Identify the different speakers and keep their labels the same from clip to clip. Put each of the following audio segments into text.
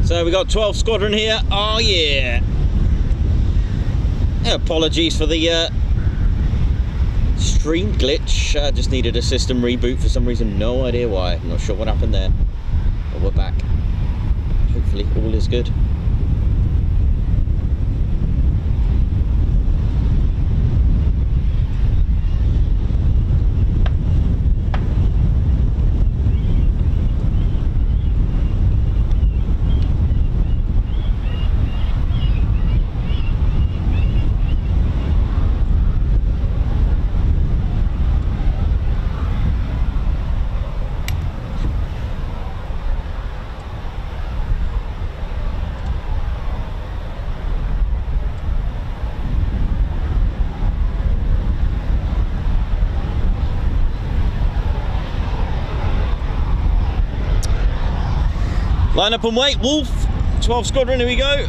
Speaker 1: So we got 12 Squadron here. Oh yeah. Apologies for the stream glitch. Just needed a system reboot for some reason. No idea why. I'm not sure what happened there. But we're back. Hopefully all is good. Line up and wait, Wolf, 12 Squadron, here we go.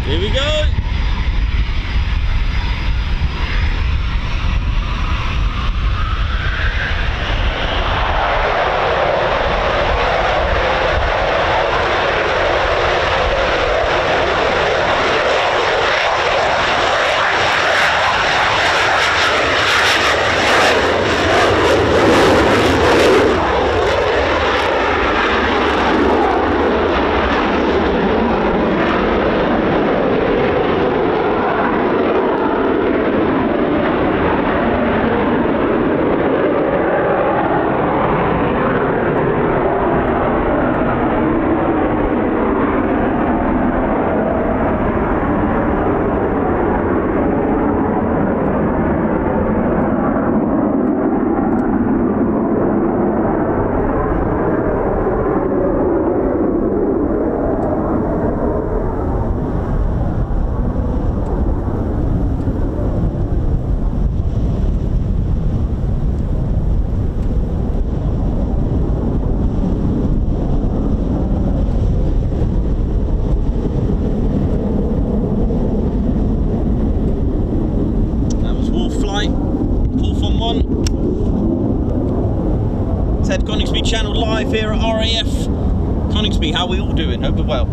Speaker 1: Here we go. Ted Coningsby channel live here at RAF Coningsby. How are we all doing? Hope we're well.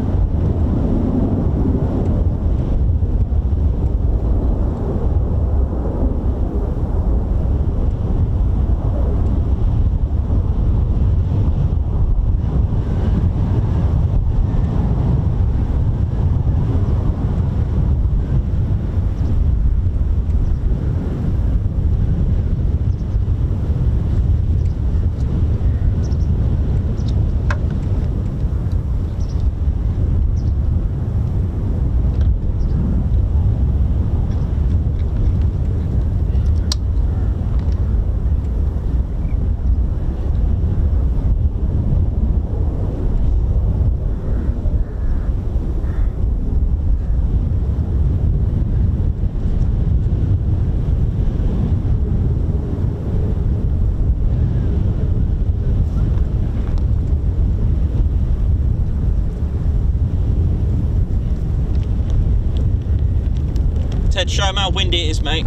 Speaker 1: Ted, show him how windy it is, mate.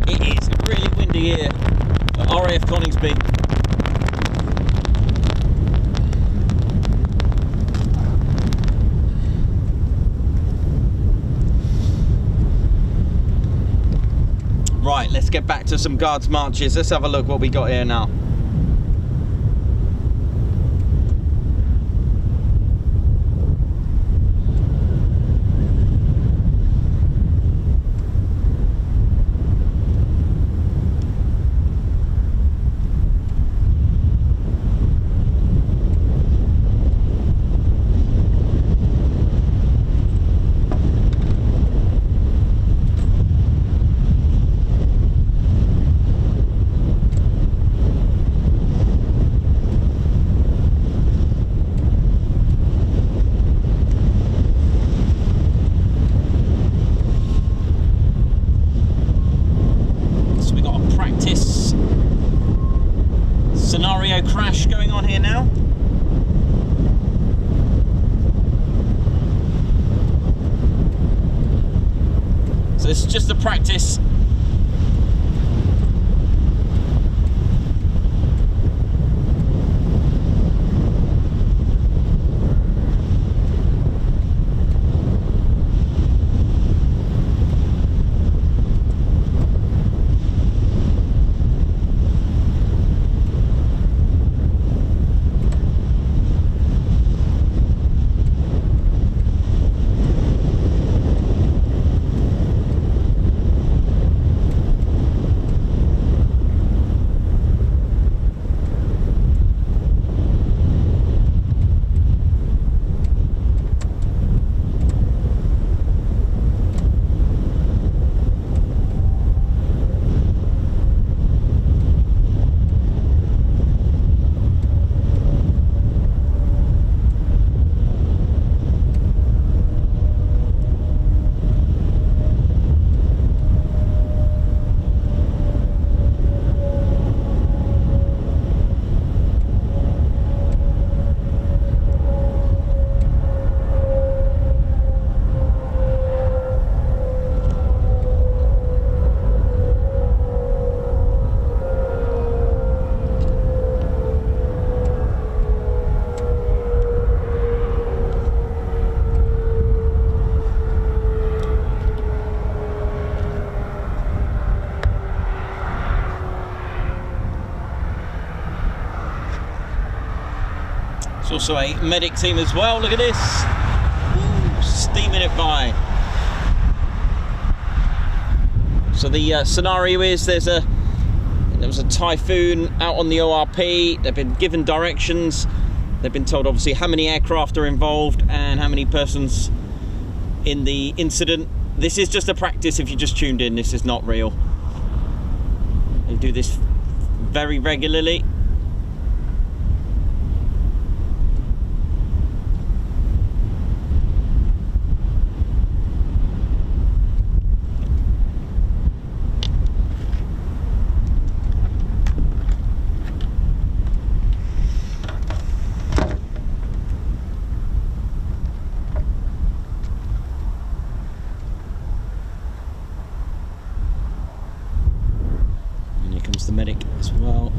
Speaker 1: It is really windy here at RAF Coningsby. Right, let's get back to some guards marches. Let's have a look what we got here now. Scenario crash going on here now. So this is just a practice. There's also a medic team as well. Look at this. Ooh, steaming it by. So the scenario is there was a typhoon out on the ORP. They've been given directions. They've been told obviously how many aircraft are involved and how many persons in the incident. This is just a practice if you just tuned in. This is not real. They do this very regularly. The medic as well,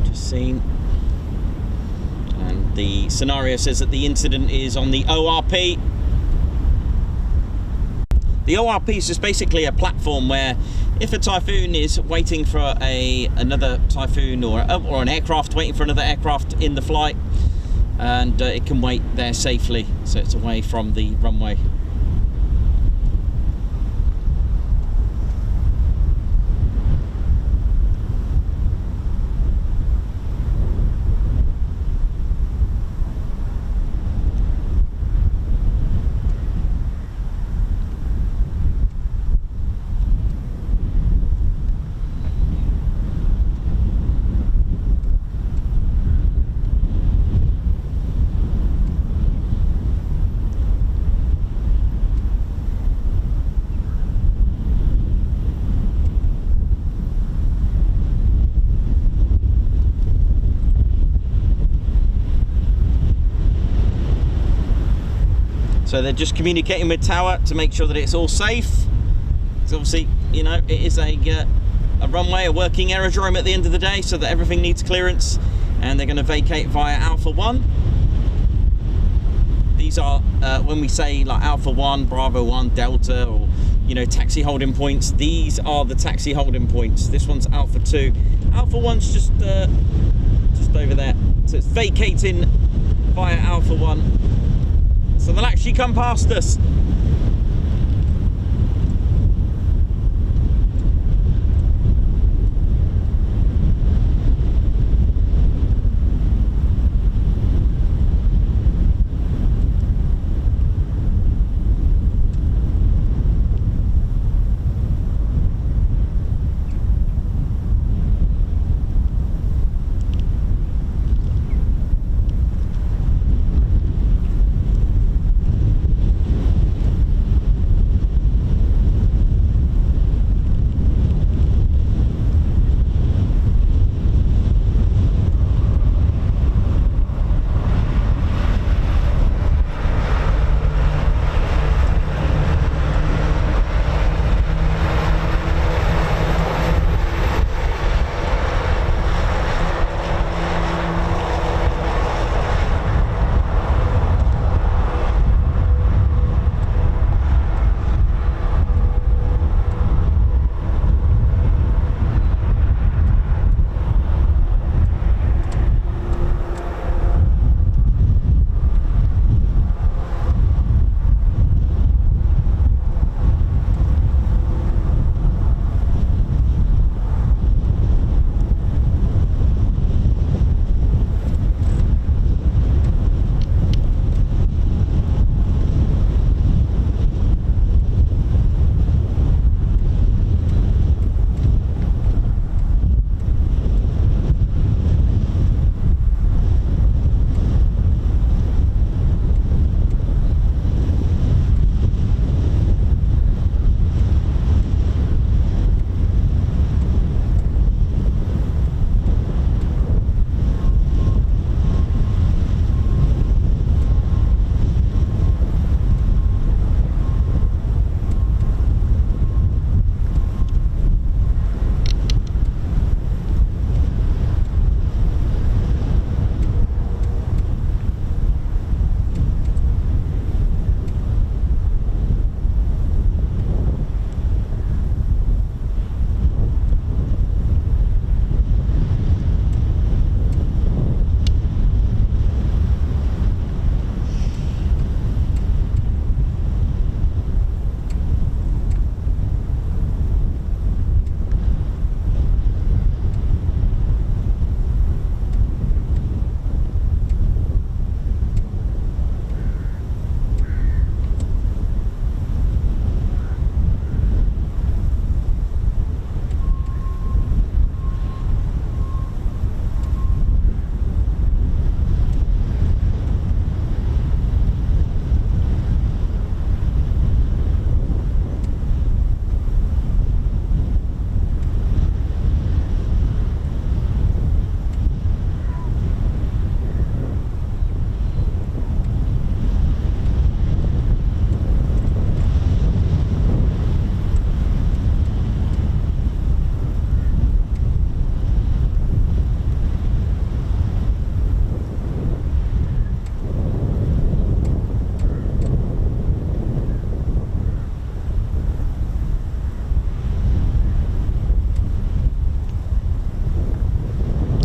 Speaker 1: just seen, and the scenario says that the incident is on the ORP. The ORP is just basically a platform where if a typhoon is waiting for another typhoon or an aircraft waiting for another aircraft in the flight, and it can wait there safely, so it's away from the runway. So they're just communicating with tower to make sure that it's all safe. So obviously you know, it is a runway, a working aerodrome at the end of the day, so that everything needs clearance, and they're going to vacate via Alpha 1. These are, when we say like Alpha 1, Bravo 1, Delta, or, you know, taxi holding points, these are the taxi holding points. This one's Alpha 2. Alpha 1's just over there. So it's vacating via Alpha 1. So they'll actually come past us.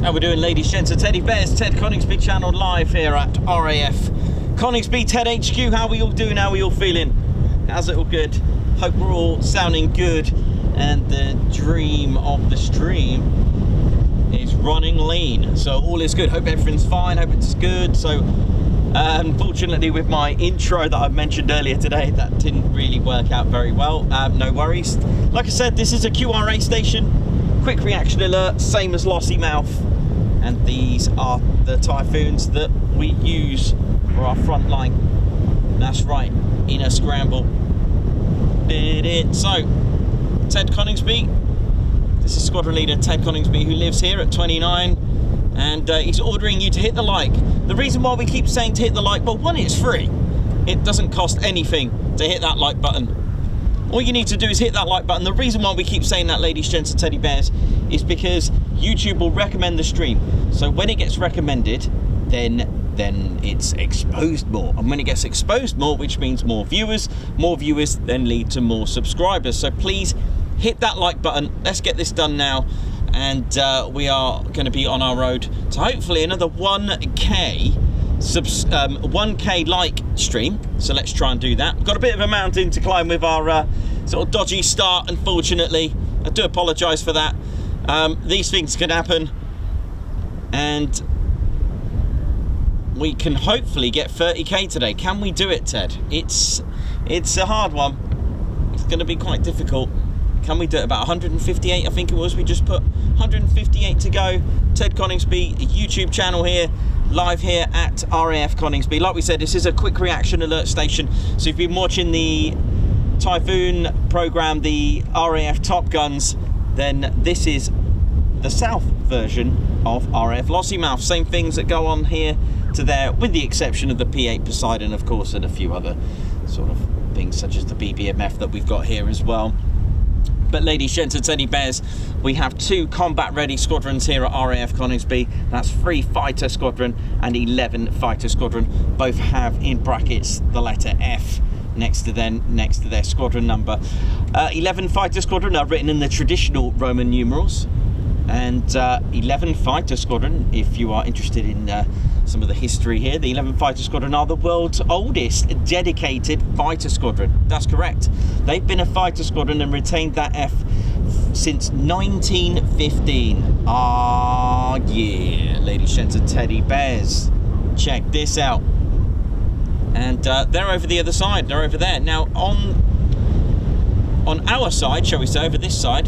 Speaker 2: How we doing, ladies, gents, and teddy bears? Ted Coningsby channel live here at RAF Coningsby Ted HQ. How are we all doing? How are we all feeling? How's it all good? Hope we're all sounding good, and the dream of the stream is running lean, so all is good. Hope everything's fine, hope it's good. So unfortunately, with my intro that I mentioned earlier today, that didn't really work out very well. No worries. Like I said, this is a QRA station. Quick reaction alert, same as Lossy Mouth, and these are the Typhoons that we use for our front line. That's right, in a scramble. Did it. So, Ted Coningsby, this is Squadron Leader Ted Coningsby, who lives here at 29, and he's ordering you to hit the like. The reason why we keep saying to hit the like, well, one, it's free. It doesn't cost anything to hit that like button.
Speaker 1: all you need to do is hit that like button. The reason why we keep saying that, ladies, gents and teddy bears, is because YouTube will recommend the stream. So when it gets recommended, then it's exposed more, and when it gets exposed more, which means more viewers then lead to more subscribers. So please hit that like button. Let's get this done now, and we are going to be on our road to hopefully another 1k 1k like stream. So let's try and do that. We've got a bit of a mountain to climb with our sort of dodgy start, unfortunately. I do apologise for that. These things can happen, and we can hopefully get 30k today. Can we do it, Ted? It's a hard one. It's going to be quite difficult. Can we do it? About 158, I think it was. We just put 158 to go. Ted Coningsby, YouTube channel here, live here at RAF Coningsby. Like we said, this is a quick reaction alert station. So if you've been watching the Typhoon program, the RAF Top Guns, then this is the south version of RAF Lossiemouth. Same things that go on here to there, with the exception of the P8 Poseidon, of course, and a few other sort of things such as the BBMF that we've got here as well. But ladies, gents and teddy bears, we have 2 combat ready squadrons here at RAF Coningsby. That's 3 fighter squadron and 11 fighter squadron. Both have in brackets the letter F next to their squadron number. 11 fighter squadron are written in the traditional Roman numerals, and 11 fighter squadron, if you are interested in some of the history here, the 11 fighter squadron are the world's oldest dedicated fighter squadron. That's correct. They've been a fighter squadron and retained that F since 1915. Ah, yeah, ladies, gents and teddy bears, check this out. And they're over the other side. They're over there now. On our side, shall we say, over this side,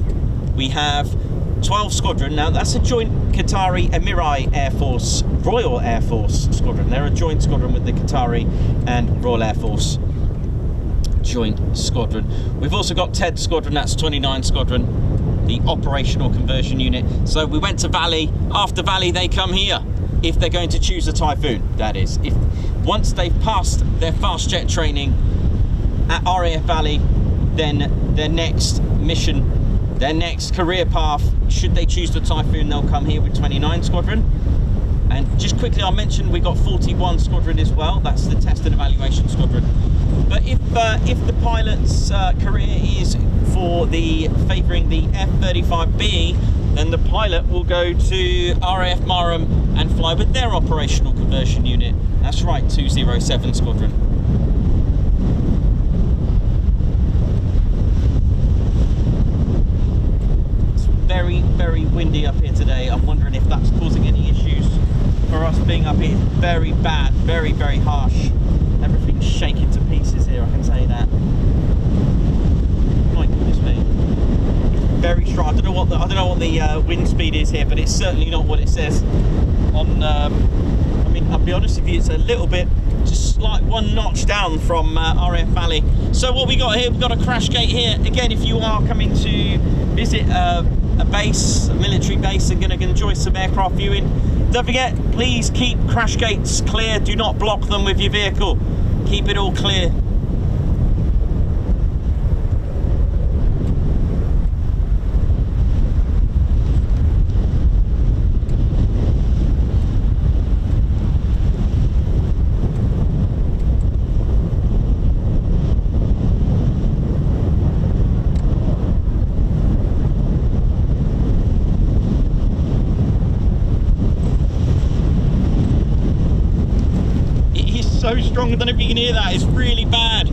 Speaker 1: we have 12 squadron. Now that's a joint Qatari Emiri Air Force, Royal Air Force squadron. They're a joint squadron with the Qatari and Royal Air Force joint squadron. We've also got Ted squadron, that's 29 squadron, the operational conversion unit. So we went to Valley. After Valley, they come here if they're going to choose a Typhoon, that is. If once they've passed their fast jet training at RAF Valley, then their next mission, their next career path, should they choose the Typhoon, they'll come here with 29 squadron. And just quickly, I mentioned we got 41 squadron as well. That's the test and evaluation squadron. But if the pilot's career is favouring the F-35B, then the pilot will go to RAF Marham and fly with their operational conversion unit. That's right, 207 squadron. Very, very windy up here today. I'm wondering if that's causing any issues for us being up here. Very bad, very, very harsh. Everything's shaking to pieces here, I can say that. My goodness me. Very strong. I don't know what the wind speed is here, but it's certainly not what it says on. I mean, I'll be honest with you, it's a little bit, just like 1 notch down from RAF Valley. So what we got here, we've got a crash gate here. Again, if you are coming to visit a base, a military base, and going to enjoy some aircraft viewing, don't forget, please keep crash gates clear. Do not block them with your vehicle. Keep it all clear. So strong, I don't know if you can hear that, it's really bad.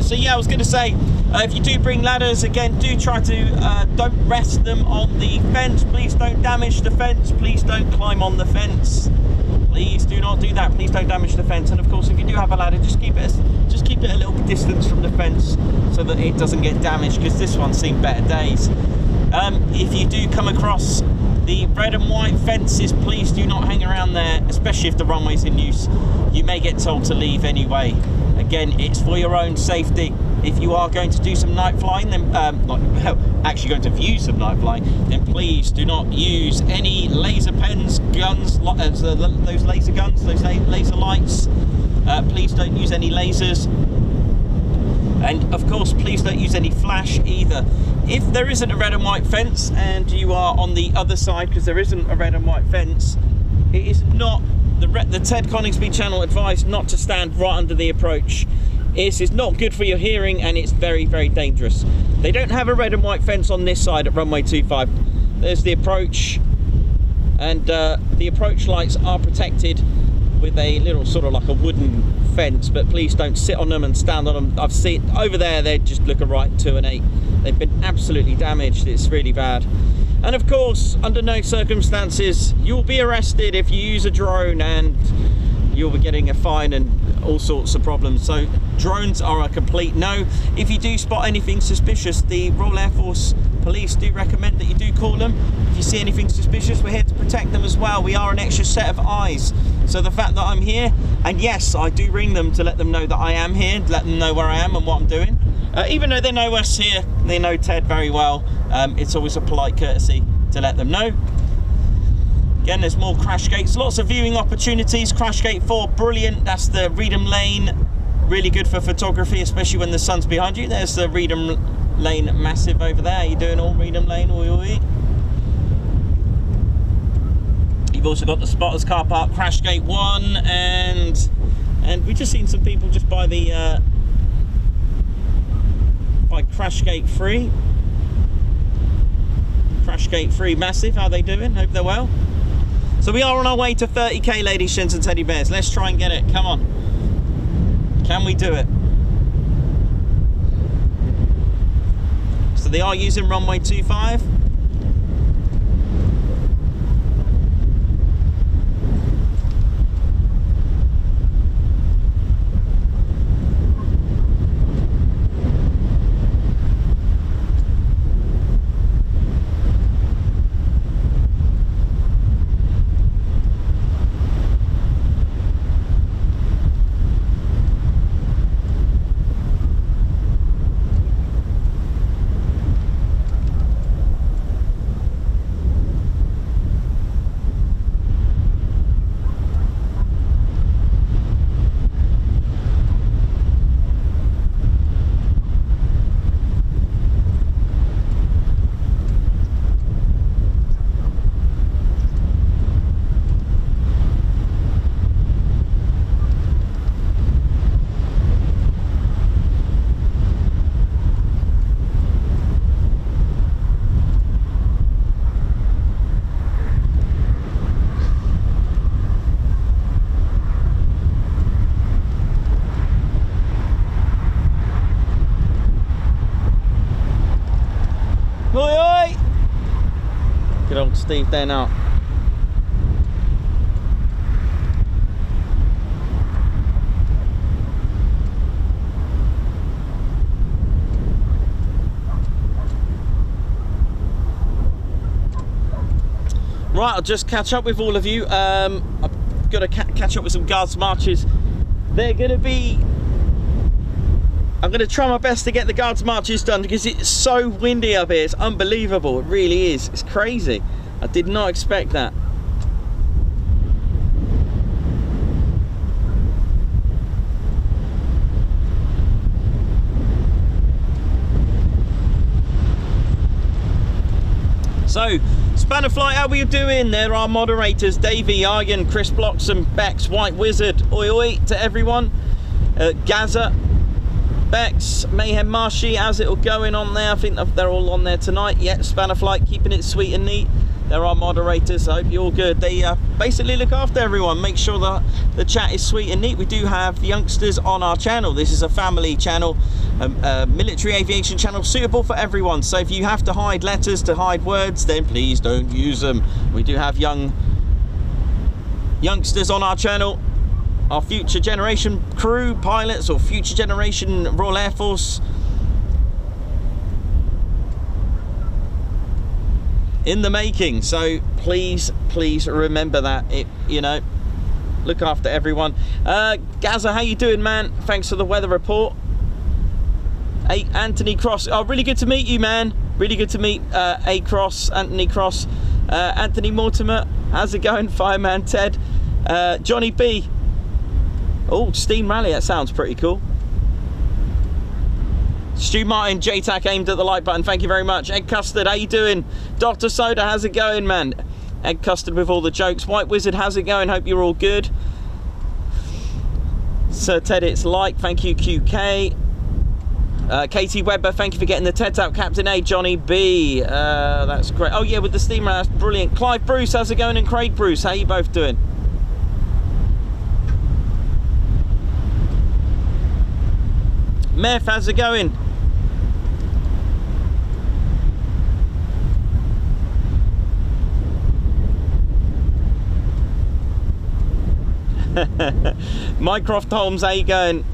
Speaker 1: So yeah, I was going to say, if you do bring ladders, again, do try to don't rest them on the fence. Please don't damage the fence. Please don't climb on the fence. Please do not do that. Please don't damage the fence. And of course, if you do have a ladder, just keep it a little distance from the fence so that it doesn't get damaged, because this one's seen better days. If you do come across the red and white fences, please do not hang around there, especially if the runway's in use. You may get told to leave anyway. Again, it's for your own safety. If you are going to do some night flying, then actually going to view some night flying, then please do not use any laser pens, guns, those laser guns, those laser lights. Please don't use any lasers. And of course, please don't use any flash either. If there isn't a red and white fence and you are on the other side, because there isn't a red and white fence, it is not, the Ted Coningsby channel advised not to stand right under the approach. This is not good for your hearing, and it's very, very dangerous. They don't have a red and white fence on this side at runway 25. There's the approach, and the approach lights are protected with a little sort of like a wooden fence, but please don't sit on them and stand on them. I've seen over there, they're just looking right 2 and 8. They've been absolutely damaged. It's really bad. And of course, under no circumstances, you'll be arrested if you use a drone, and you'll be getting a fine and all sorts of problems. So drones are a complete no. If you do spot anything suspicious, the Royal Air Force Police do recommend that you do call them. If you see anything suspicious, we're here to protect them as well. We are an extra set of eyes. So the fact that I'm here, and yes, I do ring them to let them know that I am here, let them know where I am and what I'm doing. Even though they know us here, they know Ted very well, it's always a polite courtesy to let them know. Again, there's more crash gates, lots of viewing opportunities. Crash gate 4, brilliant. That's the Reedham Lane, really good for photography, especially when the sun's behind you. There's the Reedham Lane massive over there. How you doing, all Reedham Lane? Oi, oi. You've also got the Spotters car park, crash gate 1, and we've just seen some people just by the by crash gate 3. Crash gate 3 massive. How are they doing? Hope they're well. So we are on our way to 30k, ladies, gents and teddy bears. Let's try and get it. Come on. Can we do it? So they are using runway 25. Good old Steve there now. Right, I'll just catch up with all of you. I've got to catch up with some guards marches. They're going to be... I'm going to try my best to get the guards marches done because it's so windy up here. It's unbelievable. It really is. It's crazy. I did not expect that. So, Spanner Flight, how are you doing? There are moderators, Davey, Aryan, Chris Bloxham, Bex, White Wizard, oi oi to everyone. Gaza, Bex, Mayhem Marshy, how's it all going on there? I think they're all on there tonight. Yeah, Spanner Flight, keeping it sweet and neat. There are moderators, I hope you're all good. They basically look after everyone, make sure that the chat is sweet and neat. We do have youngsters on our channel. This is a family channel, a military aviation channel suitable for everyone. So if you have to hide letters, to hide words, then please don't use them. We do have youngsters on our channel. Our future generation crew, pilots, or future generation Royal Air Force in the making. So please remember that. Look after everyone. Gaza, how you doing, man? Thanks for the weather report. Hey, Anthony Cross. Oh, really good to meet you, man. Really good to meet Anthony Cross. Anthony Mortimer, how's it going? Fireman Ted. Johnny B. Oh, Steam Rally, that sounds pretty cool. Stu Martin, JTAC aimed at the like button. Thank you very much. Egg Custard, how you doing? Dr. Soda, how's it going, man? Egg Custard with all the jokes. White Wizard, how's it going? Hope you're all good. Sir Ted, it's like. Thank you, QK. Katie Webber, thank you for getting the Teds out. Captain A, Johnny B. That's great. Oh yeah, with the steamer, that's brilliant. Clive Bruce, how's it going? And Craig Bruce, how you both doing? Meth, how's it going? Mycroft Holmes, how you going?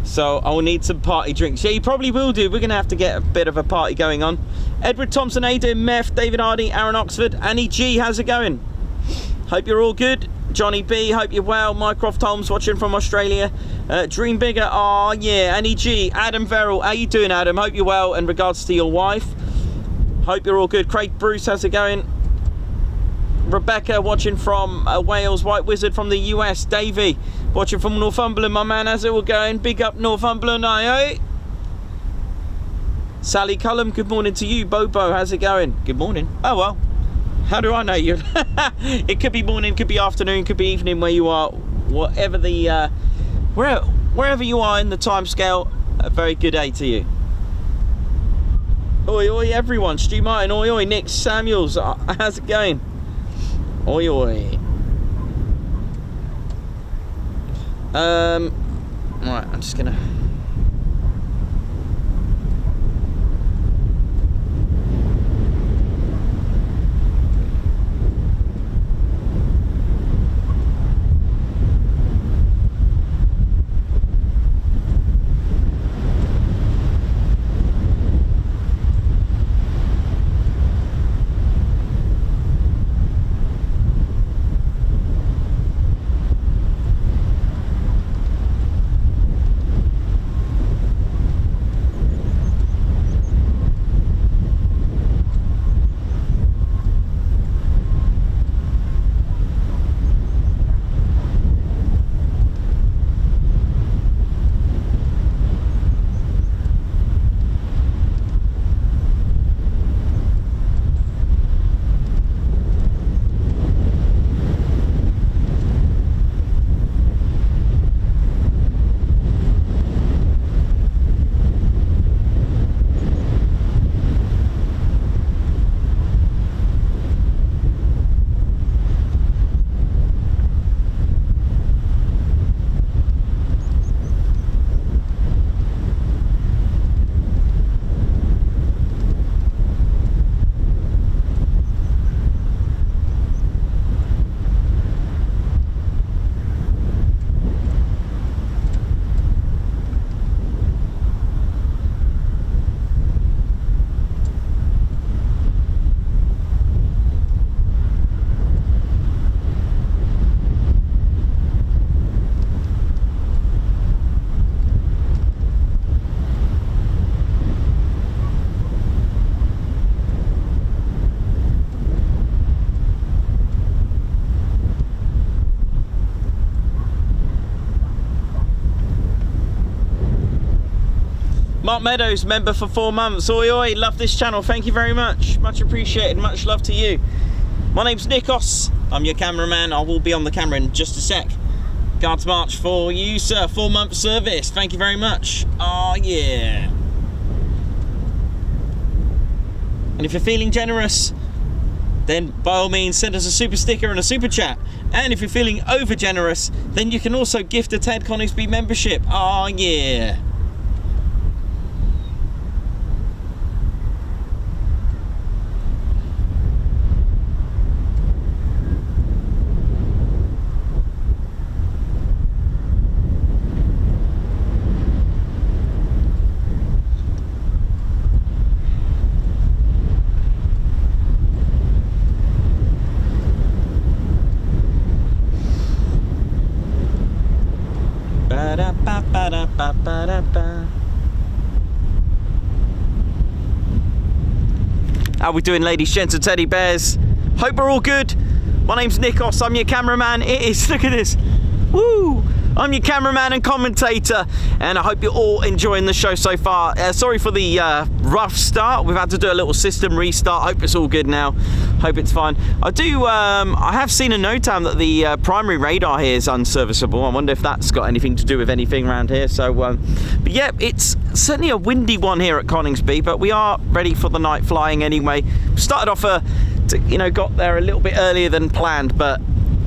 Speaker 1: So I'll need some party drinks. Yeah, you probably will do. We're gonna have to get a bit of a party going on. Edward Thompson, Aiden, Meth, David Hardy, Aaron Oxford, Annie G, how's it going? Hope you're all good. Johnny B, hope you're well. Mycroft Holmes watching from Australia. Dream Bigger, oh yeah. Annie G, Adam Verrill, how you doing, Adam? Hope you're well. In regards to your wife, hope you're all good. Craig Bruce, how's it going? Rebecca watching from Wales. White Wizard from the US. Davey watching from Northumberland, my man, how's it all going? Big up Northumberland, aye. Sally Cullum, good morning to you. Bobo, how's it going? Good morning. Oh well, how do I know you? It could be morning, could be afternoon, could be evening where you are. Whatever the wherever you are in the time scale, a very good day to you. Oi oi everyone. Stu Martin, oi oi. Nick Samuels, how's it going? Oi oi. Right, I'm just gonna. Mark Meadows, member for 4 months. Oi oi, love this channel, thank you very much. Much appreciated, much love to you. My name's Nikos, I'm your cameraman. I will be on the camera in just a sec. Guards March for you, sir. 4-month service, thank you very much. Oh yeah. And if you're feeling generous, then by all means send us a super sticker and a super chat. And if you're feeling over generous, then you can also gift a Ted Coningsby membership. Oh yeah. How we doing, ladies, gents and teddy bears? Hope we're all good. My name's Nikos, I'm your cameraman. It is, look at this. Woo! I'm your cameraman and commentator, and I hope you're all enjoying the show so far. Sorry for the rough start. We've had to do a little system restart. Hope it's all good now. Hope it's fine. I have seen a note down that the primary radar here is unserviceable. I wonder if that's got anything to do with anything around here. So, but yeah, it's certainly a windy one here at Coningsby, but we are ready for the night flying anyway. Started off got there a little bit earlier than planned, but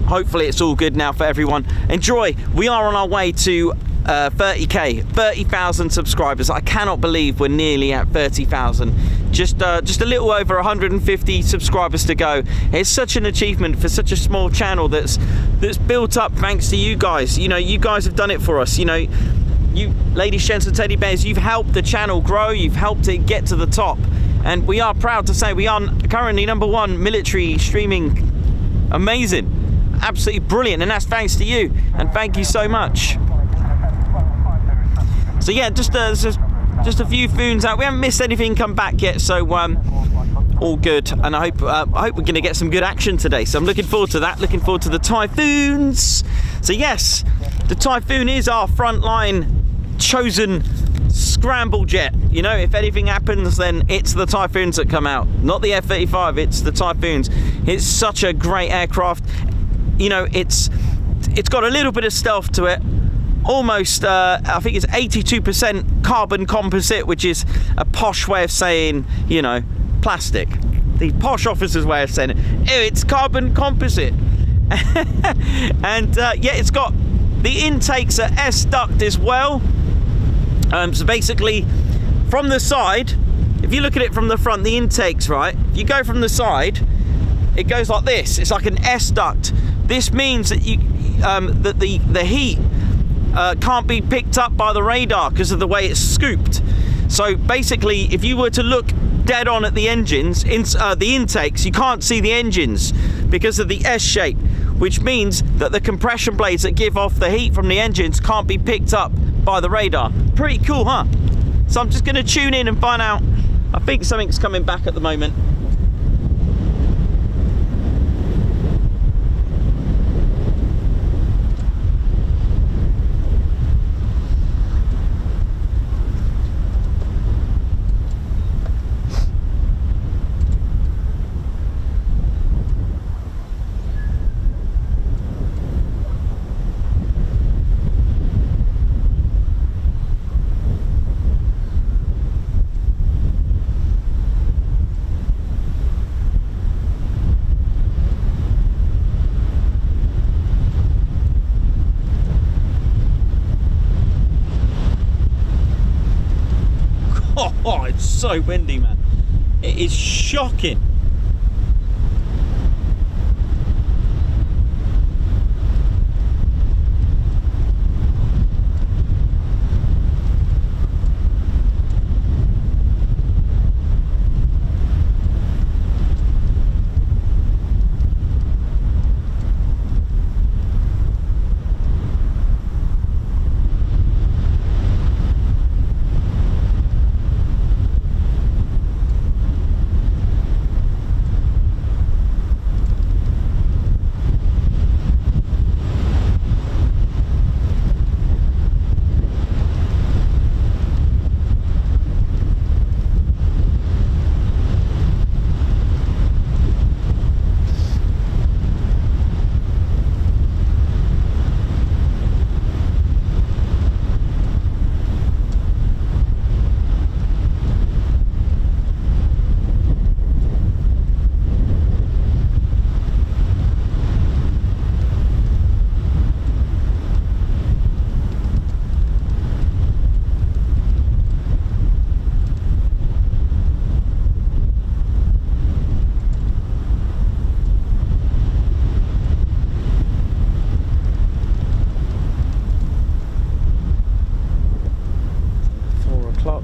Speaker 1: hopefully it's all good now for everyone. Enjoy. We are on our way to 30k, 30,000 subscribers. I cannot believe we're nearly at 30,000. Just a little over 150 subscribers to go. It's such an achievement for such a small channel that's built up thanks to you guys. You know, you guys have done it for us. You know, you ladies, gents and teddy bears, you've helped the channel grow. You've helped it get to the top, and we are proud to say we are currently #1 military streaming. Amazing. Absolutely brilliant, and that's thanks to you, and thank you so much. So yeah, just a few foons out. We haven't missed anything come back yet, so all good. And I hope we're going to get some good action today. So I'm looking forward to that. Looking forward to the Typhoons. So yes, the Typhoon is our frontline chosen scramble jet. You know, if anything happens, then it's the Typhoons that come out, not the F-35. It's the Typhoons. It's such a great aircraft. You know, it's got a little bit of stealth to it. Almost, I think it's 82% carbon composite, which is a posh way of saying, you know, plastic. The posh officer's way of saying it. Oh, it's carbon composite. And yeah, it's got the intakes are S-duct as well. So basically, from the side, if you look at it from the front, the intakes, right? If you go from the side, it goes like this. It's like an S-duct. This means that the heat can't be picked up by the radar because of the way it's scooped. So basically, if you were to look dead on at the engines, the intakes, you can't see the engines because of the S shape, which means that the compression blades that give off the heat from the engines can't be picked up by the radar. Pretty cool, huh? So I'm just going to tune in and find out. I think something's coming back at the moment. Oh, it's so windy, man. It is shocking.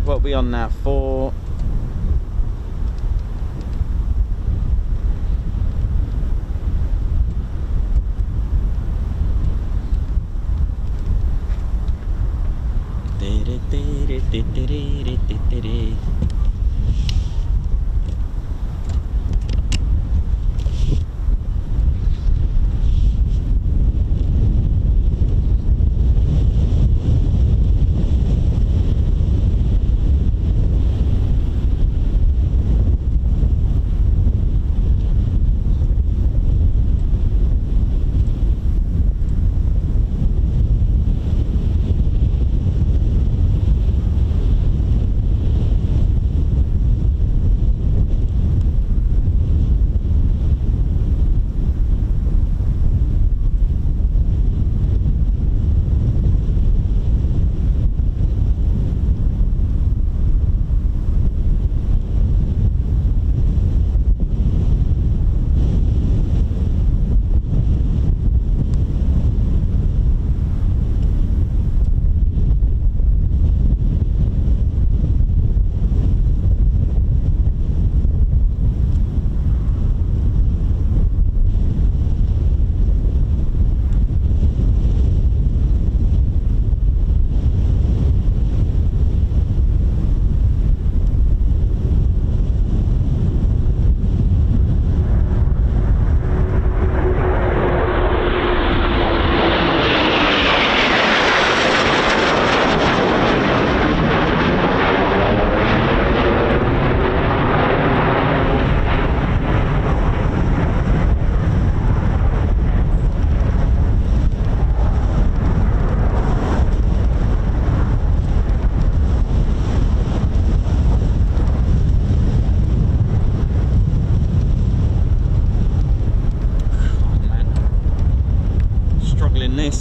Speaker 1: What are we on now? 4.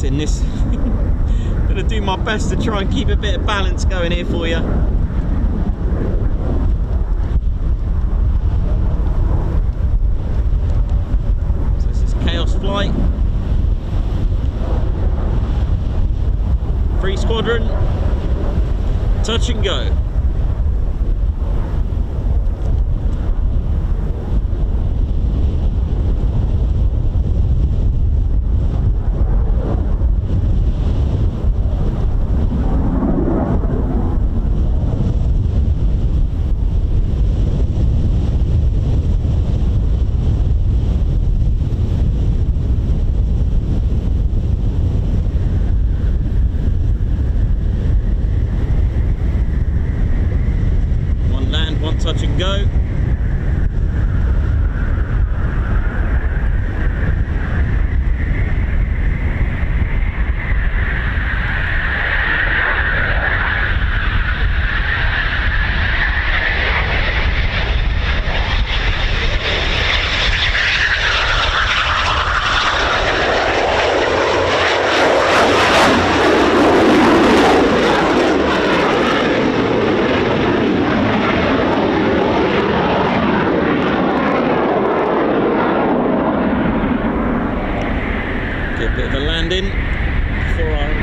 Speaker 1: in this. Gonna do my best to try and keep a bit of balance going here for you. So this is Chaos Flight. Free Squadron. Touch and go. Touch and go. Get a bit of a landing before our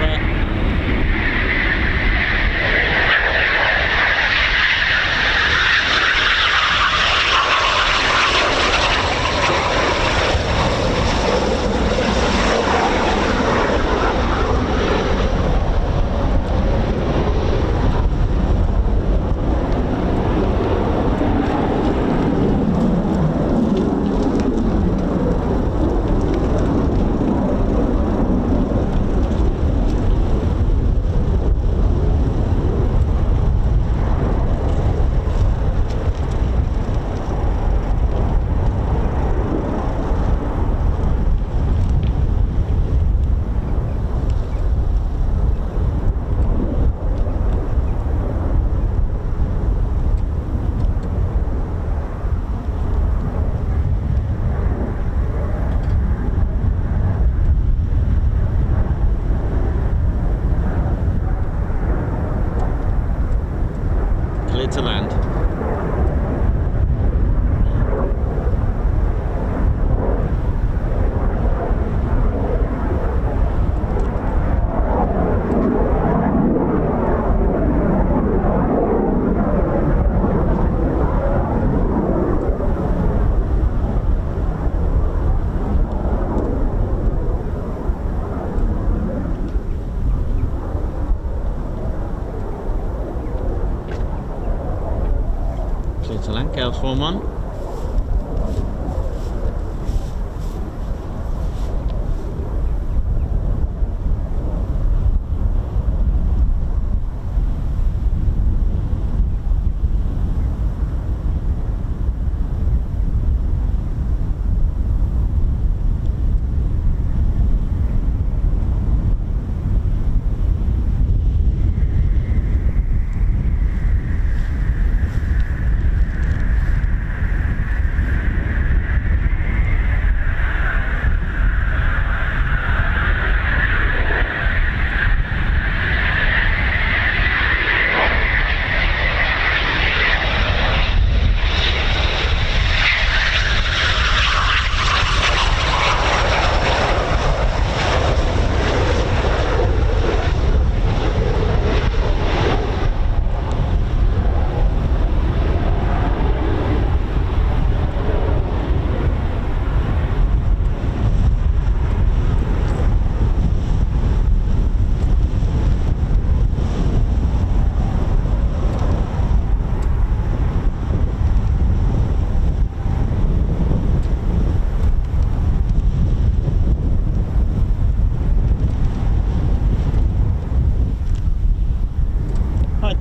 Speaker 1: Class 1-1.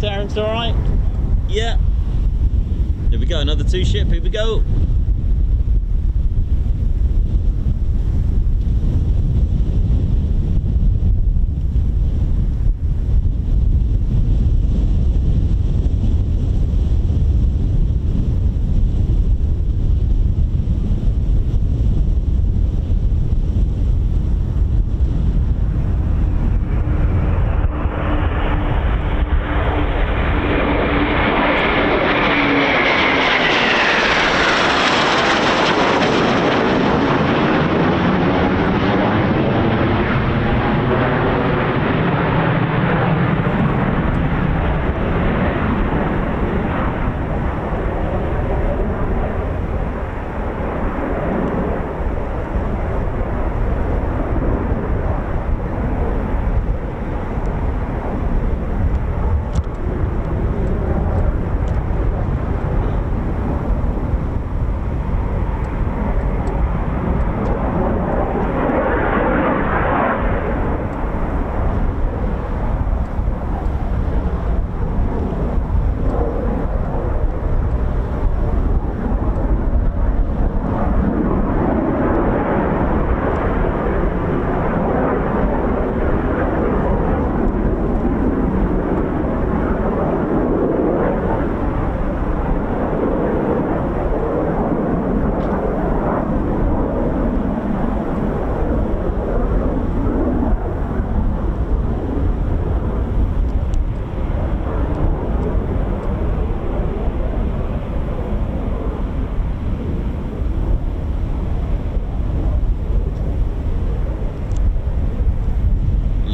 Speaker 1: Terence, all right? Yeah. Here we go, another 2-ship, here we go.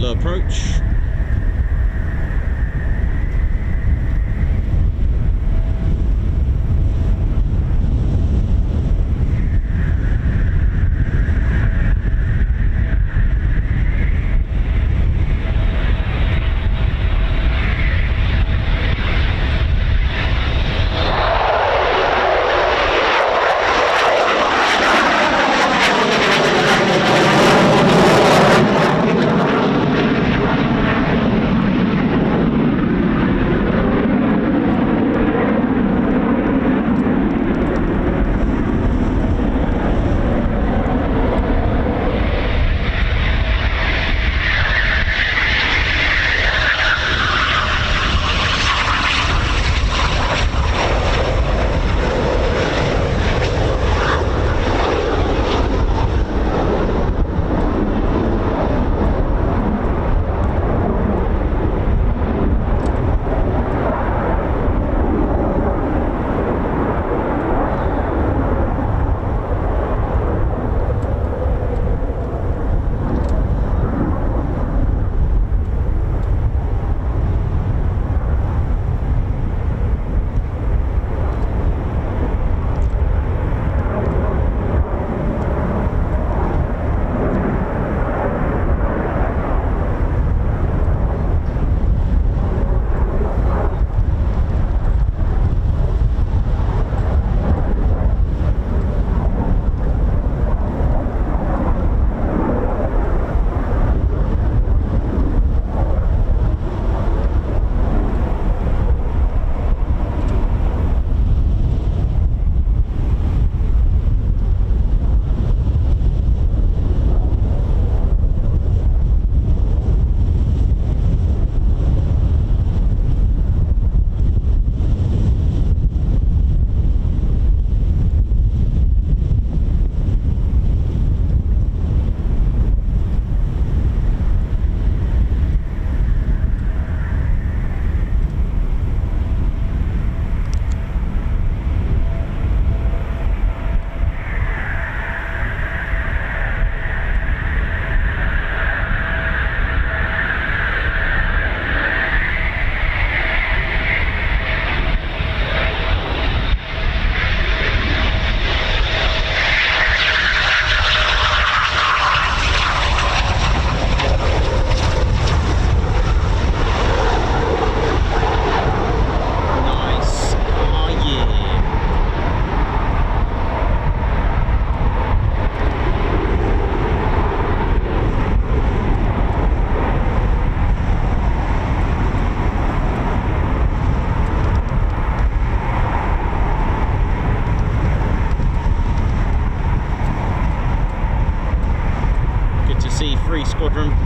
Speaker 1: Approach.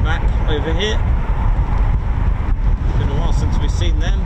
Speaker 2: back over here. Been a while since we've seen them.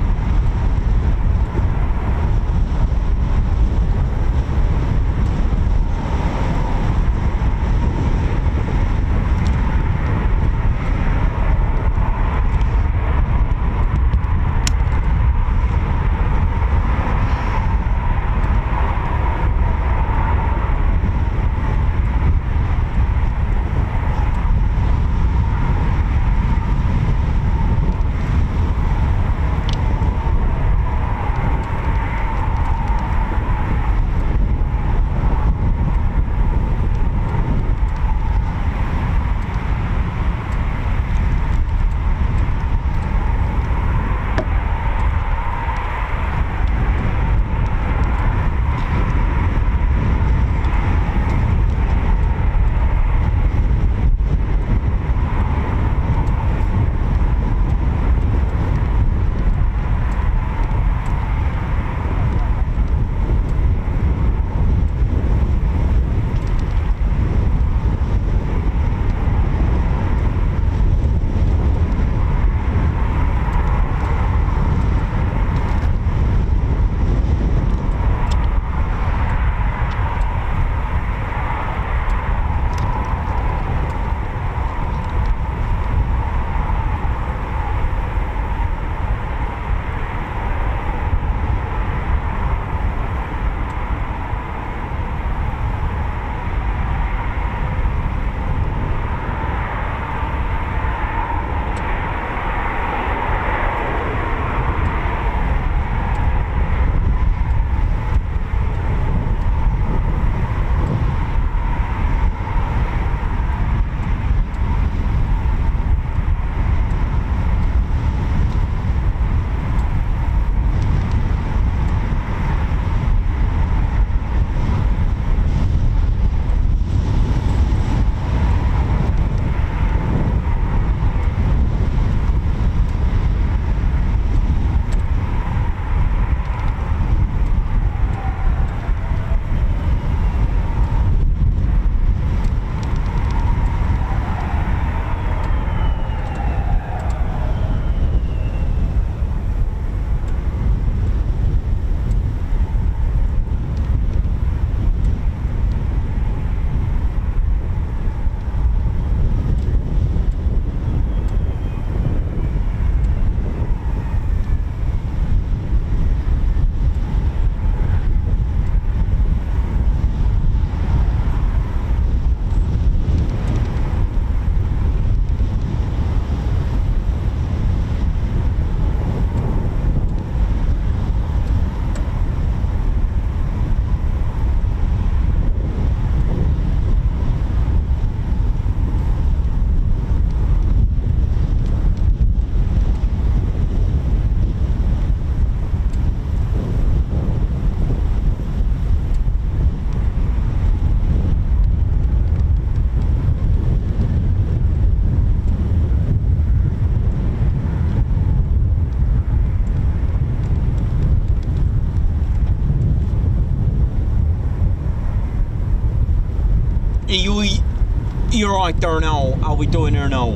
Speaker 1: You're right there now. How we doing here now?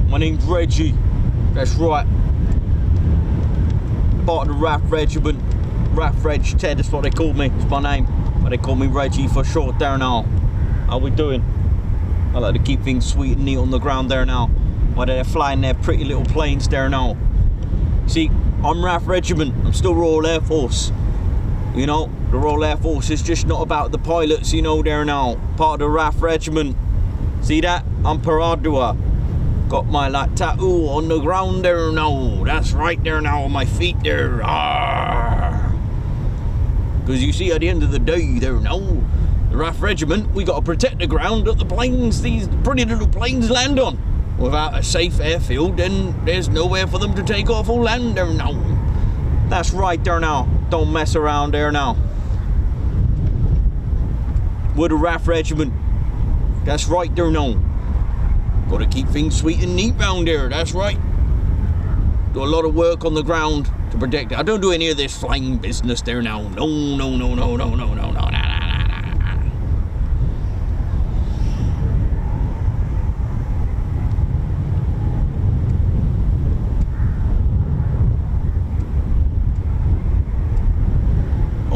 Speaker 1: My name's Reggie. That's right. Part of the RAF Regiment. RAF Reggie Ted, that's what they call me. It's my name. But they call me Reggie for short there now. How we doing? I like to keep things sweet and neat on the ground there now. While they're flying their pretty little planes there now. See, I'm RAF Regiment. I'm still Royal Air Force. You know, the Royal Air Force is just not about the pilots, you know, there now. Part of the RAF Regiment. See that? I'm Paradua. Got my like tattoo on the ground there now. That's right there now on my feet there. Because you see, at the end of the day there now, the RAF Regiment, we got to protect the ground that the planes, these pretty little planes land on. Without a safe airfield, then there's nowhere for them to take off or land there now. That's right there now. Don't mess around there now. We're the RAF Regiment. That's right there now. Got to keep things sweet and neat round there. That's right. Do a lot of work on the ground to protect it. I don't do any of this flying business there now. No, no, no, no, no, no, no, no, no, no.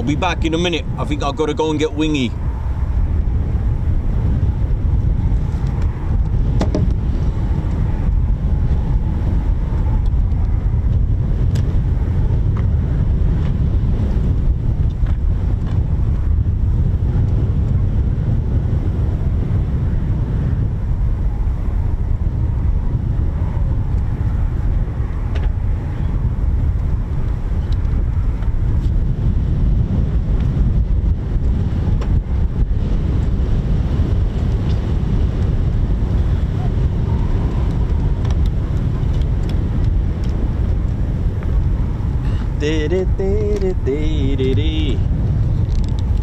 Speaker 2: I'll be back in a minute. I think I've got to go and get Wingy.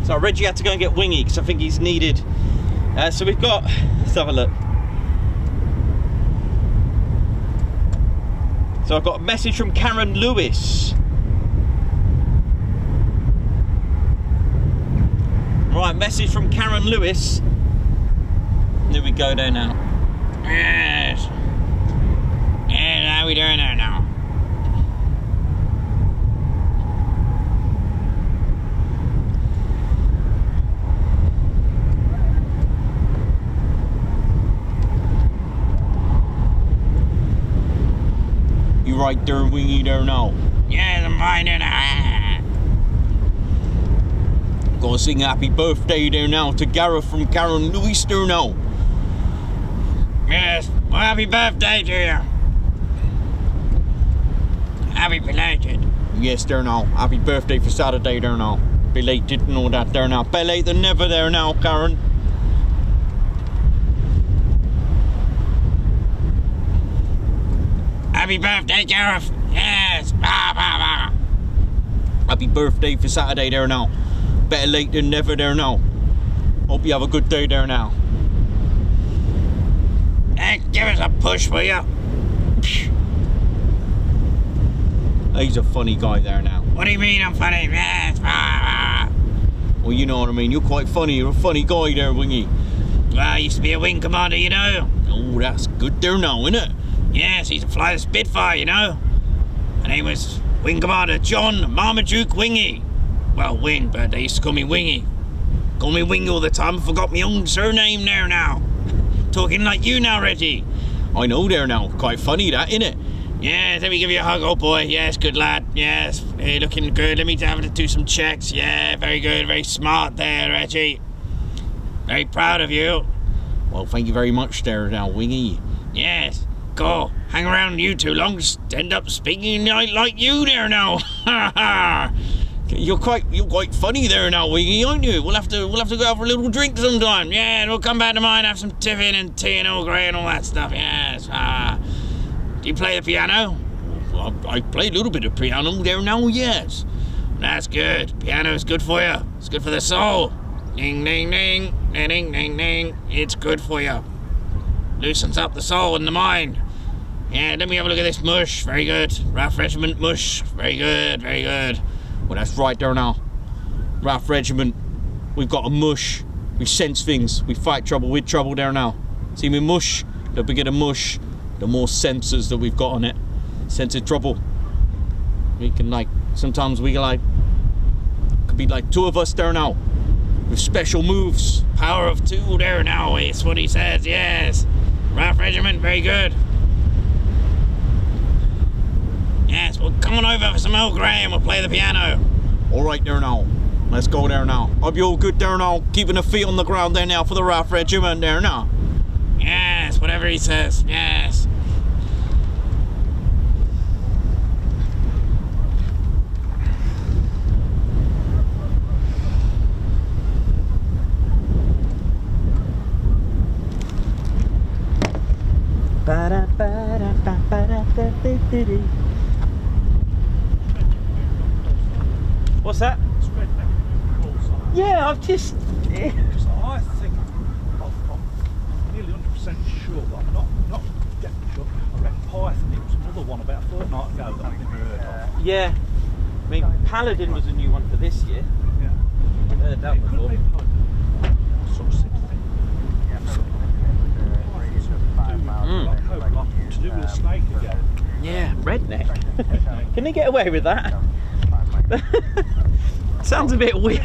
Speaker 1: So Reggie had to go and get Wingy because I think he's needed. So we've got, let's have a look. So I've got a message from Karen Lewis. Right, message from Karen Lewis. There we go there now. Yes. And how we doing there now?
Speaker 2: You right there, Wingy, there now?
Speaker 1: Yes, I'm fine there now.
Speaker 2: Gotta sing happy birthday there now to Gareth from Karen Lewis there now.
Speaker 1: Yes, well, happy birthday to you. Happy belated.
Speaker 2: Yes, there now. Happy birthday for Saturday there now. Belated and all that there now. Better late than never there now, Karen.
Speaker 1: Happy birthday, Gareth. Yes. Bah, bah, bah.
Speaker 2: Happy birthday for Saturday there now. Better late than never there now. Hope you have a good day there now.
Speaker 1: Hey, give us a push, will you?
Speaker 2: He's a funny guy there now.
Speaker 1: What do you mean I'm funny? Yes. Bah, bah.
Speaker 2: Well, you know what I mean. You're quite funny. You're a funny guy there, Wingy.
Speaker 1: Well, I used to be a wing commander, you know.
Speaker 2: Oh, that's good there now, isn't it?
Speaker 1: Yes, he's a fly the Spitfire, you know. My name was Wing Commander John Marmaduke Wingy. Well, Wing, but they used to call me Wingy. Call me Wingy all the time. I forgot my own surname there now. Talking like you now, Reggie.
Speaker 2: I know there now. Quite funny that, innit?
Speaker 1: Yes, let me give you a hug, old boy. Yes, good lad. Yes, hey, looking good. Let me have to do some checks. Yeah, very good. Very smart there, Reggie. Very proud of you.
Speaker 2: Well, thank you very much there now, Wingy.
Speaker 1: Yes. Go, hang around you too long, just end up speaking like you there now.
Speaker 2: You're quite funny there now, Wingy, aren't you? We'll have to go out for a little drink sometime.
Speaker 1: Yeah, we'll come back to mine, have some tiffin and tea and Earl Grey and all that stuff. Yes. Do you play the piano?
Speaker 2: Well, I play a little bit of piano there now. Yes.
Speaker 1: That's good. Piano is good for you. It's good for the soul. Ding ding ding, ding ding ding ding. It's good for you. Loosens up the soul and the mind. Yeah, let me have a look at this mush. Very good. RAF Regiment mush. Very good, very good.
Speaker 2: Well, that's right there now. RAF Regiment. We've got a mush. We sense things. We fight trouble with trouble there now. See me mush? The bigger the mush, the more sensors that we've got on it. Sense of trouble. We can sometimes we could be like two of us there now. With special moves.
Speaker 1: Power of two there now, it's what he says, yes. RAF Regiment, very good. Yes, well, come on over for some Earl Grey and we'll play the piano.
Speaker 2: All right there now. Let's go there now. Hope you're all good there now. Keeping the feet on the ground there now for the RAF Regiment there now.
Speaker 1: Yes, whatever he says, yes. What's that? Yeah, I've just...
Speaker 3: I think I'm nearly 100% sure, but I'm not definitely sure. I reckon Python, it was another one about a fortnight ago that I've never heard of.
Speaker 1: Yeah. I mean, Paladin was a new one for this year.
Speaker 3: Yeah.
Speaker 1: I've heard that
Speaker 3: It
Speaker 1: before.
Speaker 3: could be Python. Sort of same thing. Like to do with a snake again.
Speaker 1: Yeah, redneck. Can they get away with that? Sounds a bit weird.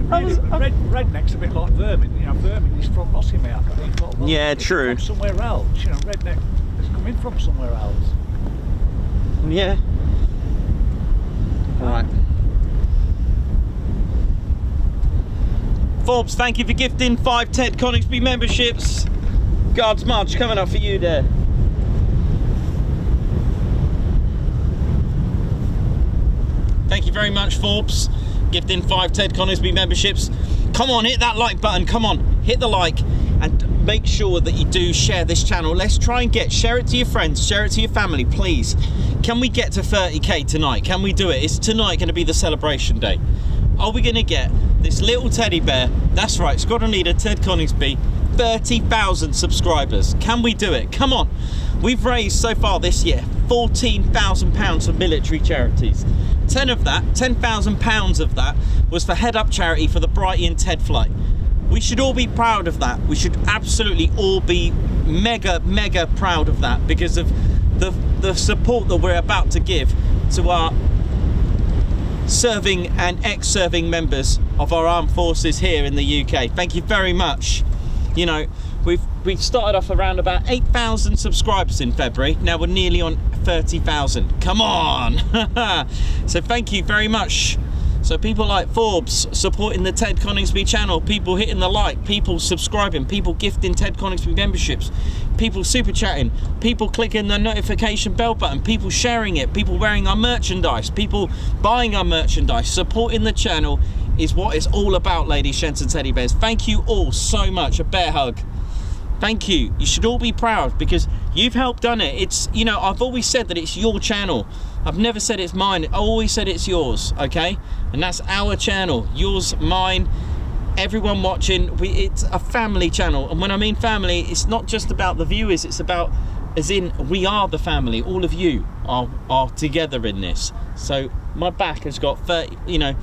Speaker 3: Redneck's a bit like vermin. You know, vermin is from Lossiemouth. I think. Well,
Speaker 1: Yeah,
Speaker 3: it's
Speaker 1: true.
Speaker 3: From somewhere else. You know, redneck is coming from somewhere else.
Speaker 1: Yeah. All right. Forbes, thank you for gifting 5 Ted Coningsby memberships. Guards March coming up for you there. Thank you very much, Forbes, gifting 5 Ted Coningsby memberships. Come on, hit that like button. Come on, hit the like, and make sure that you do share this channel. Let's try and share it to your friends, share it to your family, please. Can we get to 30k tonight? Can we do it? Is tonight going to be the celebration day? Are we going to get this little teddy bear, that's right, squadron leader Ted Coningsby, 30,000 subscribers? Can we do it? Come on. We've raised so far this year £14,000 for military charities. 10,000 pounds of that was for Head Up charity for the Brighty and Ted flight. We should all be proud of that. We should absolutely all be mega proud of that, because of the support that we're about to give to our serving and ex-serving members of our armed forces here in the UK. Thank you very much. You know, we've started off around about 8,000 subscribers in February. Now we're nearly on 30,000. Come on. So thank you very much. So people like Forbes supporting the Ted Coningsby channel, people hitting the like, people subscribing, people gifting Ted Coningsby memberships, people super chatting, people clicking the notification bell button, people sharing it, people wearing our merchandise, people buying our merchandise. Supporting the channel is what it's all about, ladies, gents and teddy bears. Thank you all so much. A bear hug. Thank you. You should all be proud, because you've helped done it. It's, you know, I've always said that it's your channel. I've never said it's mine. I always said it's yours, okay? And that's our channel. Yours, mine, everyone watching. It's a family channel. And when I mean family, it's not just about the viewers. It's about, as in, we are the family. All of you are together in this. So my back has got 30, you know,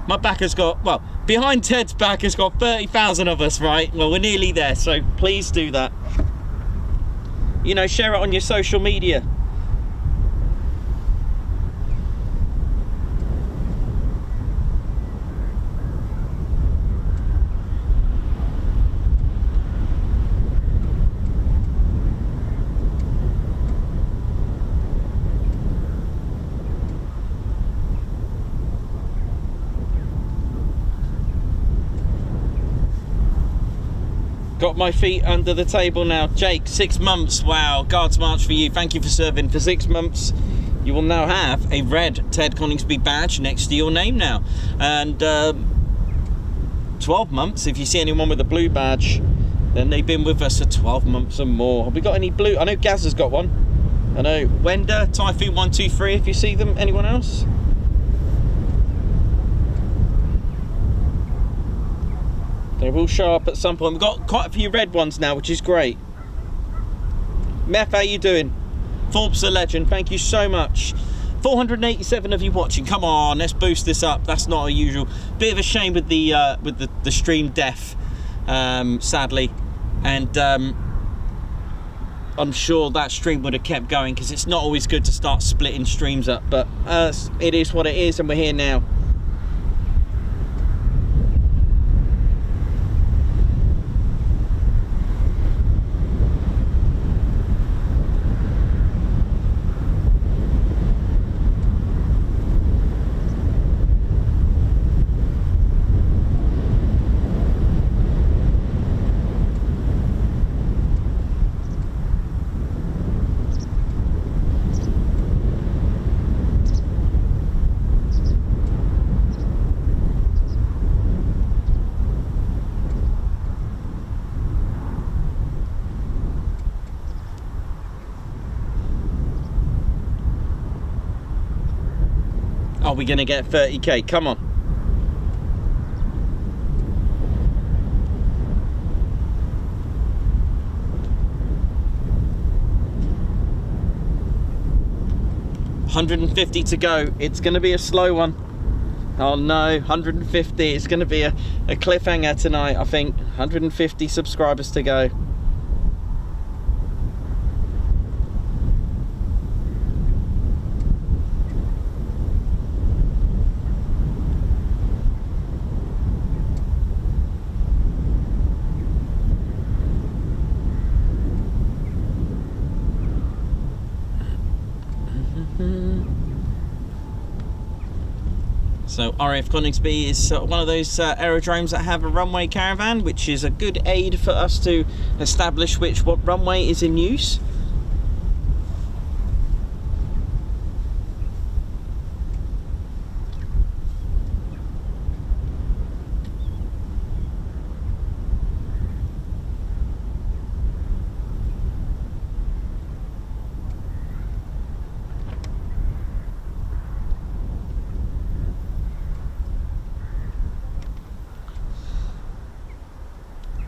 Speaker 1: my back has got, well, behind Ted's back has got 30,000 of us, right? Well, we're nearly there, so please do that. You know, share it on your social media. Got my feet under the table now. Jake, 6 months. Wow, Guards March for you. Thank you for serving for 6 months. You will now have a red Ted Coningsby badge next to your name now. And 12 months, if you see anyone with a blue badge, then they've been with us for 12 months and more. Have we got any blue? I know Gaz has got one. I know Wender, Typhoon 123, if you see them. Anyone else? They will show up at some point. We've got quite a few red ones now, which is great. Meth, how you doing? Forbes a legend, thank you so much. 487 of you watching. Come on, let's boost this up. That's not a usual. Bit of a shame with the stream death, sadly, and I'm sure that stream would have kept going, because it's not always good to start splitting streams up. But it is what it is, and we're here now. Are we going to get 30k? Come on. $150 to go. It's going to be a slow one. Oh no, 150. It's going to be a cliffhanger tonight, I think. 150 subscribers to go. So RAF Coningsby is one of those aerodromes that have a runway caravan, which is a good aid for us to establish what runway is in use.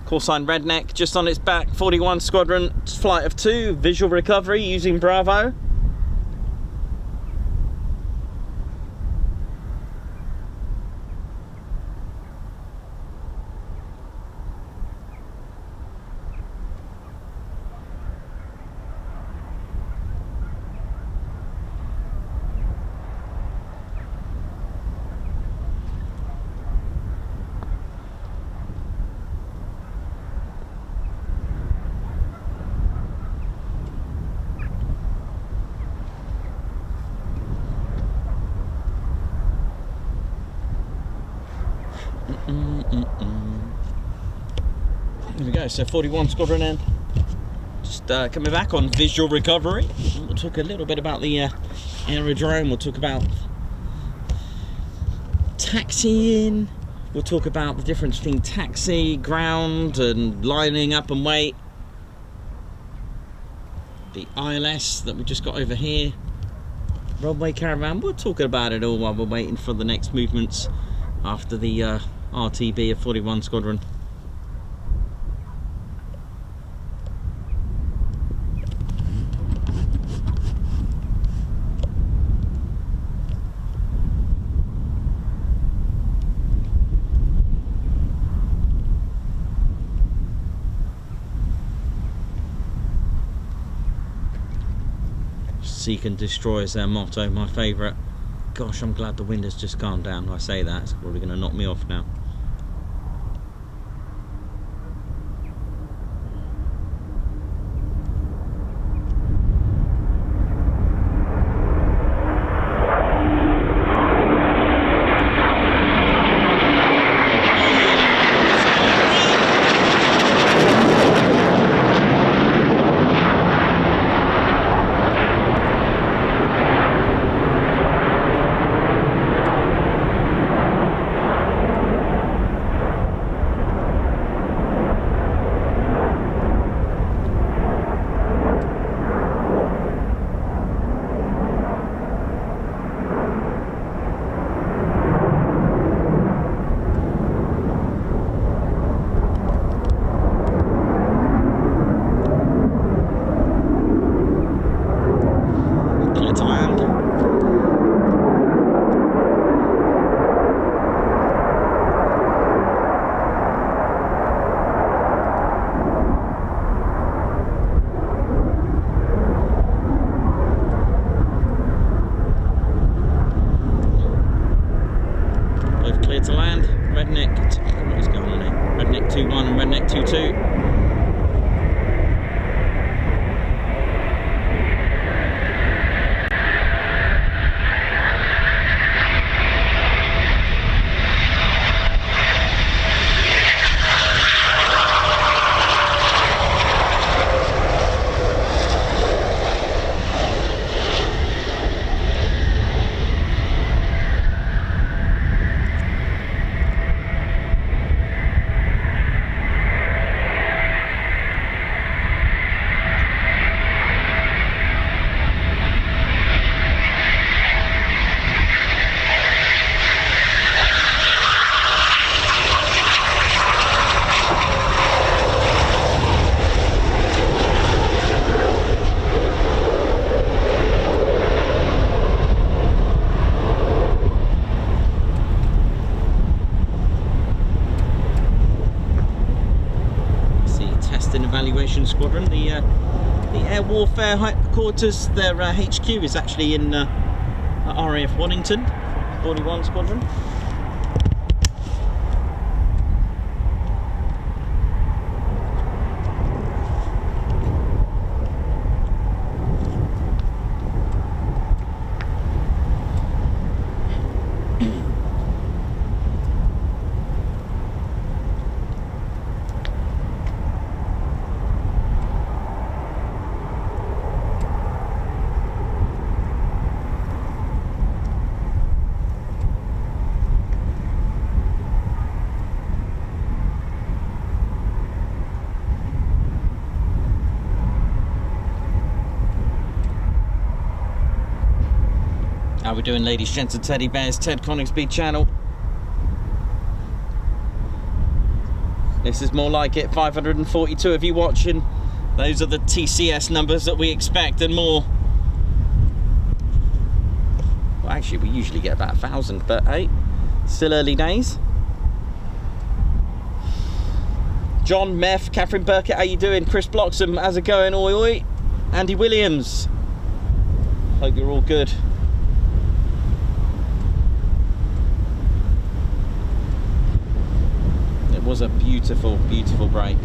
Speaker 1: Call sign Redneck, just on its back, 41 Squadron, flight of 2, visual recovery using Bravo. There we go, so 41 Squadron in. Just coming back on visual recovery. We'll talk a little bit about the aerodrome, we'll talk about taxiing, we'll talk about the difference between taxi, ground and lining up and wait. The ILS that we just got over here. Runway caravan, we'll talk about it all while we're waiting for the next movements after the RTB of 41 Squadron. Seek and destroy is their motto, my favourite. Gosh, I'm glad the wind has just calmed down. I say that, it's probably going to knock me off now. To land, Redneck, what is going on here? Redneck 2-1 and Redneck 2-2. Evaluation Squadron, the air warfare headquarters, their HQ is actually in RAF Wellington, 41 Squadron. How we doing, ladies, gents and teddy bears? Ted Coningsby channel. This is more like it. 542 of you watching. Those are the TCS numbers that we expect and more. Well, actually, we usually get about 1,000, but hey, still early days. John, Meth, Catherine Burkett, how you doing? Chris Bloxham, how's it going? Oi, oi. Andy Williams. Hope you're all good. It was a beautiful, beautiful break.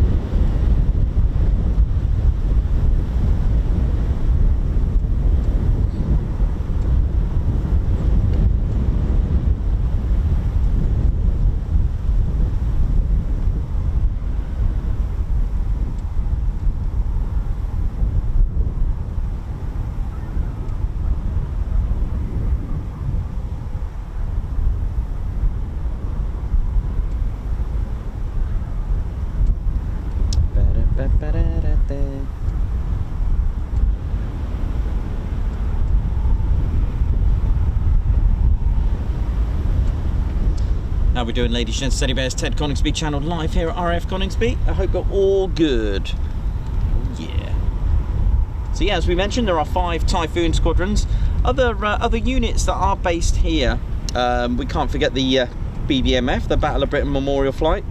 Speaker 1: How we doing, ladies, gents, teddy bears? Ted Coningsby channel live here at RAF Coningsby. I hope you're all good. Yeah. So yeah, as we mentioned, there are 5 Typhoon squadrons. Other units that are based here. We can't forget the BBMF, the Battle of Britain Memorial Flight.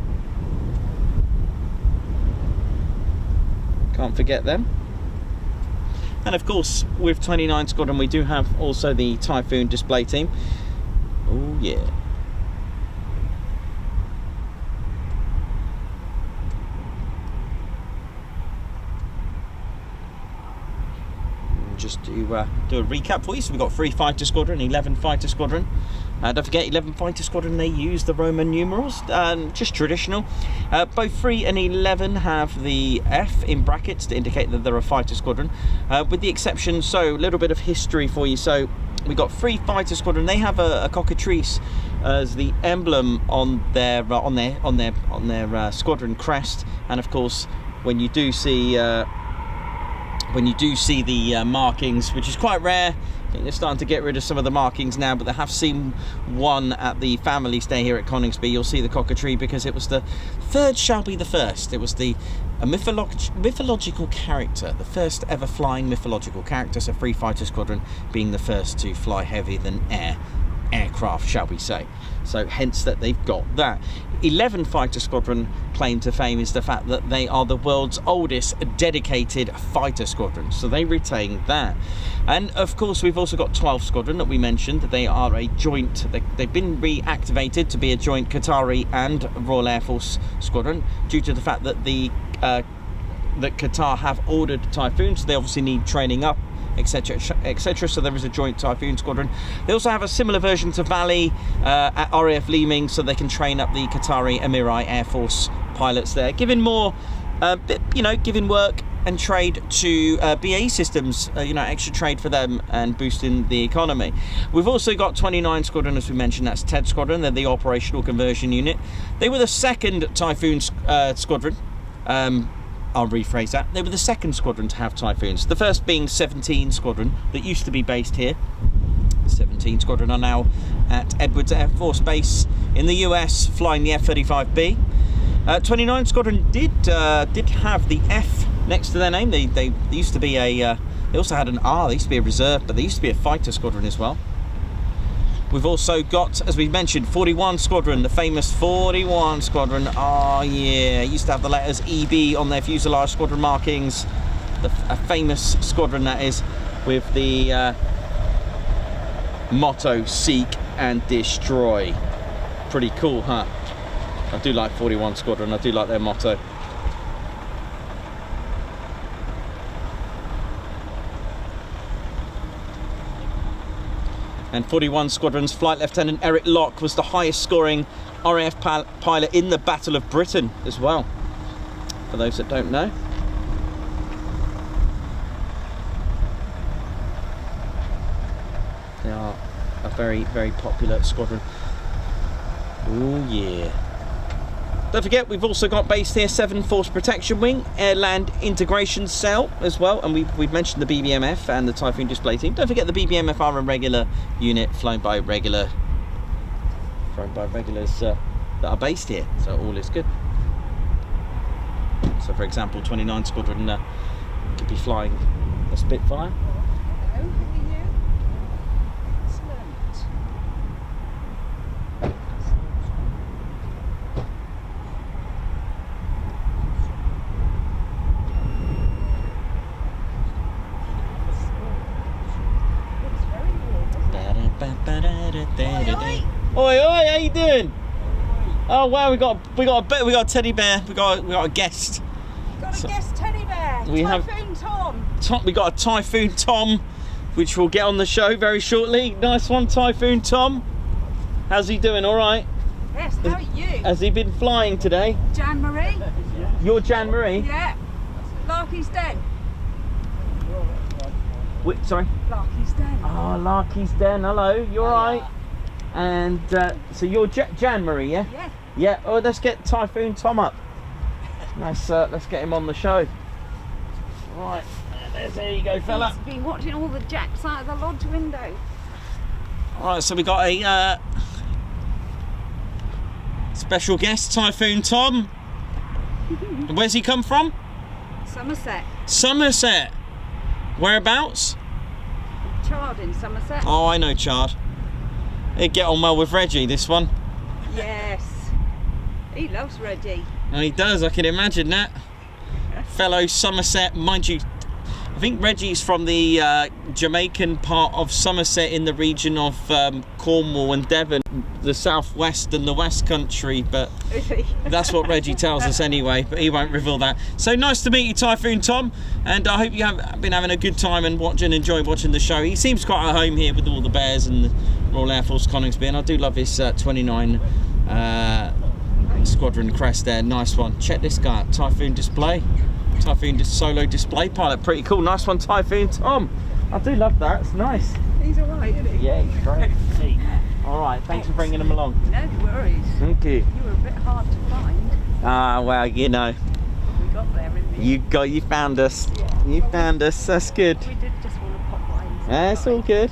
Speaker 1: Can't forget them. And of course, with 29 Squadron, we do have also the Typhoon display team. Oh yeah. Just to do a recap for you. So we've got 3 Fighter Squadron, 11 Fighter Squadron. Don't forget, 11 Fighter Squadron, they use the Roman numerals, just traditional. Both 3 and 11 have the F in brackets to indicate that they're a Fighter Squadron, with the exception, so a little bit of history for you. So we got 3 Fighter Squadron. They have a cockatrice as the emblem on their squadron crest, and of course, when you do see the markings, which is quite rare. I think they're starting to get rid of some of the markings now, but they have seen one at the family stay here at Coningsby. You'll see the cockatoo because it was the third shall be the first. It was a mythological character, the first ever flying mythological character. So 3 Fighter Squadron being the first to fly heavier than aircraft, shall we say. So hence that they've got that. 11 Fighter Squadron claim to fame is the fact that they are the world's oldest dedicated fighter squadron, so they retain that. And of course we've also got 12 Squadron that we mentioned, that they are a joint, they've been reactivated to be a joint Qatari and Royal Air Force squadron due to the fact that that Qatar have ordered Typhoons. They obviously need training up, etc, etc, so there is a joint Typhoon squadron. They also have a similar version to Valley at RAF Leeming, so they can train up the Qatari Emirati Air Force pilots there, giving more giving work and trade to BAE Systems, extra trade for them and boosting the economy. We've also got 29 Squadron, as we mentioned. That's Ted Squadron. They're the operational conversion unit. They were the second Typhoon squadron. I'll rephrase that. They were the second squadron to have Typhoons. The first being 17 Squadron that used to be based here. 17 Squadron are now at Edwards Air Force Base in the US, flying the F-35B. 29 Squadron did have the F next to their name. They used to be they also had an R. They used to be a reserve, but they used to be a fighter squadron as well. We've also got, as we mentioned, 41 Squadron, the famous 41 Squadron. Oh yeah, used to have the letters EB on their fuselage squadron markings. A famous squadron that is, with the motto "Seek and Destroy." Pretty cool, huh? I do like 41 Squadron. I do like their motto. And 41 Squadron's Flight Lieutenant Eric Locke was the highest scoring RAF pilot in the Battle of Britain as well, for those that don't know. They are a very, very popular squadron. Oh yeah. Don't forget, we've also got based here 7 Force Protection Wing, Air-Land Integration Cell as well, and we've mentioned the BBMF and the Typhoon Display Team. Don't forget the BBMF are a regular unit flown by regulars that are based here, so all is good. So for example, 29 Squadron could be flying a Spitfire.
Speaker 4: Hello, how are you? Excellent. Looks very warm, doesn't it?
Speaker 1: Oi, oi, how you doing? Oh wow, we got a teddy bear. We got a guest.
Speaker 4: Got a guest teddy bear.
Speaker 1: We have-
Speaker 4: Typhoon Tom.
Speaker 1: We got a Typhoon Tom, which we'll get on the show very shortly. Nice one, Typhoon Tom. How's he doing? All right.
Speaker 4: Yes, how are you?
Speaker 1: Has he been flying today?
Speaker 4: Jan Marie?
Speaker 1: You're Jan Marie.
Speaker 4: Yeah. Larky's Den.
Speaker 1: Wait, sorry.
Speaker 4: Larky's Den.
Speaker 1: Oh, Larky's Den. Hello. You all right? And so you're Jan Marie, yeah?
Speaker 4: Yeah.
Speaker 1: Yeah. Oh, let's get Typhoon Tom up. Nice. Let's get him on the show. Right. There you go, fella.
Speaker 4: He's been watching all the jacks out of the lodge window.
Speaker 1: All right. So we got a special guest, Typhoon Tom. Where's he come from?
Speaker 4: Somerset.
Speaker 1: Somerset. Whereabouts?
Speaker 4: Chard in Somerset.
Speaker 1: Oh, I know Chard. He'd get on well with Reggie, this one.
Speaker 4: Yes. He loves Reggie.
Speaker 1: Oh, he does, I can imagine that. Fellow Somerset, mind you, I think Reggie's from the Jamaican part of Somerset in the region of Cornwall and Devon, the southwest and the west country, but
Speaker 4: Is he?
Speaker 1: that's what Reggie tells us anyway, but he won't reveal that. So nice to meet you, Typhoon Tom, and I hope you have been having a good time and enjoying watching the show. He seems quite at home here with all the bears and the Royal Air Force Coningsby, and I do love his 29 Squadron crest there, nice one. Check this guy out, Typhoon display. Typhoon solo display pilot, pretty cool. Nice one, Typhoon Tom. I do love that, it's nice.
Speaker 4: He's alright, isn't he?
Speaker 1: Yeah, he's great. Alright, thanks for bringing him along.
Speaker 4: No worries.
Speaker 1: Thank you.
Speaker 4: You were a bit hard to find.
Speaker 1: Ah, well, you know,
Speaker 4: We got there in the end.
Speaker 1: you found us.
Speaker 4: Yeah.
Speaker 1: You found us, that's good.
Speaker 4: We did just want to pop by and say
Speaker 1: That's
Speaker 4: hi.
Speaker 1: all good.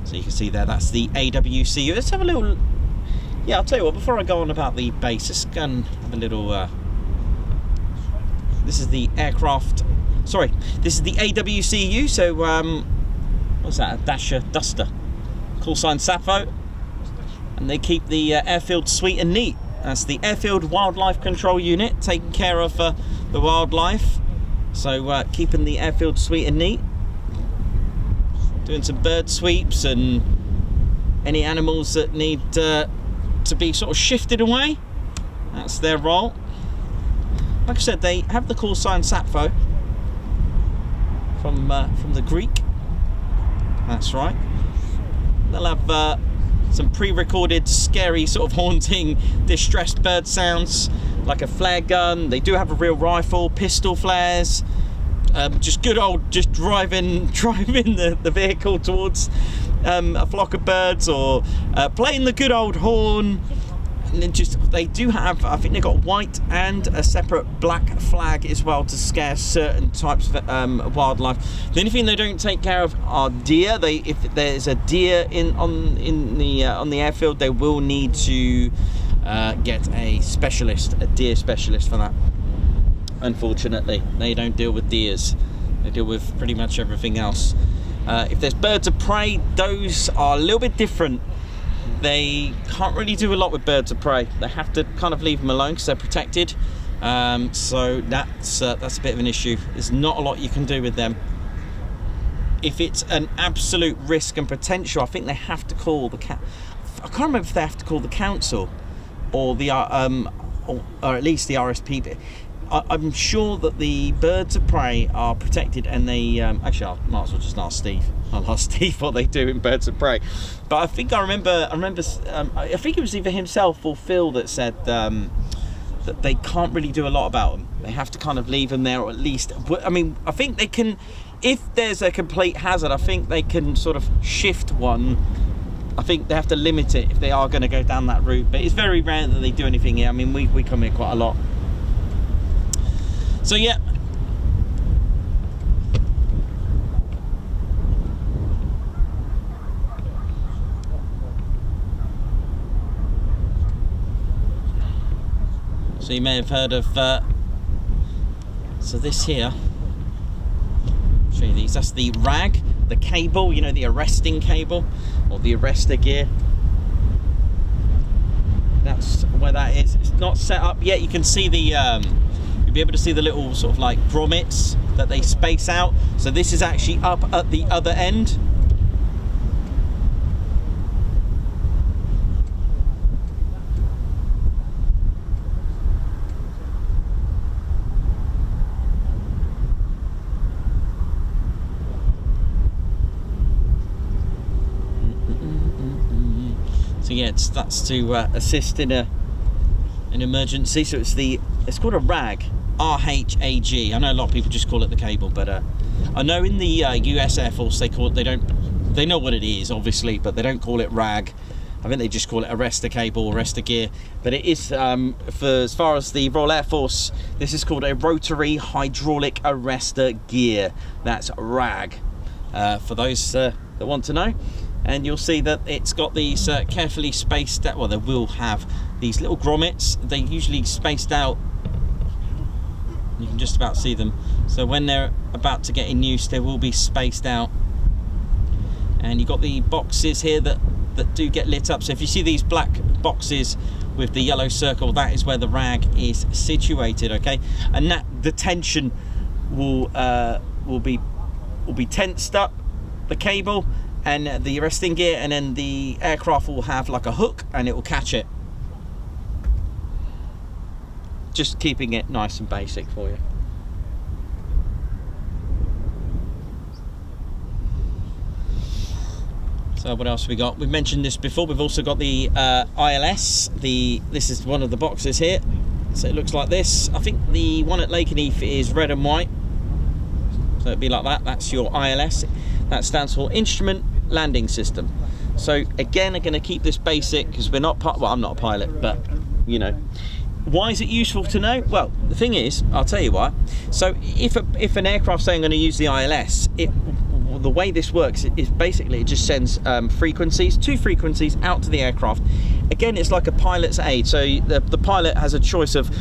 Speaker 1: So you can see there, that's the AWCU. Let's have a little, yeah, I'll tell you what, before I go on about the base, let's go and have a little, this is the aircraft, sorry, this is the AWCU, so, what's that, a Dasher Duster, call sign Sappho, and they keep the airfield sweet and neat. That's the Airfield Wildlife Control Unit, taking care of the wildlife, so keeping the airfield sweet and neat. Doing some bird sweeps and any animals that need to be sort of shifted away. That's their role. Like I said, they have the call sign Sappho from the Greek. That's right. They'll have some pre-recorded, scary, sort of haunting, distressed bird sounds, like a flare gun. They do have a real rifle, pistol flares. Just good old, just driving the vehicle towards a flock of birds, or playing the good old horn. And then they do have, I think they've got white and a separate black flag as well to scare certain types of wildlife. The only thing they don't take care of are deer. If there's a deer on the airfield, they will need to get a deer specialist for that. Unfortunately, they don't deal with deers. They deal with pretty much everything else. If there's birds of prey, those are a little bit different. They can't really do a lot with birds of prey. They have to kind of leave them alone because they're protected. So that's a bit of an issue. There's not a lot you can do with them. if it's an absolute risk and potential, I think they have to call the I can't remember if they have to call the council or the or at least the RSP. I'm sure that the birds of prey are protected, and they actually I might as well just ask Steve. I'll ask Steve what they do in birds of prey. But I think I remember I think it was either himself or Phil that said that they can't really do a lot about them. They have to kind of leave them there, or at least, I mean, I think they can, if there's a complete hazard, I think they can sort of shift one. I think they have to limit it if they are going to go down that route, but it's very rare that they do anything here. I mean, we come here quite a lot. So yeah. So you may have heard of, so this here, I'll show you these, that's the RAG, the cable, you know, the arresting cable, or the arrestor gear. That's where that is. It's not set up yet. You can see the, you'll be able to see the little sort of like grommets that they space out. So this is actually up at the other end. So yeah, that's to assist in an emergency. So it's called a RAG, RHAG. I know a lot of people just call it the cable, but I know in the US Air Force they know what it is, obviously, but they don't call it RAG. I think they just call it arrestor cable, arrestor gear. But it is, for as far as the Royal Air Force, this is called a rotary hydraulic arrestor gear. That's RAG, for those that want to know. And you'll see that it's got these carefully spaced out, well, they will have these little grommets. They usually spaced out, you can just about see them. So when they're about to get in use, they will be spaced out. And you've got the boxes here that do get lit up. So if you see these black boxes with the yellow circle, that is where the RAG is situated, okay? And that, the tension will be tensed up, the cable, and the arresting gear, and then the aircraft will have like a hook and it will catch it. Just keeping it nice and basic for you. So what else have we got? We've mentioned this before. We've also got the ILS. This is one of the boxes here. So it looks like this. I think the one at Lakenheath is red and white. So it'd be like that. That's your ILS. That stands for Instrument Landing System. So again, I'm going to keep this basic because we're not well, I'm not a pilot, but you know. Why is it useful to know? Well, the thing is, I'll tell you why. So if an aircraft saying I'm going to use the ILS, the way this works is basically it just sends two frequencies out to the aircraft. Again, it's like a pilot's aid. So the pilot has a choice of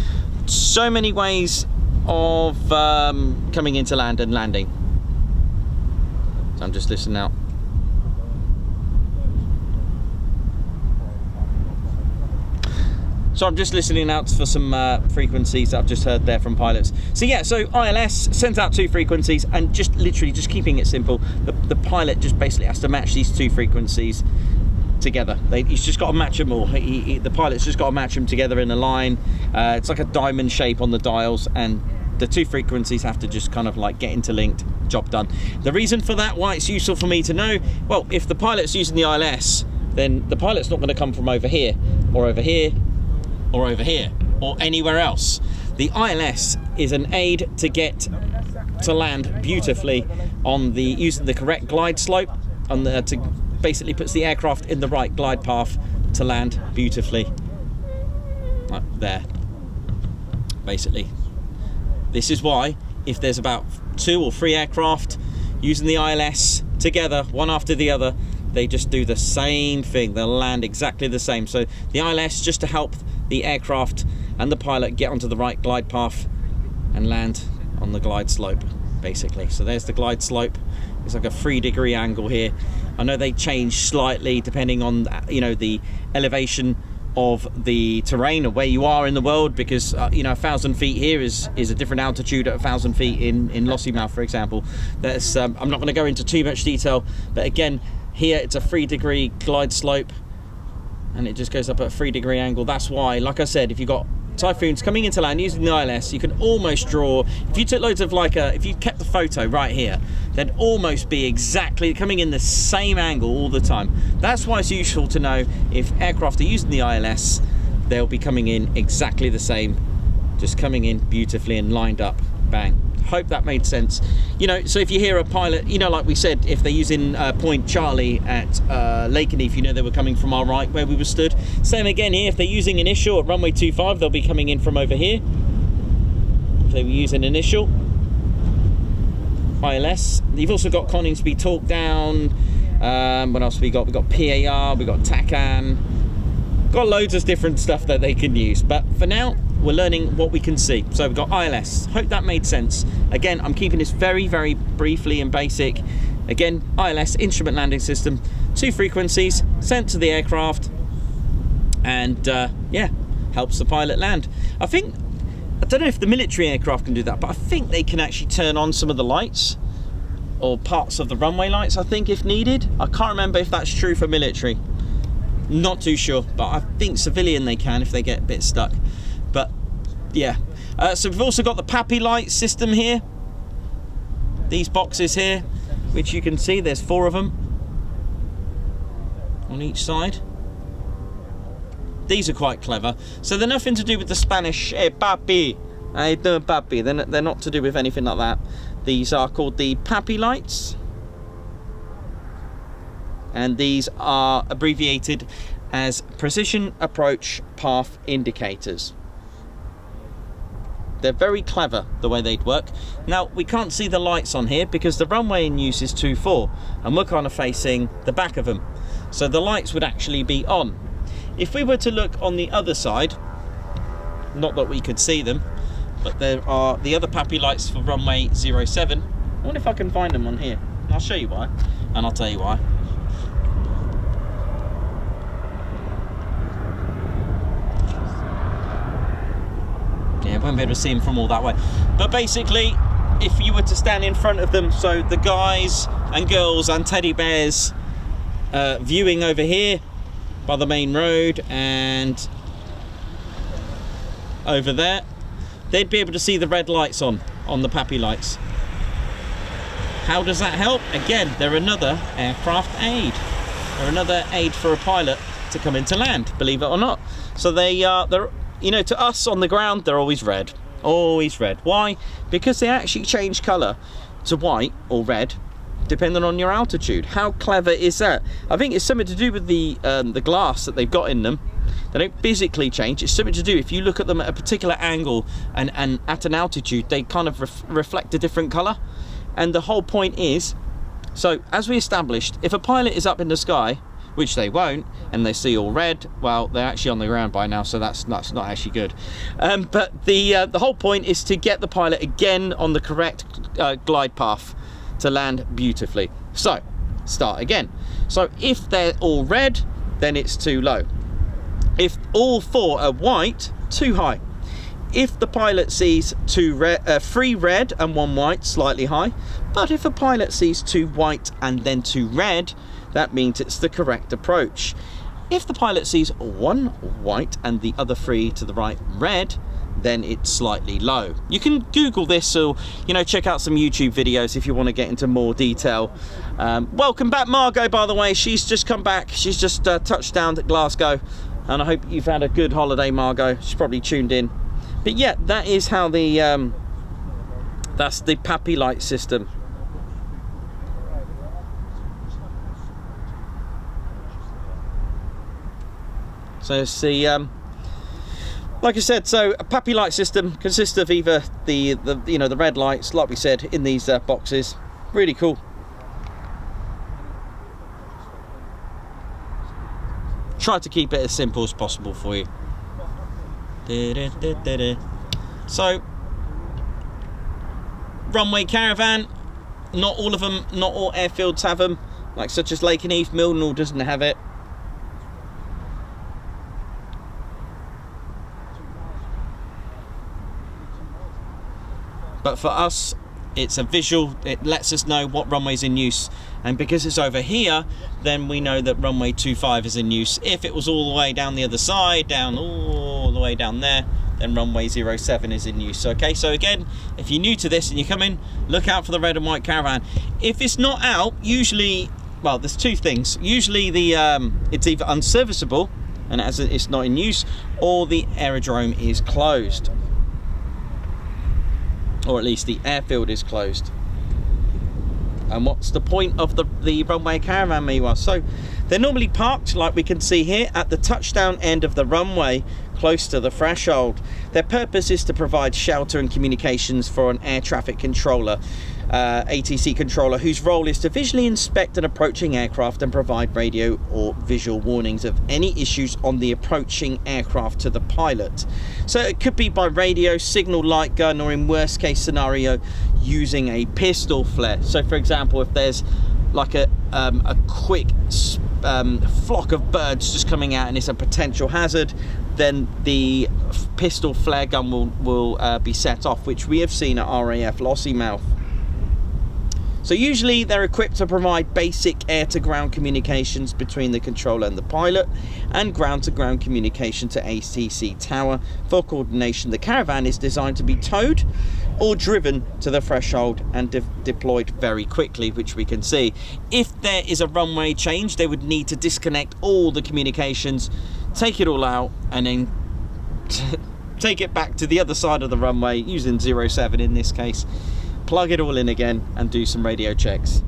Speaker 1: so many ways of coming into land and landing. So I'm just listening out. So I'm just listening out for some frequencies that I've just heard there from pilots. So yeah, so ILS sends out two frequencies, and just literally just keeping it simple, the pilot just basically has to match these two frequencies together. He's just got to match them all. The pilot's just got to match them together in a line. It's like a diamond shape on the dials, and the two frequencies have to just kind of like get interlinked. Job done. The reason for that, why it's useful for me to know, well, if the pilot's using the ILS, then the pilot's not going to come from over here, or over here, or over here, or anywhere else. The ILS is an aid to get to land beautifully on using the correct glide slope, to basically puts the aircraft in the right glide path to land beautifully. Like there, basically. This is why, if there's about 2 or 3 aircraft using the ILS together, one after the other, they just do the same thing. They'll land exactly the same. So the ILS just to help the aircraft and the pilot get onto the right glide path and land on the glide slope, basically. So there's the glide slope. It's like a 3-degree angle here. I know they change slightly depending on, you know, the elevation of the terrain or where you are in the world, because you know, 1,000 feet here is a different altitude at 1,000 feet in Lossiemouth, for example. That's I'm not going to go into too much detail, but again, here it's a 3-degree glide slope, and it just goes up at a 3-degree angle. That's why, like I said, if you've got Typhoons coming into land using the ILS, you can almost draw, if you took loads of if you kept the photo right here, they'd almost be exactly coming in the same angle all the time. That's why it's useful to know if aircraft are using the ILS, they'll be coming in exactly the same, just coming in beautifully and lined up, bang. Hope that made sense. You know, so if you hear a pilot, you know, like we said, if they're using Point Charlie at Lakenheath, you know, they were coming from our right where we were stood. Same again here, if they're using initial at runway 25, they'll be coming in from over here. If they were using initial ILS. You've also got Coningsby talk down. What else have we got? We've got PAR, we've got TACAN. Got loads of different stuff that they can use, but for now we're learning what we can see. So we've got ILS. Hope that made sense. Again, I'm keeping this very, very briefly and basic. Again, ILS, instrument landing system, 2 frequencies sent to the aircraft, and yeah, helps the pilot land. I don't know if the military aircraft can do that, but I think they can actually turn on some of the lights or parts of the runway lights, I think, if needed. I can't remember if that's true for military. Not too sure, but I think civilian they can if they get a bit stuck. But yeah, so we've also got the PAPI light system here. These boxes here, which you can see, there's 4 of them on each side. These are quite clever. So they're nothing to do with the Spanish papi. I do papi. They're not to do with anything like that. These are called the PAPI lights, and these are abbreviated as Precision Approach Path Indicators. They're very clever the way they'd work. Now, we can't see the lights on here because the runway in use is 24, and we're kind of facing the back of them, so the lights would actually be on. If we were to look on the other side, not that we could see them, but there are the other PAPI lights for runway 07. I wonder if I can find them on here. I'll show you why, and I'll tell you why. Yeah, won't be able to see them from all that way. But basically, if you were to stand in front of them, so the guys and girls and teddy bears viewing over here by the main road and over there, they'd be able to see the red lights on the PAPI lights. How does that help? Again, they're another aircraft aid. They're another aid for a pilot to come into land, believe it or not. So they're, you know, to us on the ground, they're always red. Always red. Why? Because they actually change colour to white or red depending on your altitude. How clever is that? I think it's something to do with the glass that they've got in them. They don't physically change. It's something to do, if you look at them at a particular angle and at an altitude, they kind of reflect a different colour. And the whole point is, so as we established, if a pilot is up in the sky, which they won't, and they see all red, well, they're actually on the ground by now, so that's not actually good. But the whole point is to get the pilot again on the correct glide path to land beautifully. So start again. So if they're all red, then it's too low. If all 4 are white, too high. If the pilot sees 3 red and 1 white, slightly high. But if a pilot sees 2 white and then 2 red, that means it's the correct approach. If the pilot sees 1 white and the other 3 to the right red, then it's slightly low. You can Google this, or check out some YouTube videos if you want to get into more detail. Welcome back, Margot, by the way. She's just come back. She's just touched down at Glasgow, and I hope you've had a good holiday, Margot. She's probably tuned in. But yeah, that is how that's the PAPI light system. So see, like I said, so a PAPI light system consists of either the red lights, like we said, in these boxes. Really cool. Try to keep it as simple as possible for you. So, runway caravan, not all of them, not all airfields have them, like such as Lakenheath. Mildenhall doesn't have it. But for us, it's a visual. It lets us know what runway's in use, and because it's over here, then we know that runway 25 is in use. If it was all the way down the other side, down all the way down there, then runway 07 is in use. Okay, so again, if you're new to this and you come in, look out for the red and white caravan. If it's not out, usually, well, there's two things. Usually the it's either unserviceable, and as it's not in use, or the aerodrome is closed, or at least the airfield is closed. And what's the point of the runway caravan, meanwhile? So they're normally parked, like we can see here, at the touchdown end of the runway, close to the threshold. Their purpose is to provide shelter and communications for an air traffic controller, ATC controller, whose role is to visually inspect an approaching aircraft and provide radio or visual warnings of any issues on the approaching aircraft to the pilot. So it could be by radio, signal, light gun, or in worst case scenario, using a pistol flare. So for example, if there's like a quick flock of birds just coming out and it's a potential hazard, then the pistol flare gun will be set off, which we have seen at RAF Lossiemouth. So usually they're equipped to provide basic air-to-ground communications between the controller and the pilot, and ground-to-ground communication to ATC tower. For coordination, the caravan is designed to be towed or driven to the threshold and deployed very quickly, which we can see. If there is a runway change, they would need to disconnect all the communications, take it all out, and then take it back to the other side of the runway, using 07 in this case, plug it all in again and do some radio checks.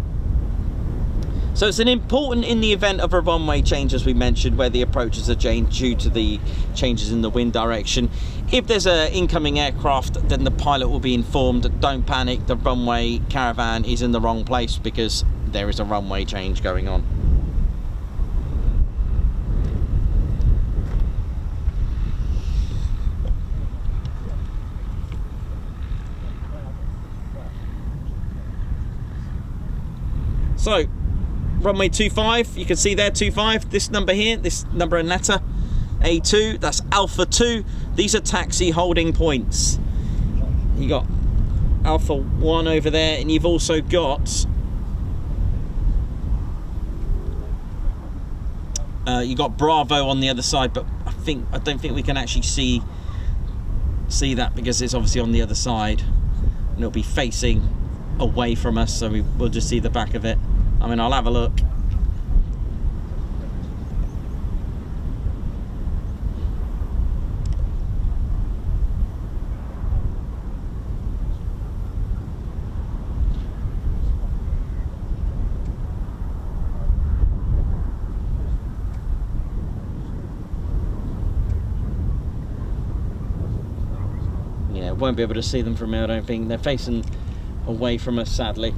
Speaker 1: So it's an important in the event of a runway change, as we mentioned, where the approaches are changed due to the changes in the wind direction. If there's an incoming aircraft, then the pilot will be informed, don't panic, the runway caravan is in the wrong place because there is a runway change going on. So, runway 25, you can see there 25, this number here, this number and letter, A2, that's Alpha 2. These are taxi holding points. You got Alpha 1 over there, and you've also got you got Bravo on the other side, but I don't think we can actually see that because it's obviously on the other side, and it'll be facing away from us, so we'll just see the back of it. I mean, I'll have a look. Yeah, won't be able to see them from here, I don't think. They're facing away from us, sadly.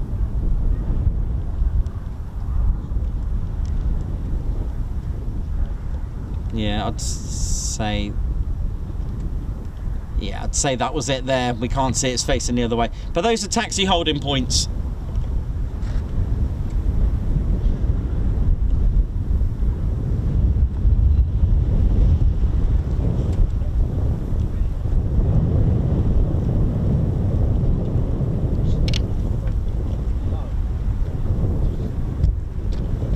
Speaker 1: Yeah, I'd say that was it there. We can't see it's facing the other way. But those are taxi holding points.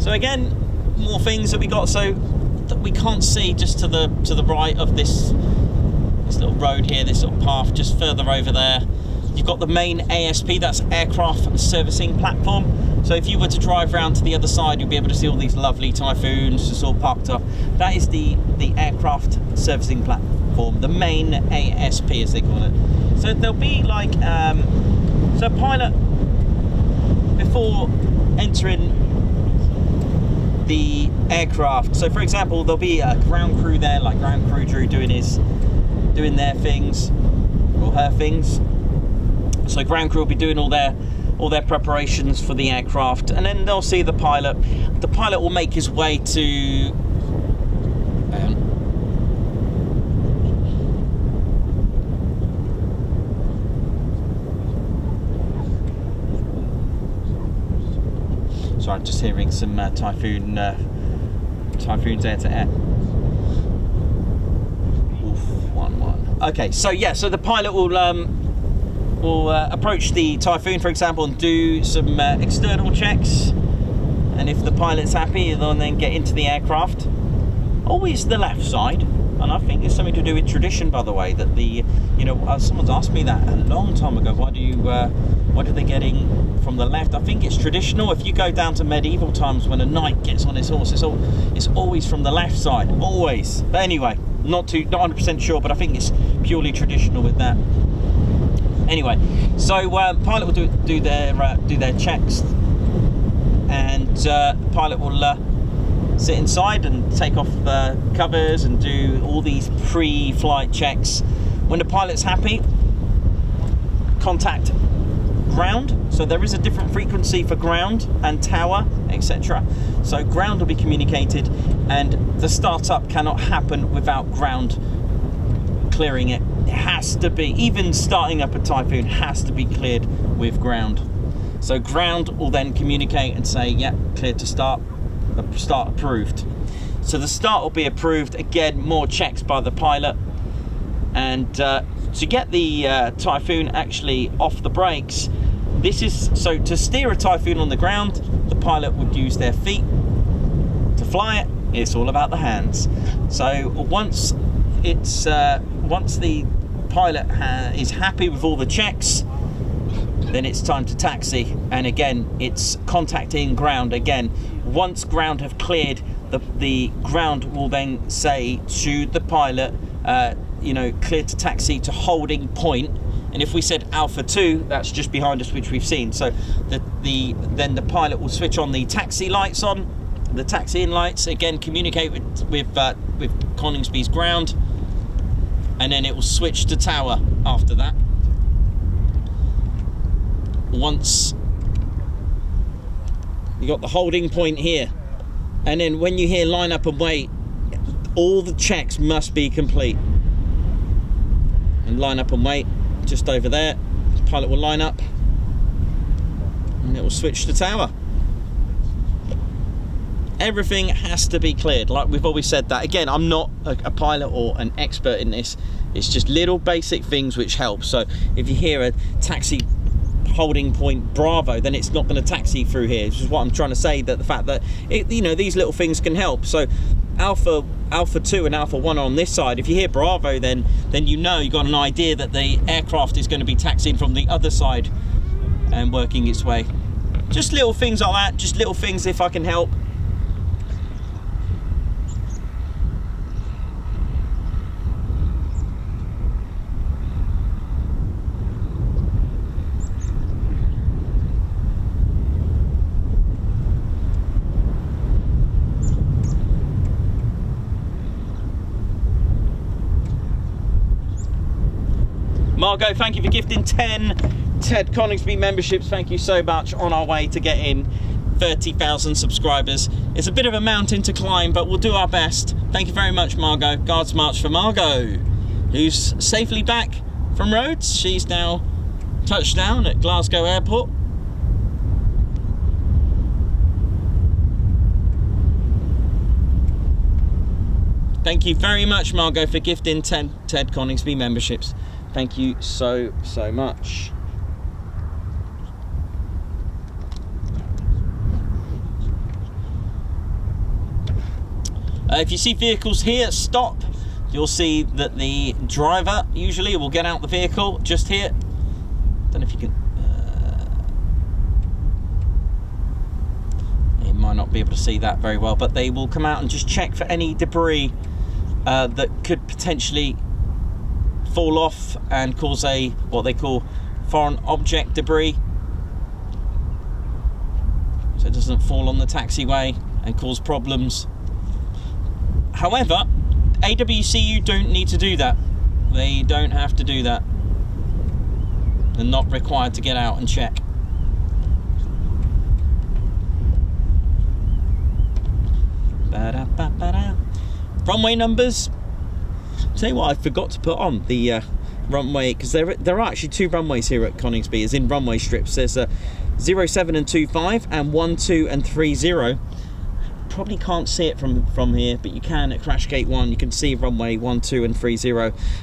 Speaker 1: So again, more things that we got. So that we can't see just to the right of this little road here, this little path just further over there. You've got the main ASP, that's aircraft servicing platform. So if you were to drive around to the other side, you'll be able to see all these lovely Typhoons just all parked up. That is the aircraft servicing platform, the main ASP as they call it. So there'll be like so a pilot, before entering the aircraft, so for example there'll be a ground crew there, like ground crew Drew doing their things or her things. So ground crew will be doing all their preparations for the aircraft, and then they'll see the pilot. The pilot will make his way to sorry, I'm just hearing some Typhoons air to air. Oof, 1-1. Okay, so yeah, so the pilot will will approach the Typhoon, for example, and do some external checks. And if the pilot's happy, they'll then get into the aircraft. Always the left side. And I think it's something to do with tradition, by the way, that the, you know, someone's asked me that a long time ago. Why do they get in from the left? I think it's traditional. If you go down to medieval times when a knight gets on his horse, it's always from the left side, always. But anyway, not 100% sure, but I think it's purely traditional with that. Anyway, so pilot will do their checks, and the pilot will sit inside and take off the covers and do all these pre-flight checks. When the pilot's happy, contact ground. So there is a different frequency for ground and tower, etc. So ground will be communicated, and the startup cannot happen without ground clearing it. It has to be, even starting up a Typhoon has to be cleared with ground. So ground will then communicate and say, yeah, cleared to start. Start approved. So the start will be approved. Again, more checks by the pilot, and to get the Typhoon actually off the brakes, this is so to steer a Typhoon on the ground, the pilot would use their feet. To fly it, it's all about the hands. So once the pilot is happy with all the checks, then it's time to taxi, and again it's contacting ground. Again, once ground have cleared, the ground will then say to the pilot, you know, clear to taxi to holding point. And if we said Alpha 2, that's just behind us, which we've seen. So then the pilot will switch on the taxi lights on, the taxiing lights, again communicate with Coningsby's ground, and then it will switch to tower after that. Once you got the holding point here, and then when you hear line up and wait, all the checks must be complete. And line up and wait, just over there, the pilot will line up and it will switch to tower. Everything has to be cleared, like we've always said that. Again, I'm not a pilot or an expert in this, it's just little basic things which help. So if you hear a taxi holding point Bravo, then it's not going to taxi through here. This is what I'm trying to say, that the fact that you know, these little things can help. So Alpha 2 and Alpha 1 on this side, if you hear Bravo, then you know, you've got an idea that the aircraft is going to be taxiing from the other side and working its way. Just little things like that, just little things if I can help. Margot, thank you for gifting 10 Ted Coningsby memberships. Thank you so much. On our way to getting 30,000 subscribers. It's a bit of a mountain to climb, but we'll do our best. Thank you very much, Margot. Guards March for Margot, who's safely back from Rhodes. She's now touched down at Glasgow Airport. Thank you very much, Margot, for gifting 10 Ted Coningsby memberships. Thank you so much. If you see vehicles here, stop. You'll see that the driver usually will get out the vehicle just here. Don't know if you can. You might not be able to see that very well, but they will come out and just check for any debris that could potentially fall off and cause what they call foreign object debris, so it doesn't fall on the taxiway and cause problems. However, AWCU don't need to do that. They don't have to do that. They're not required to get out and check. Runway numbers. Tell you what, I forgot to put on the runway, because there are actually 2 runways here at Coningsby, as in runway strips. There's a 07 and 25 and 12 and 30. probably can't see it from here, but you can at crash gate 1. You can see runway 12 and 30.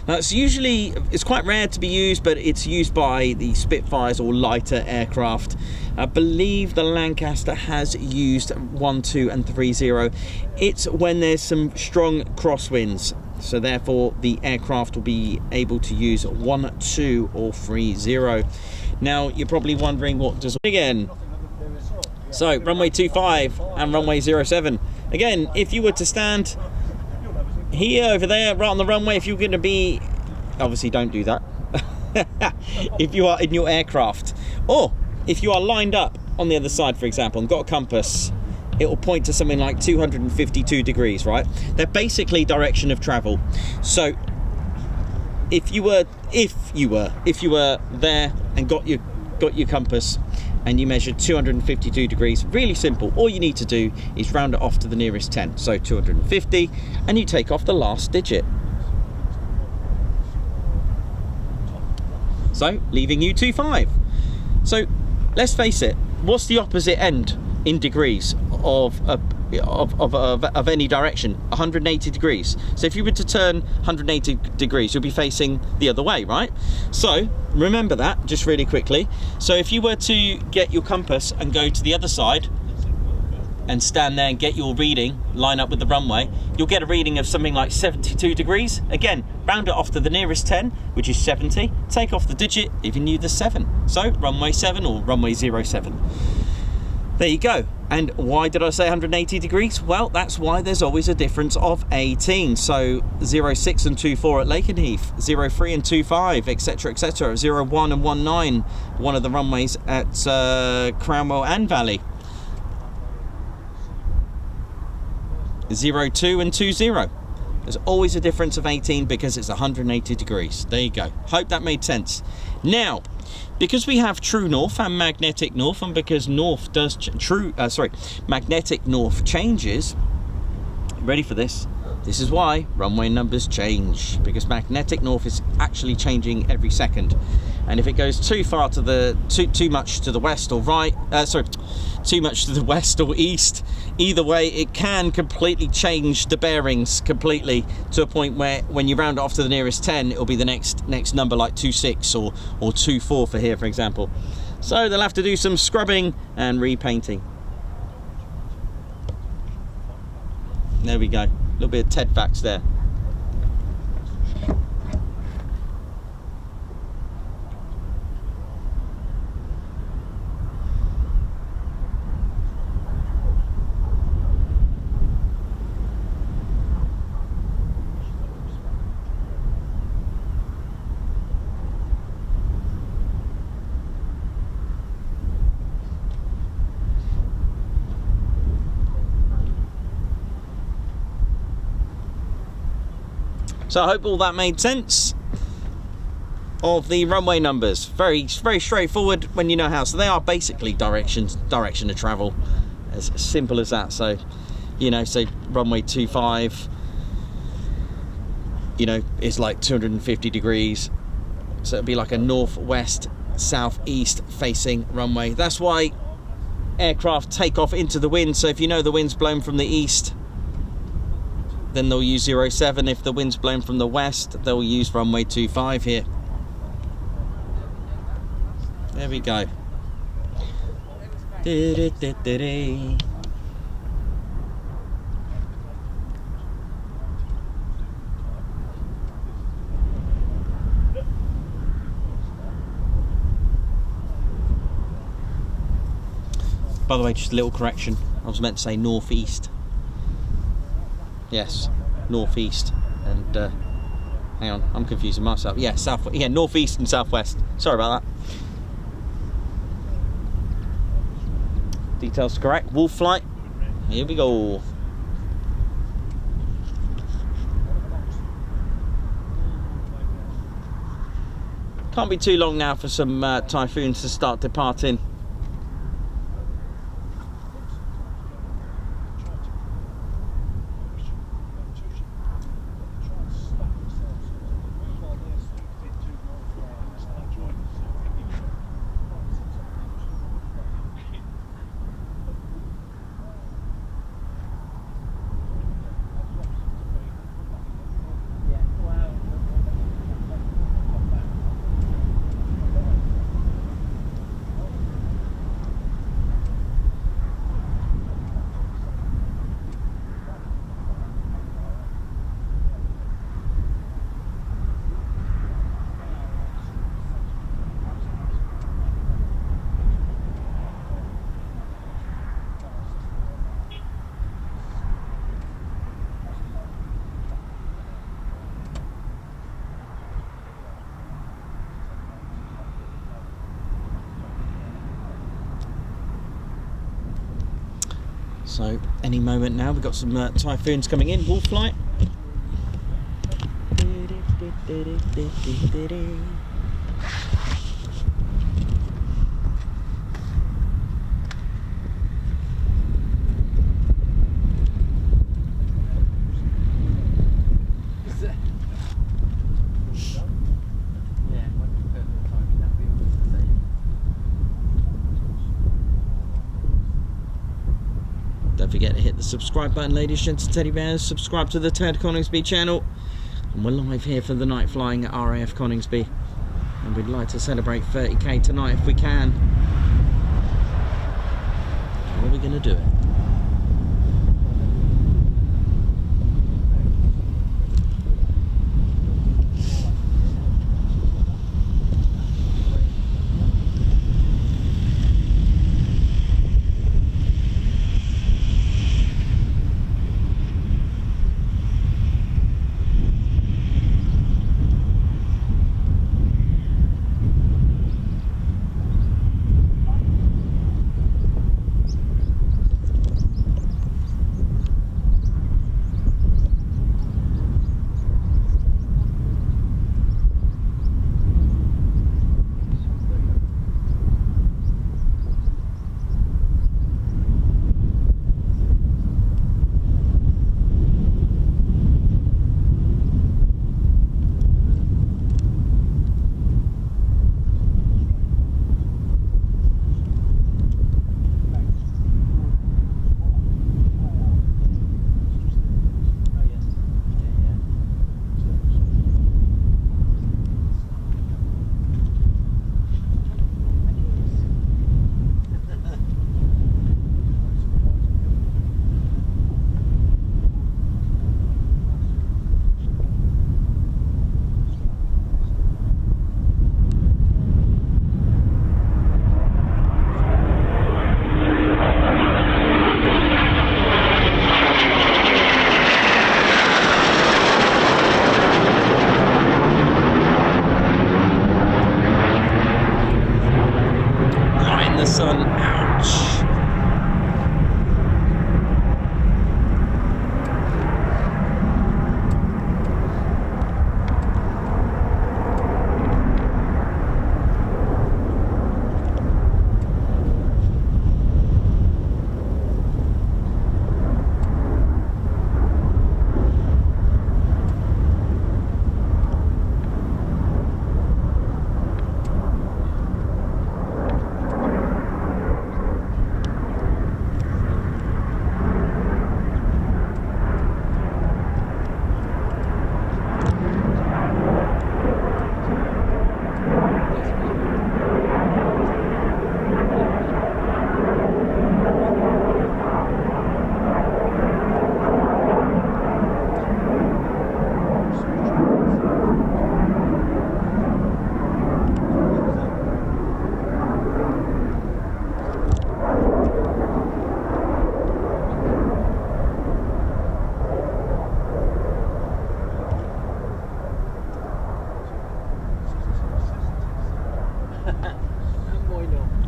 Speaker 1: Now it's quite rare to be used, but it's used by the Spitfires or lighter aircraft. I believe the Lancaster has used 12 and 30. It's when there's some strong crosswinds, so therefore the aircraft will be able to use 12 or 30. Now you're probably wondering what does again. So runway 25 and runway 07. Again, if you were to stand here, over there, right on the runway, if you're going to be, obviously don't do that. If you are in your aircraft, or if you are lined up on the other side, for example, and got a compass, it will point to something like 252 degrees, right? They're basically direction of travel. So if you were there and got your compass and you measured 252 degrees, really simple. All you need to do is round it off to the nearest 10. So 250, and you take off the last digit. So leaving you 25. So let's face it, what's the opposite end in degrees of any direction? 180 degrees. So if you were to turn 180 degrees, you'll be facing the other way, right? So remember that just really quickly. So if you were to get your compass and go to the other side and stand there and get your reading, line up with the runway, you'll get a reading of something like 72 degrees. Again, round it off to the nearest 10, which is 70. Take off the digit, giving you the 7. So runway 7 or runway 07. There you go. And why did I say 180 degrees? Well, that's why there's always a difference of 18. So 06 and 24 at Lakenheath, 03 and 25, etc, etc. 01 and 19, one of the runways at Cranwell and Valley. 02 and 20. There's always a difference of 18 because it's 180 degrees. There you go. Hope that made sense. Now, because we have true north and magnetic north, and because north does magnetic north changes. Ready for this? This is why runway numbers change, because magnetic north is actually changing every second, and if it goes too far to the too much to the west or right, too much to the west or east, either way it can completely change the bearings completely, to a point where when you round it off to the nearest 10, it'll be the next number, like 26 or 24 for here, for example. So they'll have to do some scrubbing and repainting. There we go. A little bit of Ted facts there. So I hope all that made sense of the runway numbers. Very, very straightforward when you know how. So they are basically direction of travel, as simple as that. So, you know, so runway 25, you know, is like 250 degrees. So it'd be like a northwest, southeast facing runway. That's why aircraft take off into the wind. So if you know the wind's blown from the east, then they'll use 07. If the wind's blown from the west, they'll use runway 25 here. There we go. By the way, just a little correction. I was meant to say northeast. Yes, northeast, and hang on, I'm confusing myself. Yeah, south. Yeah, northeast and southwest. Sorry about that. Details correct. Wolf flight. Here we go. Can't be too long now for some Typhoons to start departing. So any moment now, we've got some Typhoons coming in, wolf flight. Don't forget to hit the subscribe button, ladies, gents and teddy bears. Subscribe to the Ted Coningsby channel. And we're live here for the night flying at RAF Coningsby. And we'd like to celebrate 30k tonight if we can. How are we going to do it?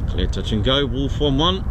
Speaker 1: Clear touch and go, Wolf 1-1.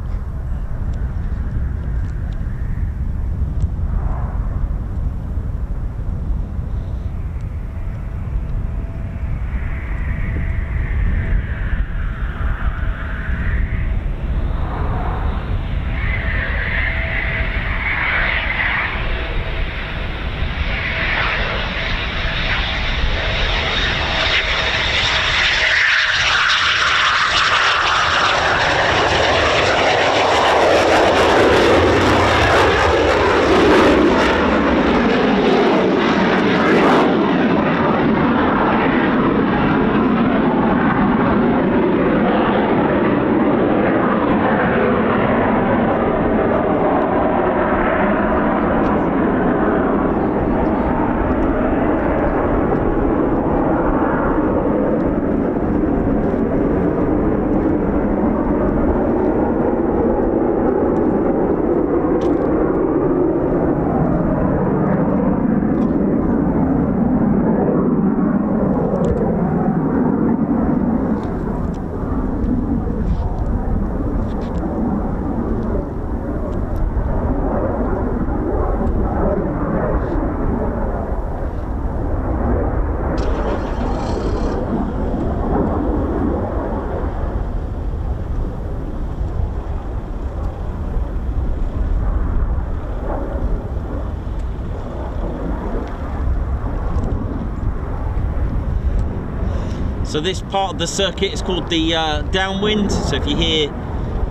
Speaker 1: So this part of the circuit is called the downwind. So if you hear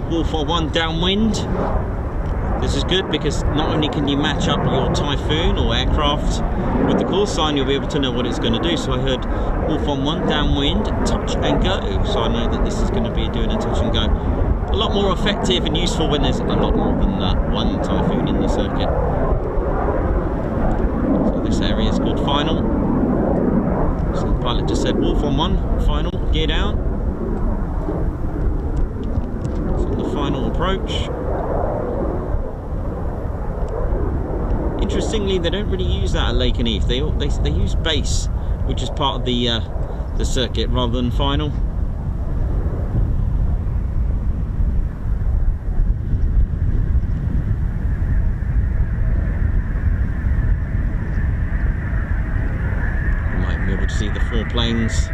Speaker 1: Warfare 1 downwind, this is good because not only can you match up your Typhoon or aircraft with the call sign, you'll be able to know what it's going to do. So I heard Warfare 1 downwind, touch and go. So I know that this is going to be doing a touch and go. A lot more effective and useful when there's a lot more than one Typhoon in the circuit. So this area is called final. So the pilot just said Warfare 1, final, gear down. So the final approach. Interestingly, they don't really use that at Lake and Eve. They use base, which is part of the circuit, rather than final. You might be able to see the 4 planes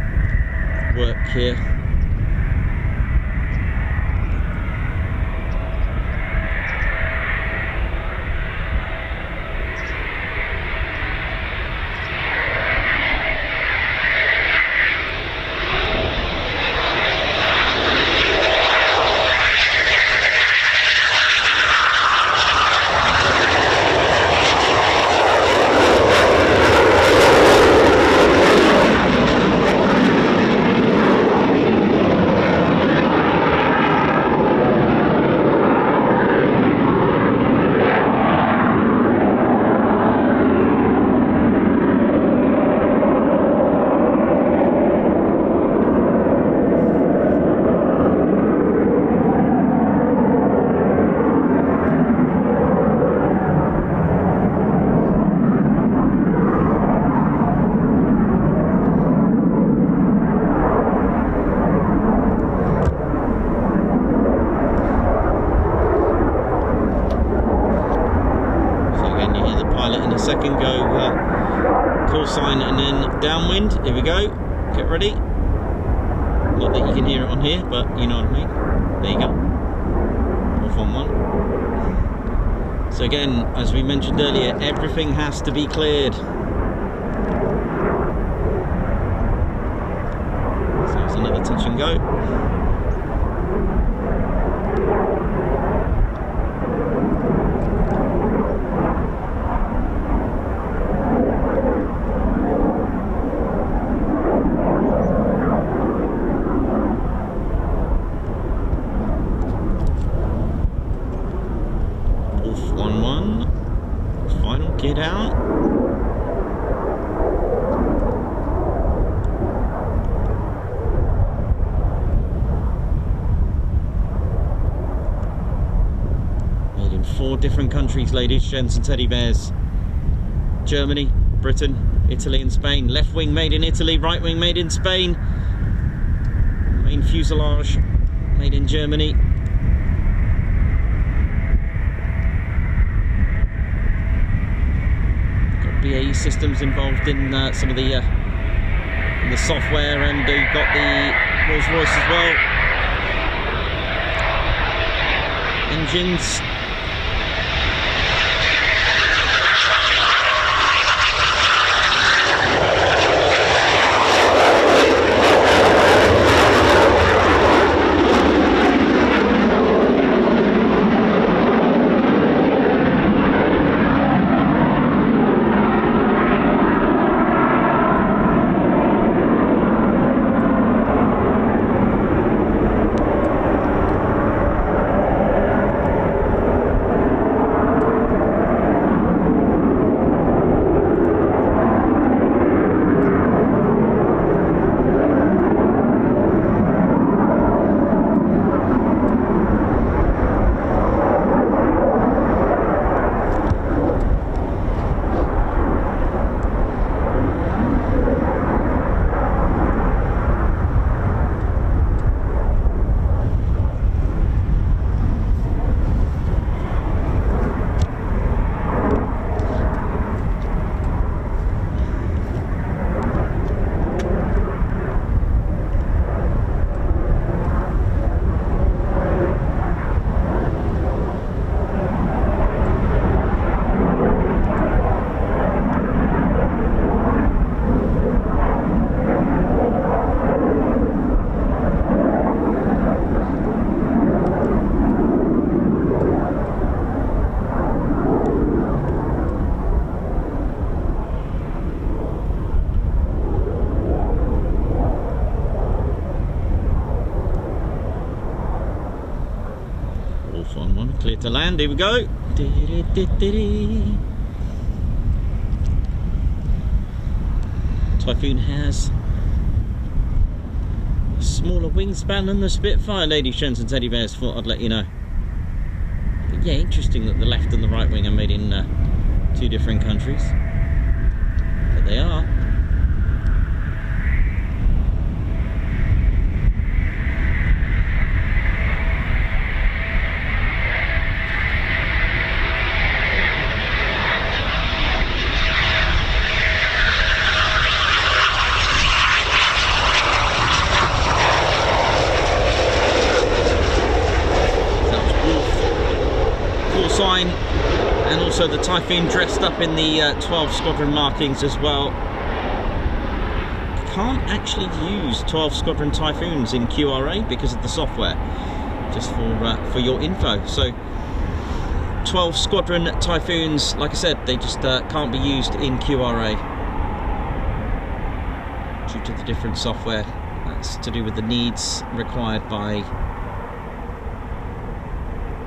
Speaker 1: work here. Second go call sign and then downwind. Here we go. Get ready. Not that you can hear it on here, but you know what I mean. There you go. Off on 1. So again, as we mentioned earlier, everything has to be cleared. So there's another touch and go. Get out. Made in 4 different countries, ladies, gents and teddy bears. Germany, Britain, Italy and Spain. Left wing made in Italy, right wing made in Spain. Main fuselage made in Germany. BAE systems involved in some of the software, and you've got the Rolls-Royce as well. Engines. Clear to land, here we go. Typhoon has a smaller wingspan than the Spitfire, ladies, gents and teddy bears. Thought I'd let you know. But yeah, interesting that the left and the right wing are made in 2 different countries. But they are. Sign, and also the Typhoon dressed up in the 12 squadron markings as well. You can't actually use 12 squadron Typhoons in QRA because of the software, just for your info. So 12 squadron Typhoons, like I said, they just can't be used in QRA due to the different software. That's to do with the needs required by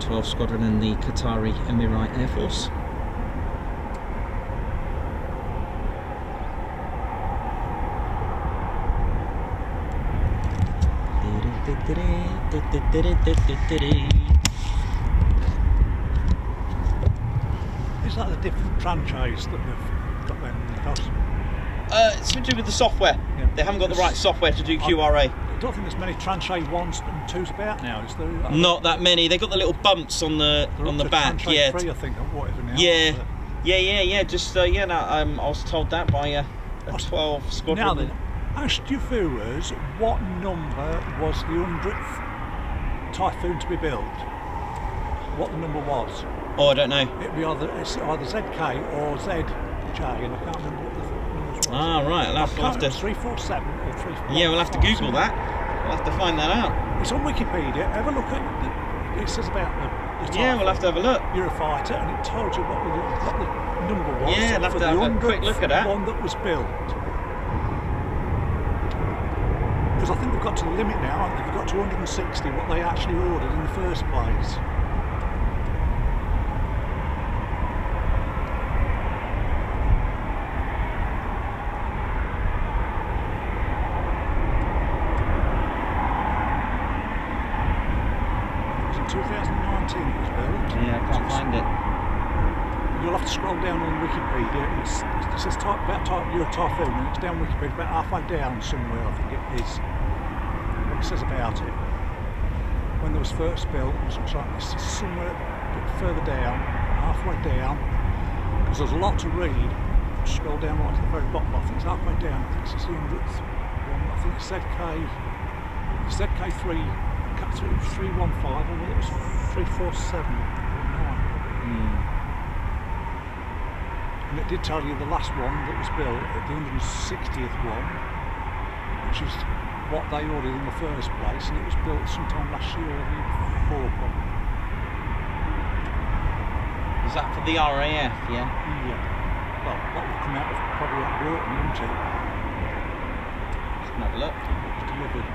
Speaker 1: 12 Squadron and the Qatari Emirate Air Force.
Speaker 3: Is that the different franchise that they've got them across?
Speaker 1: It's to do with the software.
Speaker 3: Yeah.
Speaker 1: They haven't got the right software to do QRA.
Speaker 3: I don't think there's many tranche 1s and 2s about now, is there?
Speaker 1: Not that many. They got the little bumps on the back.
Speaker 3: Tranche
Speaker 1: Yeah.
Speaker 3: 3, I think, or whatever now.
Speaker 1: Yeah. Just yeah. No, I was told that by a 12 squadron.
Speaker 3: Now then, ask your viewers what number was the 100th Typhoon to be built. What the number was.
Speaker 1: Oh, I don't know.
Speaker 3: It's either ZK or ZJ, and I can't remember what the numbers was.
Speaker 1: Ah, right. I'll have to.
Speaker 3: 347 or 347.
Speaker 1: Yeah, we'll have to Google that. We'll have to find that out.
Speaker 3: It's on Wikipedia. Have a look at it. Says about the Typhoon.
Speaker 1: Yeah, we'll have to have a look.
Speaker 3: Eurofighter, and it told you what the number was.
Speaker 1: Yeah, we'll have
Speaker 3: for
Speaker 1: to
Speaker 3: the
Speaker 1: have a quick
Speaker 3: 100th
Speaker 1: look at that.
Speaker 3: one that was built. Because I think they've got to the limit now, haven't they? They've got to 160 what they actually ordered in the first place. It was in 2019 it was built.
Speaker 1: Yeah, I can't find it.
Speaker 3: You'll have to scroll down on Wikipedia. It says Euro Typhoon, and it's down Wikipedia, about halfway down somewhere, I think it is. What it says about it. When it was first built, it was like it's somewhere a bit further down, halfway down, because there's a lot to read. Scroll down right to the very bottom, I think it's halfway down. I think it's the 100th one. I think it's ZK3, 315, or whether it was 347 or 9. And it did tell you the last one that was built at the 160th one, which is what they ordered in the first place, and it was built sometime last year or the year before, probably.
Speaker 1: Is that for the RAF, yeah?
Speaker 3: Yeah. Well, that will come out of probably out of autumn, won't it?
Speaker 1: Just have a look.
Speaker 3: It was delivered.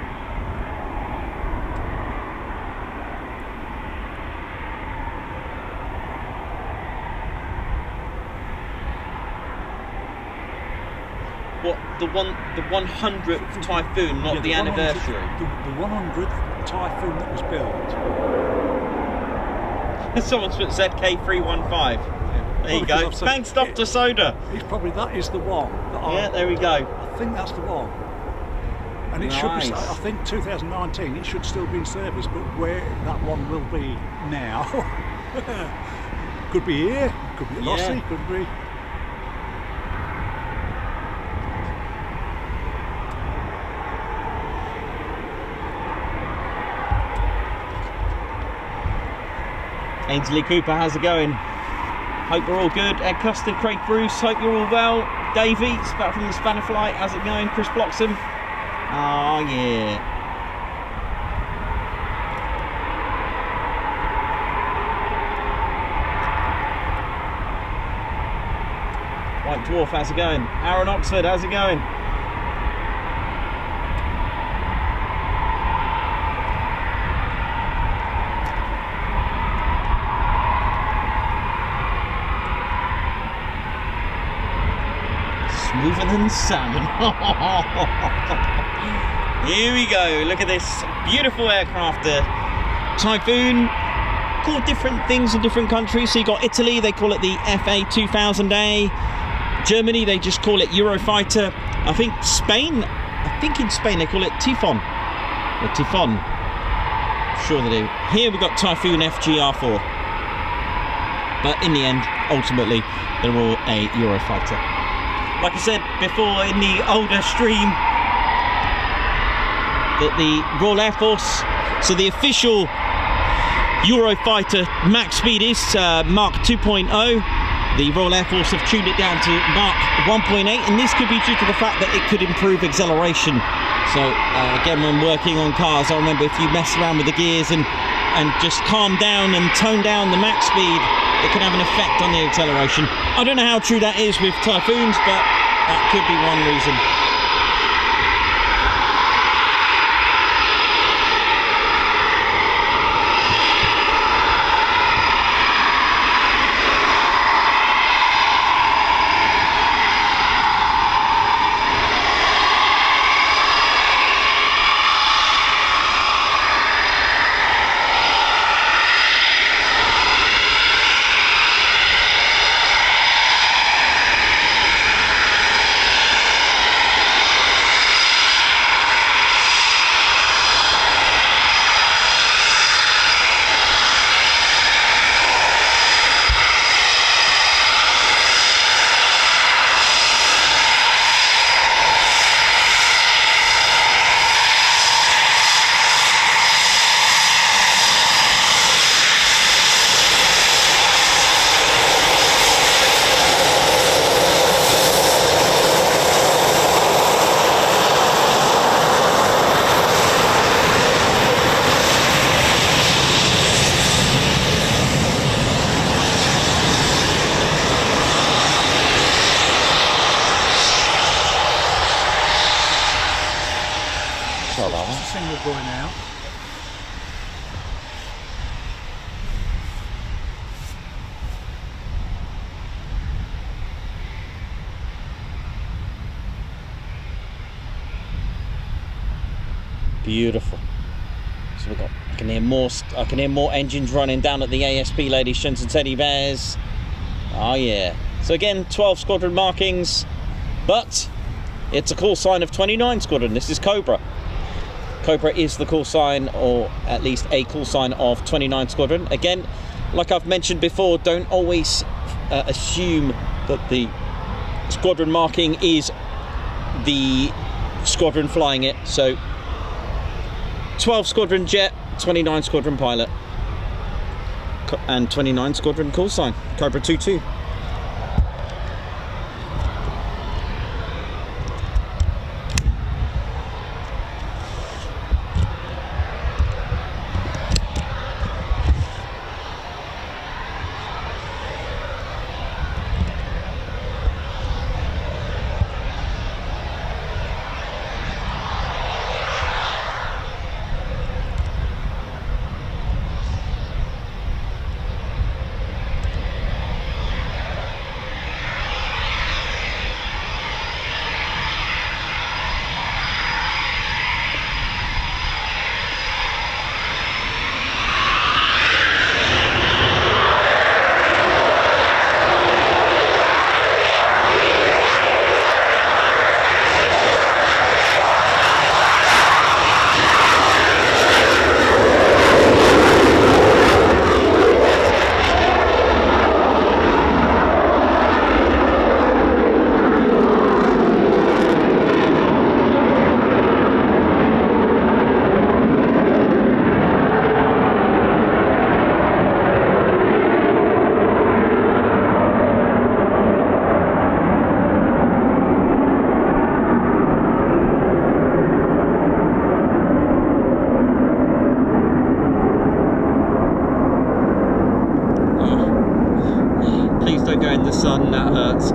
Speaker 1: What, the 100th Typhoon, not
Speaker 3: Yeah,
Speaker 1: the anniversary?
Speaker 3: The 100th Typhoon that was built.
Speaker 1: Someone's put ZK315.
Speaker 3: Yeah.
Speaker 1: There you go. Thanks, Dr. Soda.
Speaker 3: It's probably that is the one.
Speaker 1: Yeah, there we go.
Speaker 3: I think that's the one. And it should be, I think 2019, it should still be in service, but where that one will be now, could be here, could be at Lossy, could be.
Speaker 1: Ainsley Cooper, how's it going? Hope we're all good. Ed Custard, Craig Bruce, hope you're all well. Davey, it's back from the Spanner flight, how's it going? Chris Bloxham. Oh yeah. White Dwarf, how's it going? Aaron Oxford, how's it going? smoother than salmon. Here we go. Look at this beautiful aircraft, the Typhoon. Called different things in different countries. So you got Italy, they call it the FA 2000A. Germany, they just call it Eurofighter. I think Spain, in Spain they call it Typhon. Or Typhon. Sure they do. Here we've got Typhoon Fgr4. But in the end, ultimately, they're all a Eurofighter. Like I said before in the older stream, that the Royal Air Force, so the official Eurofighter max speed is Mach 2.0. The Royal Air Force have tuned it down to Mach 1.8, and this could be due to the fact that it could improve acceleration. So again, when working on cars, I remember if you mess around with the gears and just calm down and tone down the max speed, it can have an effect on the acceleration. I don't know how true that is with Typhoons, but that could be one reason.
Speaker 3: Single boy now.
Speaker 1: Beautiful. So I can hear more engines running down at the ASP, ladies, gents and teddy bears. Oh yeah. So again, 12 squadron markings, but it's a call sign of 29 squadron. This is Cobra. Cobra is the call sign, or at least a call sign of 29 squadron. Again, like I've mentioned before, don't always assume that the squadron marking is the squadron flying it. So 12 squadron jet, 29 squadron pilot, and 29 squadron call sign, Cobra 22. the sun, that hurts.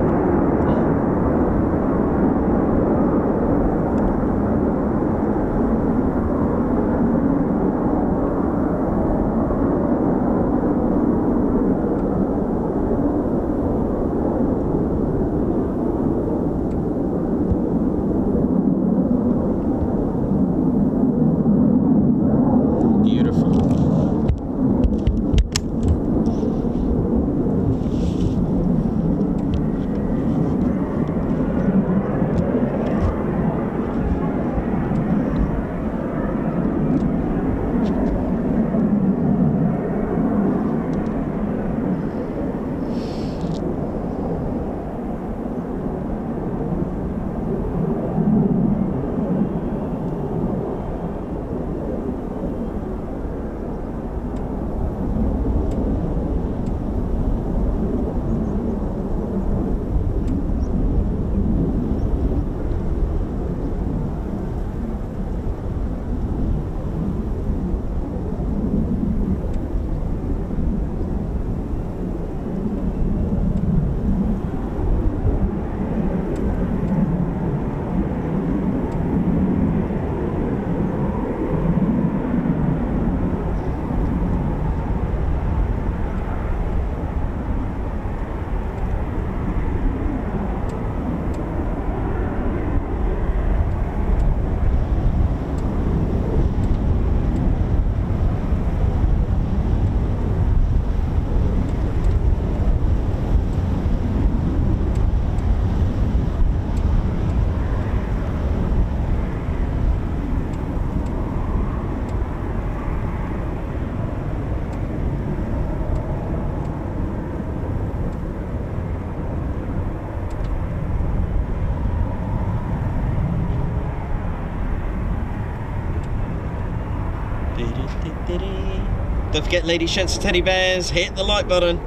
Speaker 1: Don't forget, ladies, gents and teddy bears, hit the like button.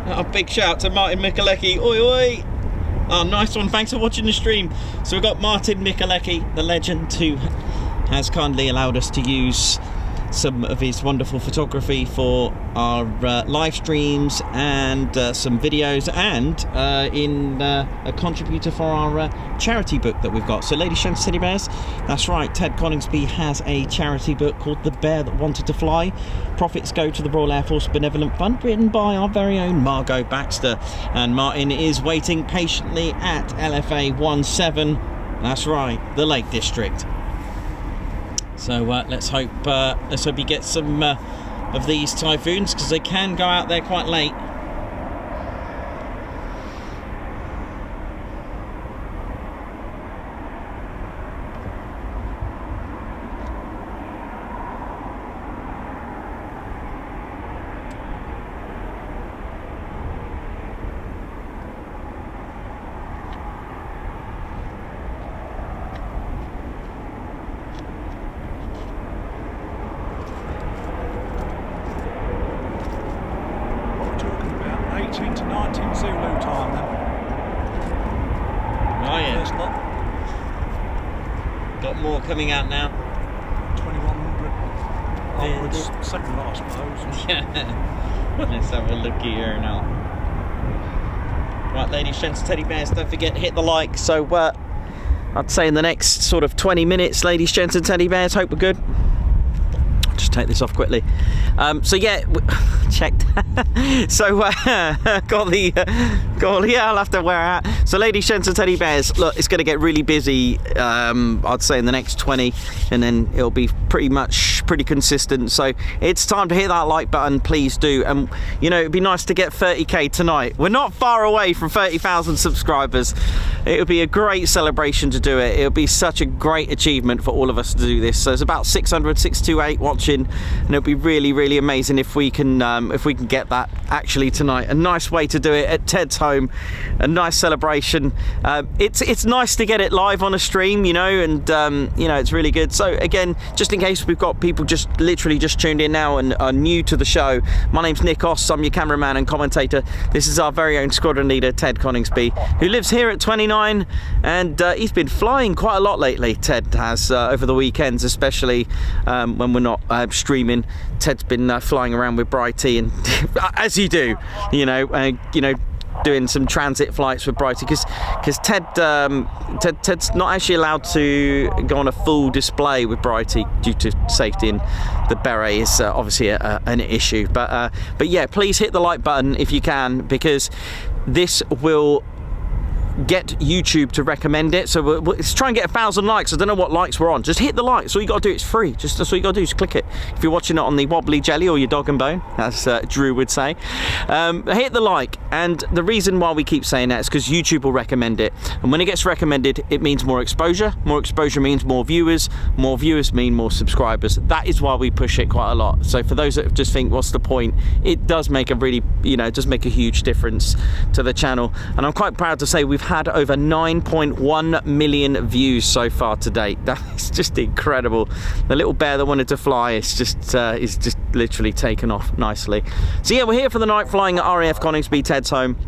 Speaker 1: A big shout out to Martin Mikalecki. Oi oi! Oh, nice one. Thanks for watching the stream. So we've got Martin Mikalecki, the legend, who has kindly allowed us to use some of his wonderful photography for our live streams and some videos, and in a contributor for our charity book that we've got. So ladies, gents, teddy bears, that's right, Ted Coningsby has a charity book called The Bear That Wanted to Fly. Profits go to the Royal Air Force Benevolent Fund, written by our very own Margot Baxter, and Martin is waiting patiently at LFA 17, that's right, the Lake District. So let's hope he gets some of these Typhoons, because they can go out there quite late. Coming out now.
Speaker 3: 2100 onwards, second lot, I suppose.
Speaker 1: Yeah. Let's have a look here now. Right, ladies, gents, teddy bears, don't forget to hit the like. So I'd say in the next sort of 20 minutes, ladies, gents, and teddy bears, hope we're good. Just take this off quickly. So yeah, checked. So got the yeah, I'll have to wear out. So ladies, gents, and teddy bears, look, it's going to get really busy. I'd say in the next 20, and then it'll be pretty consistent. So it's time to hit that like button, please do. And you know, it'd be nice to get 30k tonight. We're not far away from 30,000 subscribers. It would be a great celebration to do it. It would be such a great achievement for all of us to do this. So it's about 628 watching, and it'll be really, really amazing if we can get that actually tonight. A nice way to do it at Ted's home, a nice celebration. It's nice to get it live on a stream, you know, and you know, it's really good. So again, just in case we've got people just literally just tuned in now and are new to the show, my name's Nick Oss, I'm your cameraman and commentator. This is our very own squadron leader, Ted Coningsby, who lives here at 29, and he's been flying quite a lot lately. Ted has over the weekends, especially when we're not streaming. Ted's been flying around with Brighty, and as you do, you know, doing some transit flights with Brighty, because Ted's not actually allowed to go on a full display with Brighty due to safety, and the beret is obviously an issue. But yeah, please hit the like button if you can, because this will get YouTube to recommend it. So let's try and get 1,000 likes. I don't know what likes we're on. Just hit the like. That's all you got to do. It's free. That's all you got to do. Just click it. If you're watching it on the wobbly jelly or your dog and bone, as Drew would say, hit the like. And the reason why we keep saying that is because YouTube will recommend it. And when it gets recommended, it means more exposure. More exposure means more viewers. More viewers mean more subscribers. That is why we push it quite a lot. So for those that just think, what's the point? It does make a really, you know, it does make a huge difference to the channel. And I'm quite proud to say we've had over 9.1 million views so far to date. That's just incredible. The little bear that wanted to fly is just literally taken off nicely. So yeah, we're here for the night, flying at RAF Coningsby, Ted's home,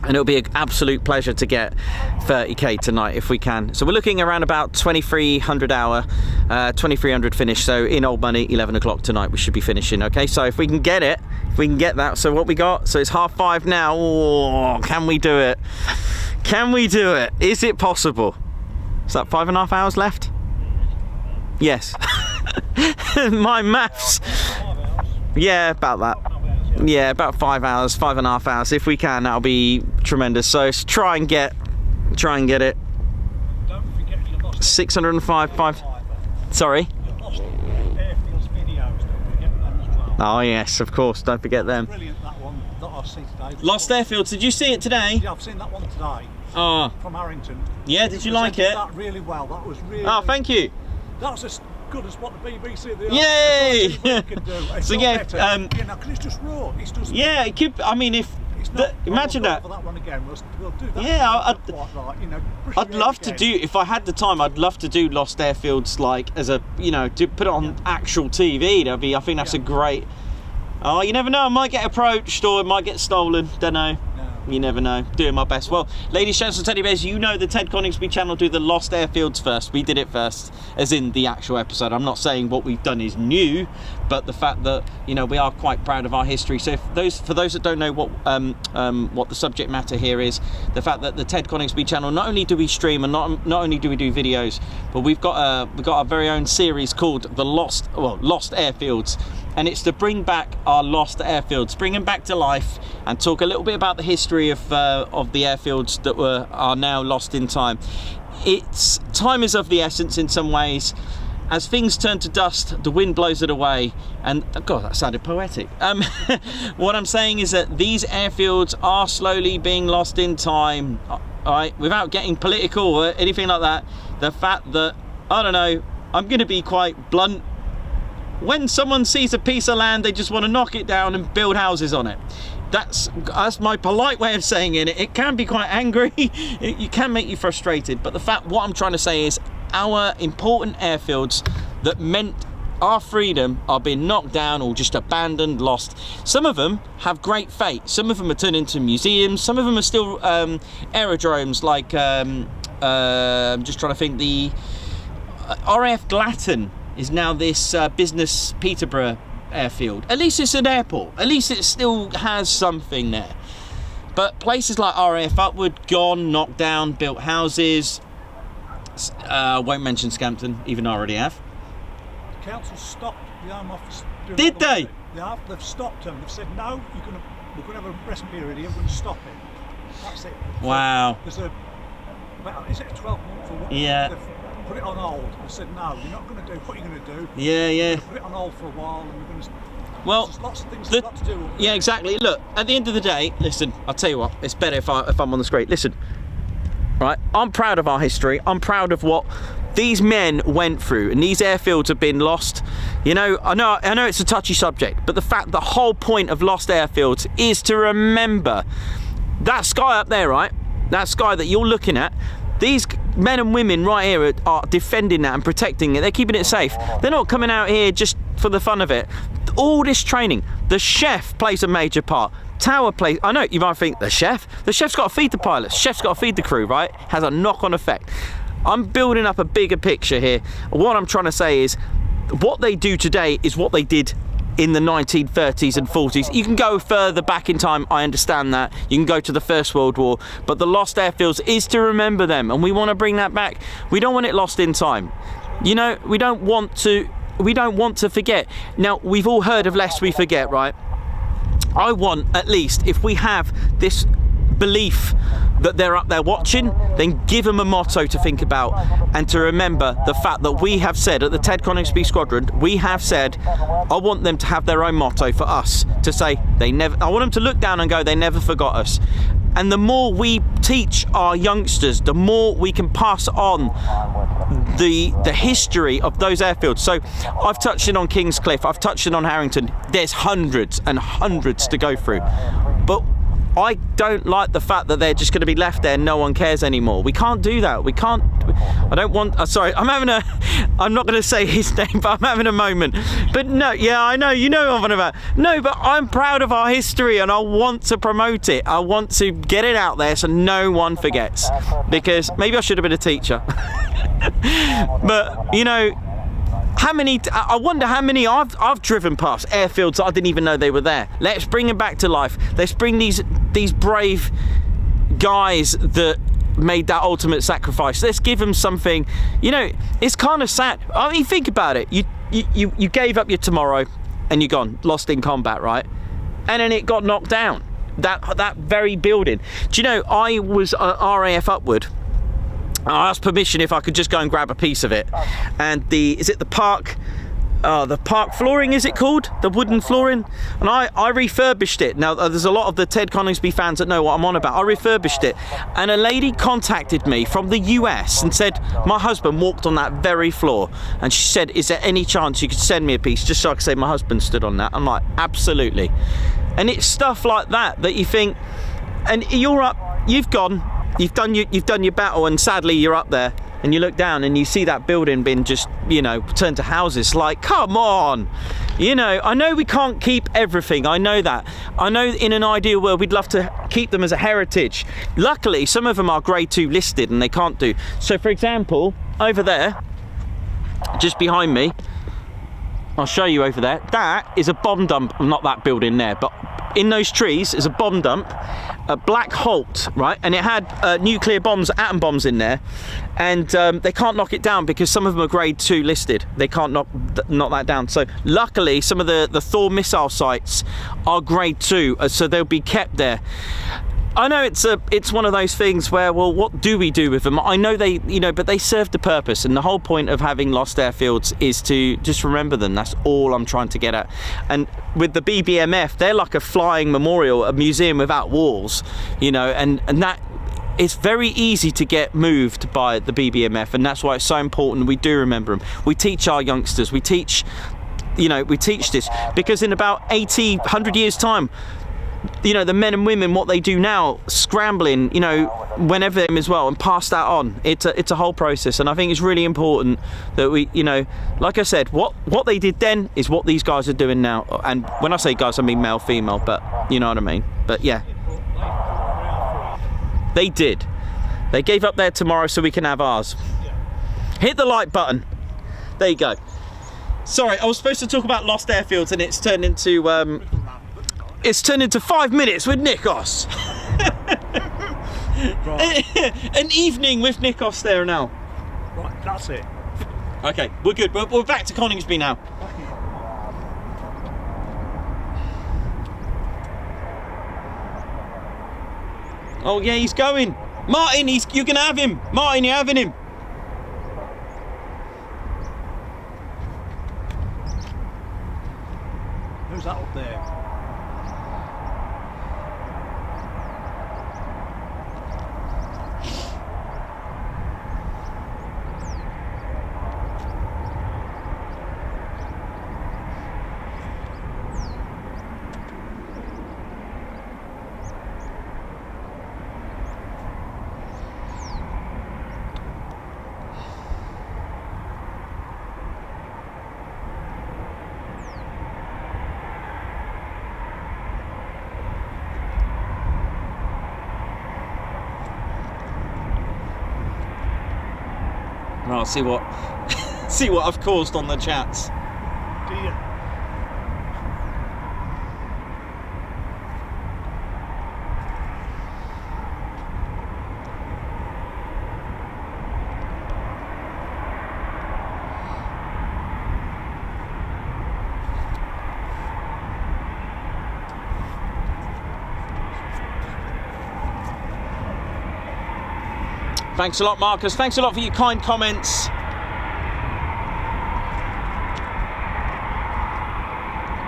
Speaker 1: and it'll be an absolute pleasure to get 30k tonight if we can. So we're looking around about 2300 hour, 2300 finish. So in old money, 11 o'clock tonight we should be finishing. Okay, so if we can get it, if we can get that. So what we got? So it's 5:30 now. Oh, can we do it? Can we do it? Is it possible? Is that 5.5 hours left? Yes. My maths. Yeah, about that. Yeah, about 5 hours, 5.5 hours. If we can, that'll be tremendous. So let's try and get it.
Speaker 3: Don't forget you lost
Speaker 1: 605. Sorry.
Speaker 3: You lost airfields videos. Don't forget them as well.
Speaker 1: Oh yes, of course. Don't forget them.
Speaker 3: Brilliant, that one that I see today.
Speaker 1: Lost Airfields. Did you see it today?
Speaker 3: Yeah, I've seen that one today.
Speaker 1: Oh.
Speaker 3: From Harrington.
Speaker 1: Yeah. Did you like it?
Speaker 3: That really well. That was really.
Speaker 1: Oh, thank you.
Speaker 3: That was as good as what the BBC.
Speaker 1: Yay!
Speaker 3: Can do. It's
Speaker 1: So
Speaker 3: not
Speaker 1: yeah,
Speaker 3: better. You know, 'cause it's just raw. It's just.
Speaker 1: yeah, it could. I mean, if
Speaker 3: It's
Speaker 2: Imagine that.
Speaker 3: For that one again. We'll do that.
Speaker 2: Yeah,
Speaker 3: I'd
Speaker 2: love to do, if I had the time, I'd love to do Lost Airfields, like, as a, to put it on actual TV. I think that's a great, you never know, I might get approached or it might get stolen, don't know. You never know. Doing my best. Well, ladies, gents and teddy bears, you know the Ted Coningsby channel do the Lost Airfields first. We did it first, as in the actual episode. I'm not saying what we've done is new, but the fact that, we are quite proud of our history. So for those that don't know what the subject matter here is, the fact that the Ted Coningsby channel, not only do we stream and not only do we do videos, but we've got our very own series called the Lost Airfields. And it's to bring back our lost airfields, bring them back to life, and talk a little bit about the history of the airfields that are now lost in time. Time is of the essence in some ways. As things turn to dust, the wind blows it away, and God, that sounded poetic. What I'm saying is that these airfields are slowly being lost in time. Right? Without getting political or anything like that, the fact that, I don't know, I'm going to be quite blunt. When someone sees a piece of land, they just want to knock it down and build houses on it. That's my polite way of saying it. It can be quite angry. It can make you frustrated. But what I'm trying to say is our important airfields that meant our freedom are being knocked down or just abandoned, lost. Some of them have great fate. Some of them are turned into museums. Some of them are still aerodromes, like I'm just trying to think, the RAF Glatton is now this business Peterborough airfield. At least it's an airport. At least it still has something there. But places like RAF Upward, gone, knocked down, built houses. Won't mention Scampton, even I already have.
Speaker 3: The council stopped the Home Office.
Speaker 2: Did they?
Speaker 3: Yeah, they've stopped them. They've said, no, we're going to have a rest period here, we're going to stop it. That's it.
Speaker 2: Wow.
Speaker 3: Is it a 12-month or what?
Speaker 2: Yeah.
Speaker 3: They've put it on hold. They said, no, you're not going to do what you're going to do.
Speaker 2: Yeah.
Speaker 3: Put it on hold for a while, and we're going to.
Speaker 2: Well,
Speaker 3: there's lots of things we've got to do.
Speaker 2: Yeah, exactly. Look, at the end of the day, listen, I'll tell you what, it's better if I'm on the screen. Listen, right, I'm proud of our history. I'm proud of what these men went through, and these airfields have been lost. I know it's a touchy subject, but the whole point of lost airfields is to remember that sky up there, right? That sky that you're looking at. These men and women right here are defending that and protecting it. They're keeping it safe. They're not coming out here just for the fun of it. All this training, the chef plays a major part. Tower plays, I know, you might think, the chef's got to feed the pilots, chef's got to feed the crew, right? Has a knock-on effect. I'm building up a bigger picture here. What I'm trying to say is, what they do today is what they did in the 1930s and 40s. You can go further back in time, I understand that. You can go to the First World War, but the lost airfields is to remember them, and we want to bring that back. We don't want it lost in time. We don't want to forget. Now, we've all heard of lest we forget, right? I want, at least, if we have this belief that they're up there watching, then give them a motto to think about and to remember the fact that we have said at the Ted Coningsby Squadron, we have said, I want them to have their own motto for us, to say I want them to look down and go, they never forgot us. And the more we teach our youngsters, the more we can pass on the history of those airfields. So I've touched in on Kingscliff, I've touched in on Harrington. There's hundreds and hundreds to go through. But I don't like the fact that they're just going to be left there and no one cares anymore. We can't do that. We can't. I don't want. Sorry, I'm not going to say his name, but I'm having a moment. But no, yeah, I know. You know what I'm about. No, but I'm proud of our history and I want to promote it. I want to get it out there so no one forgets. Because maybe I should have been a teacher. But I wonder how many I've driven past airfields that I didn't even know they were there. Let's bring them back to life. Let's bring these brave guys that made that ultimate sacrifice. Let's give them something. It's kind of sad. I mean, think about it. You gave up your tomorrow and you're gone, lost in combat, right? And then it got knocked down. That very building. Do you know, I was at RAF Upward. I asked permission if I could just go and grab a piece of it, and the park flooring, is it called? The wooden flooring? And I refurbished it. Now, there's a lot of the Ted Coningsby fans that know what I'm on about. I refurbished it, and a lady contacted me from the US and said, my husband walked on that very floor, and she said, is there any chance you could send me a piece just so I could say my husband stood on that? I'm like, absolutely.
Speaker 1: And it's stuff like that that you think, and you're up, you've done your battle, and sadly you're up there and you look down and you see that building being just, you know, turned to houses. Like, come on, you know, I know we can't keep everything, I know that. I know in an ideal world we'd love to keep them as a heritage. Luckily some of them are grade 2 listed and they can't do. So for example, over there, just behind me, I'll show you over there, that is a bomb dump. Not that building there, but in those trees is a bomb dump, a Black Holt, right? And it had nuclear bombs, atom bombs in there, and they can't knock it down because some of them are grade 2 listed. They can't knock that down. So luckily some of the Thor missile sites are grade 2, so they'll be kept there. I know it's one of those things where, well, what do we do with them? I know they, you know, but they serve the purpose, and the whole point of having lost airfields is to just remember them. That's all I'm trying to get at. And with the BBMF, they're like a flying memorial, a museum without walls, you know, and that it's very easy to get moved by the BBMF, and that's why it's so important we do remember them. We teach our youngsters, we teach this, because in about 80, 100 years time, you know, the men and women, what they do now, scrambling, you know, whenever them as well, and pass that on. It's a whole process, and I think it's really important that we, you know, like I said, what they did then is what these guys are doing now. And when I say guys, I mean male, female, but you know what I mean. But yeah, they did. They gave up their tomorrow so we can have ours. Hit the like button. There you go. Sorry, I was supposed to talk about lost airfields, and it's turned into 5 minutes with Nikos. An evening with Nikos there now.
Speaker 3: Right, that's it.
Speaker 1: Okay, we're good. We're back to Coningsby now. Oh yeah, he's going. Martin, you're gonna have him. Martin, you're having him.
Speaker 3: Who's that up there?
Speaker 1: I'll see what I've caused on the chats.
Speaker 3: Do you?
Speaker 1: Thanks a lot, Marcus. Thanks a lot for your kind comments.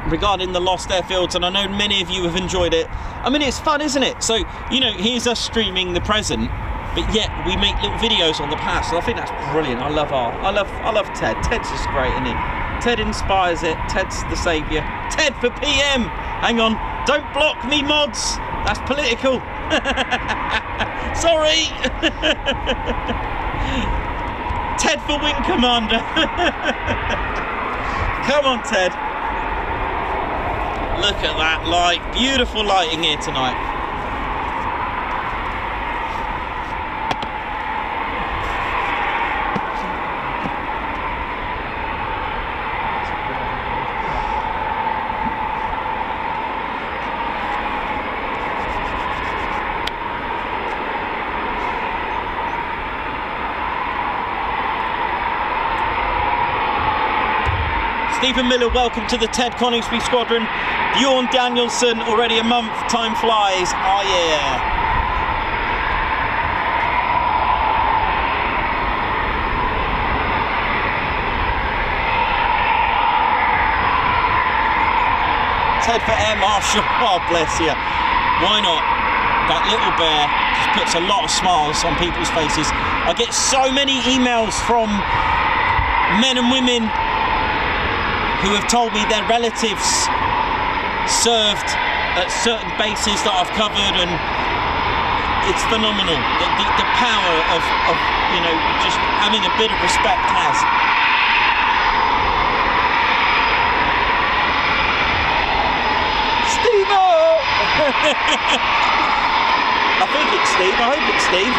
Speaker 1: Regarding the lost airfields, and I know many of you have enjoyed it. I mean, it's fun, isn't it? So, you know, here's us streaming the present, but yet we make little videos on the past. So I think that's brilliant. I love Ted. Ted's just great, isn't he? Ted inspires it. Ted's the saviour. Ted for PM. Hang on. Don't block me, mods. That's political. Sorry. Ted for Wing Commander. Come on, Ted. Look at that light. Beautiful lighting here tonight. Stephen Miller, welcome to the Ted Coningsby Squadron. Bjorn Danielson, already a month, time flies. Oh yeah. Ted for Air Marshal, oh bless you. Why not? That little bear just puts a lot of smiles on people's faces. I get so many emails from men and women who have told me their relatives served
Speaker 2: at certain bases that I've covered, and it's phenomenal. The power of you know, just having a bit of respect has. Steve-o! I think it's Steve. I hope it's Steve.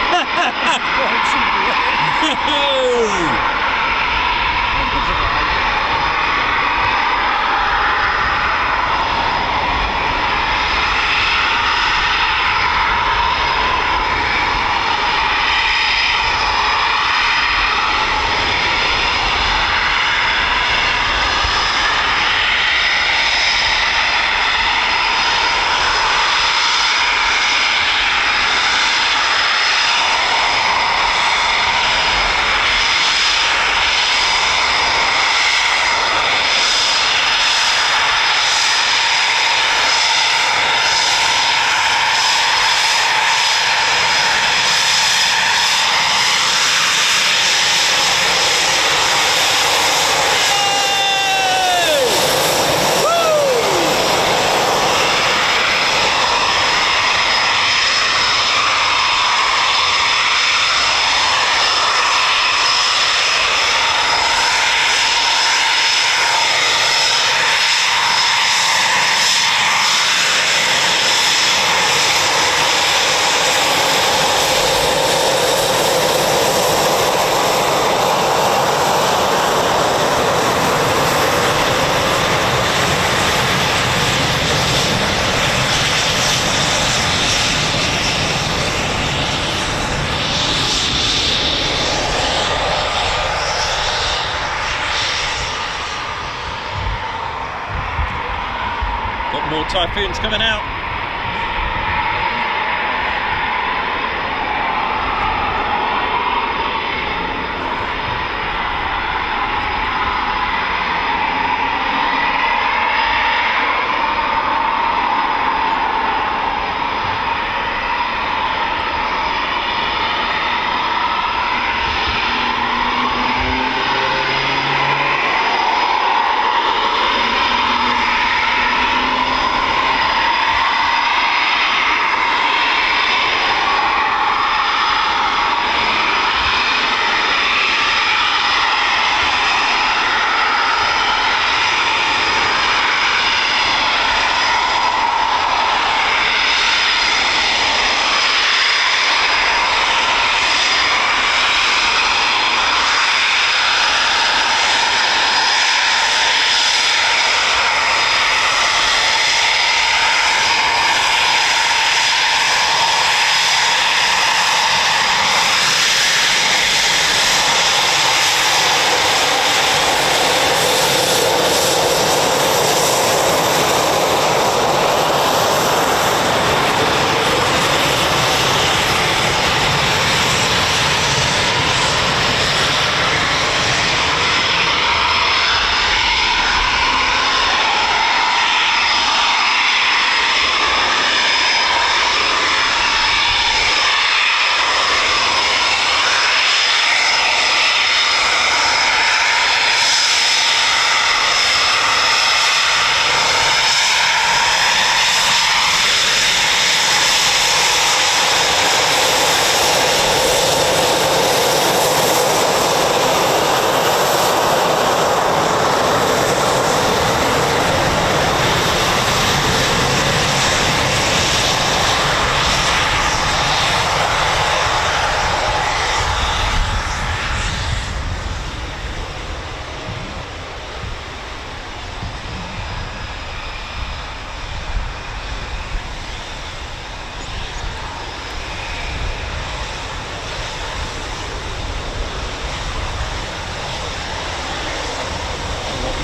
Speaker 2: More Typhoons coming out.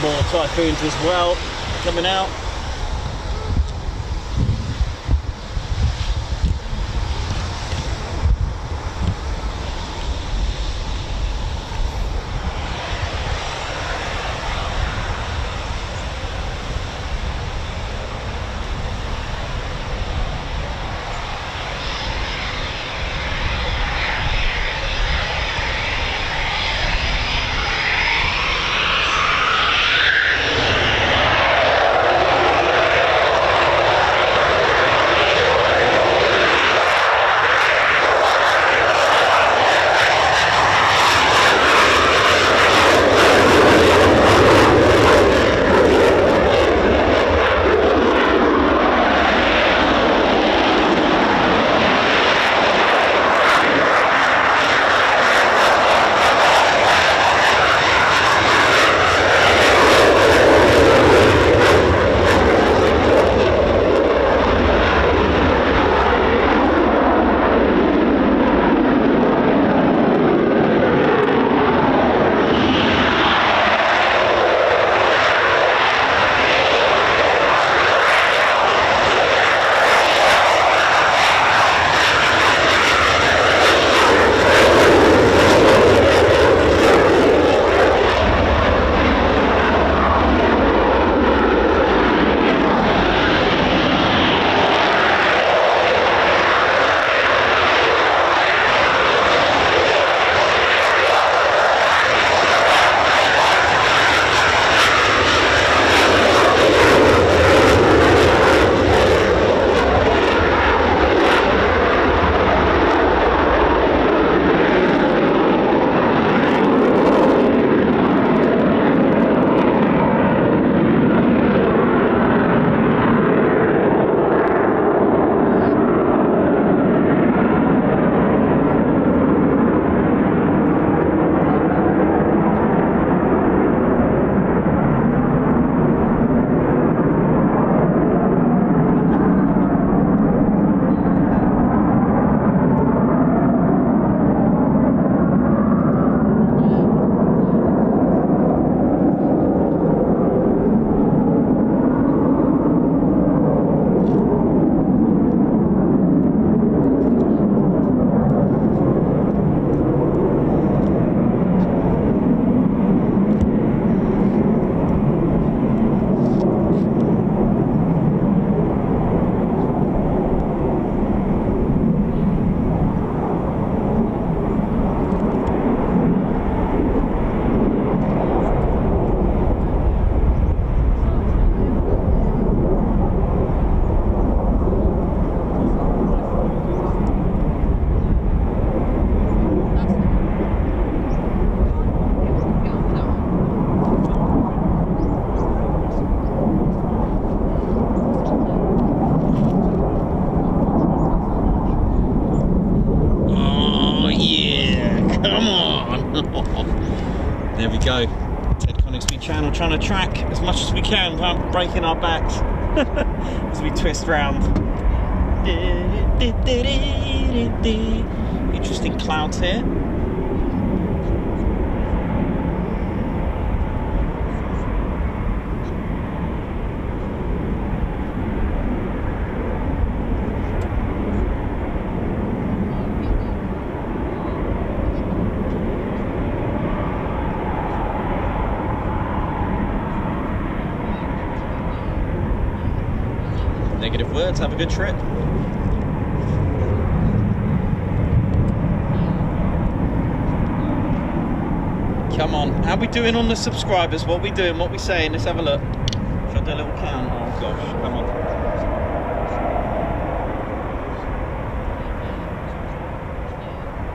Speaker 2: More Typhoons as well coming out. trying to track as much as we can without breaking our backs as we twist round. Interesting clouds here. Negative words, have a good trip. Come on, how we doing on the subscribers? What we doing, what we saying? Let's have a look. Should I do a little count? Oh gosh, come on.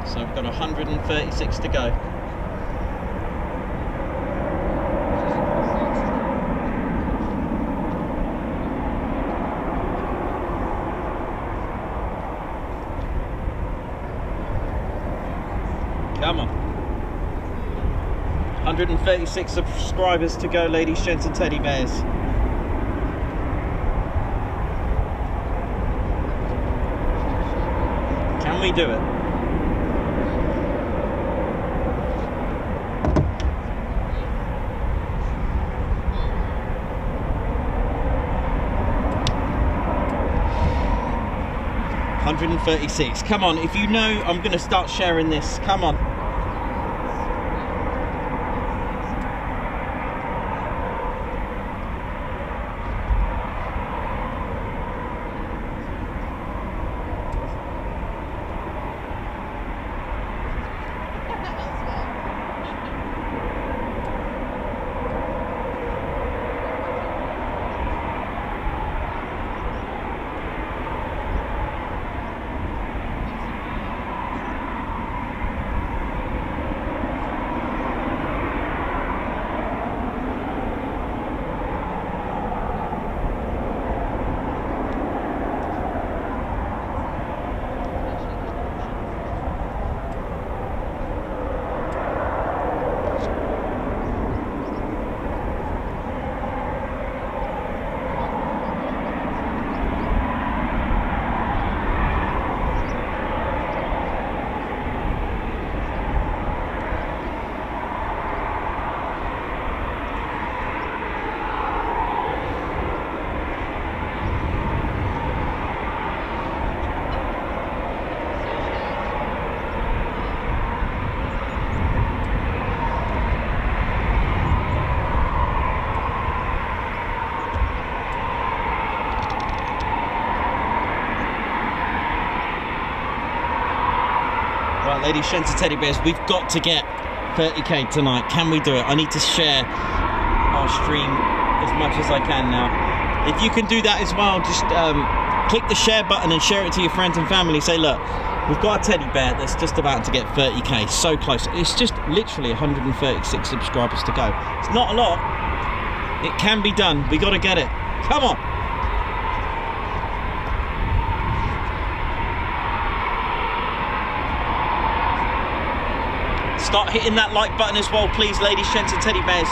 Speaker 2: So we've got 136 to go. Come on. 136 subscribers to go, ladies, gents and teddy bears. Can we do it? $136. Come on, if you know, I'm going to start sharing this. Come on. Right, ladies, gents and teddy bears, we've got to get 30k tonight. Can we do it? I need to share our stream as much as I can now. If you can do that as well, just click the share button and share it to your friends and family. Say, look, we've got a teddy bear that's just about to get 30k. So close. It's just literally 136 subscribers to go. It's not a lot. It can be done. We got to get it. Come on. Start hitting that like button as well, please, ladies, gents and teddy bears.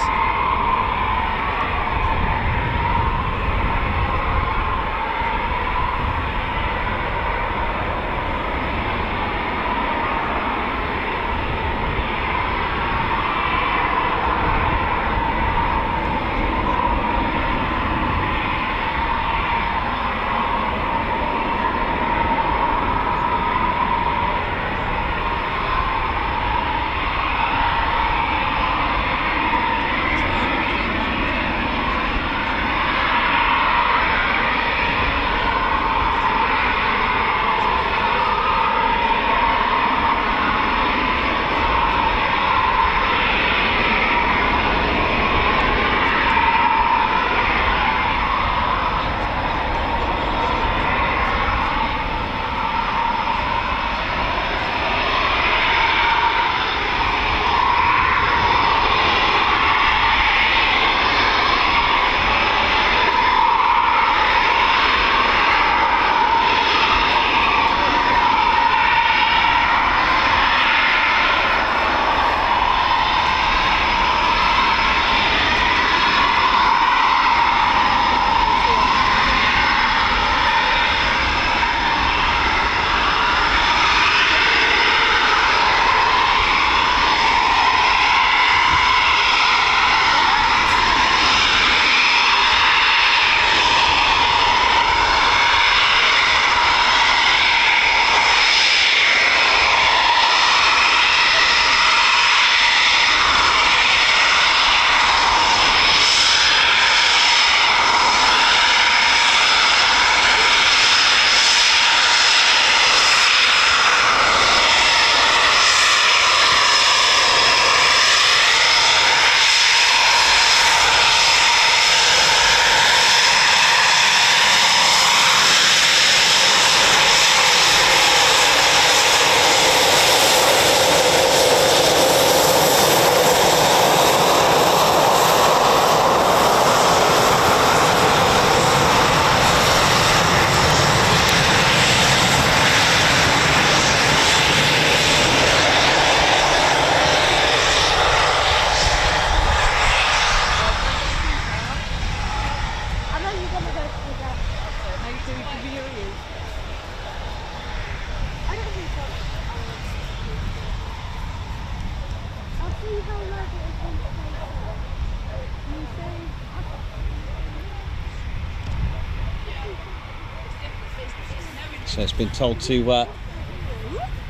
Speaker 1: So it's been told to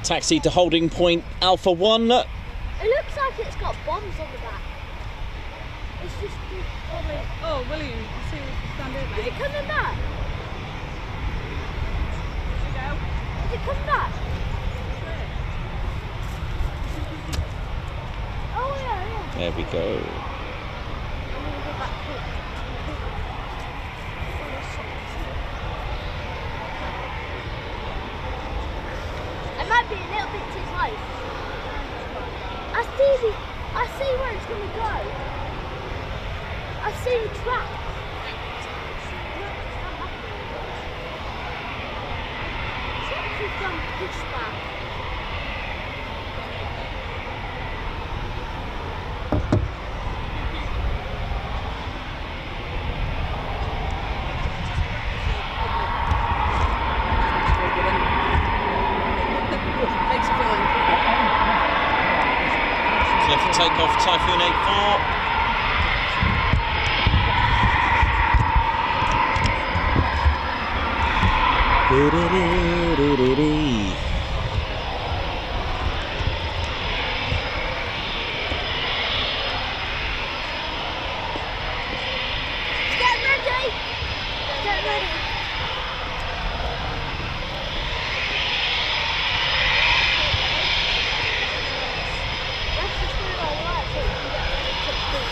Speaker 1: taxi to holding point Alpha 1.
Speaker 5: It looks like it's got bombs on the back. It's just probably...
Speaker 4: Oh, William, you can see what's stand here,
Speaker 5: Is
Speaker 4: mate.
Speaker 5: it coming back? Is it coming back? Oh yeah, yeah.
Speaker 1: There we go.
Speaker 5: I'm gonna go back quick. It might be a little bit too close. I see where it's gonna go. I see the track. Something's done pushback.
Speaker 4: Makes you feel
Speaker 1: Clear for takeoff, Typhoon 84.
Speaker 5: Get ready! Get ready! Let's just do it all right so we can get to the food.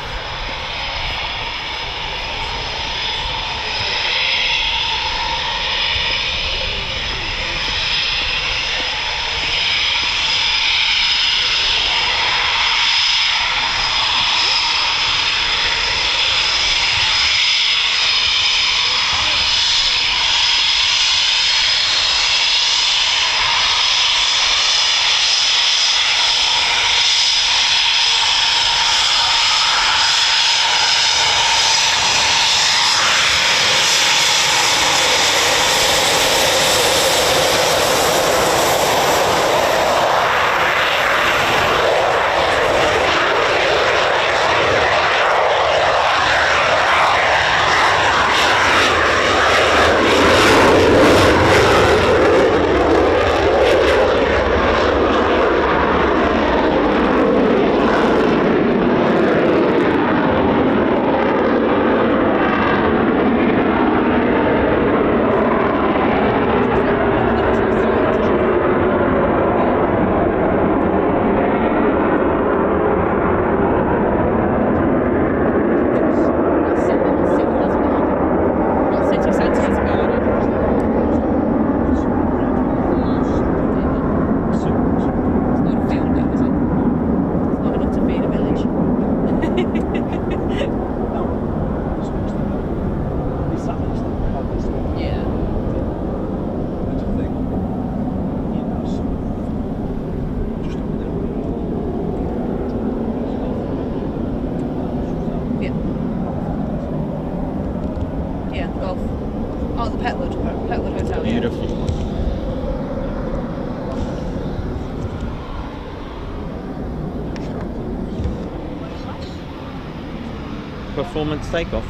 Speaker 1: Performance takeoff.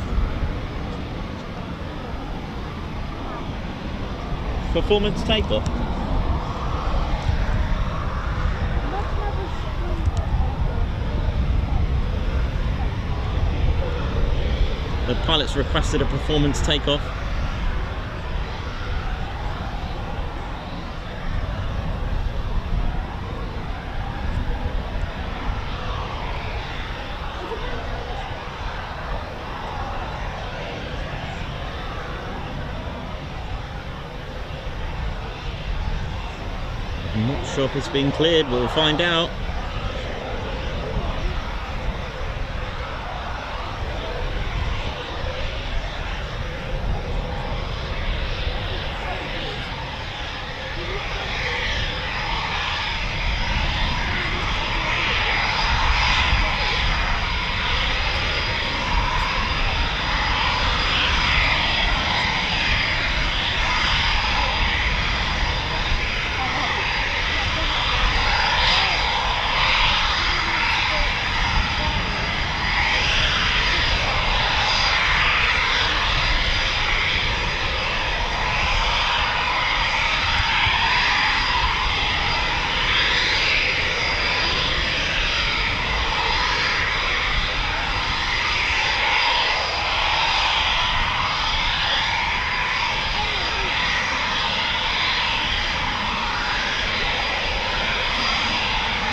Speaker 1: Performance takeoff. The pilots requested a performance takeoff. I'm not sure if it's been cleared, we'll find out.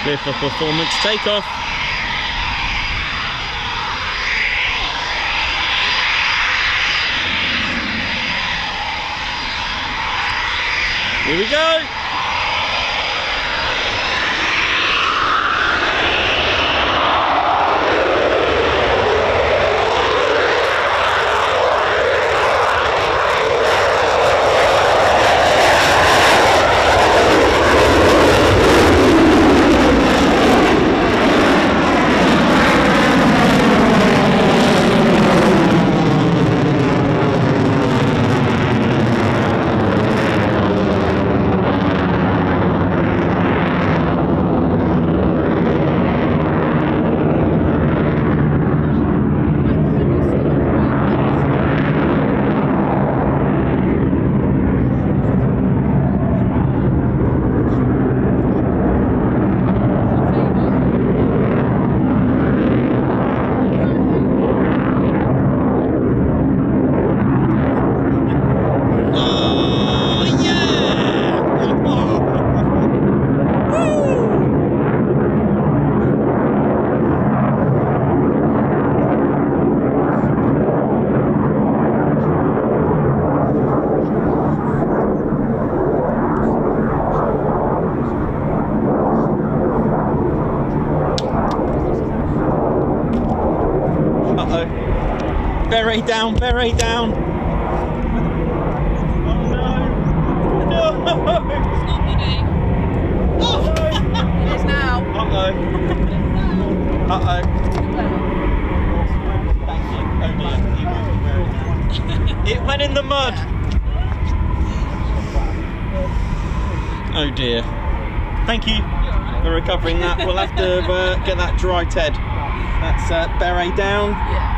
Speaker 1: Clear for performance takeoff. Here we go. Beret down, beret down. Oh no. No.
Speaker 4: It's not muddy. Oh! It is now.
Speaker 1: Uh-oh. Uh-oh. Thank you. Oh dear. You will be very down. It went in the mud. Oh dear. Thank you for recovering that. We'll have to get that dry, Ted. That's beret down.
Speaker 4: Yeah.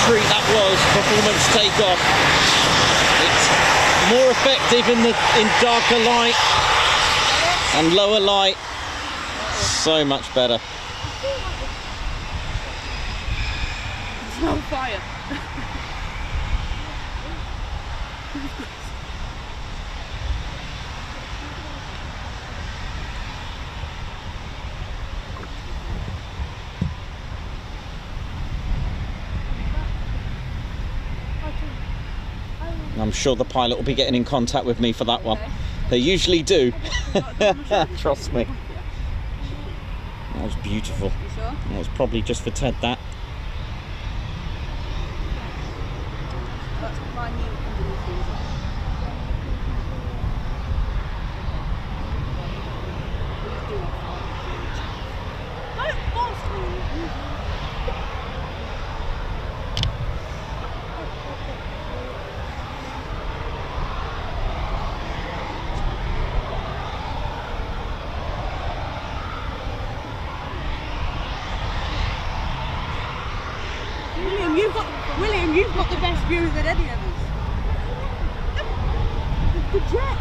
Speaker 1: treat that was, performance takeoff. It's more effective in darker light and lower light. So much better.
Speaker 4: smell fire.
Speaker 1: I'm sure the pilot will be getting in contact with me for that one. They usually do. Trust me. That was beautiful.
Speaker 4: You sure?
Speaker 1: That was probably just for Ted, that.
Speaker 4: That's my new underneath freezer. Don't boss me! William, you've got the best view than any of us. The jet.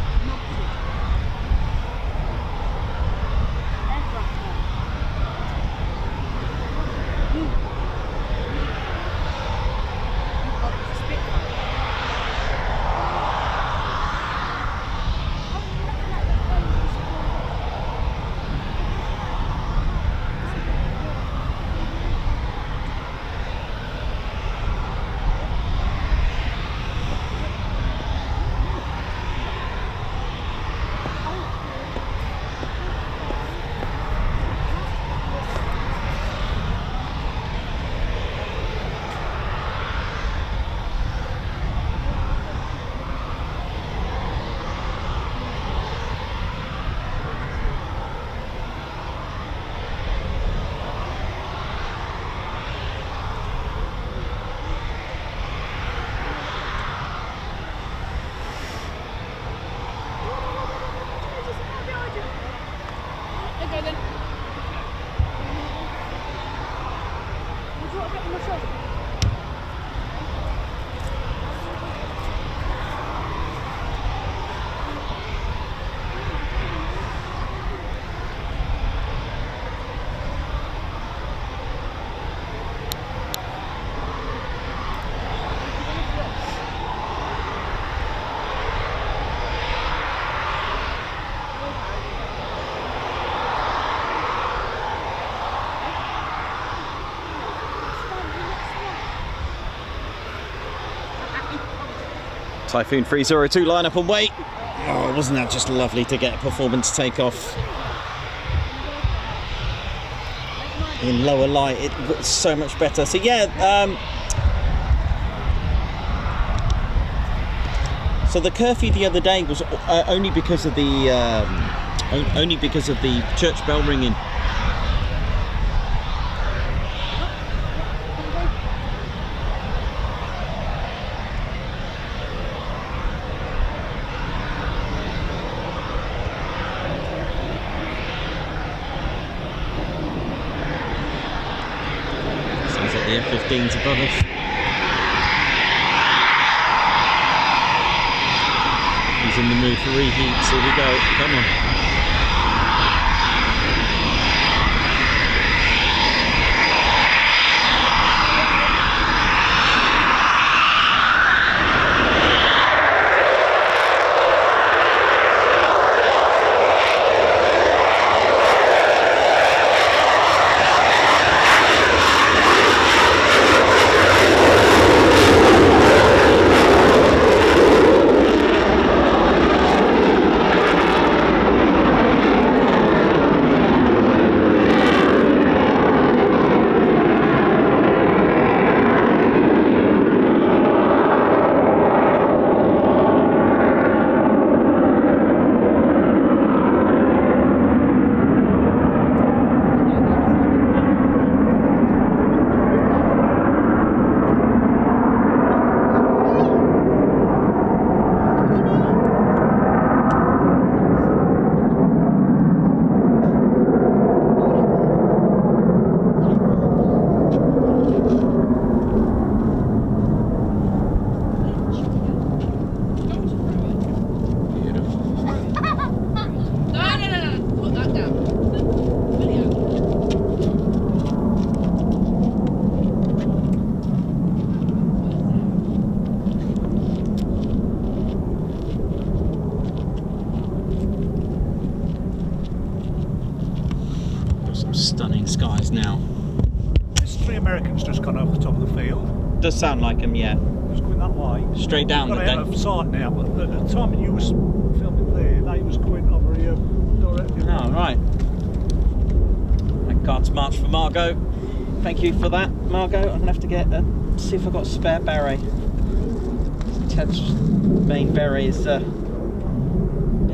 Speaker 4: Okay then. Would you want to get on my shoulder?
Speaker 1: Typhoon 302 line up and wait. Oh, wasn't that just lovely to get a performance takeoff in lower light? It was so much better. So yeah, so the curfew the other day was only because of the church bell ringing. The F-15's above us. He's in the mood for reheats. Here we go. Come on. Stunning skies now.
Speaker 3: There's 3 Americans just gone over the top of the field.
Speaker 1: Does sound like them, yeah.
Speaker 3: Just going that way.
Speaker 1: Straight down,
Speaker 3: Got
Speaker 1: did
Speaker 3: out
Speaker 1: they?
Speaker 3: of sight now, but at the time you was filming there, they was going over here directly.
Speaker 1: Oh, right. Thank God's march for Margot. Thank you for that, Margot. I'm gonna have to get see if I've got a spare beret. Ted's main beret is yeah,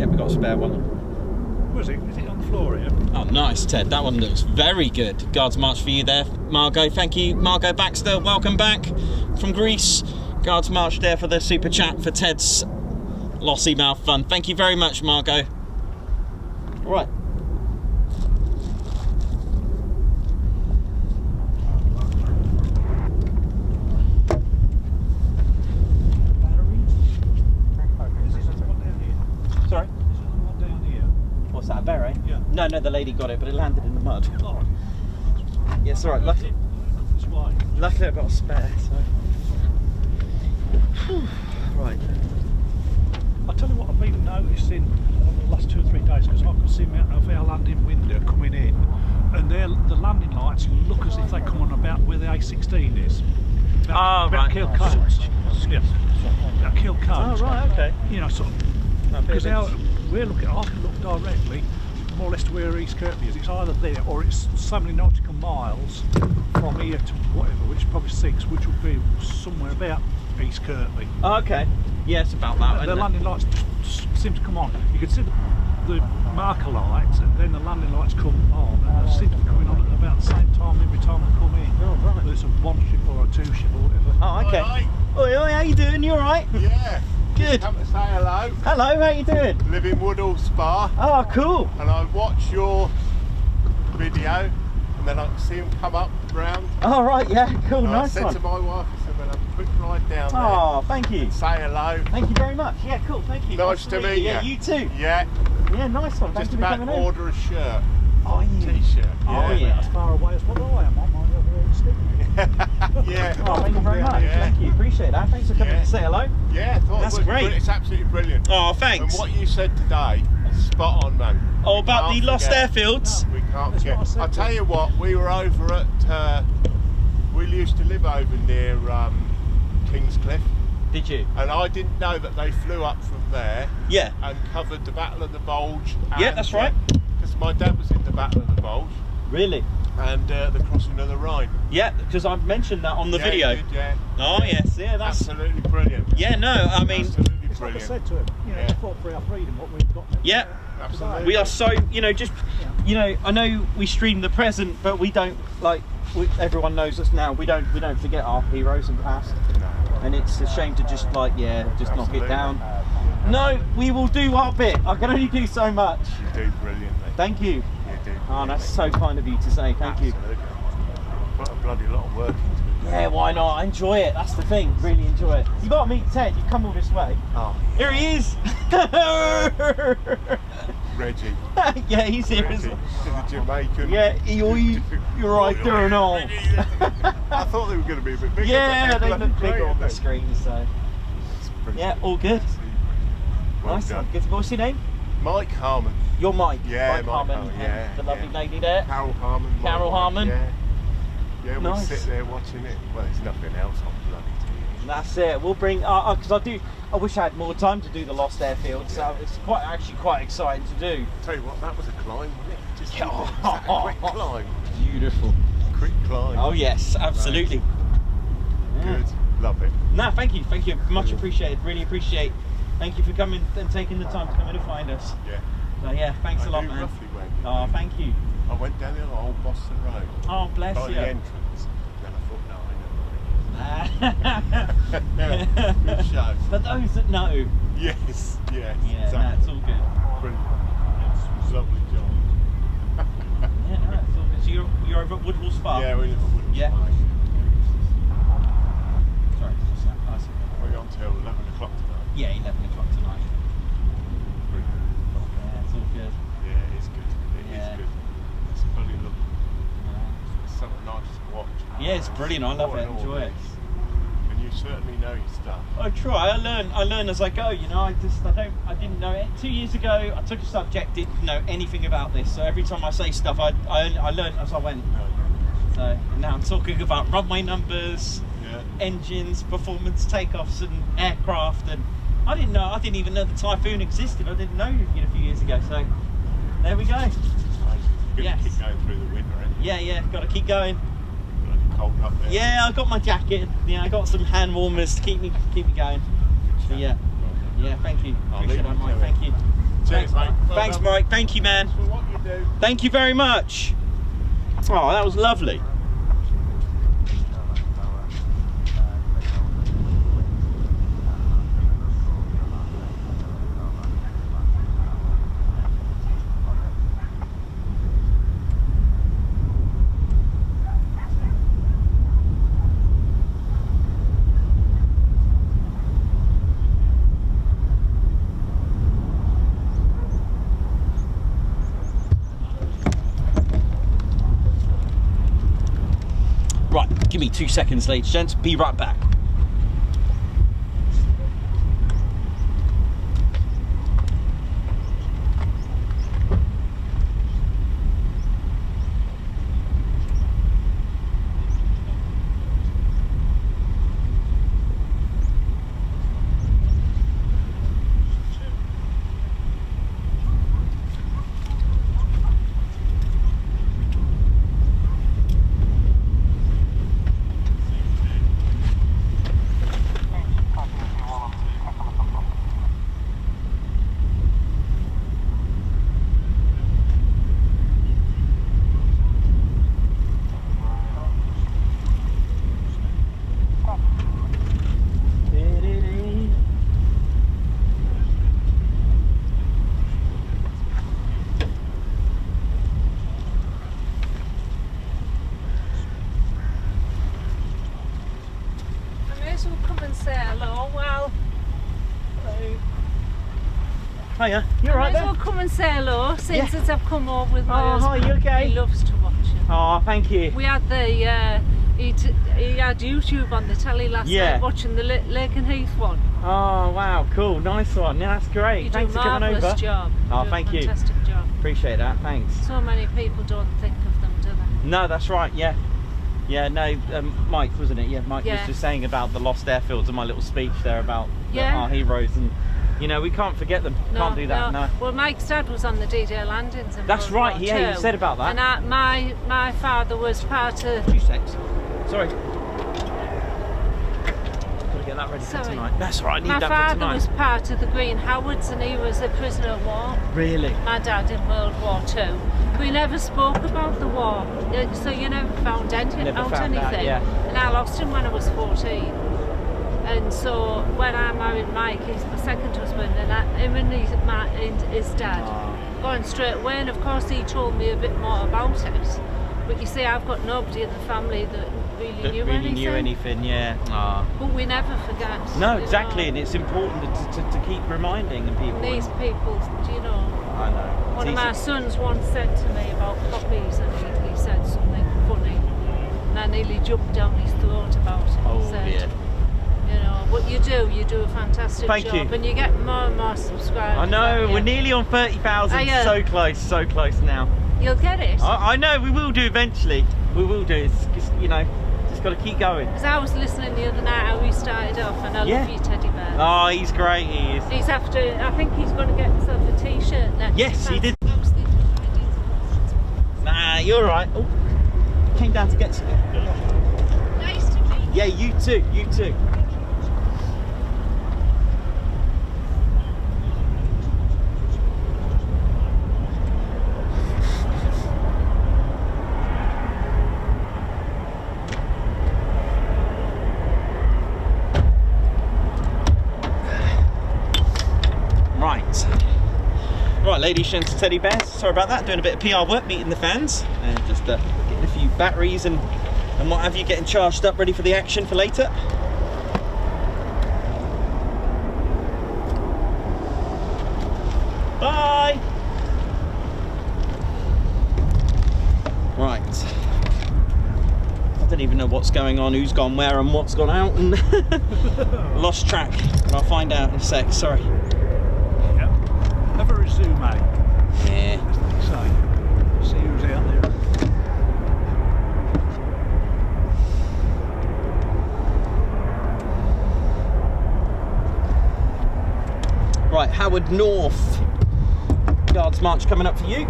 Speaker 1: we got a spare one.
Speaker 3: Where is it? Is it on the floor here?
Speaker 1: Oh, nice, Ted. That one looks very good. Guards march for you there, Margot. Thank you, Margot Baxter. Welcome back from Greece. Guards march there for the super chat for Ted's lossy mouth fun. Thank you very much, Margot. Right. Sorry?
Speaker 3: Is there one down here?
Speaker 1: What's that, a beret?
Speaker 3: Yeah.
Speaker 1: No, the lady got it, but it landed in the mud.
Speaker 3: Oh,
Speaker 1: Yeah, it's alright. Luckily
Speaker 3: this way.
Speaker 1: I've got a spare, so. Right.
Speaker 3: I'll tell you what I've been noticing over the last 2 or 3 days, because I can see them out of our landing window coming in, and the landing lights look as if they come on about where the A16 is. About
Speaker 1: right.
Speaker 3: Kill Cones. Yeah. About Kill Cones.
Speaker 1: Oh, right, okay.
Speaker 3: You know, sort of. Because we're looking, I can look directly more or less to where East Kirkby is. It's either there or it's so many nautical miles from here to whatever, which is probably 6, which would be somewhere about East Kirkby.
Speaker 1: Oh, okay. Yeah, it's about that.
Speaker 3: The
Speaker 1: isn't it?
Speaker 3: landing lights just seem to come on. You can see the marker lights, and then the landing lights come on, and they seem to be coming on at about the same time every time they come in.
Speaker 1: Oh, right.
Speaker 3: Whether it's a 1 ship or a 2 ship or whatever.
Speaker 1: Oh, okay.
Speaker 6: Hi.
Speaker 1: Oi, how you doing? You alright?
Speaker 6: Yeah.
Speaker 1: Good.
Speaker 6: Come to say hello.
Speaker 1: Hello, how you doing?
Speaker 6: Live in Woodall Spa,
Speaker 1: Oh, cool.
Speaker 6: and I watch your video, and then I can see him come up round.
Speaker 1: Oh, right, yeah, cool,
Speaker 6: And I
Speaker 1: nice
Speaker 6: said
Speaker 1: one.
Speaker 6: to my wife, I said, "We'll have a quick ride down there,
Speaker 1: Oh, thank you.
Speaker 6: say hello."
Speaker 1: Thank you very much. Yeah, cool, thank you.
Speaker 6: Nice to meet
Speaker 1: Yeah,
Speaker 6: you.
Speaker 1: you too.
Speaker 6: Yeah,
Speaker 1: Yeah, nice one. Thank
Speaker 6: just
Speaker 1: you for
Speaker 6: about
Speaker 1: coming
Speaker 6: to
Speaker 1: in.
Speaker 6: order a shirt,
Speaker 1: Oh, yeah.
Speaker 6: t-shirt.
Speaker 1: Oh,
Speaker 6: Yeah.
Speaker 1: yeah.
Speaker 3: As far away as what I am on my other stick.
Speaker 6: Yeah.
Speaker 1: Oh, thank you very much.
Speaker 6: Yeah.
Speaker 1: Thank you. Appreciate that. Thanks for coming
Speaker 6: Yeah.
Speaker 1: to say hello.
Speaker 6: Yeah, I thought
Speaker 1: That's
Speaker 6: it was
Speaker 1: great.
Speaker 6: It's absolutely brilliant.
Speaker 1: Oh,
Speaker 6: And
Speaker 1: thanks.
Speaker 6: what you said today, spot on, mate.
Speaker 1: Oh, about the
Speaker 6: Can't
Speaker 1: lost
Speaker 6: forget.
Speaker 1: airfields?
Speaker 6: We can't
Speaker 3: That's
Speaker 6: forget.
Speaker 3: what I said
Speaker 6: I'll
Speaker 3: to
Speaker 6: tell
Speaker 3: you.
Speaker 6: you what, we were over at, we used to live over near Kingscliff,
Speaker 1: Did you?
Speaker 6: and I didn't know that they flew up from there
Speaker 1: Yeah.
Speaker 6: and covered the Battle of the Bulge.
Speaker 1: Yeah,
Speaker 6: and,
Speaker 1: that's right.
Speaker 6: Because my dad was in the Battle of the Bulge
Speaker 1: Really?
Speaker 6: and the crossing of the Rhine.
Speaker 1: Yeah, because I mentioned that on the
Speaker 6: Yeah,
Speaker 1: video.
Speaker 6: you did, yeah.
Speaker 1: Oh, yes. Yeah, that's...
Speaker 6: Absolutely brilliant.
Speaker 1: Yeah, no, I mean...
Speaker 6: Absolutely
Speaker 3: It's like I
Speaker 6: brilliant.
Speaker 3: said to him, you know,
Speaker 6: Yeah.
Speaker 3: we fought for our freedom, what we've got now.
Speaker 1: Yeah.
Speaker 6: Absolutely.
Speaker 1: We are so, you know, just, you know, I know we stream the present, but we don't, like, everyone knows us now. We don't forget our heroes and past, and it's a shame to just, like, yeah, just knock it
Speaker 6: Absolutely.
Speaker 1: down. No, we will do our bit. I can only do so much.
Speaker 6: You do brilliantly.
Speaker 1: Thank you.
Speaker 6: You do.
Speaker 1: Oh, that's so kind of you to say. Thank you.
Speaker 6: Absolutely. Put a bloody lot of work into it.
Speaker 1: Yeah, why not? I enjoy it. That's the thing. Really enjoy it. You got to meet Ted. You've come all this way.
Speaker 6: Oh,
Speaker 1: Here he is.
Speaker 6: Reggie.
Speaker 1: Yeah, he's here as
Speaker 6: Reggie.
Speaker 1: well.
Speaker 6: The Jamaican.
Speaker 1: Yeah, you're right there and all.
Speaker 6: I thought they were going to be a bit bigger.
Speaker 1: Yeah,
Speaker 6: but
Speaker 1: they
Speaker 6: they're
Speaker 1: look
Speaker 6: bloody
Speaker 1: bigger
Speaker 6: great,
Speaker 1: on the
Speaker 6: aren't
Speaker 1: screen, so
Speaker 6: they? It's brilliant.
Speaker 1: yeah, all good.
Speaker 6: Well
Speaker 1: Nice
Speaker 6: done.
Speaker 1: one. Good. What's your name?
Speaker 6: Mike Harmon.
Speaker 1: You're Mike.
Speaker 6: Yeah,
Speaker 1: Mike
Speaker 6: Mike
Speaker 1: Harmon.
Speaker 6: Harmon,
Speaker 1: and
Speaker 6: yeah,
Speaker 1: the lovely
Speaker 6: yeah.
Speaker 1: lady there.
Speaker 6: Carol Harmon. my
Speaker 1: Carol
Speaker 6: wife,
Speaker 1: Harmon.
Speaker 6: Yeah. Yeah, we
Speaker 1: Nice.
Speaker 6: sit there watching it. Well, there's nothing else on bloody TV.
Speaker 1: That's it. We'll bring because I wish I had more time to do the lost airfield. So it's actually quite exciting to do.
Speaker 6: Tell you what, that was a climb, wasn't it? Just
Speaker 1: Yeah.
Speaker 6: a quick climb.
Speaker 1: Beautiful.
Speaker 6: Quick climb.
Speaker 1: Oh yes, absolutely.
Speaker 6: Good. Love it.
Speaker 1: No, thank you, much appreciated. Really appreciate. Thank you for coming and taking the time to come in and find us.
Speaker 6: Yeah.
Speaker 1: So yeah, thanks
Speaker 6: I
Speaker 1: a lot,
Speaker 6: knew
Speaker 1: man.
Speaker 6: roughly where you
Speaker 1: Oh,
Speaker 6: were.
Speaker 1: thank you.
Speaker 6: I went down the old Boston Road.
Speaker 1: Oh, bless
Speaker 6: By
Speaker 1: you.
Speaker 6: the entrance. Then I thought, no, I
Speaker 1: Yeah,
Speaker 6: know. Good show.
Speaker 1: for those that know.
Speaker 6: Yes, yes.
Speaker 1: Yeah,
Speaker 6: exactly.
Speaker 1: no, it's all good.
Speaker 6: Brilliant. It's a lovely job.
Speaker 1: Yeah, no, it's all good. So you're over at Woodwall Spa?
Speaker 6: Yeah, we live at Woodall
Speaker 1: Yeah.
Speaker 6: Spa.
Speaker 1: Sorry, just that. Nice.
Speaker 6: We're on till 11 o'clock tonight.
Speaker 1: Yeah, 11 o'clock tonight.
Speaker 6: Brilliant.
Speaker 1: Yeah, it's all good.
Speaker 6: Yeah, it's good. It
Speaker 1: Yeah.
Speaker 6: is good. It's bloody lovely. It's something nice to watch.
Speaker 1: Yeah, it's brilliant. I love it.
Speaker 6: All in all,
Speaker 1: Enjoy it.
Speaker 6: And you certainly know your stuff.
Speaker 2: I try. I learn as I go. You know, I didn't know it 2 years ago. I took a subject, didn't know anything about this. So every time I say stuff, I learned as I went. So now I'm talking about runway numbers, engines, performance, takeoffs, and aircraft. And I didn't even know the Typhoon existed. I didn't know it a few years ago. So there we go.
Speaker 6: Nice.
Speaker 2: Yes.
Speaker 6: Keep going through the winter, ain't you?
Speaker 2: Yeah. Got to keep going.
Speaker 6: Cold up there.
Speaker 2: Yeah, I got my jacket. Yeah, I got some hand warmers to keep me going. So yeah, thank you. Appreciate that, Mike. Thank you.
Speaker 6: Cheers, mate.
Speaker 2: Thanks, Mike. Thank you, man.
Speaker 6: For what you do.
Speaker 2: Thank you very much. Oh, that was lovely. Right, give me 2 seconds, ladies and gents. Be right back. Hiya, you alright
Speaker 4: Might
Speaker 2: there?
Speaker 4: as well come and say hello since I've come over with my
Speaker 2: Oh, hi,
Speaker 4: husband.
Speaker 2: you okay?
Speaker 4: He loves to watch it.
Speaker 2: Oh, thank you.
Speaker 4: We had the he had YouTube on the telly last night watching the Lake and Heath one.
Speaker 2: Oh wow, cool, nice one. Yeah, that's great.
Speaker 4: You
Speaker 2: Thanks
Speaker 4: do a
Speaker 2: for coming over.
Speaker 4: marvellous job.
Speaker 2: Oh,
Speaker 4: You do
Speaker 2: thank
Speaker 4: a
Speaker 2: you.
Speaker 4: fantastic job.
Speaker 2: Appreciate that. Thanks.
Speaker 4: So many people don't think of them, do they?
Speaker 2: No, that's right. Yeah. Yeah, no, Mike, wasn't it? Yeah, Mike was
Speaker 4: Yeah.
Speaker 2: just saying about the lost airfields and my little speech there about
Speaker 4: Yeah.
Speaker 2: our heroes, and you know, we can't forget them. Can't do that. No.
Speaker 4: Well, Mike's dad was on the D-Day landings. In
Speaker 2: That's
Speaker 4: World
Speaker 2: right.
Speaker 4: War
Speaker 2: Yeah,
Speaker 4: II.
Speaker 2: you said about that.
Speaker 4: And my father was part of.
Speaker 2: 2 secs. Sorry. Gotta get that ready for
Speaker 4: Sorry.
Speaker 2: tonight. That's right. I need
Speaker 4: My
Speaker 2: that for
Speaker 4: father
Speaker 2: tonight.
Speaker 4: was part of the Green Howards and he was a prisoner of war.
Speaker 2: Really?
Speaker 4: My dad in World War II. We never spoke about the war, so you never found
Speaker 2: Never
Speaker 4: out
Speaker 2: found
Speaker 4: anything.
Speaker 2: out, yeah.
Speaker 4: And I lost him when I was 14. And so when I married Mike, he's my second husband, and him and his dad going straight away. And of course, he told me a bit more about it. But you see, I've got nobody in the family that really knew anything.
Speaker 2: Yeah.
Speaker 4: But we never forget.
Speaker 2: No,
Speaker 4: you
Speaker 2: exactly,
Speaker 4: know.
Speaker 2: and it's important to keep reminding people.
Speaker 4: These people, you know.
Speaker 2: I know.
Speaker 4: One
Speaker 2: It's
Speaker 4: of my
Speaker 2: easy.
Speaker 4: sons once said to me about poppies, and he said something funny, and I nearly jumped down his throat about it.
Speaker 2: Oh,
Speaker 4: He said,
Speaker 2: dear.
Speaker 4: you know, what you do a fantastic
Speaker 2: Thank
Speaker 4: job,
Speaker 2: you.
Speaker 4: and you get more and more subscribers.
Speaker 2: I know,
Speaker 4: don't you?
Speaker 2: we're nearly on 30,000.
Speaker 4: Are you?
Speaker 2: So close now.
Speaker 4: You'll get it.
Speaker 2: I know, we will do eventually. We will do. It's just, you know, just got to keep going.
Speaker 4: Because I was listening the other night how we started off, and I love you, Teddy Bear.
Speaker 2: Oh, he's great, he is.
Speaker 4: He's after, I think he's going to get himself a t-shirt next.
Speaker 2: Yes, he did.
Speaker 4: Fancy those things.
Speaker 2: Nah, you're alright. Oh, came down to get some.
Speaker 4: Nice to meet you.
Speaker 2: Yeah, you too, you too. Right, ladies and teddy bears, sorry about that, doing a bit of PR work, meeting the fans, and just getting a few batteries and what have you, getting charged up, ready for the action for later. Bye! Right.
Speaker 1: I don't even know what's going on, who's gone where and what's gone out, and lost track. But I'll find out in a sec, sorry.
Speaker 3: Yep. Have a resume.
Speaker 1: Yeah.
Speaker 3: As they say. See who's out there.
Speaker 1: Right, Howard North. Guards March coming up for you.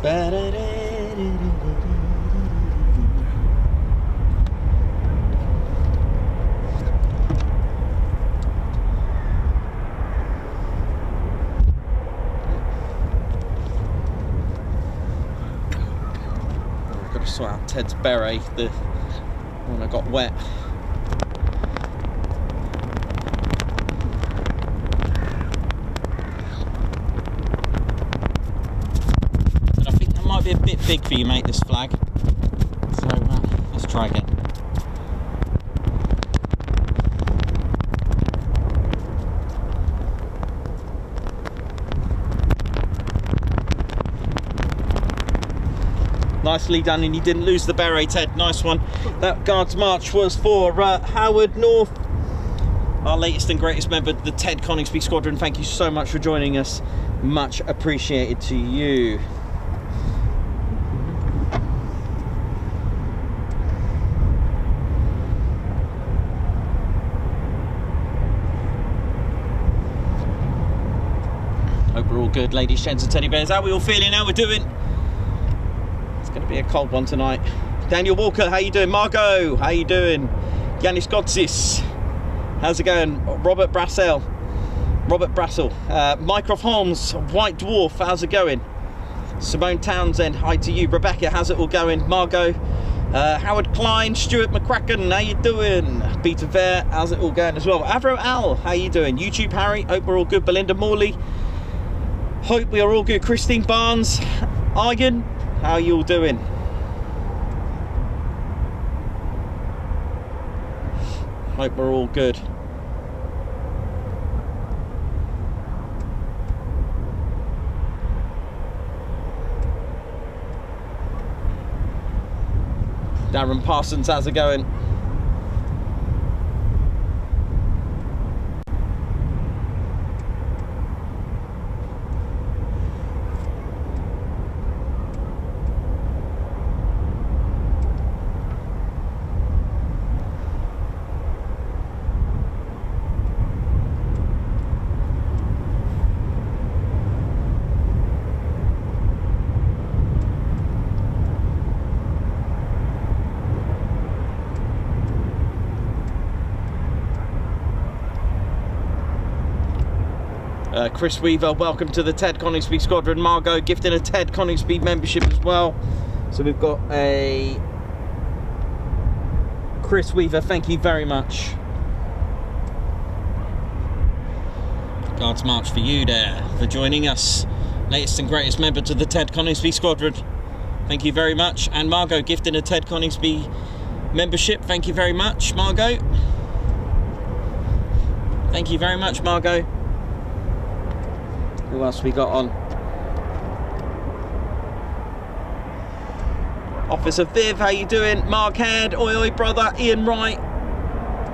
Speaker 1: I've got to sort out Ted's beret, the one I got wet. Be a bit big for you, mate, this flag, so let's try again. Nicely done, and you didn't lose the beret, Ted. Nice one. That Guards March was for Howard North, our latest and greatest member, the Ted Coningsby Squadron. Thank you so much for joining us, much appreciated to you. Hope we're all good, ladies, gents and teddy bears. How are we all feeling? How we're doing? It's going to be a cold one tonight. Daniel Walker, how you doing? Margot, how you doing? Yanis Godsis, how's it going? Robert Brassel, Mycroft Holmes, White Dwarf, how's it going? Simone Townsend, hi to you. Rebecca, how's it all going? Margot, Howard Klein, Stuart McCracken, how you doing? Peter Vare, how's it all going as well? Avro Al, how you doing? YouTube Harry, hope we're all good. Belinda Morley, hope we are all good. Christine Barnes, Argan, how are you all doing? Hope we're all good. Darren Parsons, how's it going? Chris Weaver, welcome to the Ted Coningsby Squadron. Margot gifting a Ted Coningsby membership as well. So we've got a Chris Weaver, thank you very much. Guards March for you there, for joining us. Latest and greatest member to the Ted Coningsby Squadron. Thank you very much. And Margot gifting a Ted Coningsby membership. Thank you very much, Margot. Thank you very much, Margot. Who else we got on? Officer Viv, how you doing? Mark Head, oi oi brother, Ian Wright,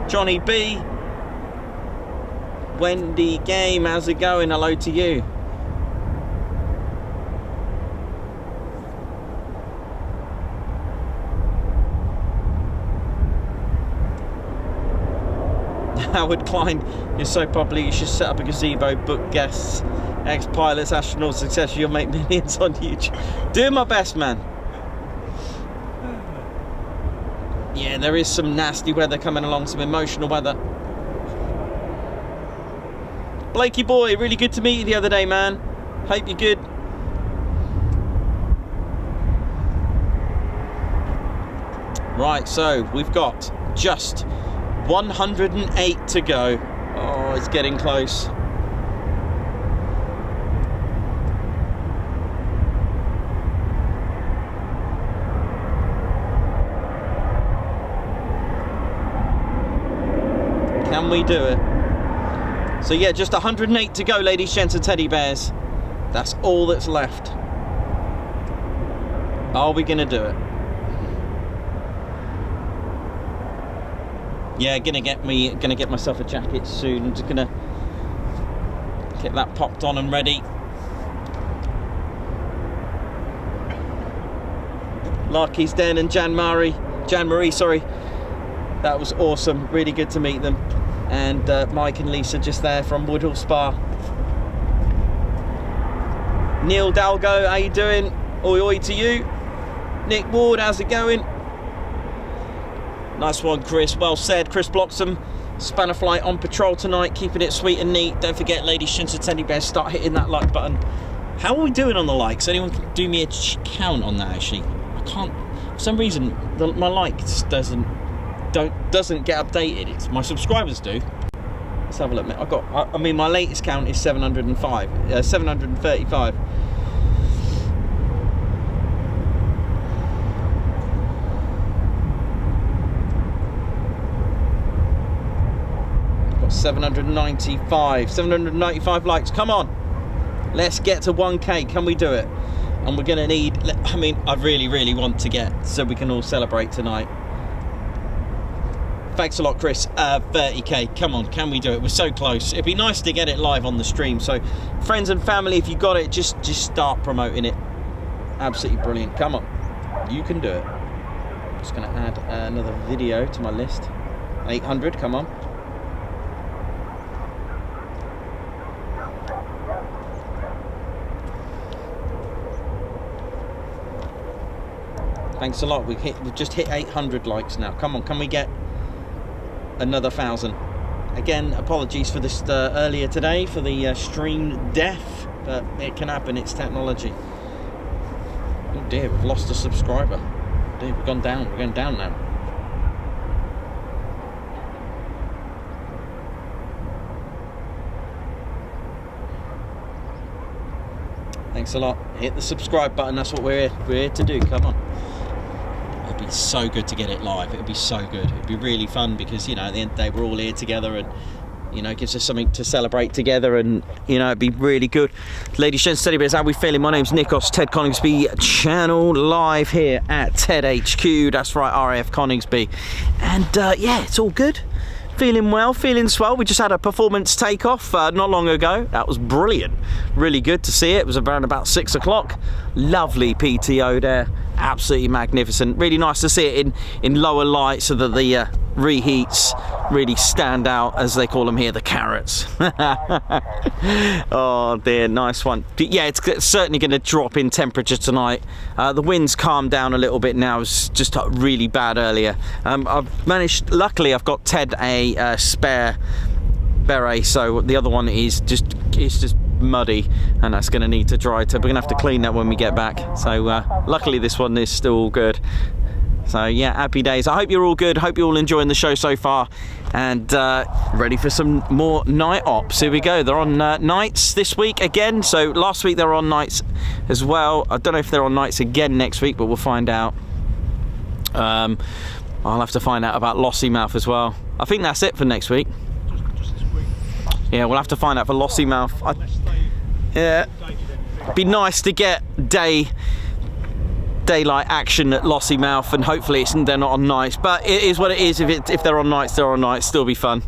Speaker 1: Johnny B, Wendy Game, how's it going? Hello to you. Howard Klein, you're so popular you should set up a gazebo, book guests, ex-pilots, astronauts, etc. You'll make millions on YouTube. Doing my best, man. Yeah, there is some nasty weather coming along, some emotional weather. Blakey boy, really good to meet you the other day, man. Hope you're good. Right, so we've got just 108 to go. Oh, it's getting close. Can we do it? So yeah, just 108 to go, ladies, gents and teddy bears. That's all that's left. Are we gonna do it? Yeah, gonna get myself a jacket soon. I'm just gonna get that popped on and ready. Larky's Den and Jan Marie, sorry. That was awesome. Really good to meet them. And Mike and Lisa just there from Woodhall Spa. Neil Dalgo, how you doing? Oi oi to you. Nick Ward, how's it going? Nice one, Chris. Well said. Chris Bloxham, Spanner Flight on patrol tonight, keeping it sweet and neat. Don't forget, ladies, shins and teddy bears, start hitting that like button. How are we doing on the likes? Anyone can do me a count on that, actually? I can't, for some reason, my likes doesn't get updated. It's my subscribers do. Let's have a look. I mean, my latest count is 735. Got 795 likes. Come on, let's get to 1k. Can we do it? And we're gonna need, I mean, I really want to get, so we can all celebrate tonight. Thanks a lot, Chris. 30k, come on, can we do it? We're so close. It'd be nice to get it live on the stream. So friends and family, if you got it, just start promoting it. Absolutely brilliant. Come on, you can do it. Just gonna add another video to my list. 800, come on. Thanks a lot. We've just hit 800 likes now. Come on, can we get another 1,000? Again, apologies for this earlier today for the stream death, but it can happen. It's technology. Oh dear, we've lost a subscriber. Dear, we've gone down. We're going down now. Thanks a lot. Hit the subscribe button. That's what we're here to do. Come on. It'd be so good to get it live. It'd be so good. It'd be really fun because, you know, at the end of the day, we're all here together, and, you know, it gives us something to celebrate together, and, you know, it'd be really good. Ladies, gents, teddy bears, how we feeling? My name's Nikos, Ted Coningsby channel, live here at Ted HQ. That's right, RAF Coningsby. And yeah, it's all good. Feeling well, feeling swell. We just had a performance takeoff not long ago. That was brilliant. Really good to see it. It was around about 6 o'clock. Lovely PTO there. Absolutely magnificent. Really nice to see it in lower light so that the reheats really stand out, as they call them here, the carrots. Oh dear, nice one. But yeah, it's certainly going to drop in temperature tonight. The wind's calmed down a little bit now. It's just really bad earlier. I've managed, luckily I've got Ted a spare beret, so the other one is just muddy, and that's going to need to dry. So we're going to have to clean that when we get back. So luckily this one is still good. So yeah, happy days. I hope you're all good. Hope you're all enjoying the show so far, and ready for some more night ops. Here we go. They're on nights this week again. So last week they were on nights as well. I don't know if they're on nights again next week, but we'll find out. I'll have to find out about Lossymouth as well. I think that's it for next week.
Speaker 3: Just this week.
Speaker 1: Yeah, we'll have to find out for Lossymouth. Yeah, be nice to get daylight action at Lossymouth, and hopefully they're not on nights, but it is what it is. If they're on nights, they're on nights. Still be fun.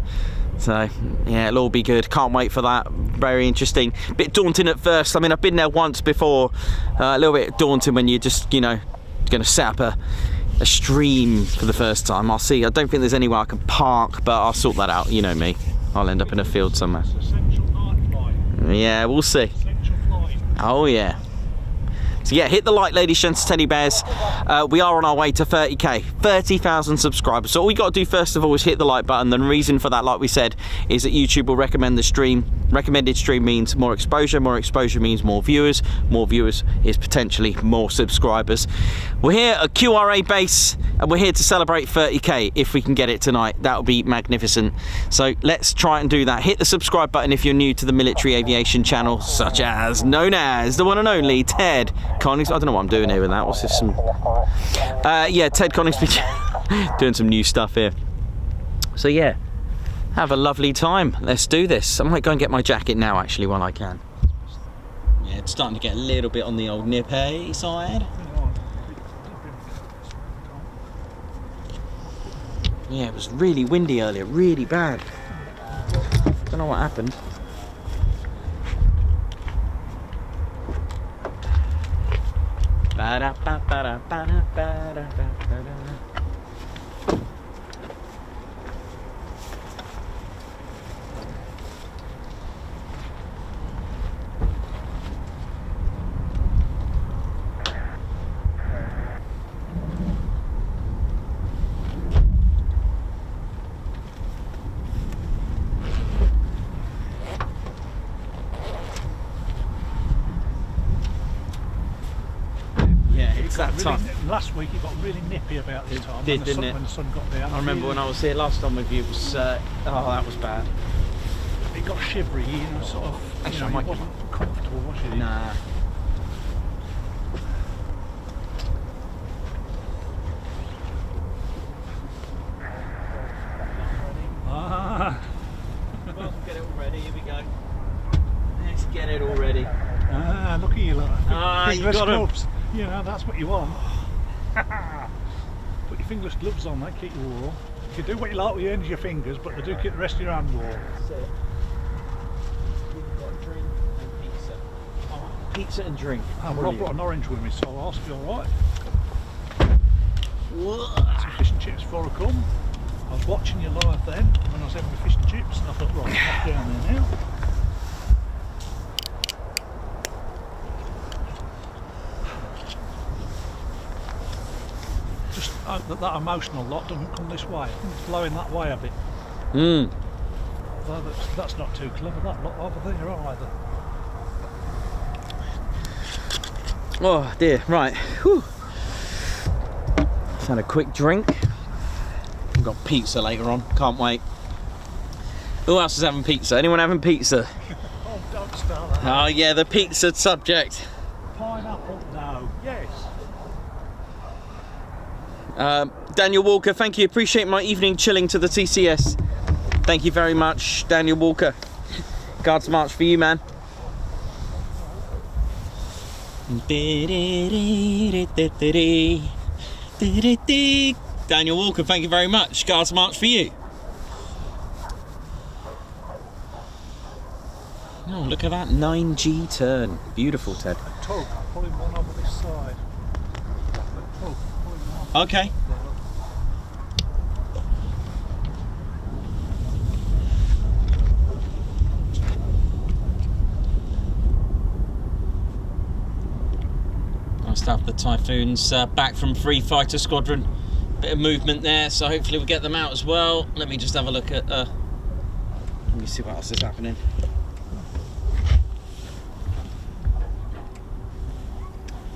Speaker 1: So yeah, it'll all be good. Can't wait for that. Very interesting. Bit daunting at first. I mean, I've been there once before. A little bit daunting when you're just, you know, going to set up a stream for the first time. I'll see. I don't think there's anywhere I can park, but I'll sort that out. You know me. I'll end up in a field somewhere. Yeah, we'll see. Oh yeah. So yeah, hit the like, ladies, gents, teddy bears. We are on our way to 30k, 30,000 subscribers. So all we got to do first of all is hit the like button. The reason for that, like we said, is that YouTube will recommend the stream. Recommended stream means more exposure means more viewers is potentially more subscribers. We're here at QRA base, and we're here to celebrate 30k. If we can get it tonight, that would be magnificent. So let's try and do that. Hit the subscribe button if you're new to the military aviation channel, such as known as the one and only Ted Coningsby. I don't know what I'm doing here with that. What's this? Some yeah, Ted Coningsby doing some new stuff here. So yeah, have a lovely time. Let's do this. I might go and get my jacket now, actually, while I can. Yeah, it's starting to get a little bit on the old nippy side. Yeah, it was really windy earlier, really bad. Don't know what happened.
Speaker 3: Last week it got really nippy about this time.
Speaker 1: Did, didn't it?
Speaker 3: When the sun got down.
Speaker 1: I remember when I was here last time with you, it was, oh, that was bad.
Speaker 3: It got shivery, you know, sort of,
Speaker 1: Actually,
Speaker 3: it wasn't comfortable, was it?
Speaker 1: Nah. Well, get it all ready, here we go. Let's get it all ready.
Speaker 3: Look at you lot.
Speaker 1: You got 'em.
Speaker 3: Gloves. You know, that's what you want. Put your fingerless gloves on, they keep you warm. You can do what you like with your hands, your fingers, but they do keep the rest of your hand warm.
Speaker 1: That's it. We've got drink and pizza. Oh, pizza and drink.
Speaker 3: Well, I brought an orange with me, so I'll be alright.
Speaker 1: What?
Speaker 3: Some fish and chips before I come. I was watching you live then, when I was having my fish and chips, and I thought, right, I'm down there now. Just hope that emotional lot doesn't come this way. It's blowing that way a bit. Although that's not too clever, that lot over there either.
Speaker 1: Oh dear, right. Whew. Just had a quick drink. We've got pizza later on, can't wait. Who else is having pizza? Anyone having pizza?
Speaker 3: Oh, don't start that.
Speaker 1: Oh yeah, the pizza subject.
Speaker 3: Pineapple? No. Yes.
Speaker 1: Daniel Walker, thank you. Appreciate my evening chilling to the TCS. Thank you very much, Daniel Walker. Guards march for you, man. Daniel Walker, thank you very much. Guards march for you. Oh, look at that 9G turn. Beautiful, Ted.
Speaker 3: A tug, pulling one over this side. A tug, pulling one.
Speaker 1: Okay. Nice to have the Typhoons back from Free Fighter Squadron. Bit of movement there, so hopefully we'll get them out as well. Let me just have a look at, let me see what else is happening.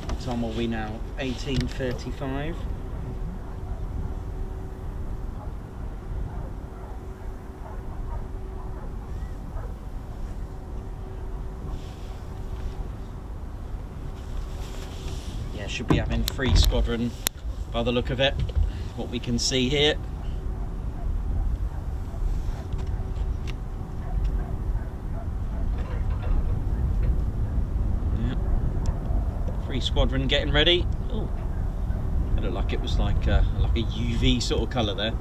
Speaker 1: What time are we now? 18:35. Yeah, should be having Free Squadron by the look of it, what we can see here. Yeah. Free Squadron getting ready. Oh, it looked like it was like a UV sort of colour there.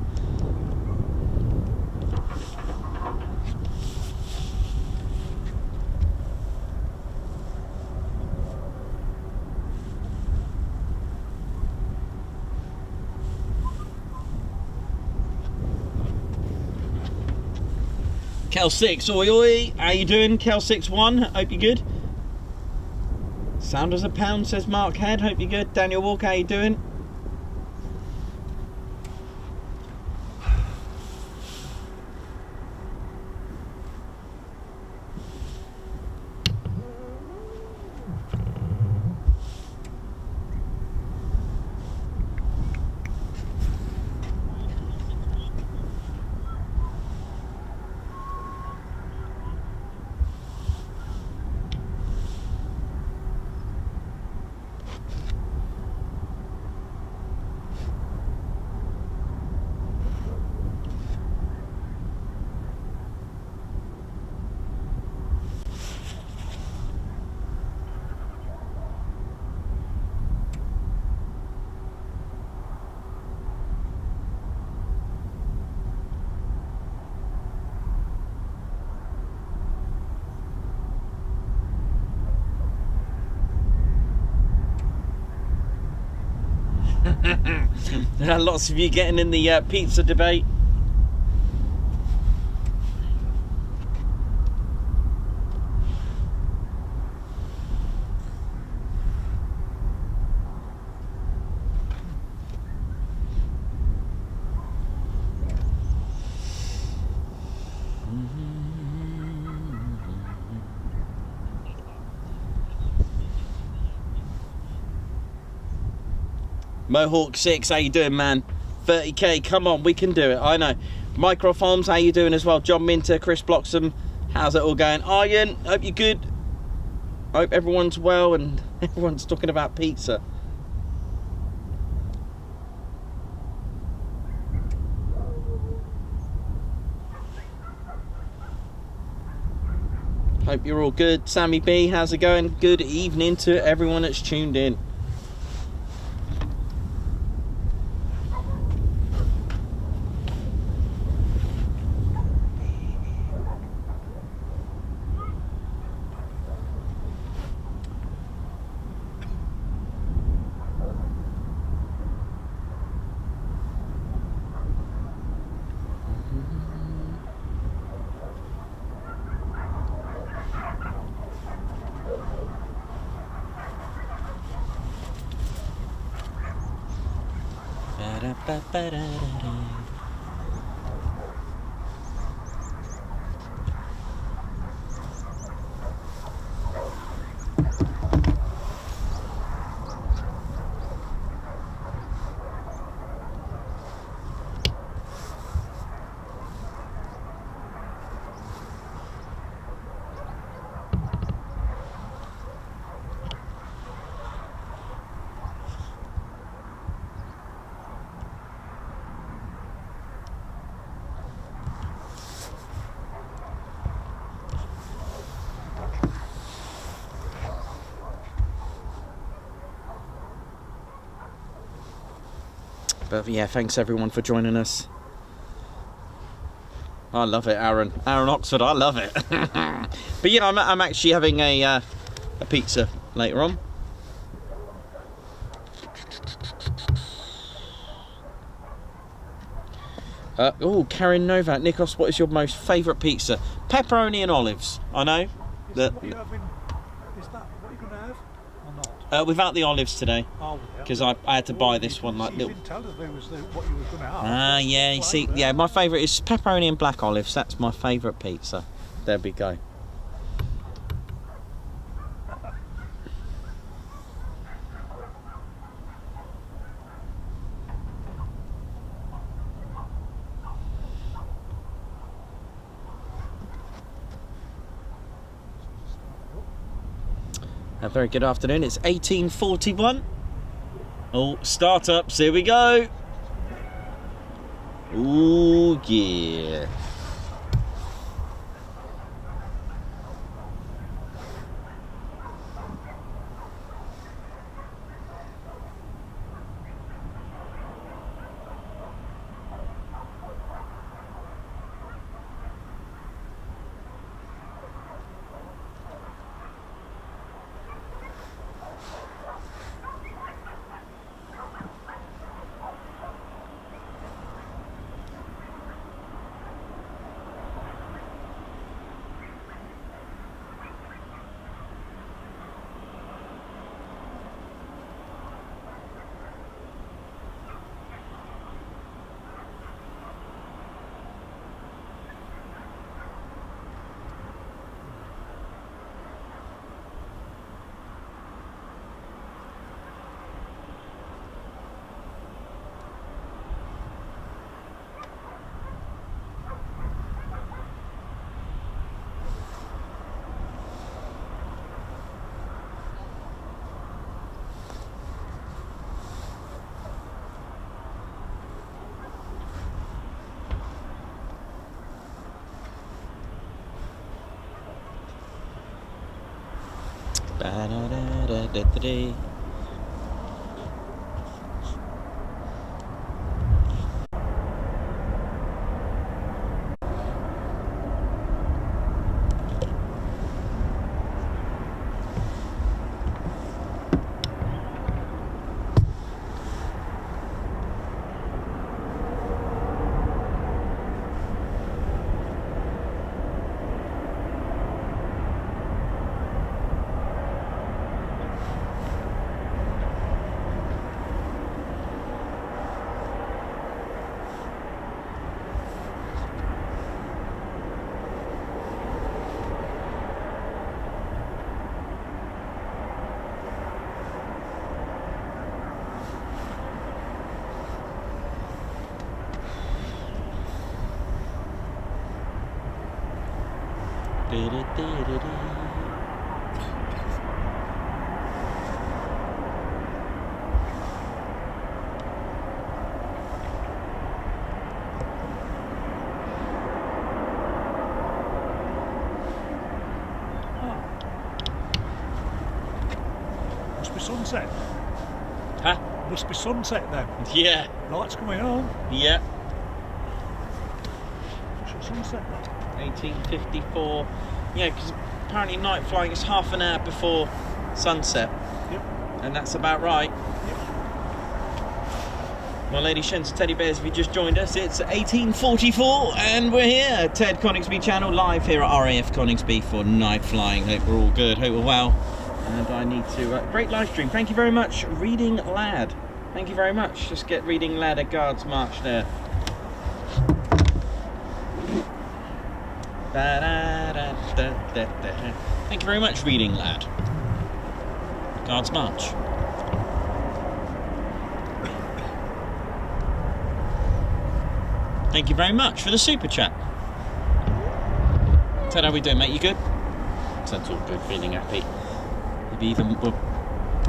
Speaker 1: Kel 6, oi oi, how you doing? Kel 6-1, hope you're good. Sound as a pound, says Mark Head, hope you're good. Daniel Walker, how you doing? There are lots of you getting in the pizza debate. Mohawk 6, how you doing, man? 30k, come on, we can do it. I know. Microforms, how you doing as well? John Minter, Chris Bloxham, how's it all going? Iron, hope you're good. Hope everyone's well and everyone's talking about pizza. Hope you're all good. Sammy B, how's it going? Good evening to everyone that's tuned in. But yeah, thanks everyone for joining us. I love it, Aaron. Aaron Oxford, I love it. But yeah, I'm actually having a pizza later on. Oh, Karen Novak, Nikos, what is your most favourite pizza? Pepperoni and olives. I know.
Speaker 3: Is that what you're going to have or not?
Speaker 1: Without the olives today,
Speaker 3: Oh,
Speaker 1: because I had to buy this one. Like
Speaker 3: you
Speaker 1: little.
Speaker 3: didn't tell us what you were going to have.
Speaker 1: Ah, yeah. You see, yeah. My favourite is pepperoni and black olives. That's my favourite pizza. There we go. A very good afternoon. It's 18:41. Oh, startups. Here we go. Oh yeah. Ba-da-da-da-da-da.
Speaker 3: Must be sunset.
Speaker 1: Huh?
Speaker 3: Must be sunset then.
Speaker 1: Yeah.
Speaker 3: Lights coming on.
Speaker 1: Yeah.
Speaker 3: What's sunset then?
Speaker 1: 1854. Yeah, because apparently night flying is half an hour before sunset.
Speaker 3: Yep.
Speaker 1: And that's about right. Well, ladies, gents, and teddy bears, if you just joined us, it's 1844 and we're here. Ted Coningsby channel, live here at RAF Coningsby for night flying. Hope we're all good, hope we're well. And I need to... great live stream. Thank you very much, Reading Lad. Thank you very much. Just get Reading Lad a Guards March there. Thank you very much, Reading Lad. Guards March. Thank you very much for the super chat. Ted, how we doing, mate? You good? Ted's all good, feeling happy. Maybe even...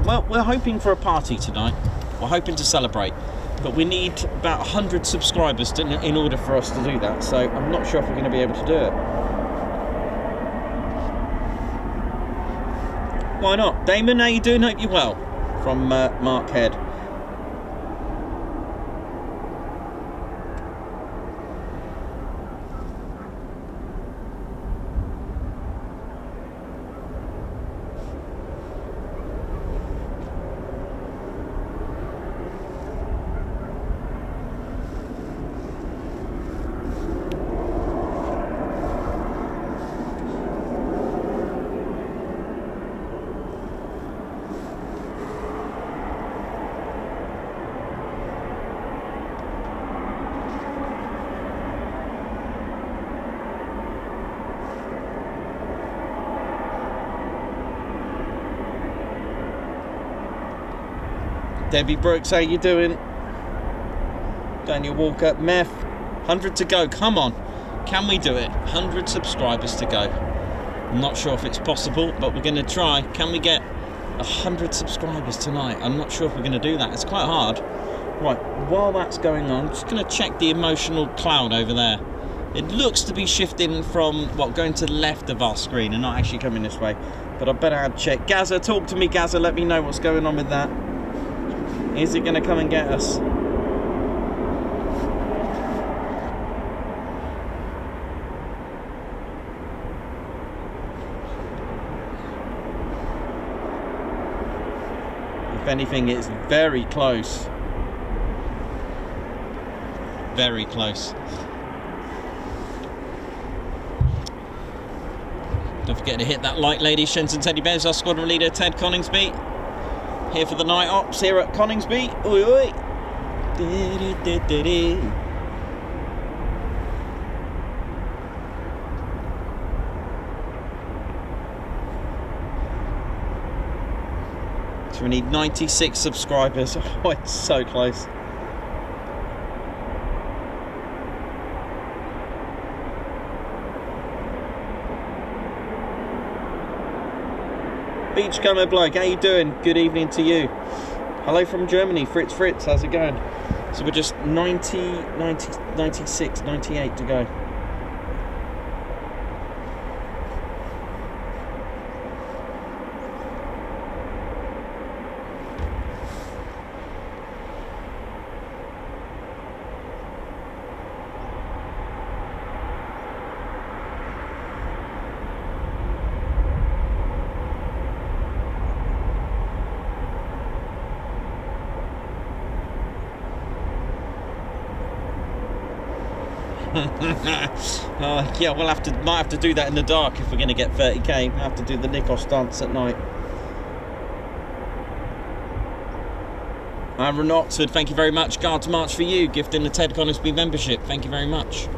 Speaker 1: Well, we're hoping for a party tonight. We're hoping to celebrate. But we need about 100 subscribers in order for us to do that. So I'm not sure if we're going to be able to do it. Why not? Damon, how you doing? Hope you're well. From Mark Head. Debbie Brooks, how you doing? Daniel Walker, Meth, 100 to go, come on. Can we do it? 100 subscribers to go. I'm not sure if it's possible, but we're going to try. Can we get 100 subscribers tonight? I'm not sure if we're going to do that. It's quite hard. Right, while that's going on, I'm just going to check the emotional cloud over there. It looks to be shifting from, going to the left of our screen and not actually coming this way. But I better have to check. Gaza, talk to me, Gaza. Let me know what's going on with that. Is it going to come and get us? If anything, it's very close. Very close. Don't forget to hit that like, ladies, gents and teddy bears. Our squadron leader, Ted Coningsby. Here for the night ops here at Coningsby. Oi, oi. So we need 96 subscribers. Oh, it's so close. Beachcomber bloke, how you doing? Good evening to you. Hello from Germany, Fritz, how's it going? So we're just 90, 96, 98 to go. Yeah, might have to do that in the dark if we're going to get 30k. We'll have to do the Nikos dance at night. Aaron Oxford, thank you very much. Guards March for you, gifting the Ted Coningsby membership. Thank you very much.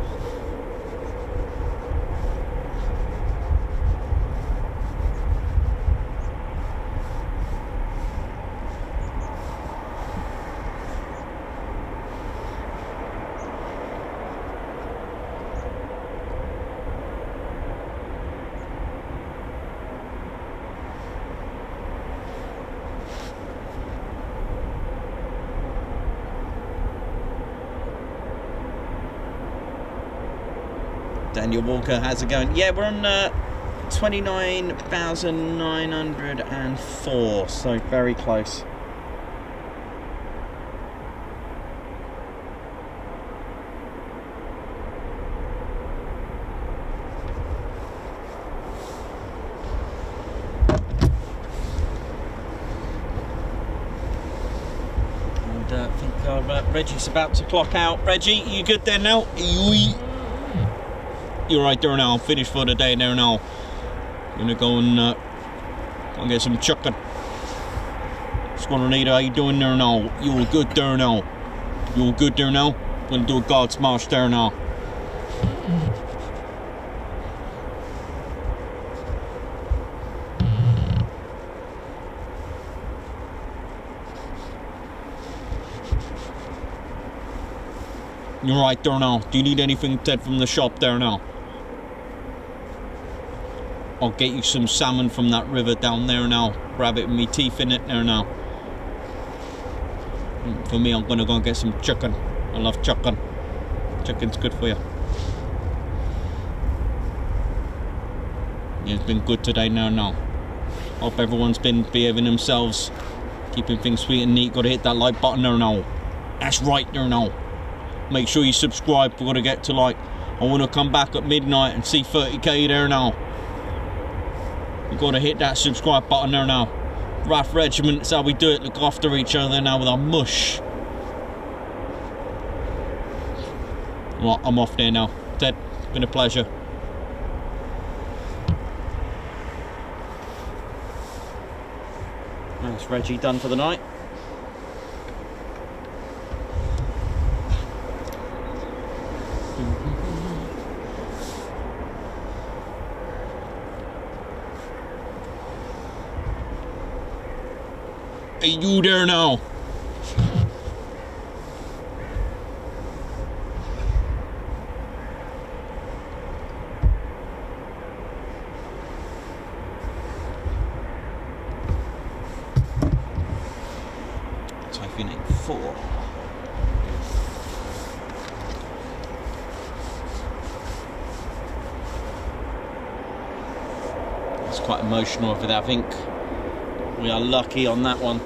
Speaker 1: Daniel Walker, how's it going? Yeah, we're on 29,904, so very close. I think Reggie's about to clock out. Reggie, you good there now? You're right there now. I'm finished for the day there now. Gonna go and get some chicken. Squadron leader, how you doing there now? You all good there now? You all good there now? Gonna do a God smash there now. You're right there now. Do you need anything, Ted, from the shop there now? I'll get you some salmon from that river down there now. Grab it with me teeth in it there now. For me, I'm gonna go and get some chicken. I love chicken. Chicken's good for you. Yeah, it's been good today now. Hope everyone's been behaving themselves. Keeping things sweet and neat. Gotta hit that like button there now. That's right there now. Make sure you subscribe. We're gonna get to like, I wanna come back at midnight and see 30k there now. You've got to hit that subscribe button there now. RAF Regiment, that's how we do it. Look after each other now with our mush. Right, I'm off there now. Ted, it's been a pleasure. That's Reggie done for the night. Hey, you there now? Typhoon 4. It's quite emotional for that. I think we are lucky on that one.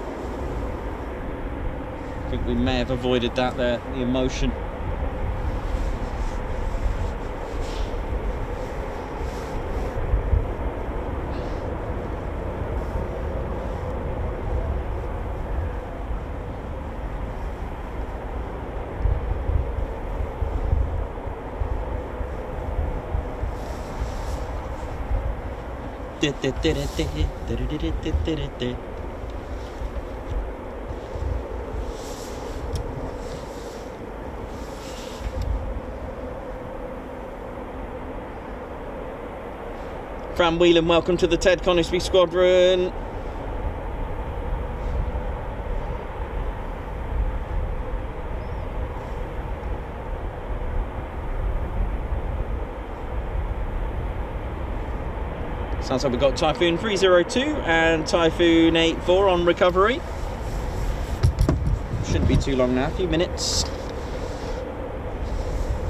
Speaker 1: I think we may have avoided that there, the emotion. Fran Whelan, welcome to the Ted Coningsby Squadron. Sounds like we've got Typhoon 302 and Typhoon 84 on recovery. Shouldn't be too long now, a few minutes.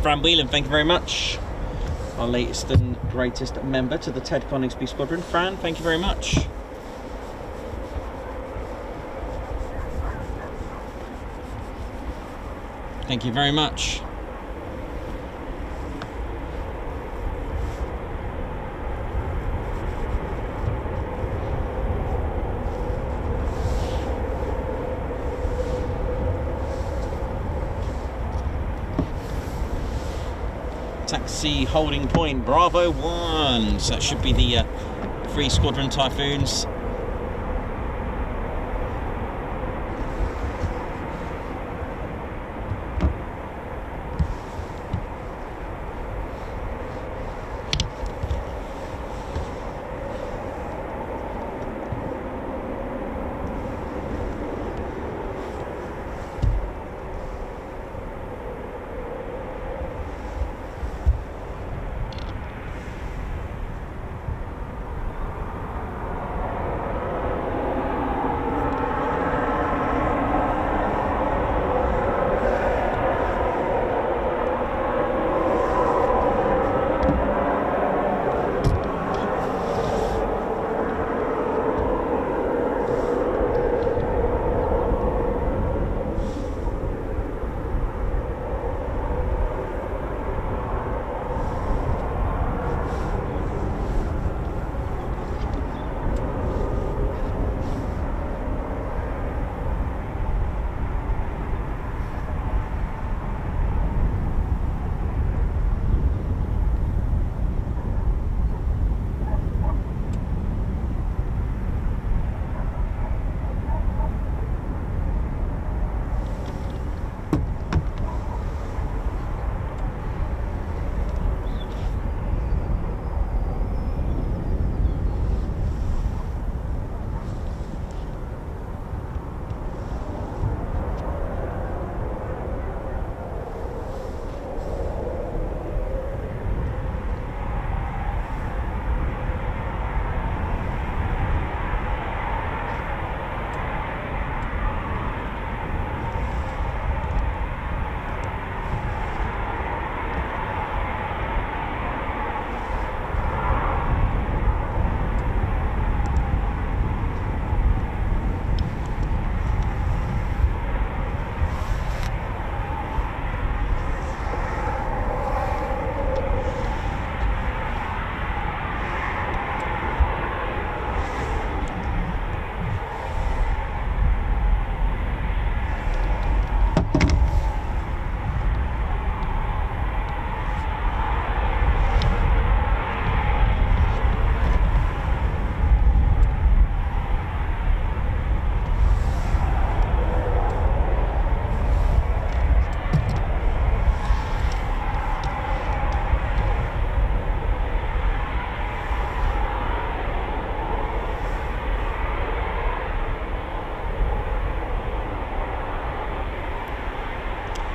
Speaker 1: Fran Whelan, thank you very much. Our latest and greatest member to the Ted Coningsby Squadron. Fran, thank you very much. Thank you very much. Taxi holding point Bravo 1. So that should be the 3 Squadron Typhoons.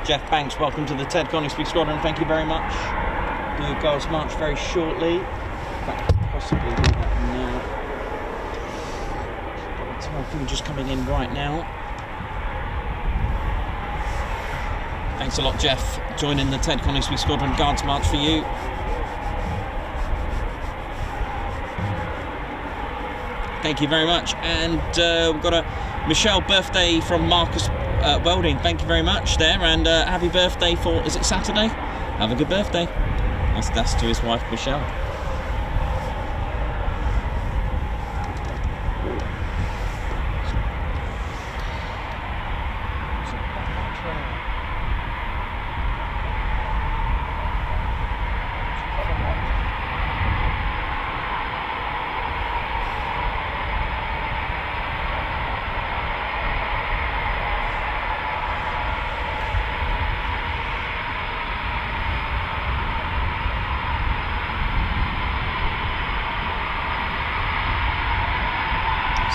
Speaker 1: Jeff Banks, welcome to the Ted Coningsby Squadron. Thank you very much. Do your Guards March very shortly. In fact, possibly do that now. Got the Typhoon just coming in right now. Thanks a lot, Jeff. Joining the Ted Coningsby Squadron Guards March for you. Thank you very much. And we've got a Michelle birthday from Marcus Welding. Thank you very much there. And happy birthday for, is it Saturday? Have a good birthday. That's to his wife, Michelle.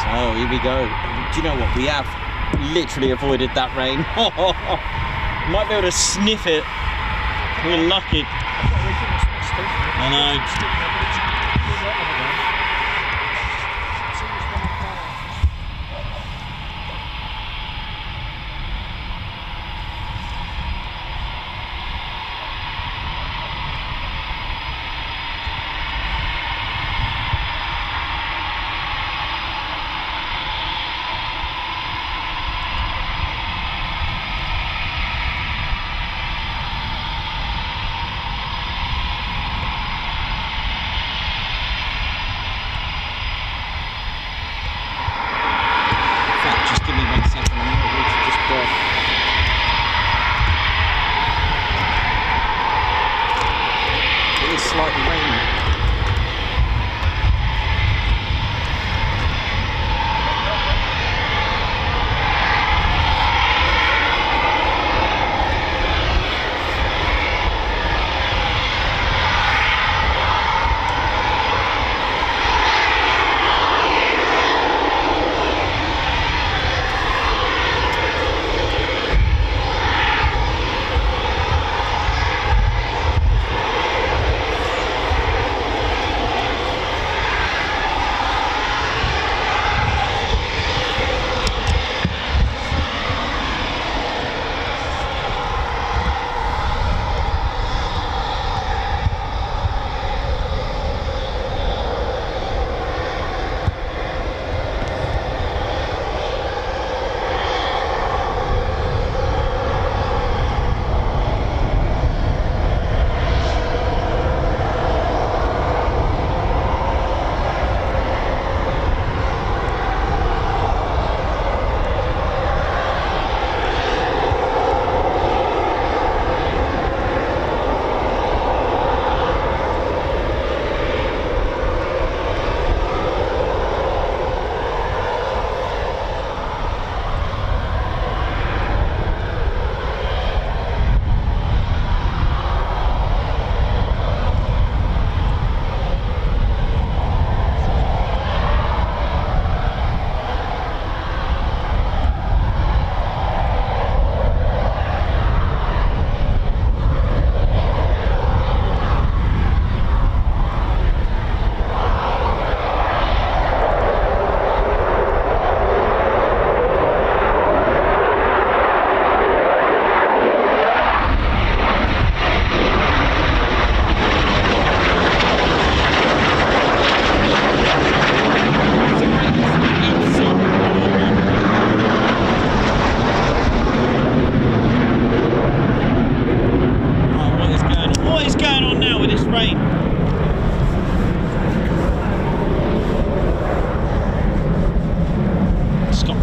Speaker 1: So here we go. Do you know what? We have literally avoided that rain. Might be able to sniff it. We're lucky. I know.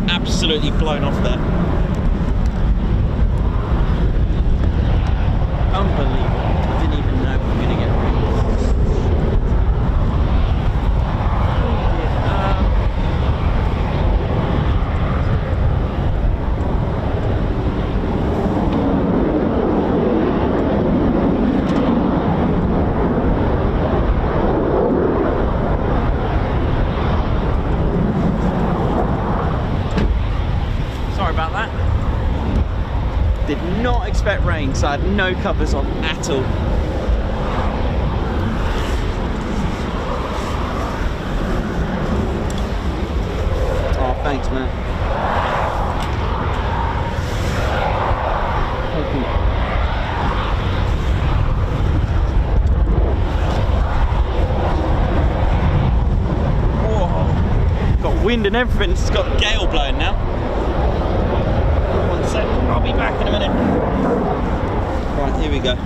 Speaker 1: Absolutely blown off there. Unbelievable. I didn't even know we were going to get rain. raining, so I had no covers on at all. Oh, thanks, man. Wind and everything. It's got gale blowing now. 1 second, I'll be back in a minute. Right, here we go.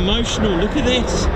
Speaker 1: emotional. Look at this.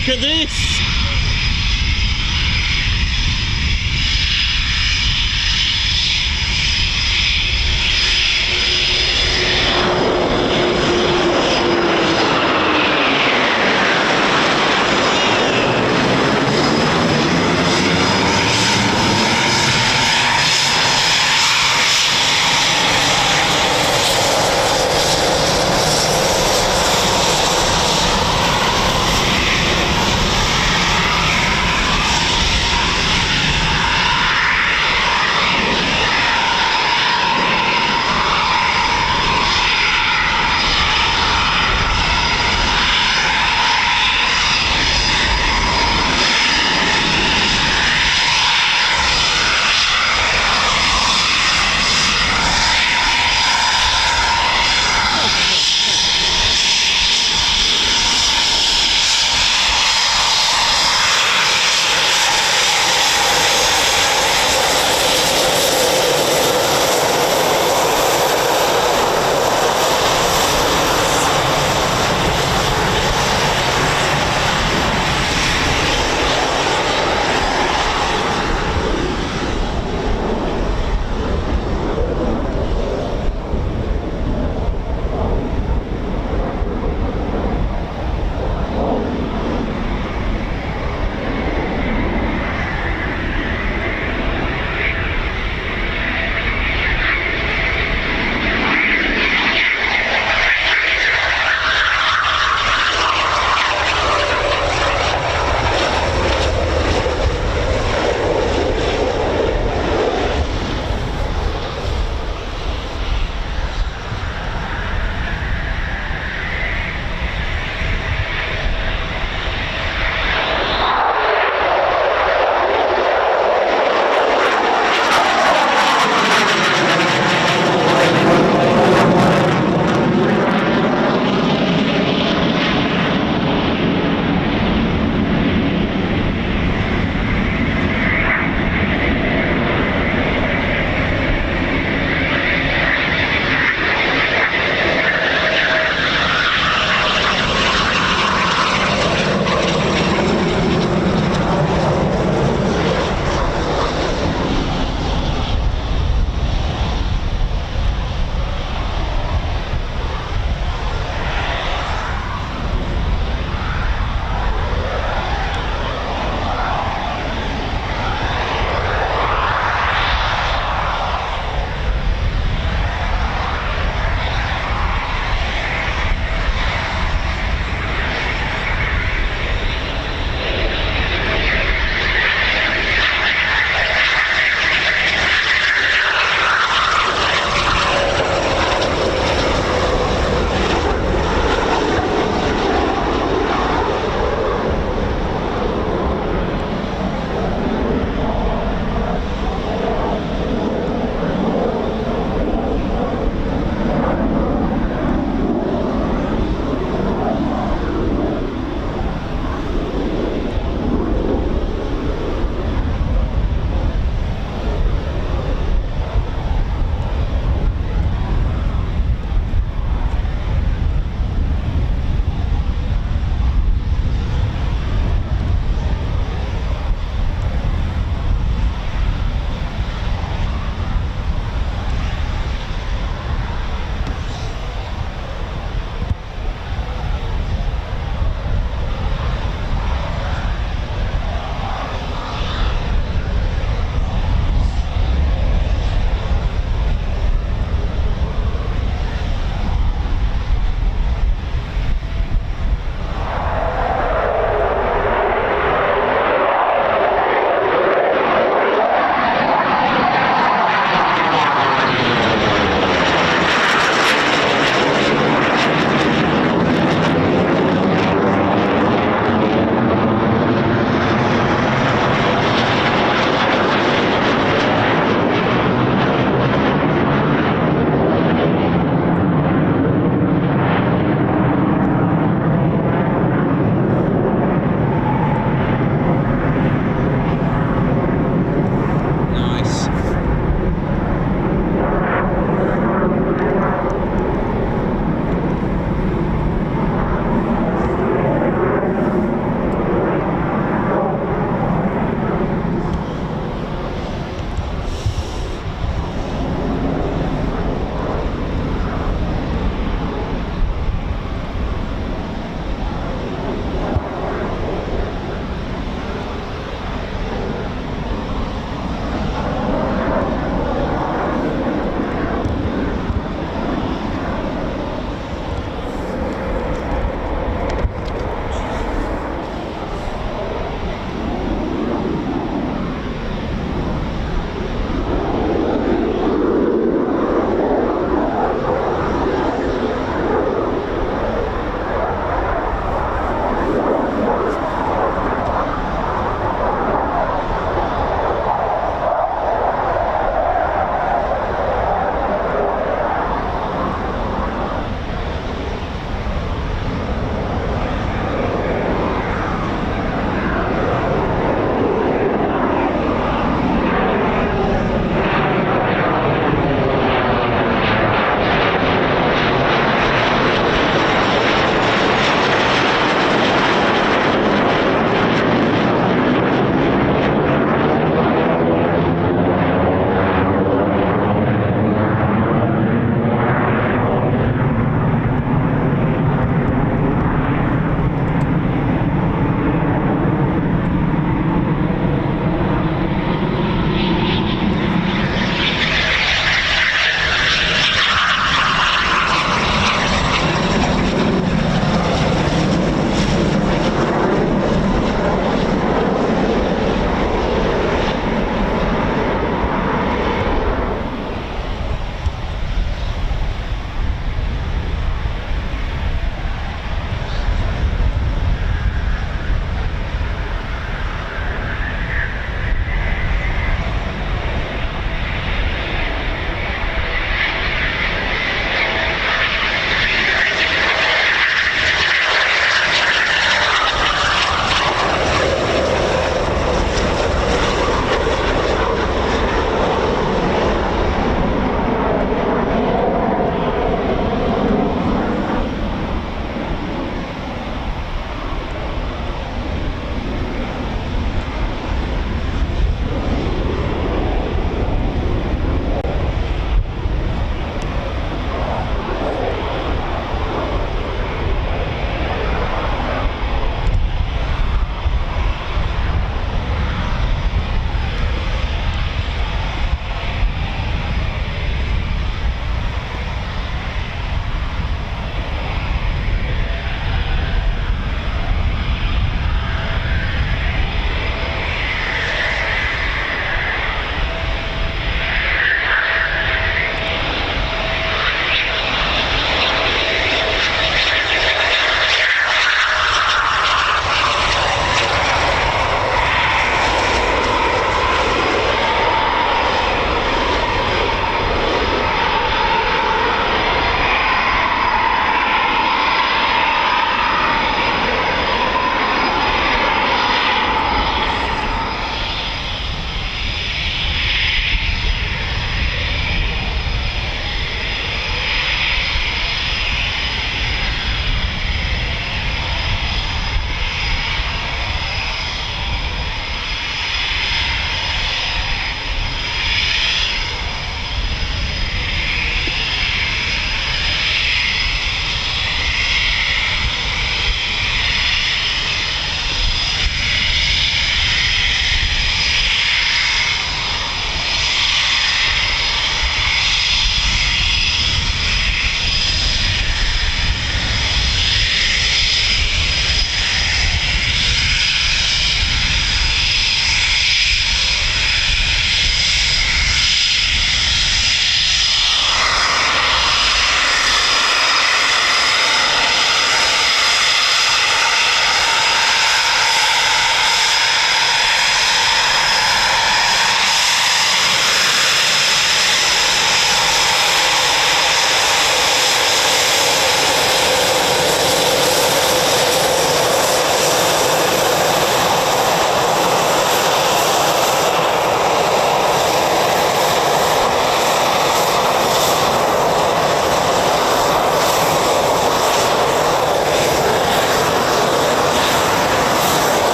Speaker 1: Look at this!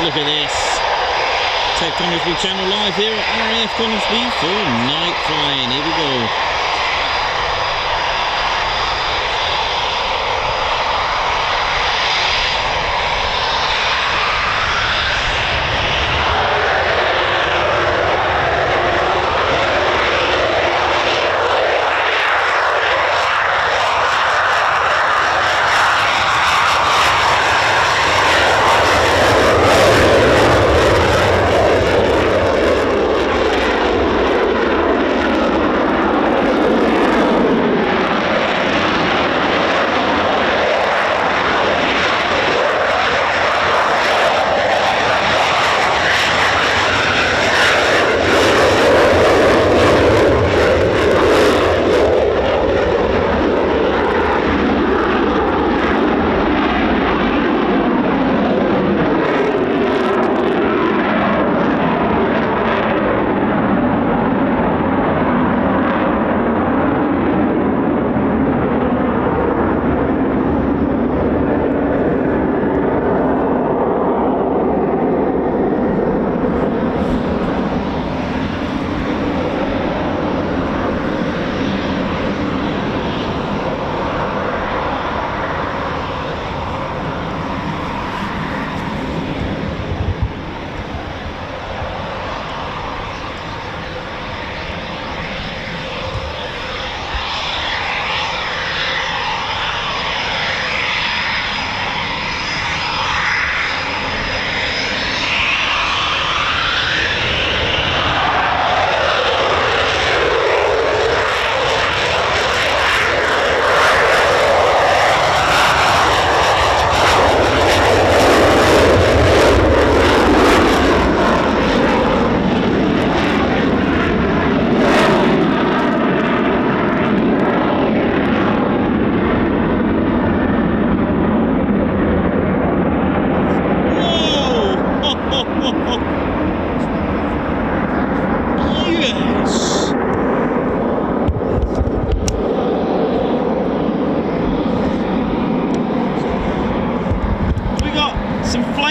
Speaker 1: look at this. Ted Coningsby channel live here at RAF Coningsby for night flying. Here we go.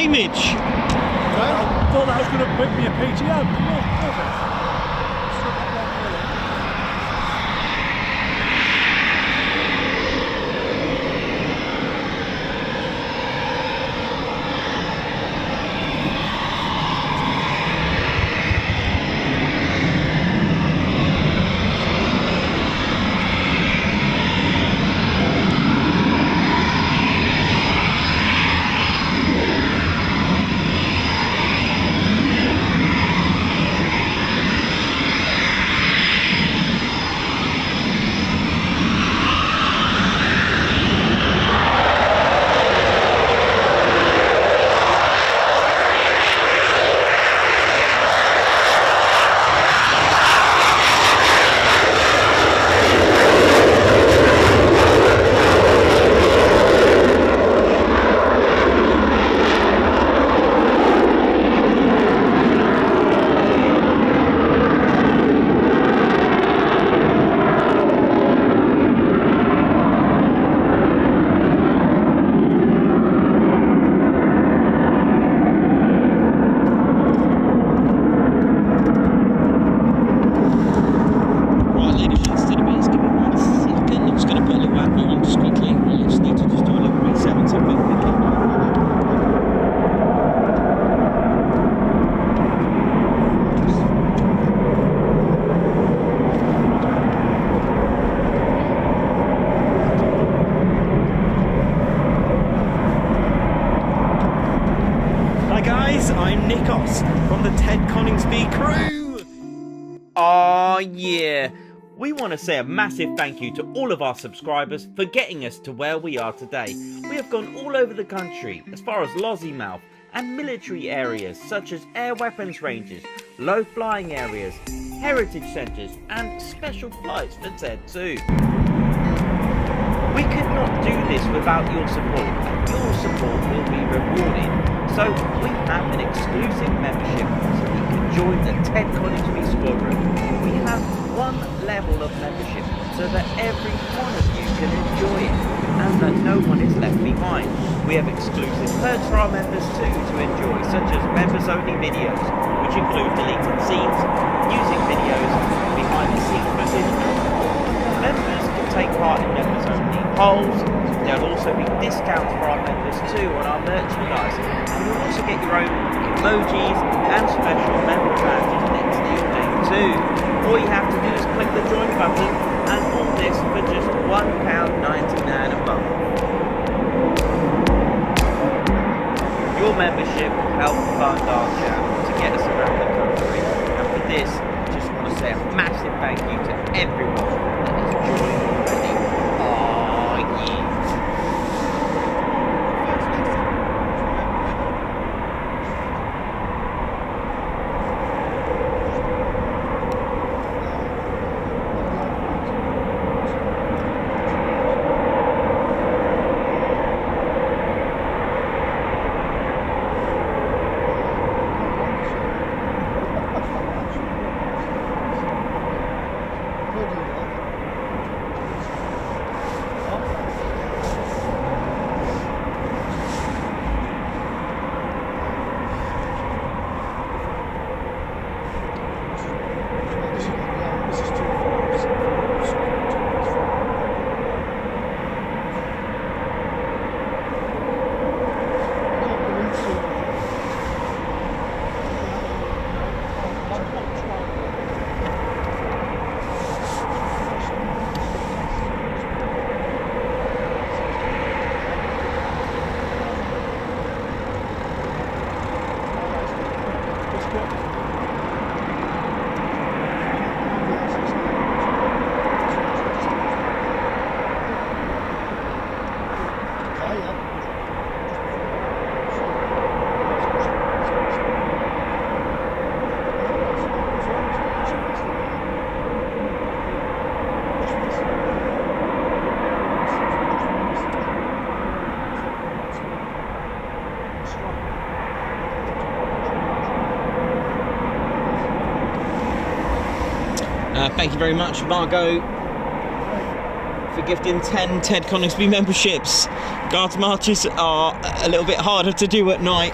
Speaker 1: Image.
Speaker 3: I thought that was going to whip me a PTO. Come on, perfect.
Speaker 2: From the Ted Coningsby crew. Oh yeah, we want to say a massive thank you to all of our subscribers for getting us to where we are today. We have gone all over the country, as far as Lossiemouth and military areas such as air weapons ranges, low flying areas, heritage centres and special flights for Ted too. We could not do this without your support, and your support will be rewarded. So we have an exclusive membership so you can join the Ted Coningsby squadron. We have one level of membership so that every one of you can enjoy it. And that no one is left behind. We have exclusive perks for our members too to enjoy, such as members-only videos, which include deleted scenes, music videos, behind-the-scenes footage. Members can take part in members-only polls. There'll also be discounts for our members too on our merchandise, and you'll also get your own emojis and special member badges next to your name too. All you have to do is click the join button, and all this for just £1.99 a month. Your membership will help fund our channel to get us around the country, and for this, I just want to say a massive thank you to everyone that has joined already. Oh yeah.
Speaker 1: Thank you very much, Margot, for gifting 10 Ted Coningsby memberships. Guards marches are a little bit harder to do at night.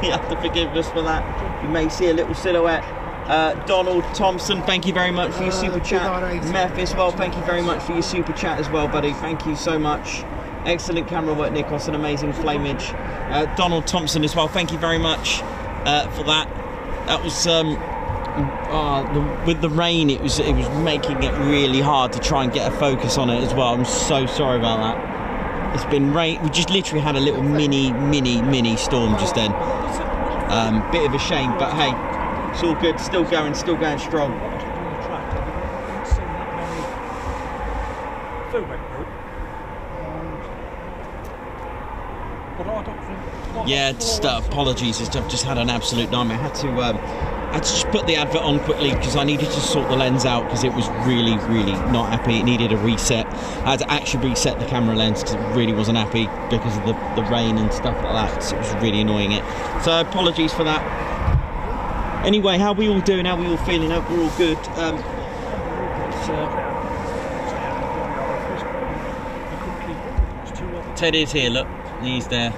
Speaker 1: You have to forgive us for that. You may see a little silhouette. Donald Thompson, thank you very much for your super chat. Meth as well, thank you very much for your super chat as well, buddy. Thank you so much. Excellent camera work, Nikos, an amazing flameage. Donald Thompson as well, thank you very much for that. That was with the rain, it was making it really hard to try and get a focus on it as well. I'm so sorry about that. It's been rain. We just literally had a little mini storm just then. Bit of a shame, but hey, it's all good. Still going strong. Yeah, just apologies. I've just had an absolute nightmare. I had to just put the advert on quickly because I needed to sort the lens out because it was really not happy. It needed a reset. I had to actually reset the camera lens because it really wasn't happy because of the rain and stuff like that. So it was really annoying it. So apologies for that. Anyway, how are we all doing? How are we all feeling? Hope we're all good. Ted is here, look. He's there.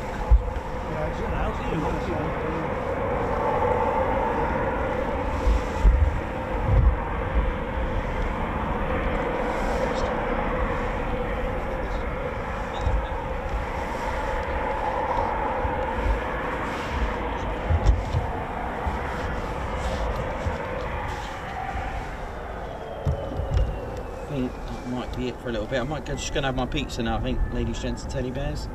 Speaker 1: I think that might be it for a little bit. I might just gonna have my pizza now, I think, ladies, gents and teddy bears.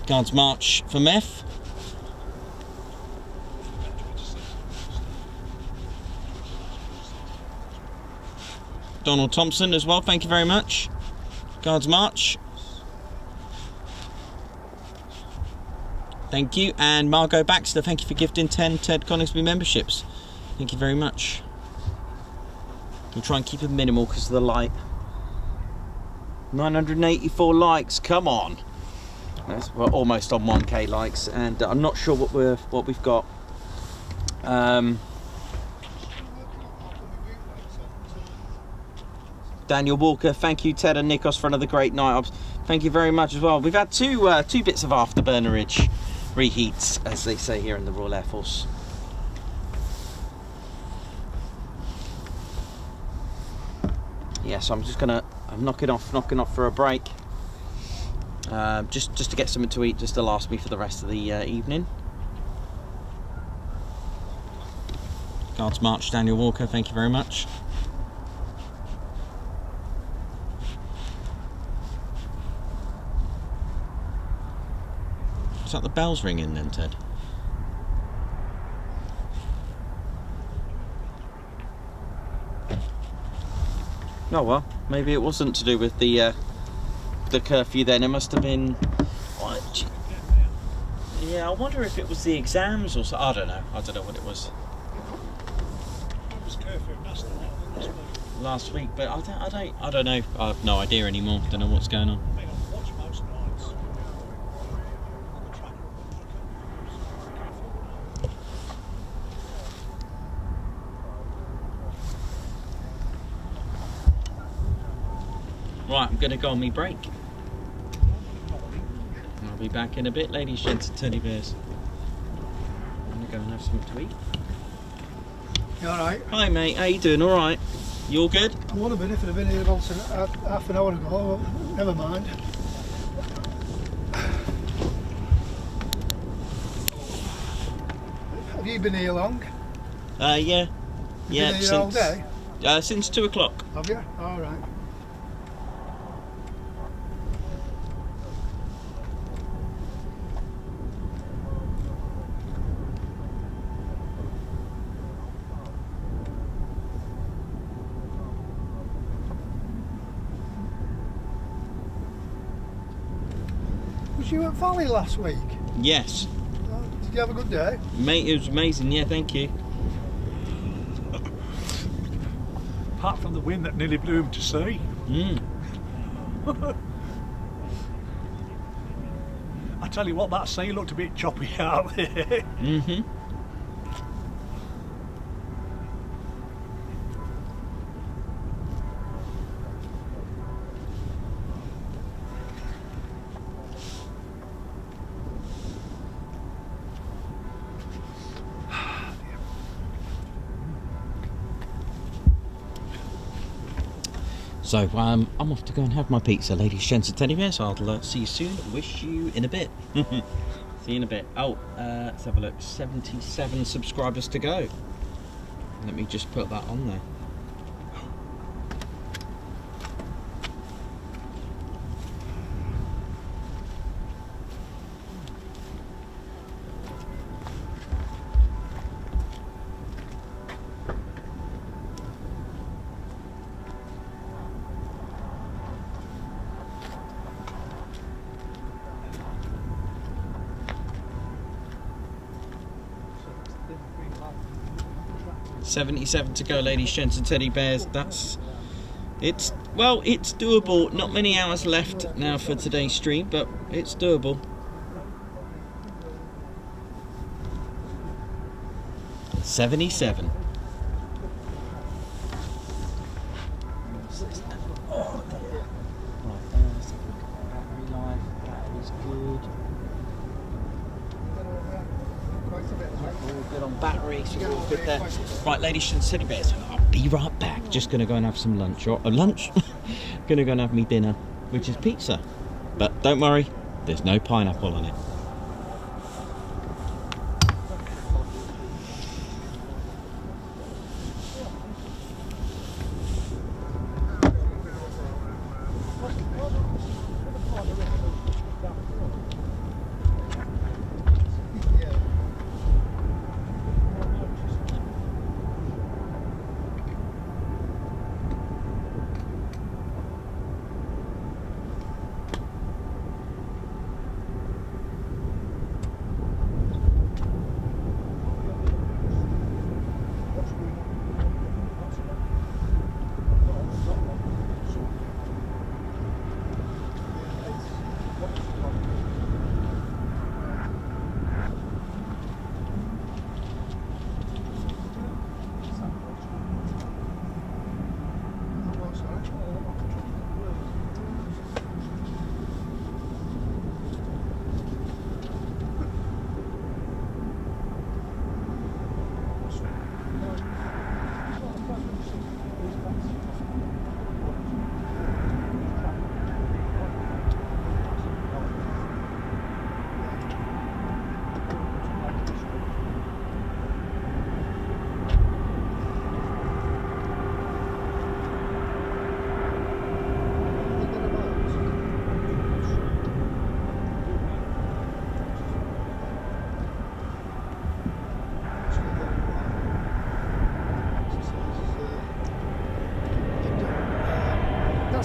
Speaker 1: Guards march for Meth. Donald Thompson as well, thank you very much. Guards march. Thank you. And Margot Baxter, thank you for gifting 10 Ted Coningsby memberships. Thank you very much. We'll try and keep it minimal because of the light. 984 likes, come on. We're almost on 1k likes, and I'm not sure what we've got. Daniel Walker, thank you Ted and Nikos for another great night. Thank you very much as well. We've had two bits of afterburnerage reheats, as they say here in the Royal Air Force. Yeah, so I'm knocking off for a break. Just to get something to eat, just to last me for the rest of the evening. Guards March, Daniel Walker, thank you very much. Is that the bells ringing then, Ted? Oh well, maybe it wasn't to do with the curfew then. It must have been. What? Yeah, I wonder if it was the exams or so. I don't know what it was.
Speaker 3: It was curfew
Speaker 1: Last week, but I don't know. I have no idea anymore. Don't know what's going on.
Speaker 3: Watch most nights on the track.
Speaker 1: Right, I'm gonna go on me break. I'll be back in a bit, ladies, gents, and teddy bears. I'm gonna go and have something to eat.
Speaker 7: You alright?
Speaker 1: Hi mate, how you doing? All right? You all good?
Speaker 7: I would have been if I'd have been here about half an hour ago. Never mind. Have you been here long?
Speaker 1: Yeah. Yeah,
Speaker 7: Been here all day?
Speaker 1: Since 2 o'clock.
Speaker 7: Have you? Alright. Was you at Valley last week?
Speaker 1: Yes.
Speaker 7: Did you have a good day?
Speaker 1: Mate, it was amazing, yeah, thank you.
Speaker 3: Apart from the wind that nearly blew him to sea. I tell you what, that sea looked a bit choppy out there.
Speaker 1: Mm-hmm. So I'm off to go and have my pizza, ladies, gents, and teddy bears. I'll see you soon. Wish you in a bit. See you in a bit. Oh, let's have a look. 77 subscribers to go. Let me just put that on there. .77 to go, ladies, gents, and teddy bears. It's doable. Not many hours left now for today's stream, but it's doable. .77. Oh dear. Right, let's have a look at battery life. Battery's good. All good on battery, so we're all good there. Right, ladies and teddy bears, I'll be right back. Just gonna go and have some lunch. Lunch? Gonna go and have me dinner, which is pizza. But don't worry, there's no pineapple on it.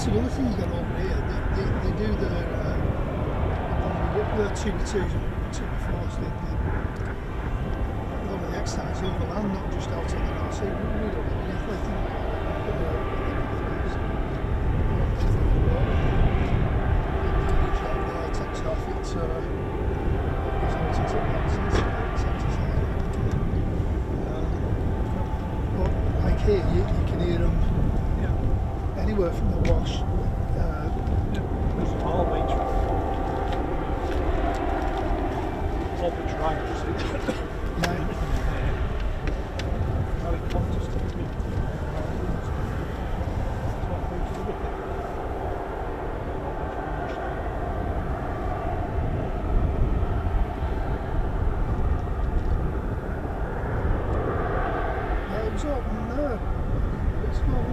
Speaker 7: that's another thing you got over here. They do their 2x2s and 2x4s. A lot of the exercise overland, not just out on the North Sea. We don't have anything like that. Takes off, it's but like here, you can hear them anywhere from the wash.
Speaker 3: There's all beach. All beach riders. Helicopters.
Speaker 7: It's open there. It's not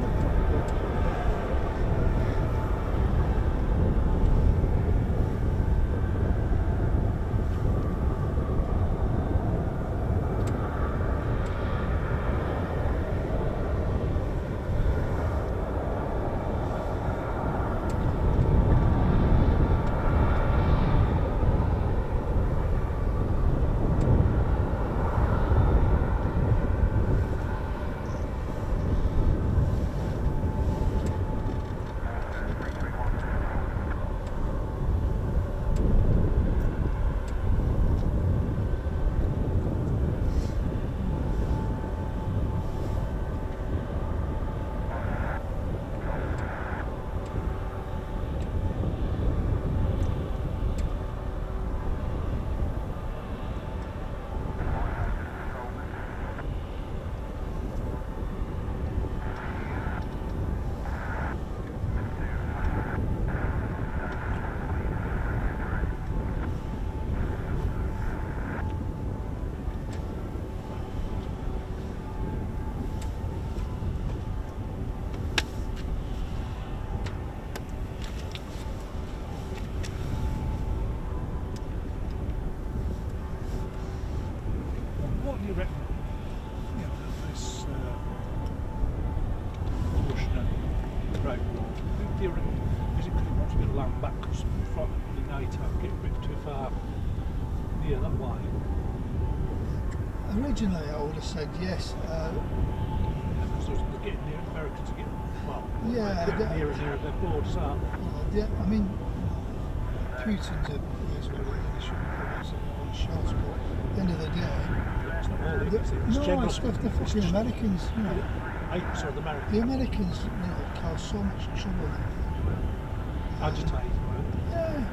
Speaker 7: What do you reckon? You know, this Russian and Great War. Do you reckon? Is it because he wants to get land back because the NATO get a bit too far near that way? originally I would have said yes.
Speaker 3: Because they're getting near Americans again. Well,
Speaker 7: Yeah,
Speaker 3: they're nearer and nearer their borders, aren't they?
Speaker 7: Yeah, I mean, Putin's a is what it is, should be putting some more shots, but at the end of the day,
Speaker 3: It's not all
Speaker 7: the,
Speaker 3: it's
Speaker 7: no,
Speaker 3: general.
Speaker 7: it's the fucking Americans, you know.
Speaker 3: Sorry, the Americans.
Speaker 7: The Americans, you know, cause so much trouble.
Speaker 3: Agitated, right?
Speaker 7: Yeah,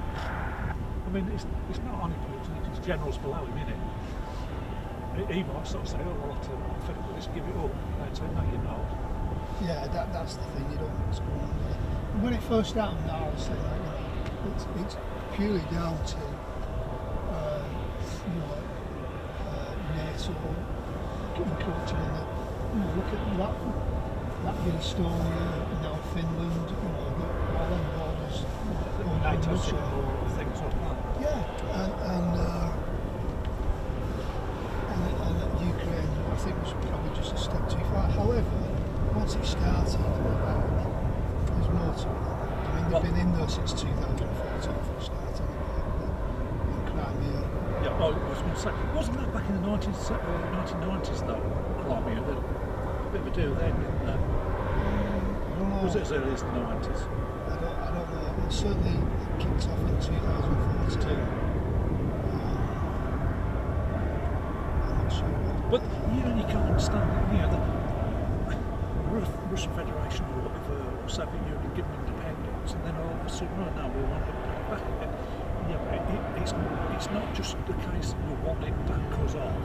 Speaker 3: I mean, it's not only Putin, it's generals below him, isn't it? He might sort of say, oh, well, I'm fed up with this, give it up. They'd say, no, you're not.
Speaker 7: yeah, that's the thing, you don't know what's going on there. When it first happened, I was saying, like, you know, it's purely down to, you know, NATO encroaching on the, you know, look at Latvia, Estonia, now Finland, you know, all them borders.
Speaker 3: NATO support things like that.
Speaker 7: Yeah, and Ukraine, I think was probably just a step too far. However, once it started, there's more to it. I mean, they've been in there since 2014 for starting in Crimea.
Speaker 3: Yeah, I was going to say, wasn't that back in the 1990s though, Crimea? A bit of a deal then, didn't there?
Speaker 7: I don't know.
Speaker 3: Was it as early as the 90s?
Speaker 7: I don't know. It certainly kicked off in 2014. I'm not sure.
Speaker 3: But you can't understand, you know, the Russian Federation or whatever, or Soviet Union give them independence, and then all of a sudden, right now we want it back again. Yeah, but it's not just the case that we want it back because of.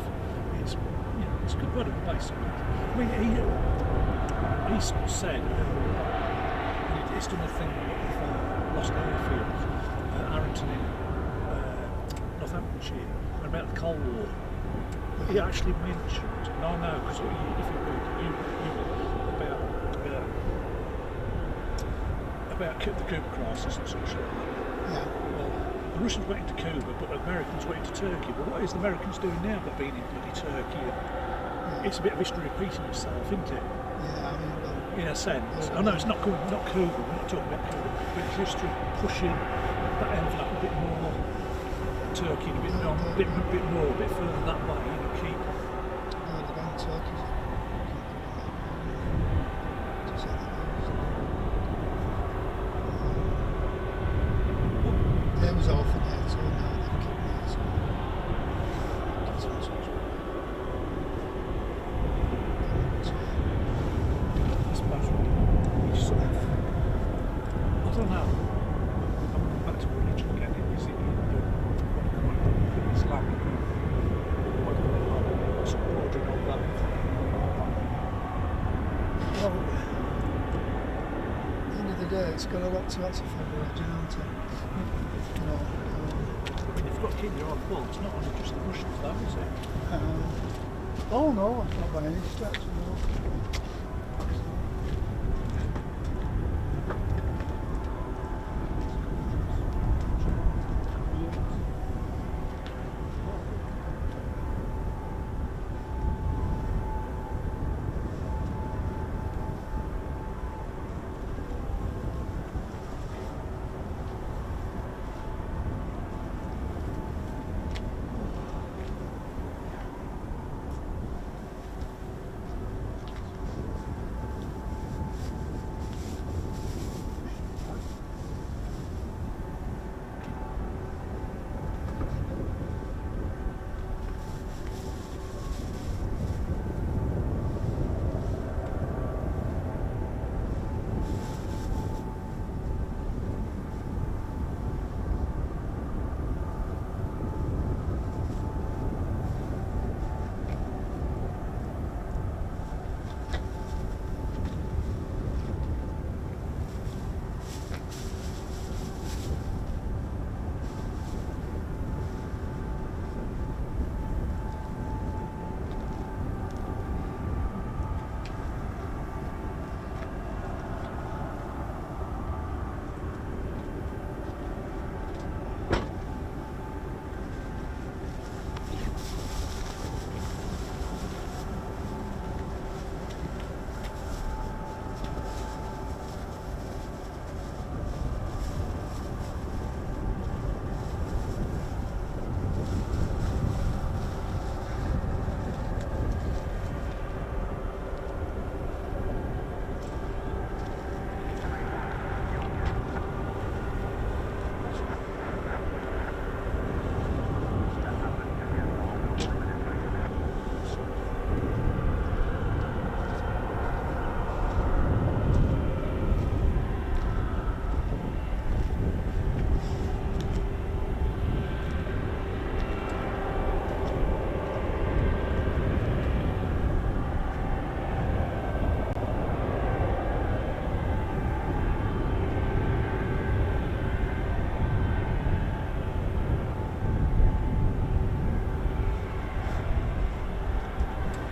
Speaker 3: It's, you know, it's good word basically. I mean, he sort of said, it's done a thing with lost airfields, Arrington in Northamptonshire, about the Cold War. He actually mentioned, and I know because if you read about the Cuba crisis and such like that.
Speaker 7: Yeah.
Speaker 3: Well, the Russians went into Cuba, but the Americans went into Turkey. But what is the Americans doing now but being in bloody Turkey? It's a bit of history repeating itself, isn't it?
Speaker 7: Yeah, I mean,
Speaker 3: in a sense. I know it's not Cougar, we're not talking about Cougar, but it's just pushing that envelope a bit more turkey, a bit more, a bit further that way, you know, keep.
Speaker 7: There was all for that, so now they've kept that. So.
Speaker 3: I suppose we sort of, I don't know. I'm back to religion again. Is it Islamic? What do they like? Sort of bordering on that.
Speaker 7: Well, at the end of the day, it's got a lot to answer for religion, hasn't it? You know,
Speaker 3: I mean, you've got to keep your eye full. It's not only just the Russians, though, is it?
Speaker 7: oh no, it's not by any stretch. No.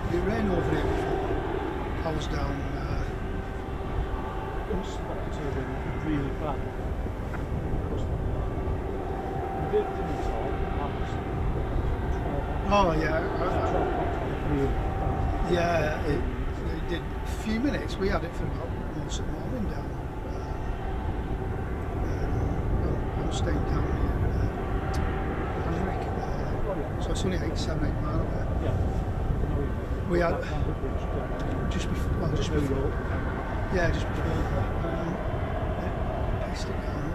Speaker 7: It rained over here before. I was down.
Speaker 3: It was really bad. We did
Speaker 7: Oh yeah. Yeah, it did a few minutes. We had it for about most of the morning down. I'm staying down here. So it's only 7, 8 miles away.
Speaker 3: Yeah.
Speaker 7: We had just before. Yeah, just before. It pissed it down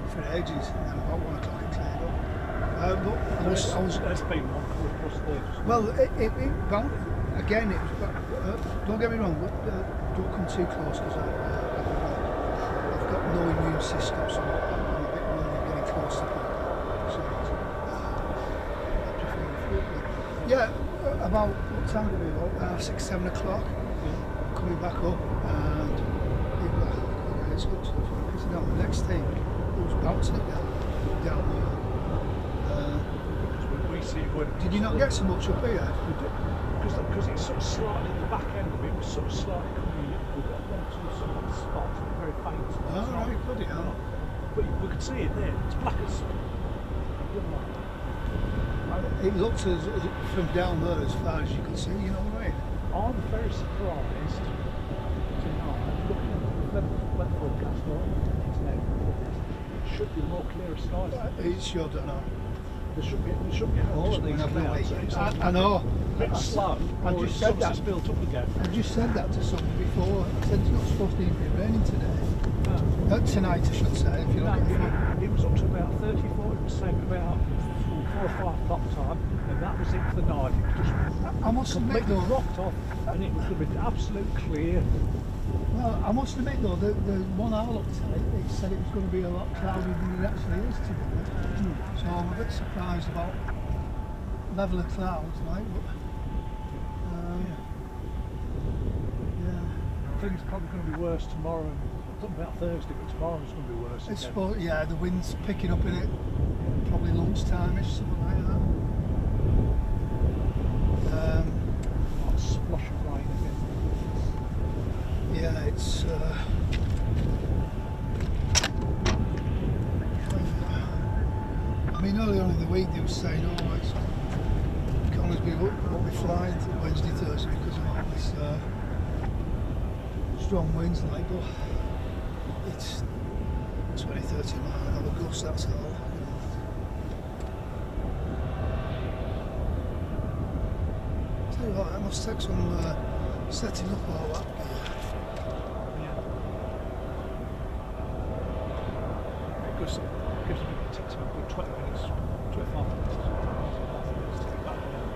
Speaker 7: for ages, and then about 1 o'clock it cleared up. But I was.
Speaker 3: There's been one across there.
Speaker 7: Well, well, again, it was. Don't get me wrong, but don't come too close because I've got no immune system, so I'm a bit worried getting close to people. So, yeah, about what time did we go? 6, 7 o'clock. Coming back up, and it's good stuff. Because now the next thing, it was bouncing it down there.
Speaker 3: We see when.
Speaker 7: Did you not get so much up here?
Speaker 3: Because it's sort of slightly, the back end of it was sort of slightly coming in. We got 1 or 2 sort of spots, very faint.
Speaker 7: Oh, right, bloody hell.
Speaker 3: But we could see it there. It's black as.
Speaker 7: It looks as from down there as far as you can see, you know what I mean?
Speaker 3: I'm very surprised. wet forecast, it's now. It should be more clearer skies.
Speaker 7: It should, I know.
Speaker 3: There should be all of these clouds.
Speaker 7: I know.
Speaker 3: A bit slow.
Speaker 7: I just said that.
Speaker 3: It's built up again.
Speaker 7: I just said that to somebody before. I said it's not supposed to even be raining today.
Speaker 3: No.
Speaker 7: Tonight, I should say. If you look at the phone.
Speaker 3: It was up to about 30-40% about 4 or 5 o'clock time, and that was it for the night. It was just
Speaker 7: I must admit
Speaker 3: completely
Speaker 7: though,
Speaker 3: rocked off, and it was going to be absolute clear.
Speaker 7: well, I must admit though, the one I looked at, it said it was going to be a lot cloudier than it actually is today. So I'm a bit surprised about level of clouds, like. But,
Speaker 3: I think it's probably going to be worse tomorrow. I'm talking about Thursday, but tomorrow's going to be worse.
Speaker 7: it's
Speaker 3: again.
Speaker 7: supposed, yeah, the wind's picking up in it, probably lunchtime-ish, something like that.
Speaker 3: A splosh of rain again.
Speaker 7: Yeah, it's. I mean, earlier on in the week they were saying, oh, it's Coningsby won't be flying Wednesday, Thursday because of all this strong winds, like, but it's 20-30 mile an hour gusts, that's all. Tell you what, I must take some setting up all that gear.
Speaker 3: Because it takes about 20 minutes, 25 minutes to get back there.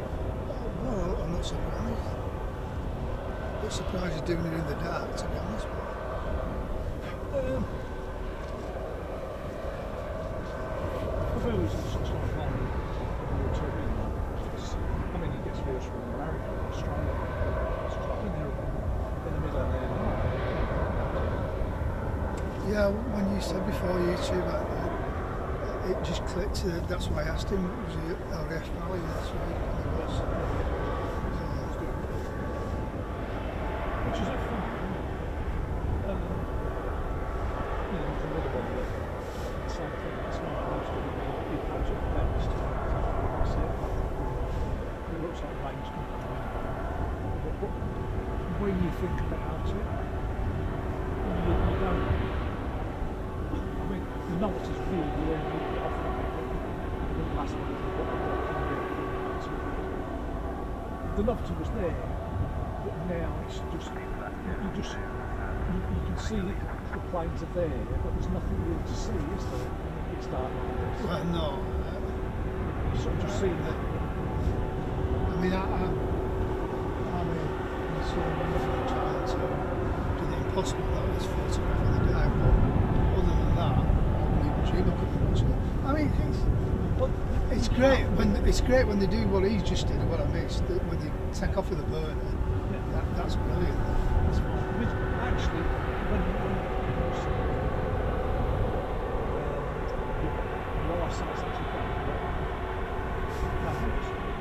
Speaker 7: Well, I'm not surprised. A bit surprised you're doing it in the dark, to be honest.
Speaker 3: For those who such like flying turbine, I mean, he gets views from America and Australia. So I think they're in the middle of there now.
Speaker 7: Yeah, when you said before YouTube, it just clicked. That's why I asked him. Was he at RAF Valley last week? And he was.
Speaker 3: Which is a fun. There's another one that the same thing. It's not close to the project best. It looks like rain's going to come in. But when you think about it, you don't. I mean, the novelty's really off the last one. The novelty was there, but now it's just you can see the planes are there, but there's nothing really to see, is there? It's dark like this.
Speaker 7: Well, no.
Speaker 3: You sort of just see that.
Speaker 7: I mean, I'm sort of trying to do the impossible that is photograph in the dark, but other than that, I wouldn't even dream of coming watching it. I mean, it's great when they do what he's just did, or what I missed, when they take off with a burner.
Speaker 3: Yeah.
Speaker 7: That's brilliant.
Speaker 3: That's fine. I mean, actually, when you see your eyesight's actually quite good.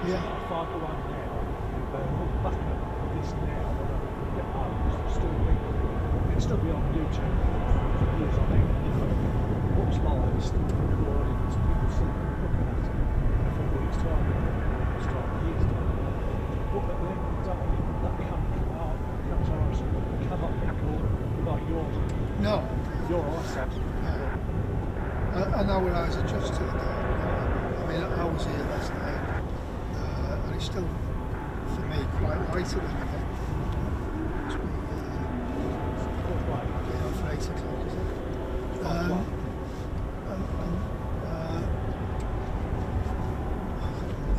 Speaker 7: Yeah.
Speaker 3: If I go on now and look back at this now, it'll still be on YouTube for years on end. What's live is still recording, it's people still looking at it for weeks' time, months' time, years' time. But at the end of the day, that can't come out, comes ours, cannot record like yours.
Speaker 7: No.
Speaker 3: Your eyesight.
Speaker 7: And our eyes adjust to the dark. I mean, I was here last night, and it's still, for me, quite light at the minute. Must be, for 8 o'clock, is it?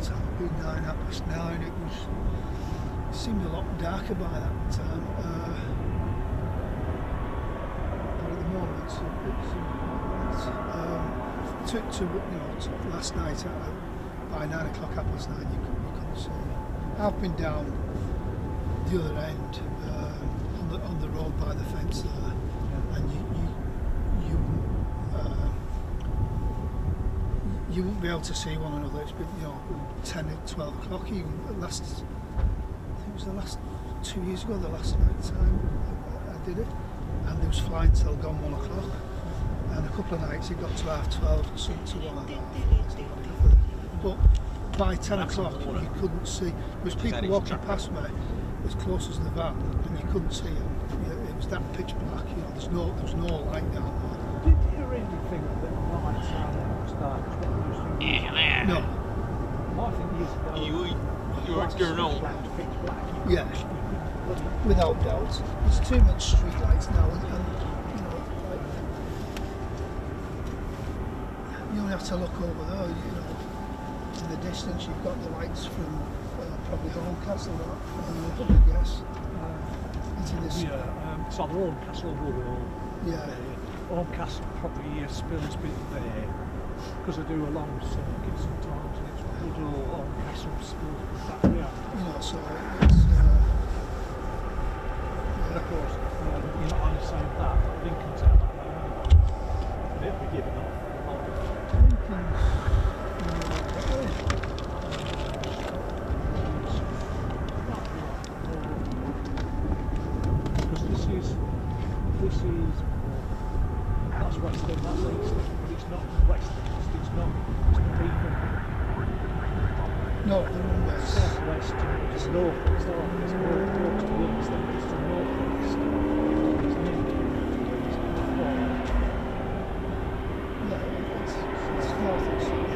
Speaker 7: It'd be 9:30. It seemed a lot darker by that time. But at the moment, it's to last night by 9 o'clock, 9:30, you couldn't see. I've been down the other end on the road by the fence there, and you won't be able to see one another. It's been 10 or 12 o'clock even. I think it was the last 2 years ago, the last night time I did it, and there was flying till gone 1 o'clock, and a couple of nights it got to 12:30 or something to 1:30. But by 10 o'clock you couldn't see. There was people walking past me as close as the van, and you couldn't see them. was that pitch black. You know, there was no light down there.
Speaker 3: Did you really think that lights are dark?
Speaker 7: No.
Speaker 3: I think years ago.
Speaker 2: You were turn on.
Speaker 3: Pitch black.
Speaker 7: Yeah. Without doubt. There's too much street lights now, and you know, like, you only have to look over there. You know, in the distance, you've got the lights from probably Horncastle, I guess. It's in this.
Speaker 3: Yeah, it's either Horncastle or Woodall.
Speaker 7: Yeah.
Speaker 3: Horncastle probably spills a bit there because I do a long circuit sometimes, and it's Woodall, Horncastle spills back there.
Speaker 7: You know, so it's.
Speaker 3: And of course, you're not only saying that, Lincoln's out that way anyway. And it'll be given off. Because this is that's western, that's eastern, but it's not western, it's not Typhoon.
Speaker 7: No, the runway.
Speaker 3: Southwest, it's north, it's to the east, then it's to northwest. It's near
Speaker 7: Yeah, it's north and south.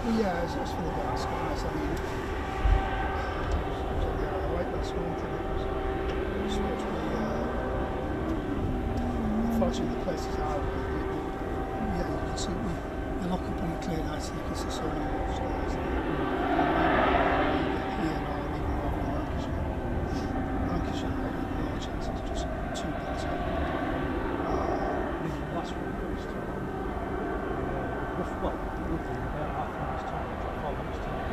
Speaker 7: Well, yeah, it's for the dark skies. I mean, I like that swimming thing. It was supposed to be, unfortunately, the places are. Yeah, you can see, you look up pretty clear nice, and you can see so many more stars there. Here and all, even over in Lancashire. Lancashire, no chance, it's just too big.
Speaker 3: That's what it goes to. Well, roughly about half an hour's time, 5 minutes time.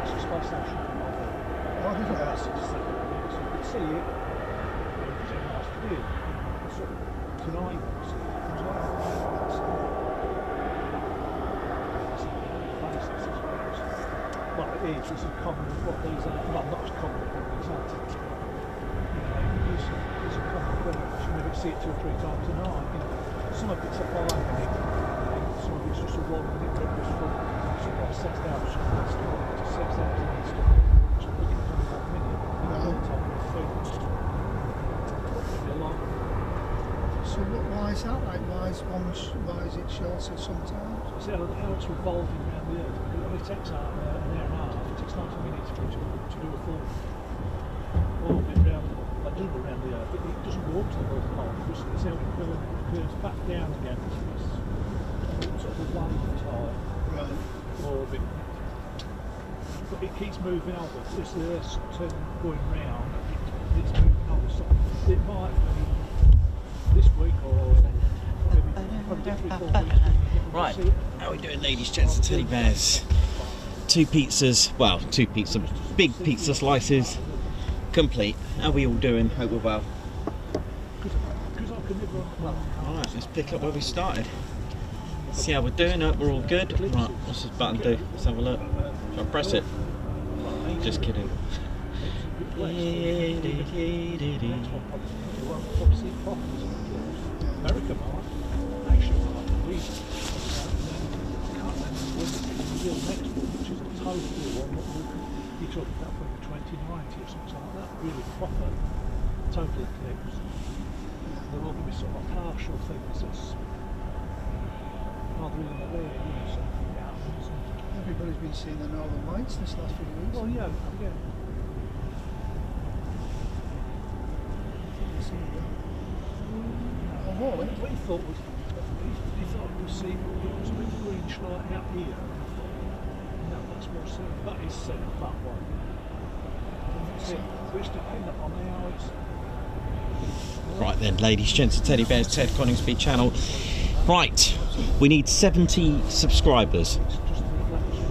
Speaker 3: It's a space station.
Speaker 7: Oh, did you?
Speaker 3: About 6 or 7 minutes. You can see it. It's a nice view. Sort of tonight. Well, it is. This is common with what these are. Well, not as common with what these are. It's a common approach. You never see it 2 or 3 times a night. You know, some of it's a 5 minute, some of it's just a 1 minute breakfast from some like 6 hours, some of it's to 6 hours and stuff. So we get it on 1 minute. And the whole time we film. Maybe a lot.
Speaker 7: So why is that like? Why is it shorter sometimes?
Speaker 3: See how it's revolving around the Earth. It only takes an hour and a half. It takes 90 minutes for it to do a full orbit around, like double around the Earth. It doesn't go up to the North Pole. It's how it curves back down again. It's sort of a wave type orbit. But it keeps moving over. As the Earth's going round, it's moving over. So it might be this week or maybe probably 3 or 4 weeks.
Speaker 2: Right, how are we doing, ladies, gents and teddy bears? 2 pizzas, well, 2 pizza, big pizza slices, complete. How are we all doing? Hope we're well. Alright, let's pick up where we started. See how we're doing, hope we're all good. Right, what's this button do? Let's have a look. Shall I press it? Just kidding.
Speaker 3: America might. Actually, I like to read it. I can't remember when the next one, which is a total one, he took that from 2090 or something like that, really proper total eclipse. There will be sort of partial things that's rather in the way, you know, something happens.
Speaker 7: Everybody's been seeing the Northern Lights this last few weeks.
Speaker 3: Well, yeah.
Speaker 7: Oh,
Speaker 3: What he thought was, he thought it was seen, it was a bit greenish light out here. And I thought, no, that's more seen. That is set up that way. But it's dependent on how it's.
Speaker 2: Right then, ladies, gents and teddy bears, Ted Coningsby channel. Right, we need 70 subscribers.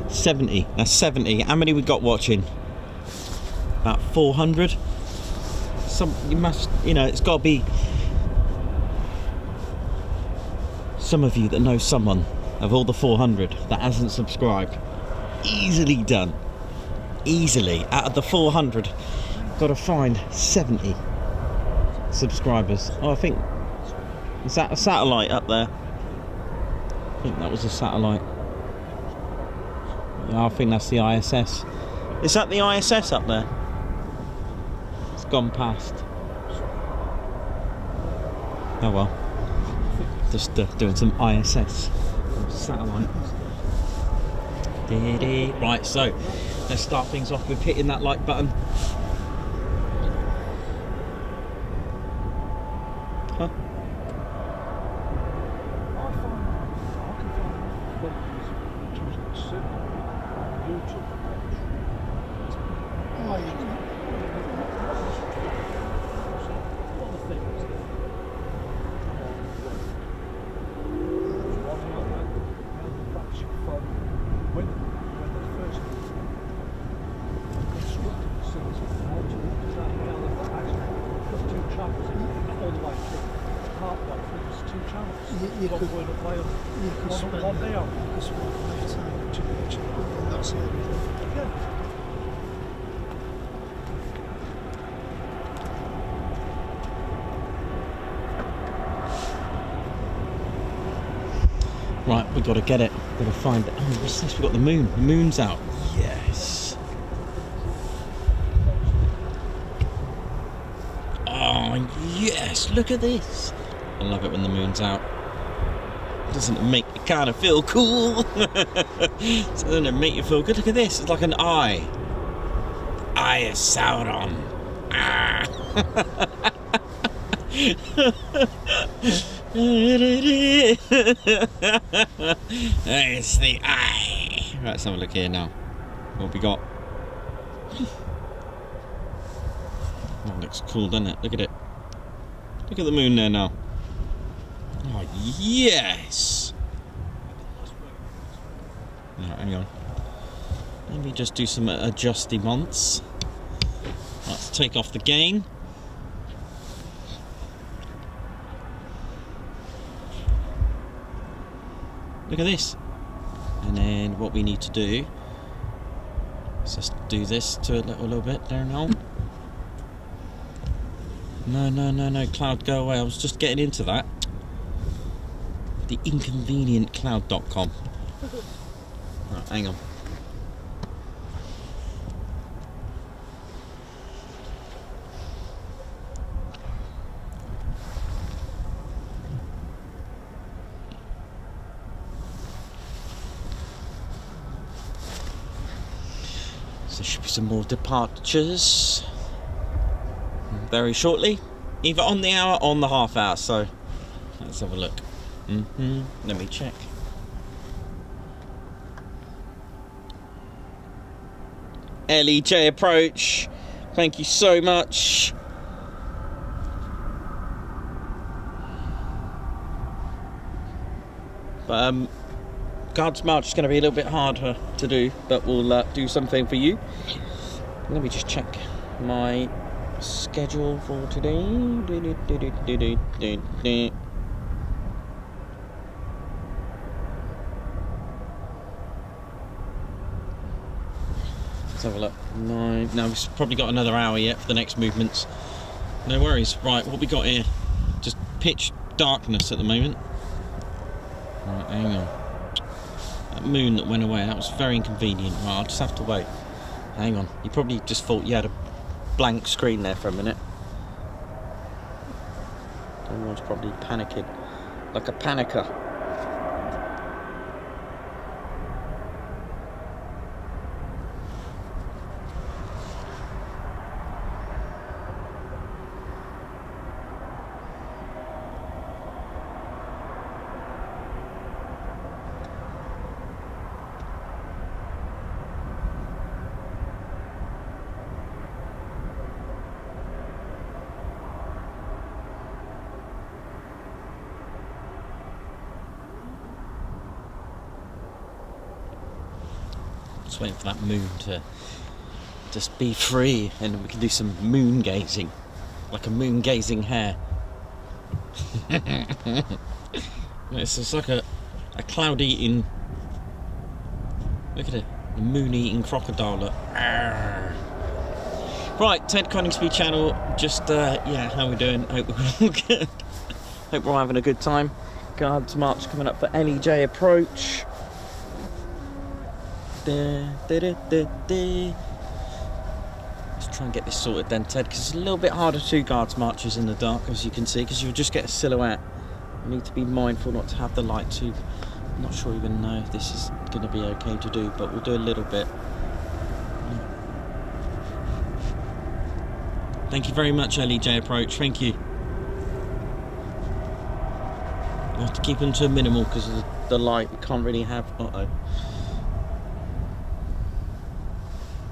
Speaker 2: 70, that's 70. How many we got watching? About 400. You must, you know, it's got to be some of you that know someone of all the 400 that hasn't subscribed. Easily done. Easily. Out of the 400, got to find 70 subscribers. Oh, I think, is that a satellite up there? I think that was a satellite.
Speaker 1: I think that's the ISS. Is that the ISS up there? It's gone past. Oh well. Just doing some ISS satellite. Right, so let's start things off with hitting that like button. Huh? Right, we've got to get it. We've got to find it. Oh, what's this? We've got the moon. The moon's out. Yes. Oh, yes. Look at this. I love it when the moon's out. Doesn't it make you kind of feel cool? Doesn't it make you feel good? Look at this. It's like an eye. Eye of Sauron. Ah. It's the eye. Right, let's have a look here now. What have we got? Oh, looks cool, doesn't it? Look at it. Look at the moon there now. Oh, yes! Right, hang on. Let me just do some adjustments. Let's take off the gain. Look at this. And then what we need to do is just do this to a little bit there now. No, cloud, go away. I was just getting into that. The inconvenientcloud.com. Right, hang on. So there should be some more departures very shortly, either on the hour or on the half hour. So let's have a look. Let me check. LEJ approach. Thank you so much. But Guards March is going to be a little bit harder to do, but we'll do something for you. Let me just check my schedule for today. Let's have a look. 9. No, we've probably got another hour yet for the next movements. No worries. Right, what we got here? Just pitch darkness at the moment. Right, hang on. That moon that went away, that was very inconvenient. Right, I'll just have to wait. Hang on. You probably just thought you had a blank screen there for a minute. Everyone's probably panicking. Like a panicker. Just waiting for that moon to just be free, and we can do some moon gazing, like a moon gazing hare. It's just like a cloud eating. Look at it, a moon eating crocodile. Look. Right, Ted Coningsby channel. Just yeah, how we doing? Hope we're all good. Hope we're all having a good time. Guards March coming up for LEJ approach. Let's try and get this sorted then, Ted, because it's a little bit harder to do guards marches in the dark, as you can see, because you'll just get a silhouette. You need to be mindful not to have the light too. I'm not sure even know if this is going to be okay to do, but we'll do a little bit. Thank you very much, LEJ Approach. Thank you. I have to keep them to a minimal because of the light. We can't really have. Uh-oh.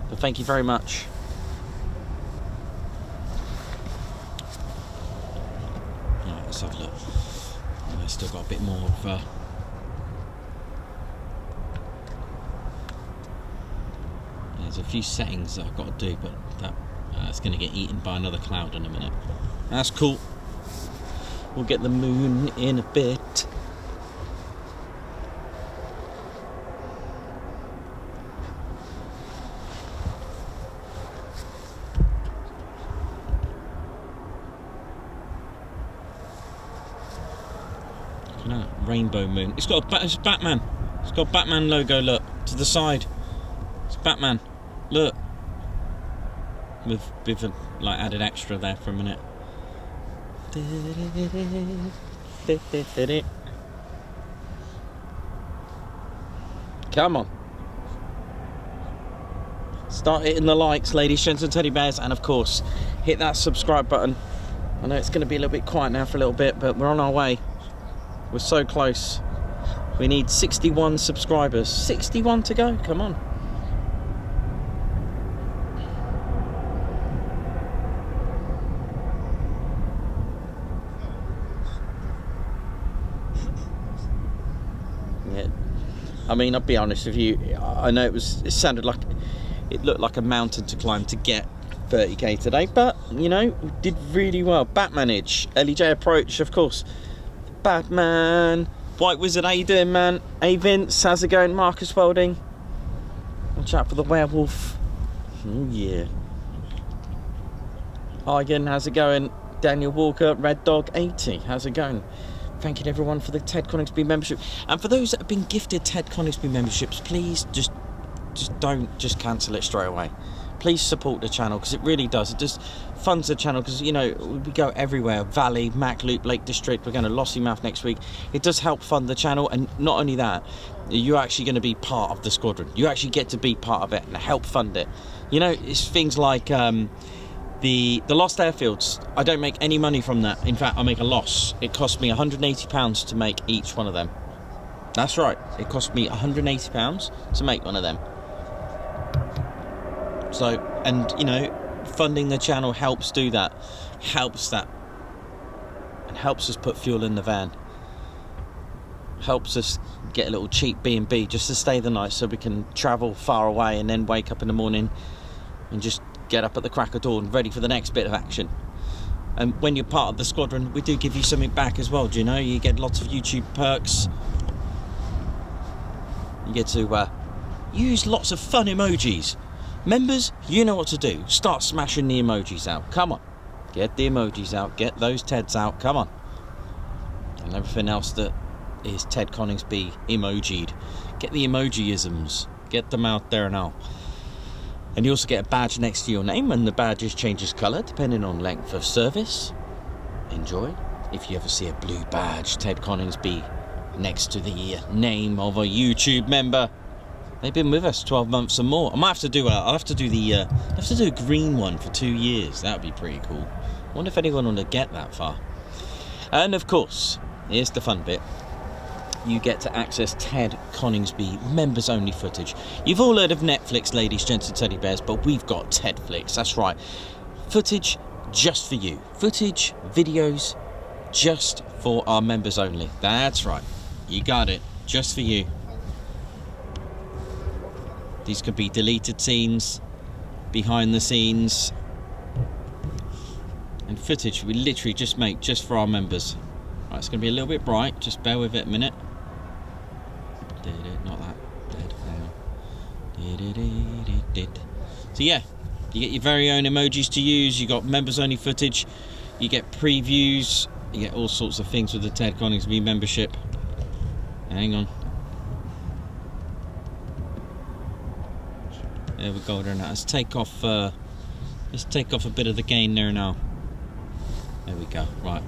Speaker 1: But thank you very much. Right, let's have a look. I've still got a bit more of. There's a few settings that I've got to do, but that's going to get eaten by another cloud in a minute. That's cool. We'll get the moon in a bit. Look at that rainbow moon. It's Batman. It's got Batman logo. Look to the side. It's Batman. Look. With a like added extra there for a minute. Come on. Start hitting the likes, ladies, gents and teddy bears, and of course hit that subscribe button. I know it's going to be a little bit quiet now for a little bit, but we're on our way. We're so close. We need 61 subscribers. 61 to go. Come on. I mean, I'll be honest with you, I know it looked like a mountain to climb to get 30k today, but you know, we did really well. Batmanage, LEJ Approach, of course. Batman, White Wizard, how you doing, man? Hey Vince, how's it going? Marcus Welding, watch out for the werewolf. Oh yeah. Hi again, how's it going? Daniel Walker, Red Dog 80, how's it going? Thank you to everyone for the Ted Coningsby membership. And for those that have been gifted Ted Coningsby memberships, please just don't cancel it straight away. Please support the channel, because it really does. It just funds the channel, because, you know, we go everywhere. Valley, Mac Loop, Lake District. We're going to Lossiemouth next week. It does help fund the channel. And not only that, you're actually going to be part of the squadron. You actually get to be part of it and help fund it. You know, it's things like... The lost airfields, I don't make any money from that. In fact, I make a loss. It cost me £180 to make each one of them. That's right, it cost me £180 to make one of them. So, and you know, funding the channel helps do that. Helps that. And helps us put fuel in the van. Helps us get a little cheap B&B just to stay the night, so we can travel far away and then wake up in the morning and just get up at the crack of dawn, ready for the next bit of action. And when you're part of the squadron, we do give you something back as well, do you know? You get lots of YouTube perks. You get to use lots of fun emojis. Members, you know what to do. Start smashing the emojis out. Come on. Get the emojis out. Get those Teds out. Come on. And everything else that is Ted Coningsby emojied. Get the emojiisms. Get them out there now. And you also get a badge next to your name, and the badges changes colour depending on length of service. Enjoy. If you ever see a blue badge, Ted Coningsby, next to the name of a YouTube member, they've been with us 12 months and more. I might have to do I'll have to do a green one for 2 years. That would be pretty cool. I wonder if anyone will get that far. And of course, here's the fun bit. You get to access Ted Coningsby members only footage. You've all heard of Netflix, ladies, gents and teddy bears, but we've got Tedflix. That's right. Footage just for you. Footage, videos, just for our members only. That's right. You got it. Just for you. These could be deleted scenes, behind the scenes, and footage we literally just make just for our members. Right, it's going to be a little bit bright. Just bear with it a minute. Not that. So yeah, you get your very own emojis to use. You got members only footage. You get previews. You get all sorts of things with the Ted Coningsby membership. Hang on. There we go there now. Let's take off a bit of the gain there now. There we go. Right.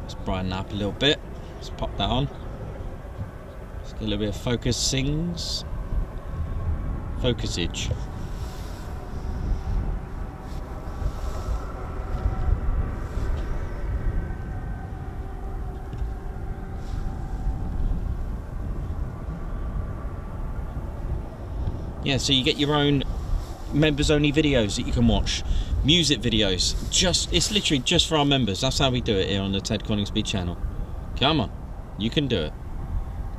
Speaker 1: Let's brighten that up a little bit. Let's pop that on. Let's get a little bit of focusage. Yeah, so you get your own members only videos that you can watch, music videos, it's literally just for our members. That's how we do it here on the Ted Coningsby channel. Come on, you can do it.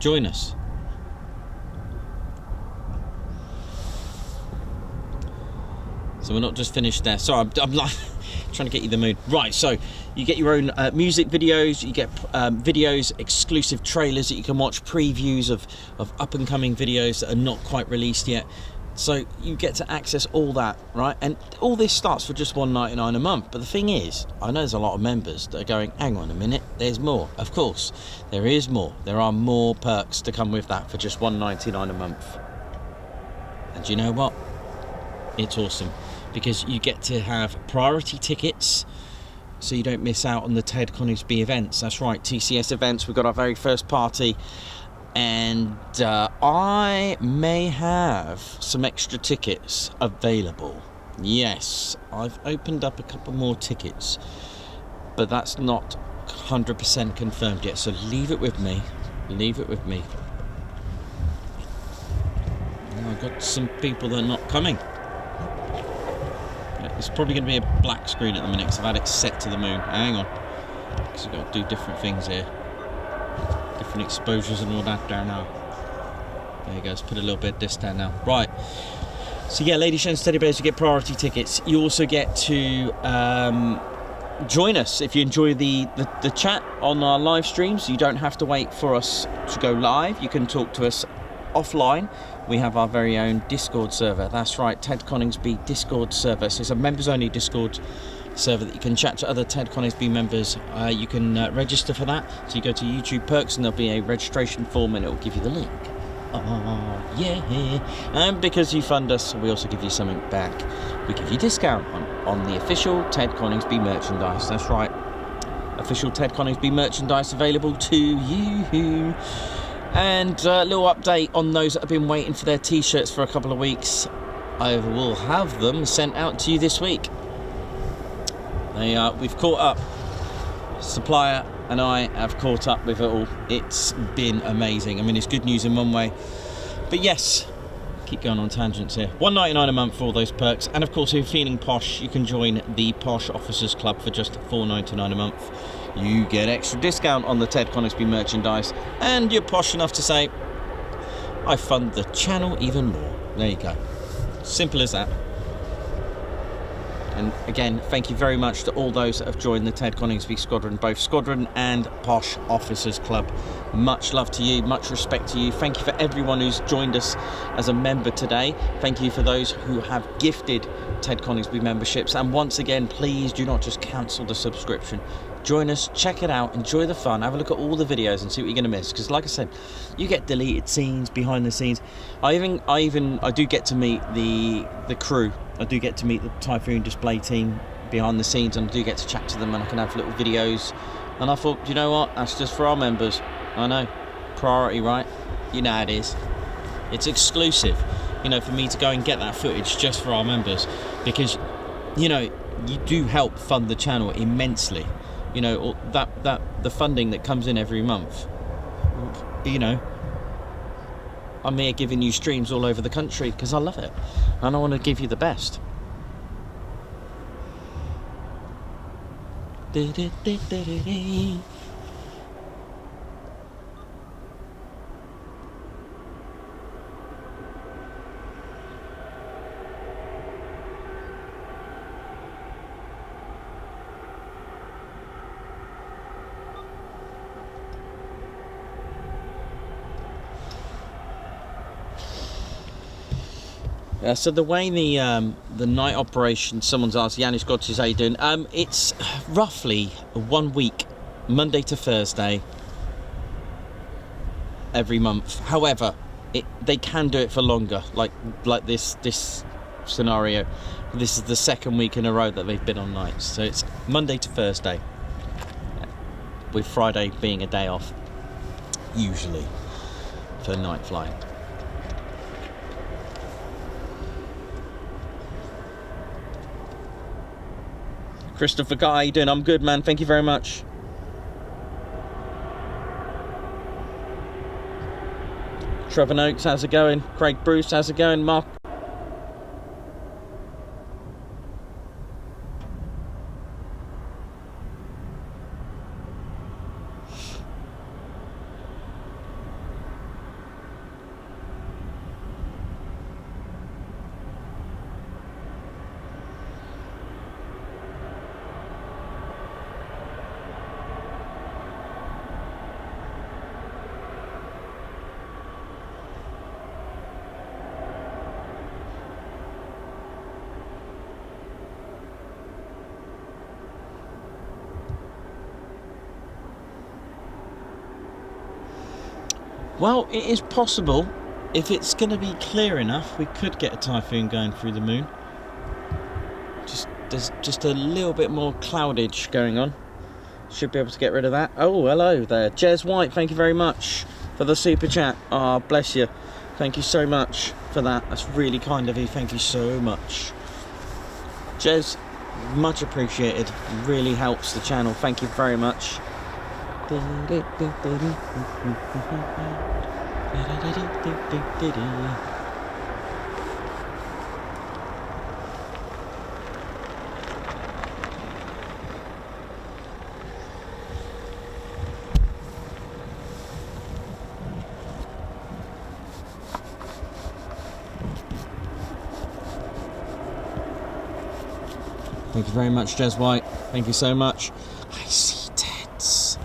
Speaker 1: Join us. So we're not just finished there. Sorry, I'm like trying to get you the mood. Right, so you get your own music videos, you get videos, exclusive trailers that you can watch, previews of up and coming videos that are not quite released yet. So you get to access all that, right? And all this starts for just $1.99 a month. But the thing is, I know there's a lot of members that are going, hang on a minute, there's more. Of course, there is more. There are more perks to come with that for just $1.99 a month. And you know what? It's awesome. Because you get to have priority tickets, so you don't miss out on the Ted Coningsby events. That's right, TCS events. We've got our very first party, and I may have some extra tickets available. Yes, I've opened up a couple more tickets, but that's not 100% confirmed yet, so leave it with me. Leave it with me. Now, I've got some people that are not coming. It's probably going to be a black screen at the minute because I've had it set to the moon. Hang on, because I've got to do different things here, different exposures and all that down now. There you go. Let's put a little bit of this down now. Right. So yeah, ladies and teddy bears, you get priority tickets. You also get to join us if you enjoy the chat on our live streams. You don't have to wait for us to go live. You can talk to us offline. We have our very own Discord server. That's right, Ted Coningsby Discord server. So it's a members only Discord server that you can chat to other Ted Coningsby members. You can register for that. So you go to YouTube Perks and there'll be a registration form and it will give you the link. Oh yeah. And because you fund us, we also give you something back. We give you discount on the official Ted Coningsby merchandise. That's right, official Ted Coningsby merchandise available to you. And a little update on those that have been waiting for their t-shirts for a couple of weeks. I will have them sent out to you this week. We've caught up. Supplier and I have caught up with it all. It's been amazing. I mean, it's good news in one way. But yes, keep going on tangents here. $1.99 a month for all those perks. And of course, if you're feeling posh, you can join the Posh Officers Club for just $4.99 a month. You get extra discount on the Ted Coningsby merchandise, and you're posh enough to say, I fund the channel even more. There you go. Simple as that. And again, thank you very much to all those that have joined the Ted Coningsby Squadron, both Squadron and Posh Officers Club. Much love to you, much respect to you. Thank you for everyone who's joined us as a member today. Thank you for those who have gifted Ted Coningsby memberships. And once again, please do not just cancel the subscription. Join us, check it out, enjoy the fun, have a look at all the videos and see what you're going to miss. Because like I said, you get deleted scenes, behind the scenes. I do get to meet the crew. I do get to meet the Typhoon display team behind the scenes, and I do get to chat to them, and I can have little videos. And I thought, you know what, that's just for our members. I know, priority, right? You know how it is. It's exclusive, you know, for me to go and get that footage just for our members, because, you know, you do help fund the channel immensely. You know, the funding that comes in every month, you know, I'm here giving you streams all over the country because I love it and I want to give you the best. So the way the night operation, someone's asked, Yanis Godsis, how you doing? It's roughly 1 week, Monday to Thursday, every month. However, they can do it for longer, like this scenario. This is the second week in a row that they've been on nights, so it's Monday to Thursday, with Friday being a day off usually for night flying. Christopher Guy, how you doing? I'm good, man, thank you very much. Trevor Noakes, how's it going? Craig Bruce, how's it going? Mark. Well, it is possible. If it's going to be clear enough, we could get a typhoon going through the moon. There's just a little bit more cloudage going on. Should be able to get rid of that. Oh, hello there. Jez White, thank you very much for the super chat. Ah, bless you. Thank you so much for that. That's really kind of you. Thank you so much. Jez, much appreciated. Really helps the channel. Thank you very much. Thank you very much, Jez White. Thank you so much. I see Teds.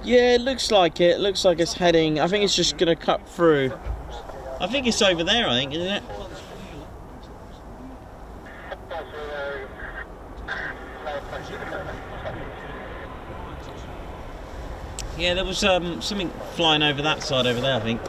Speaker 1: Yeah, it looks like it. It looks like it's heading. I think it's just going to cut through. I think it's over there, I think, isn't it? Yeah, there was something flying over that side over there, I think.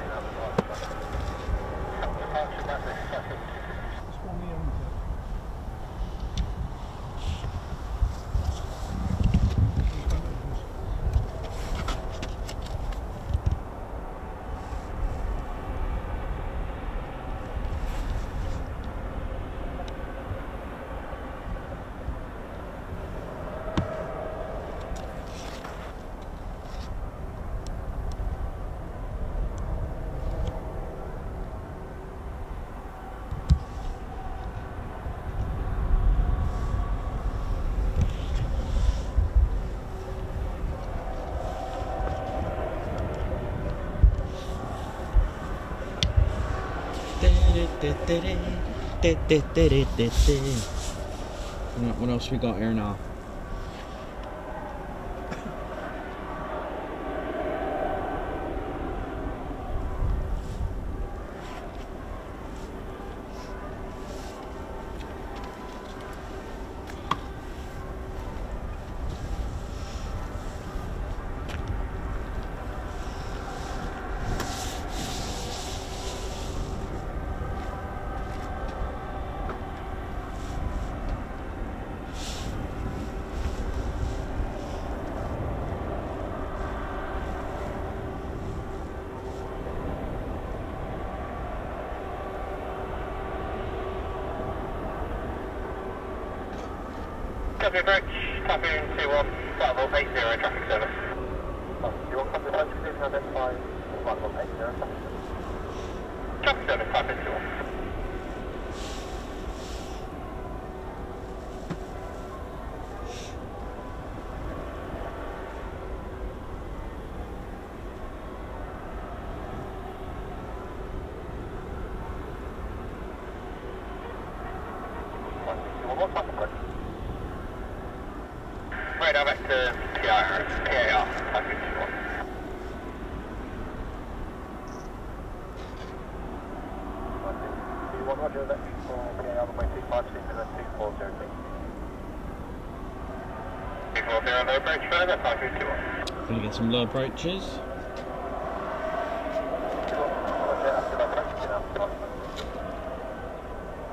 Speaker 1: What else we got here now?
Speaker 8: Copy approach, Typhoon 2-1, Starville 80, traffic service. Radar back to PIR, PAR, Typhoon 21. Roger, that's for PAR, runway 25, 240, 240, low approach further, Typhoon 21.
Speaker 1: Gonna get some low approaches.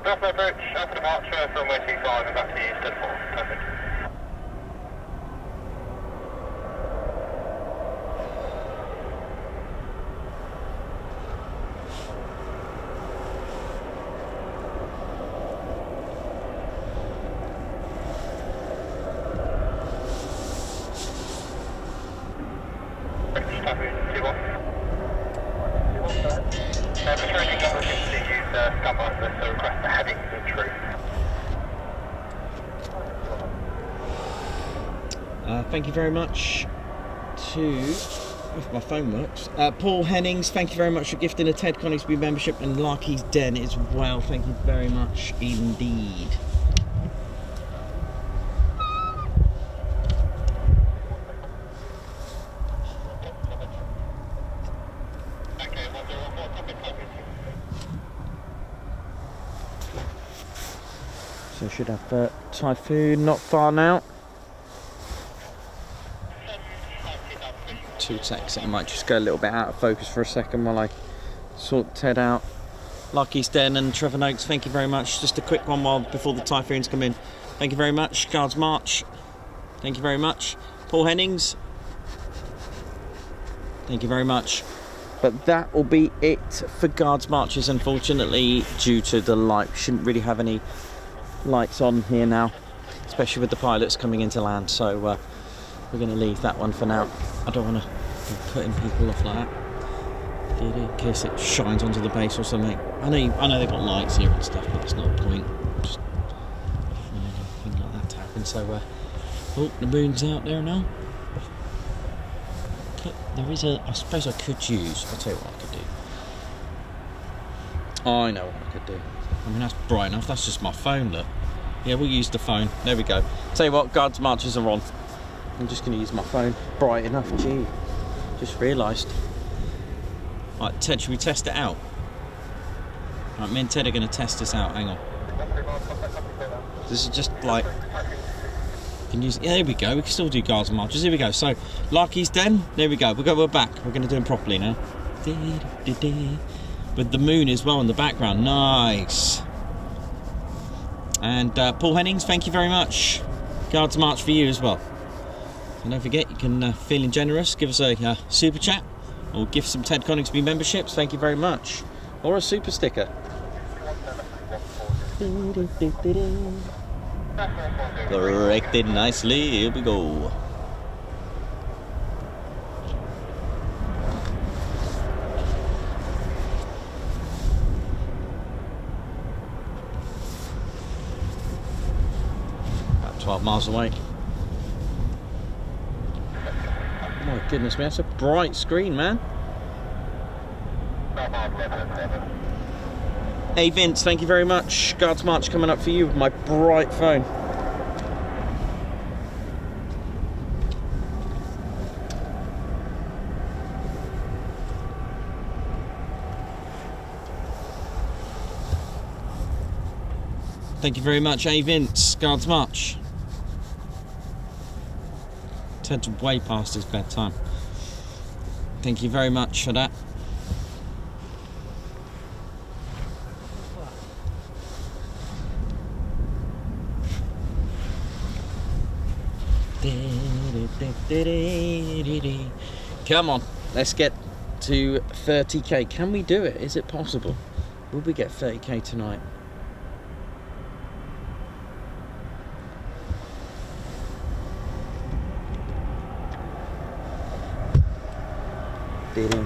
Speaker 8: North approach, after departure from runway 25 and back to east at 4, perfect.
Speaker 1: Thank you very much to, if my phone works, Paul Hennings, thank you very much for gifting a Ted Coningsby membership, and Larky's Den as well, thank you very much indeed. So should have Typhoon not far now. 2 seconds, I might just go a little bit out of focus for a second while I sort Ted out. Lucky's Den and Trevor Noakes, thank you very much. Just a quick one while before the Typhoons come in. Thank you very much. Guards March, thank you very much. Paul Hennings, thank you very much. But that will be it for Guards Marches, unfortunately, due to the light. We shouldn't really have any lights on here now, especially with the pilots coming into land, so we're going to leave that one for now. I don't want to be putting people off like that in case it shines onto the base or something. I know they've got lights here and stuff, but that's not the point. Just anything like that to happen. So oh, the moon's out there now. There is I suppose I could use, I'll tell you what I could do. I know what I could do. I mean, that's bright enough, that's just my phone, look. Yeah, we'll use the phone, there we go. Tell you what, Guards Marches are on. I'm just going to use my phone. Bright enough, gee. Just realised. Right, Ted, should we test it out? Right, me and Ted are going to test this out, hang on. This is just like... Can use, yeah, there we go, we can still do Guards Marches, here we go. So, Larky's Den, there we go, we're back. We're going to do them properly now. With the moon as well in the background, nice. And Paul Hennings, thank you very much. Guards March for you as well. And don't forget, you can, feeling generous, give us a super chat or gift some Ted Coningsby memberships, thank you very much. Or a super sticker. Corrected nicely, here we go. About 12 miles away. Oh my goodness me, that's a bright screen, man. Hey Vince, thank you very much. Guards March coming up for you with my bright phone. Thank you very much, hey Vince. Guards March. Ted's way past his bedtime. Thank you very much for that. Come on, let's get to 30k. Can we do it? Is it possible? Will we get 30k tonight? Really,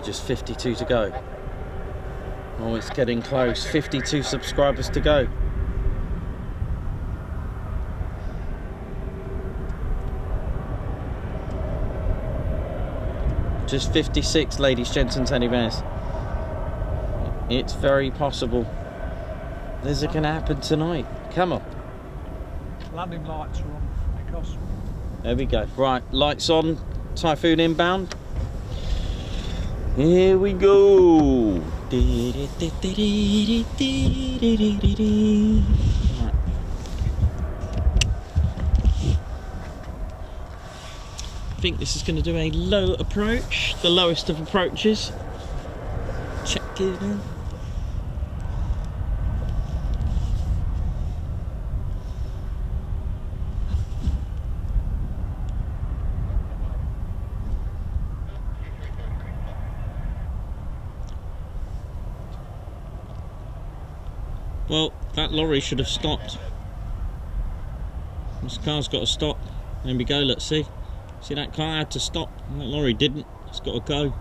Speaker 1: just 52 to go. Oh, it's getting close. 52 subscribers to go. Just 56, ladies, gents and teddy bears. It's very possible. This is going to happen tonight. Come on.
Speaker 3: Landing lights are on, because
Speaker 1: There we go. Right, lights on. Typhoon inbound. Here we go. Right. I think this is going to do a low approach, the lowest of approaches. Check it in. Well, that lorry should have stopped. This car's got to stop. There we go, let's see. See, that car had to stop. That lorry didn't. It's got to go.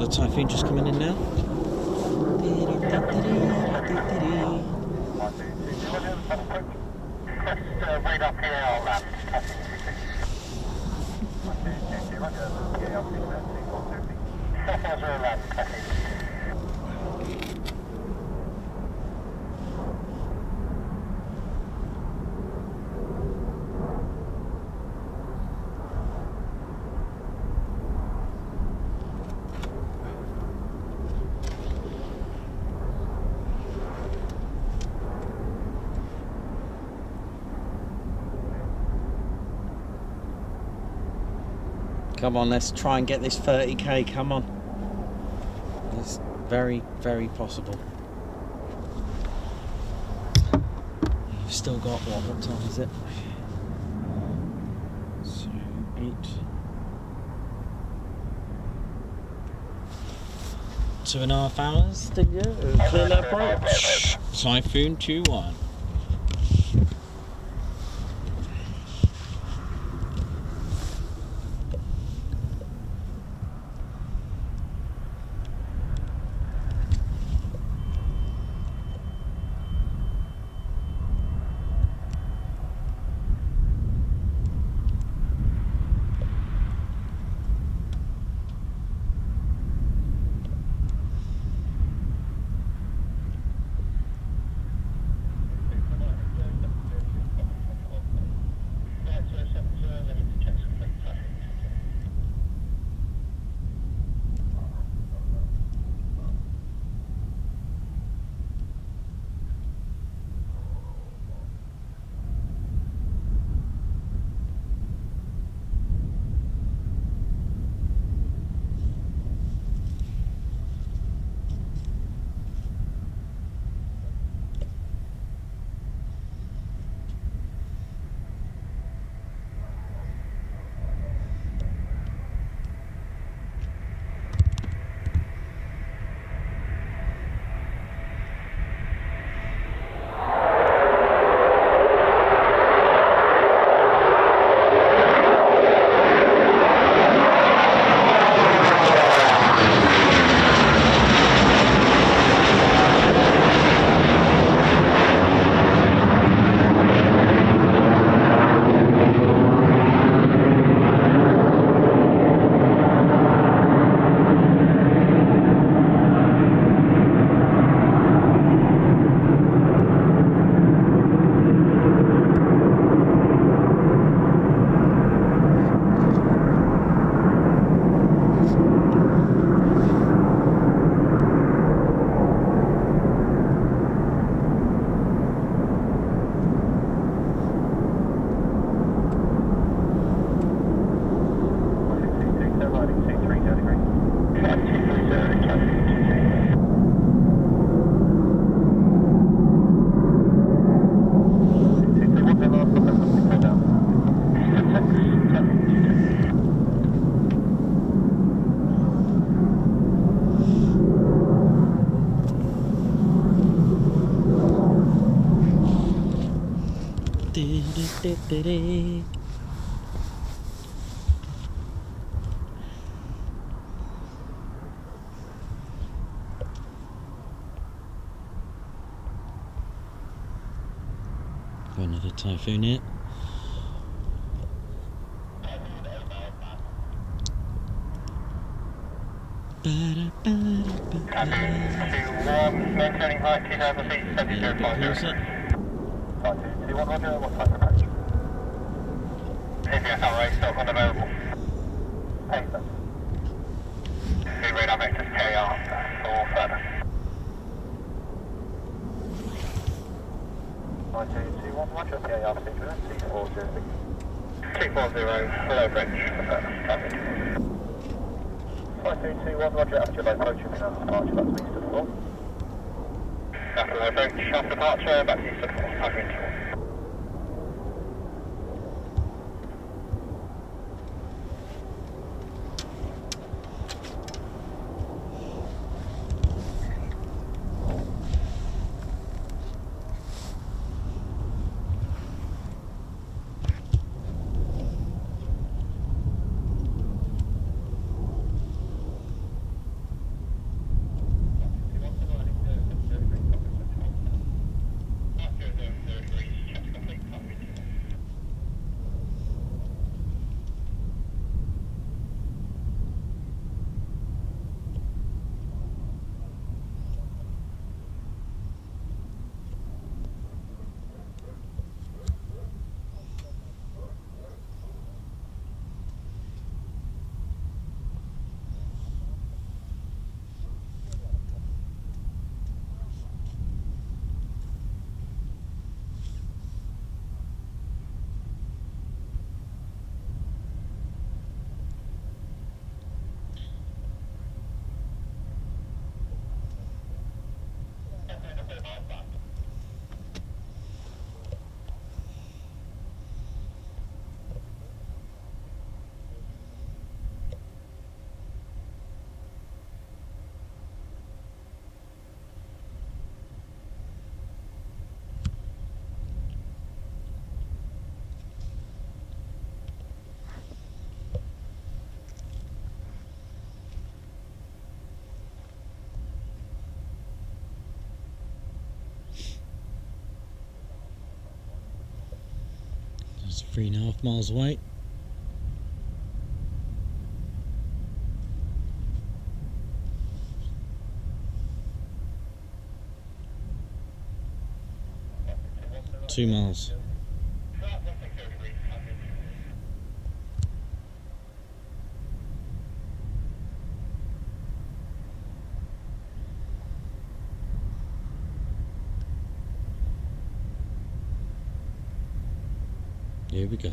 Speaker 1: Typhoon just coming in now.
Speaker 8: Wait up here, I'll land.
Speaker 1: Come on, let's try and get this 30k, come on. It's very, very possible. You've still got, what time is it? So, 8. 2.5 hours to go. Clear approach. Typhoon 2-1. Another Typhoon hit.
Speaker 8: Maintaining height 2,000 feet, 7050. 2-1, roger, what type of approach? APS RA, still unavailable. Excellent. Two radar vectors KR, for further. 9221, roger, KR, procedure, C406. 240, hello French, for further, traffic. 5221, roger, after low approach, you can have departure back to east of 4. After low approach, after departure, back to east of 4, Typhoon 2.
Speaker 2: It's 3.5 miles away. Two miles. Here we go.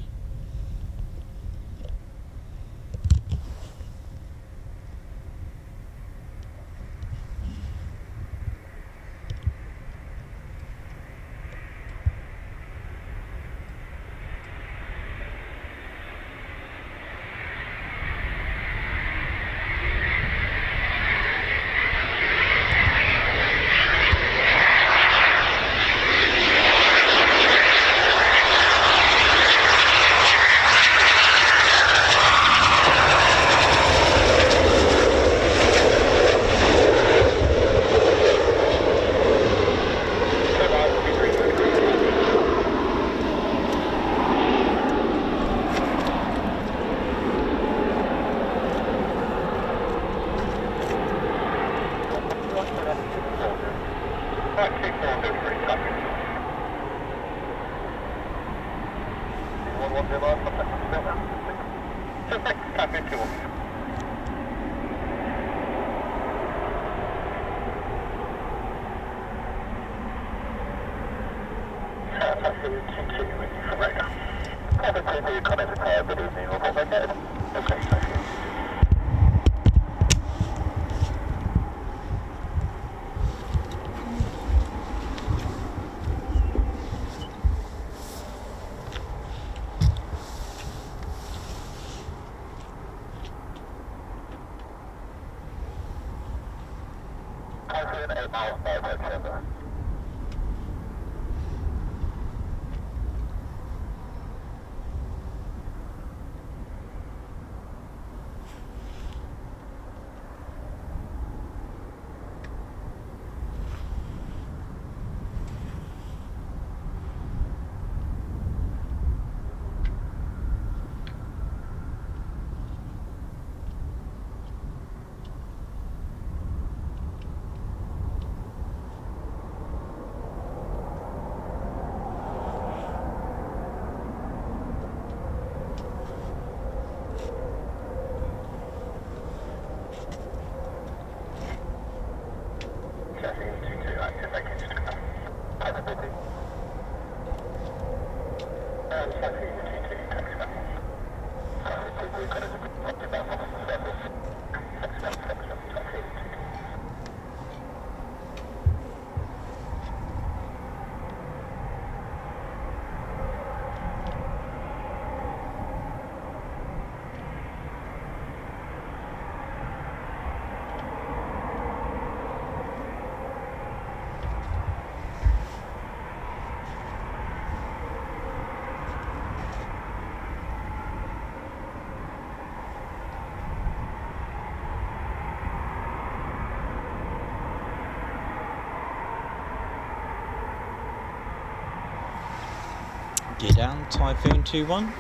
Speaker 2: Gear down, Typhoon 2-1.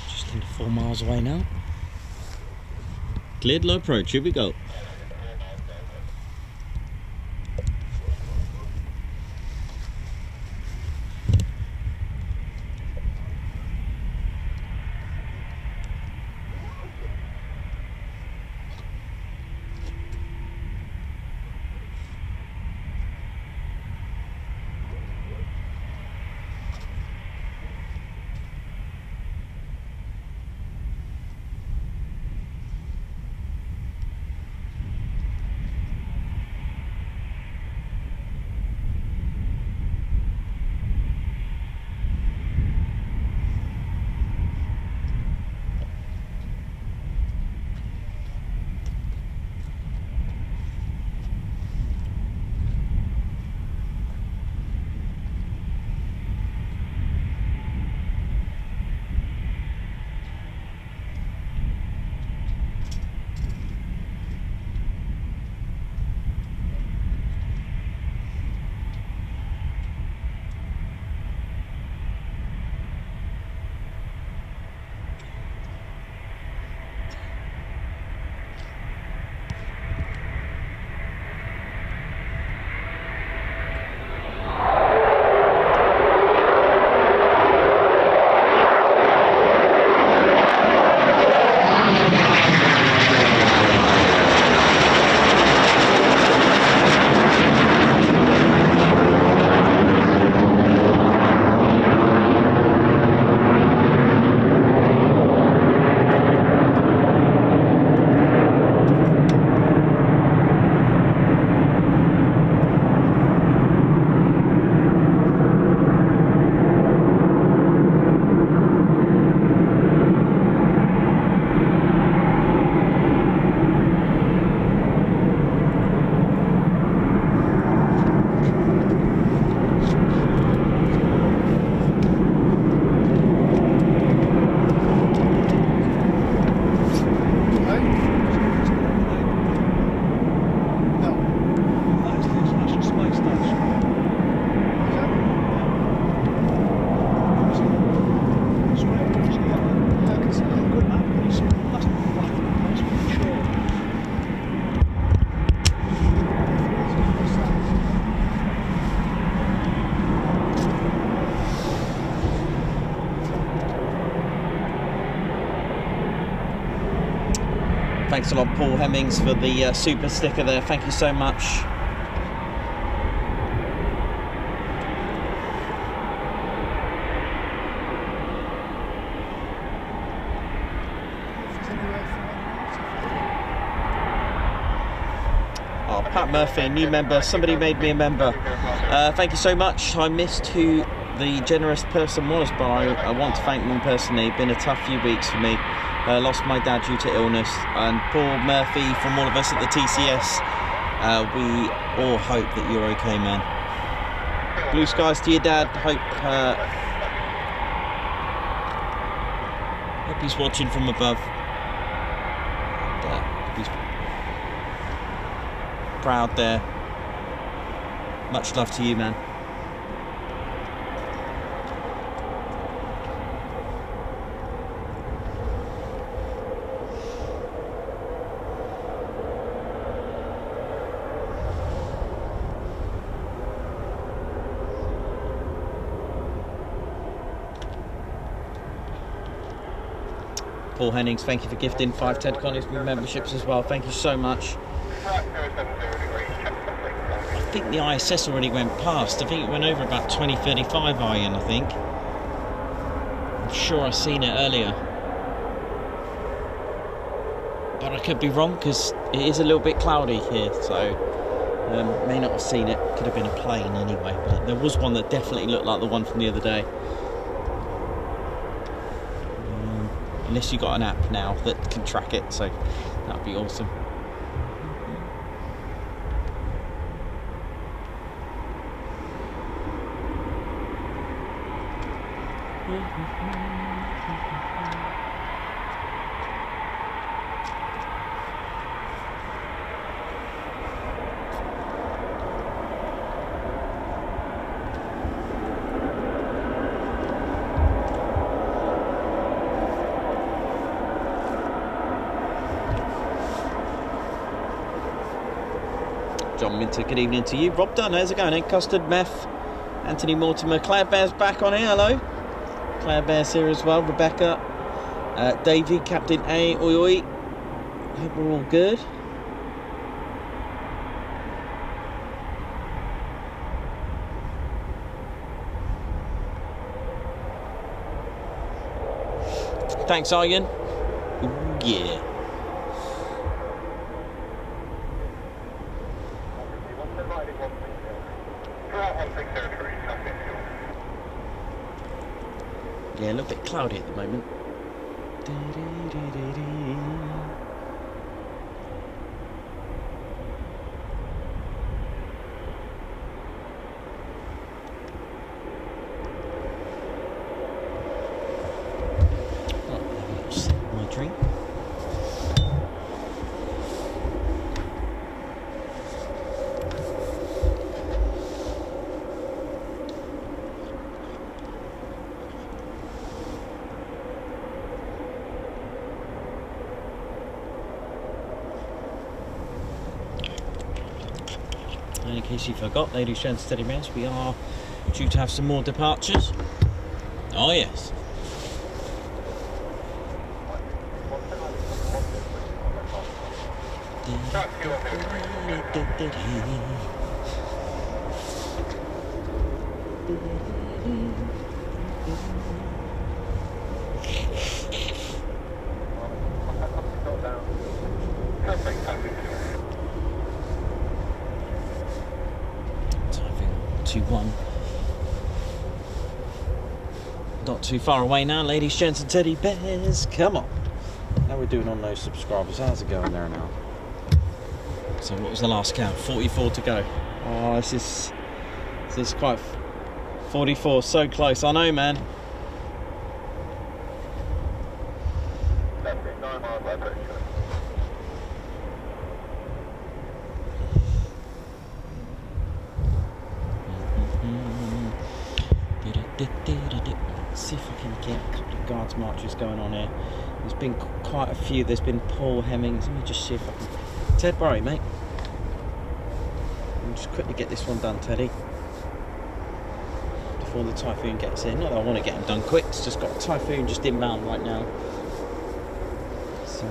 Speaker 2: Just under 4 miles away now. Cleared low approach, here we go.
Speaker 1: Thanks a lot, Paul Hemmings, for the super sticker there. Thank you so much. Oh, Pat Murphy, a new member. Somebody made me a member. Thank you so much. I missed who the generous person was, but I want to thank them personally. It's been a tough few weeks for me. Lost my dad due to illness, and Paul Murphy, from all of us at the TCS, we all hope that you're okay, man. Blue skies to your dad. Hope he's watching from above. And, he's proud there. Much love to you, man. Paul Hennings, thank you for gifting 5 Ted Coningsby memberships as well. Thank you so much. I think the ISS already went past. I think it went over about 2035 iron, I think. I'm sure I've seen it earlier. But I could be wrong because it is a little bit cloudy here, so may not have seen it. Could have been a plane anyway, but there was one that definitely looked like the one from the other day. Unless you got an app now that can track it, so that'd be awesome. John Minter, good evening to you. Rob Dunn, how's it going? Custard, Meth, Anthony Mortimer, Claire Bear's back on here, hello. Claire Bear's here as well, Rebecca, Davey, Captain A, oi oi. Hope we're all good. Thanks, Aryan. Ooh, yeah. Yeah, a little bit cloudy at the moment. My drink. In case you forgot, ladies, gents, steady mouse, we are due to have some more departures. Oh yes. Typhoon 2-1. Not too far away now, ladies, gents, and teddy bears. Come on. How are we doing on those subscribers? How's it going there now? So what was the last count? 44 to go. Oh, this is quite 44, so close. I know, man. See if I can get a couple of guards marches going on here. There's been quite a few. There's been Paul Hemmings. Let me just see if I can. Ted, Barry, mate. I'll just quickly get this one done, Teddy, before the Typhoon gets in. Not that I want to get them done quick. It's just got a Typhoon just inbound right now. So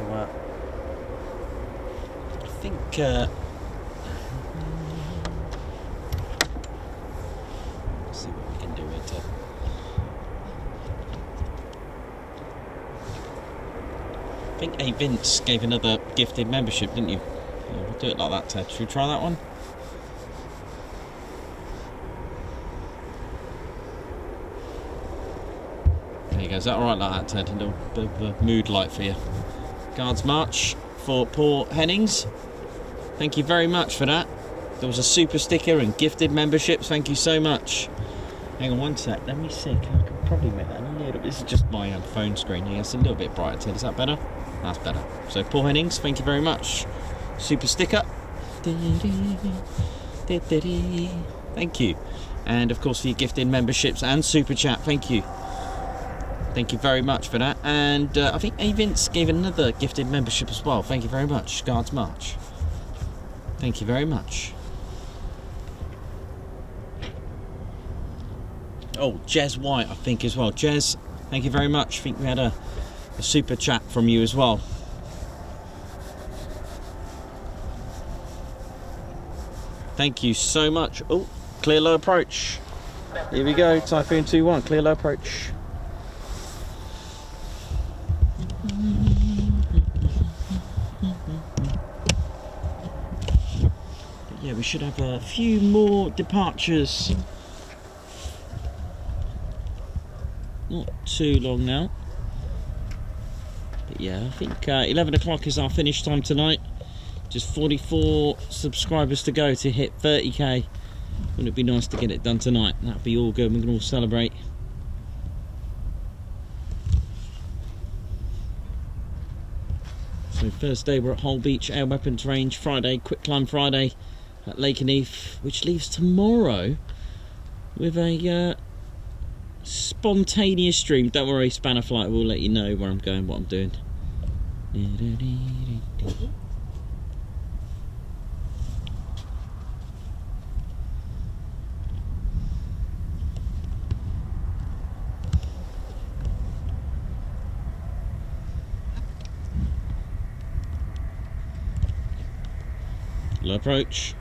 Speaker 1: think let's see what we can do here, Ted. I think A. Vince gave another gifted membership, didn't you? Yeah, we'll do it like that, Ted. Should we try that one? There you go. Is that alright like that, Ted? A little bit of a mood light for you. Guards March for Paul Hennings. Thank you very much for that. There was a super sticker and gifted memberships. Thank you so much. Hang on one sec. Let me see. I can probably make that a little bit. This is just my phone screen here. It's a little bit brighter, Ted. Is that better? That's better. So Paul Hennings, thank you very much. Super sticker. Thank you. And of course for your gifted memberships and super chat. Thank you. Thank you very much for that. And I think A. Vince gave another gifted membership as well. Thank you very much. Guards March. Thank you very much. Oh, Jez White, I think, as well. Jez, thank you very much. I think we had a super chat from you as well. Thank you so much. Oh, clear low approach. Here we go. Typhoon 2-1, clear low approach. But yeah, we should have a few more departures. Not too long now. But yeah, I think 11 o'clock is our finish time tonight. Just 44 subscribers to go to hit 30k. Wouldn't it be nice to get it done tonight? That'd be all good. We can all celebrate. So Thursday we're at Hull Beach Air Weapons Range. Friday, Quick Climb Friday at Lakenheath, which leaves tomorrow with a spontaneous stream. Don't worry, Spanner Flight will let you know where I'm going, what I'm doing. Low approach.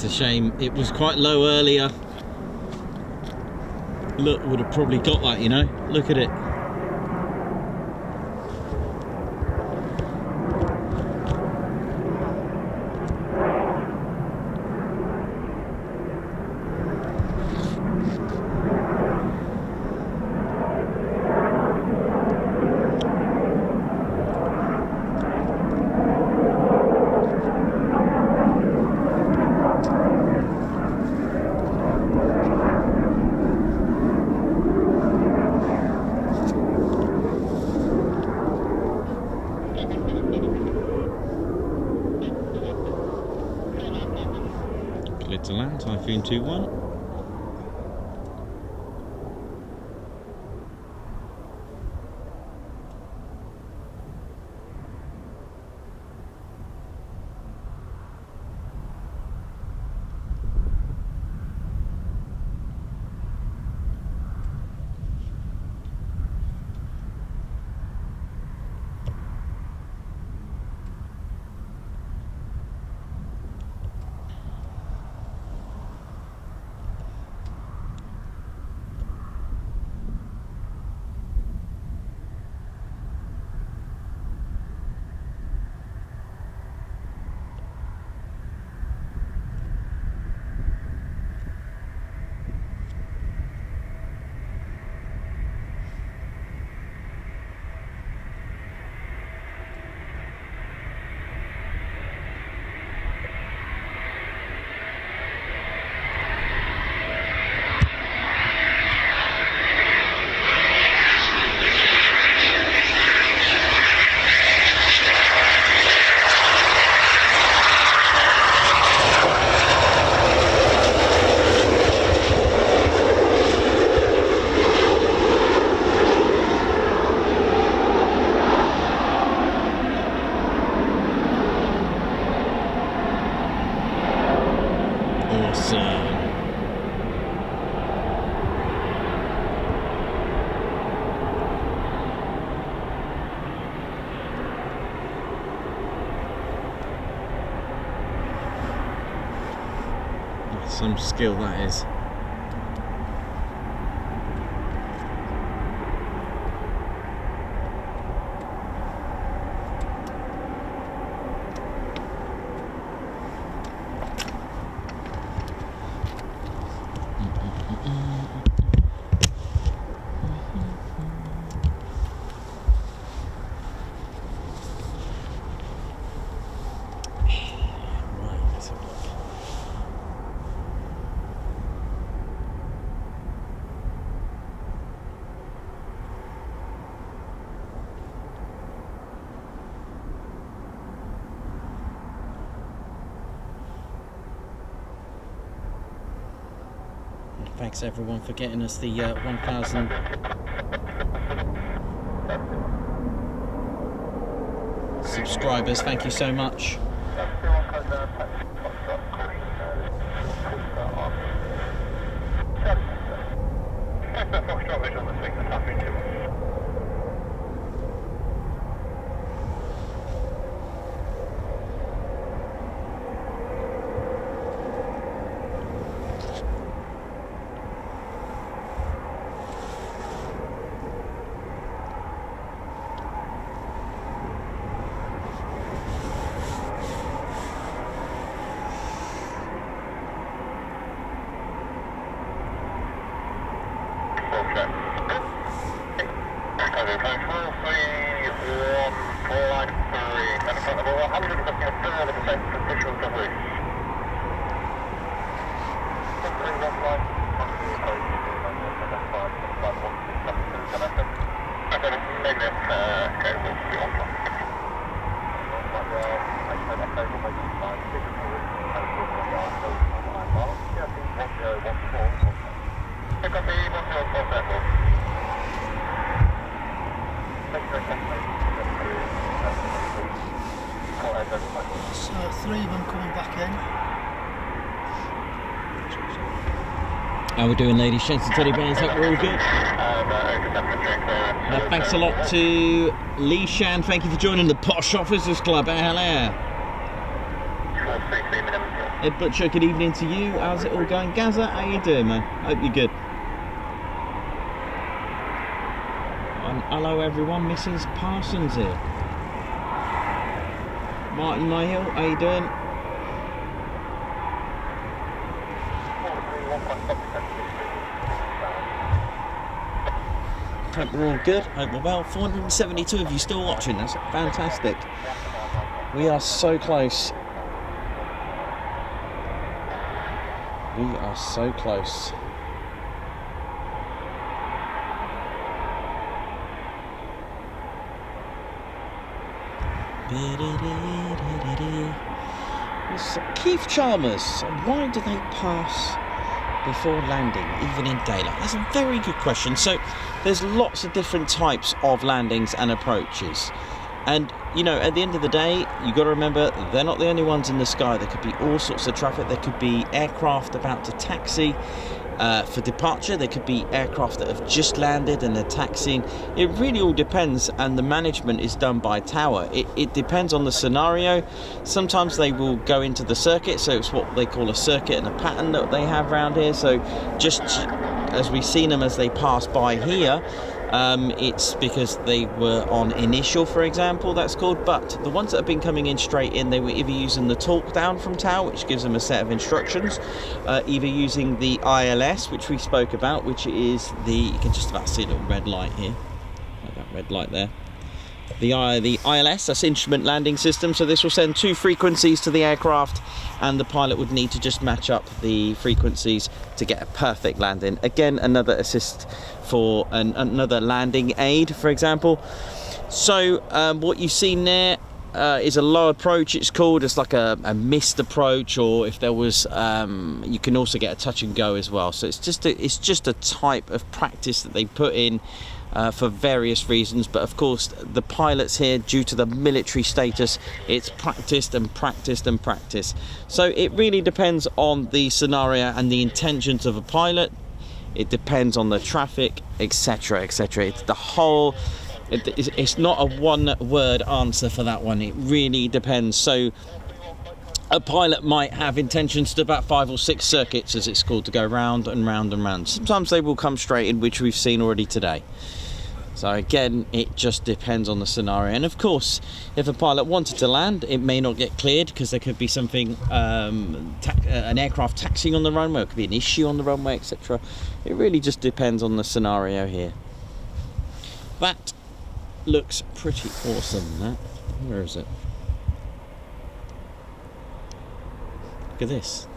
Speaker 1: Shame it was quite low earlier. Look, would have probably got that, you know. Look at it. To land, Typhoon 2-1. Awesome. Some skill that is. Thanks everyone for getting us the 1,000 subscribers. Thank you so much.
Speaker 7: So 3 of them coming back in.
Speaker 1: How we doing, ladies, gents and teddy bears? Hope we're all good. Thanks a lot to Lee Shan. Thank you for joining the Posh Officers Club. Hello. Ed Butcher, good evening to you. How's it all going? Gaza, how you doing, man? Hope you're good. And hello everyone, Mrs. Parsons here. Martin Mayhill, how you doing? Hope we're all good. Hope we're well. 472 of you still watching. That's fantastic. We are so close. We are so close. Keith Chalmers, why do they pass before landing, even in daylight? That's a very good question. So there's lots of different types of landings and approaches. And, you know, at the end of the day, you've got to remember, they're not the only ones in the sky. There could be all sorts of traffic. There could be aircraft about to taxi for departure. There could be aircraft that have just landed and they're taxiing. It really all depends, and the management is done by tower. It depends on the scenario. Sometimes they will go into the circuit, so it's what they call a circuit and a pattern that they have around here. So just as we've seen them as they pass by here, it's because they were on initial, for example, that's called. But the ones that have been coming in straight in, they were either using the talk down from tower, which gives them a set of instructions, either using the ILS, which we spoke about, which is the, you can just about see a little red light here, like that red light there. The ILS, that's Instrument Landing System, so this will send 2 frequencies to the aircraft, and the pilot would need to just match up the frequencies to get a perfect landing. Again, another assist for another landing aid, for example. So what you've seen there is a low approach, it's called. It's like a missed approach, or if there was, you can also get a touch and go as well. So it's just a type of practice that they put in for various reasons, but of course the pilots here, due to the military status, it's practiced and practiced and practiced. So it really depends on the scenario and the intentions of a pilot. It depends on the traffic, etc, etc. It's the whole, it's not a one word answer for that one. It really depends. So a pilot might have intentions to about 5 or 6 circuits, as it's called, to go round and round and round. Sometimes they will come straight in, which we've seen already today. So again, it just depends on the scenario. And of course, if a pilot wanted to land, it may not get cleared because there could be something, an aircraft taxiing on the runway, it could be an issue on the runway, etc. It really just depends on the scenario here. That looks pretty awesome, that. Where is it? Look at this.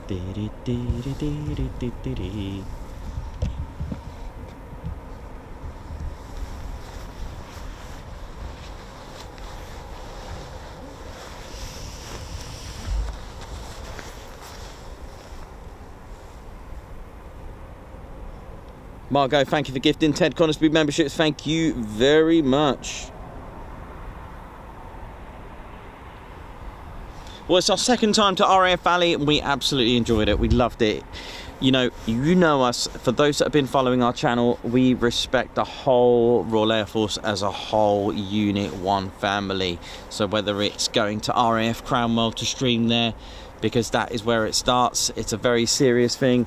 Speaker 1: Margot, thank you for gifting Ted Coningsby memberships. Thank you very much. Well, it's our second time to RAF Valley and we absolutely enjoyed it. We loved it. You know us. For those that have been following our channel, we respect the whole Royal Air Force as a whole unit, one family. So whether it's going to RAF Cranwell to stream there, because that is where it starts, it's a very serious thing.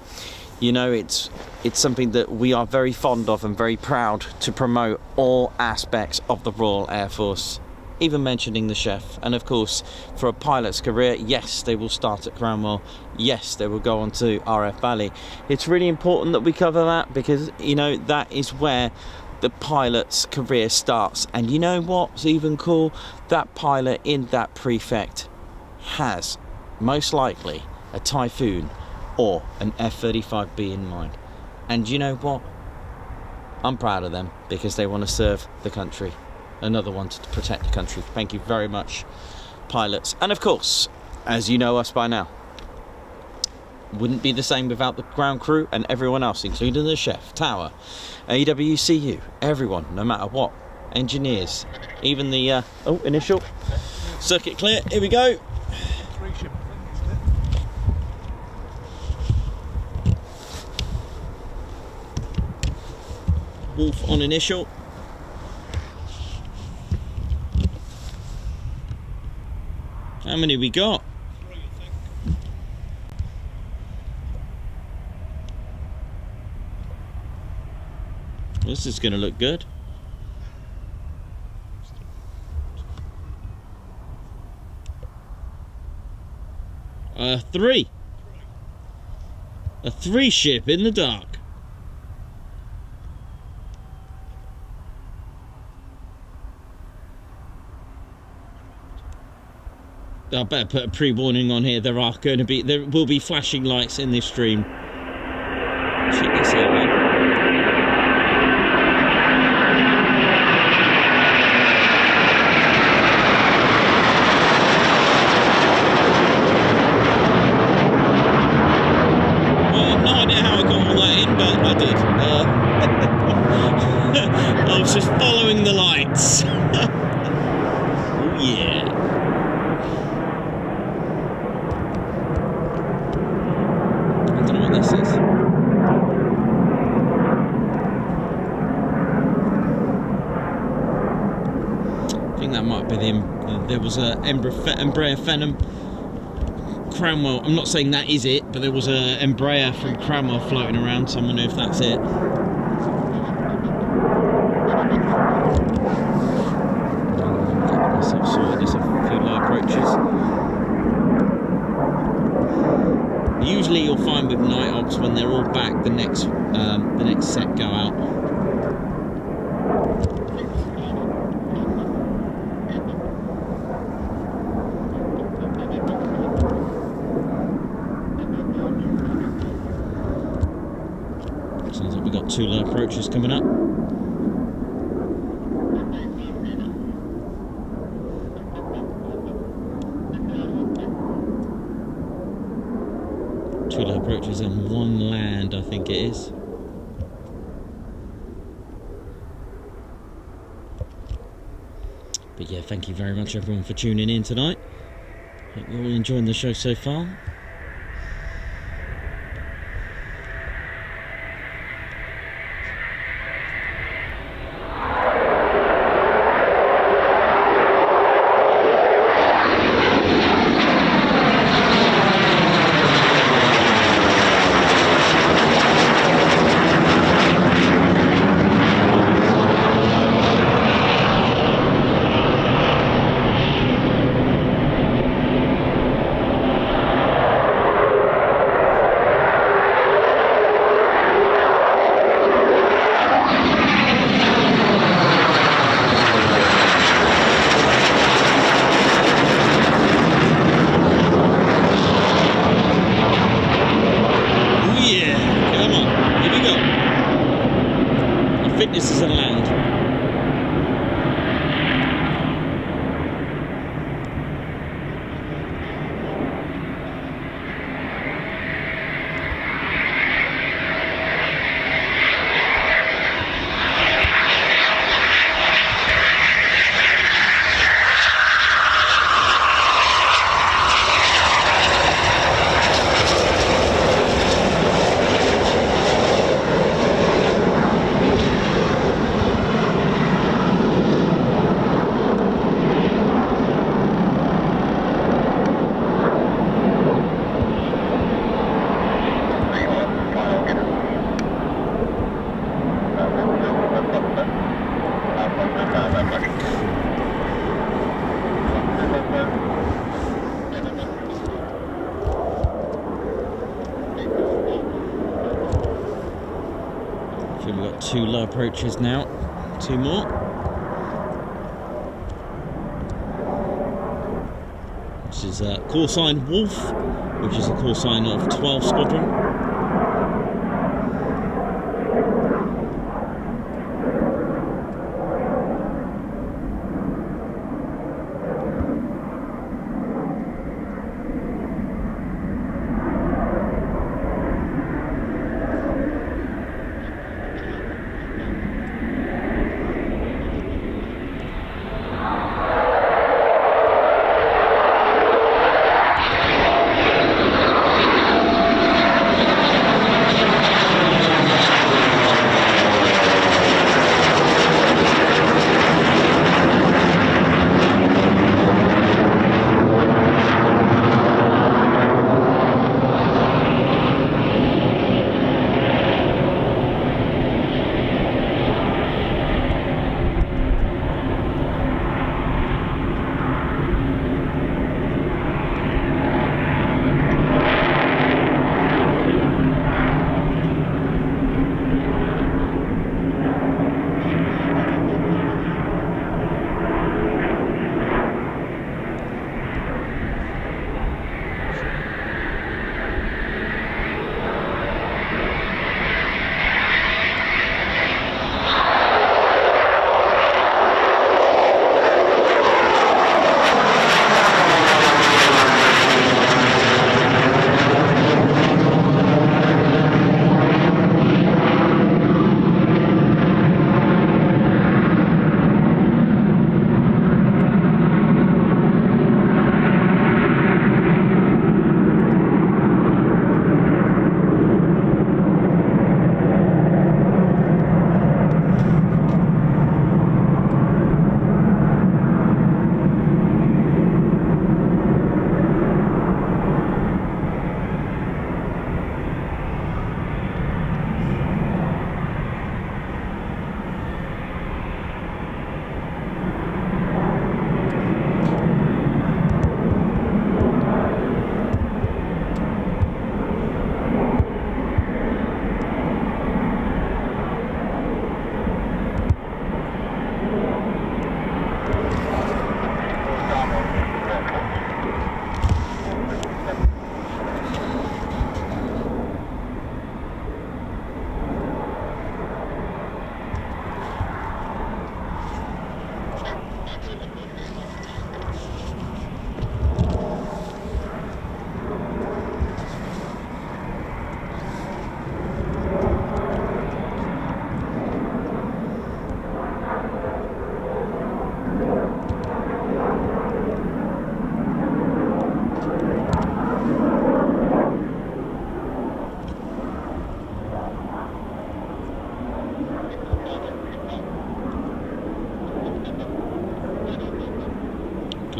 Speaker 1: You know, it's something that we are very fond of and very proud to promote all aspects of the Royal Air Force, even mentioning the chef. And of course, for a pilot's career, yes, they will start at Cranwell, yes, they will go on to RAF Valley. It's really important that we cover that, because you know, that is where the pilot's career starts. And you know what's even cool? That pilot in that prefect has most likely a Typhoon or an F-35B in mind. And you know what? I'm proud of them, because they want to serve the country. Another one to protect the country. Thank you very much, pilots. And of course, as you know us by now, wouldn't be the same without the ground crew and everyone else, including the chef, tower, AWCU, everyone, no matter what, engineers, even the initial circuit clear. Here we go. Wolf on initial. How many we got?
Speaker 3: 3, I think.
Speaker 1: This is going to look good. Three. A 3 ship in the dark. I better put a pre-warning on here. There will be flashing lights in this stream. Check this out, man. I have no idea how I got all that in, but I did. I was just following the lights. Oh yeah. This is. I think that might be there was a Embraer Phenom Cranwell. I'm not saying that is it, but there was a Embraer from Cranwell floating around, so I'm wondering if that's it. Get myself sorted. There's a few low approaches. Usually you'll find with night ops, when they're all back, the next set go out. Sounds like we've got 2 low approaches coming up. Approaches and 1 land, I think it is.
Speaker 2: But yeah, thank you very much everyone for tuning in tonight. Hope you're all enjoying the show so far. This is a land. We've got 2 low approaches now, 2 more. This is call sign Wolf, which is a call sign of 12 Squadron.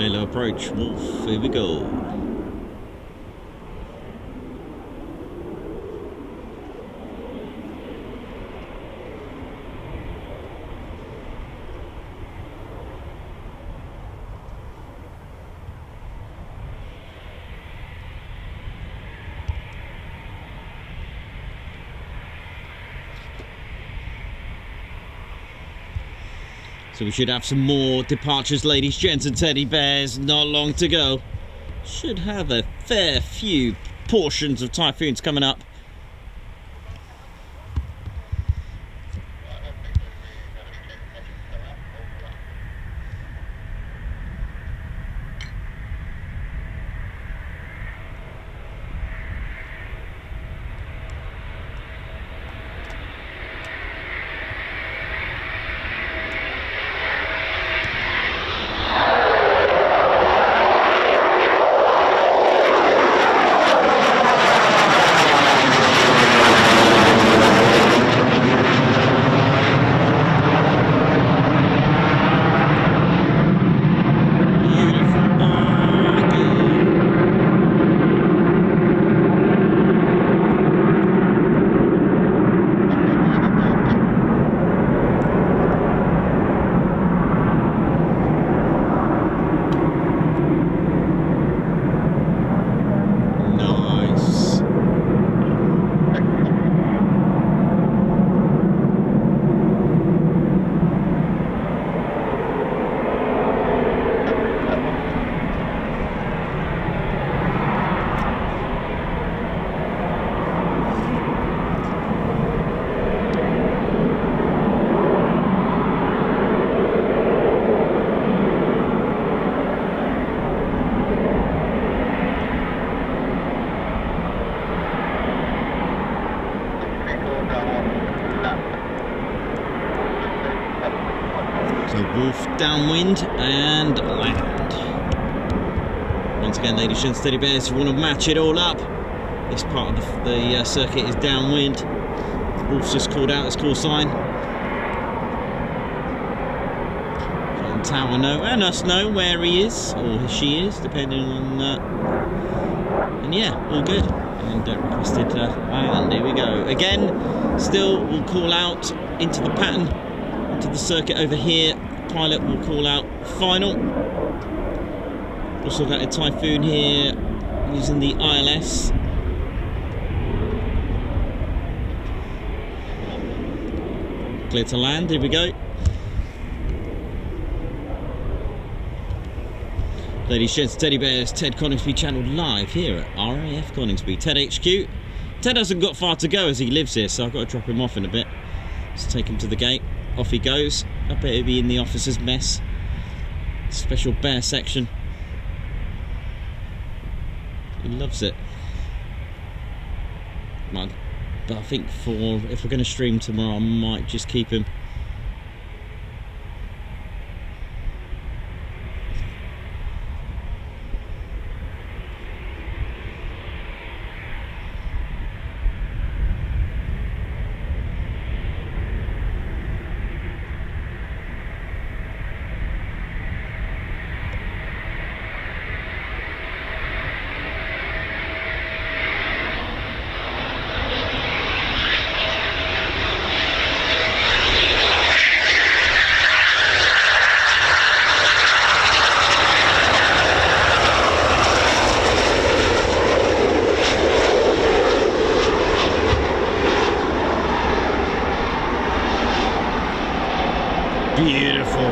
Speaker 1: Clear low approach, Wolf, here we go. So we should have some more departures, ladies, gents and teddy bears. Not long to go. Should have a fair few portions of Typhoons coming up. Downwind and land. Once again, ladies and gents, teddy bears, if you want to match it all up, this part of the circuit is downwind. Wolf's just called out his call sign. John Tower know, and us know where he is, or she is, depending on... and yeah, all good. And requested land, here we go. Again, still we'll call out into the pattern, into the circuit over here. Pilot will call out final. Also got a Typhoon here using the ILS. Clear to land, here we go. Ladies, gents, teddy bears, Ted Coningsby channel live here at RAF Coningsby, Ted HQ. Ted hasn't got far to go as he lives here, so I've got to drop him off in a bit. Just take him to the gate. Off he goes. I bet he'll be in the officer's mess. Special bear section. He loves it. But I think if we're going to stream tomorrow, I might just keep him. Beautiful.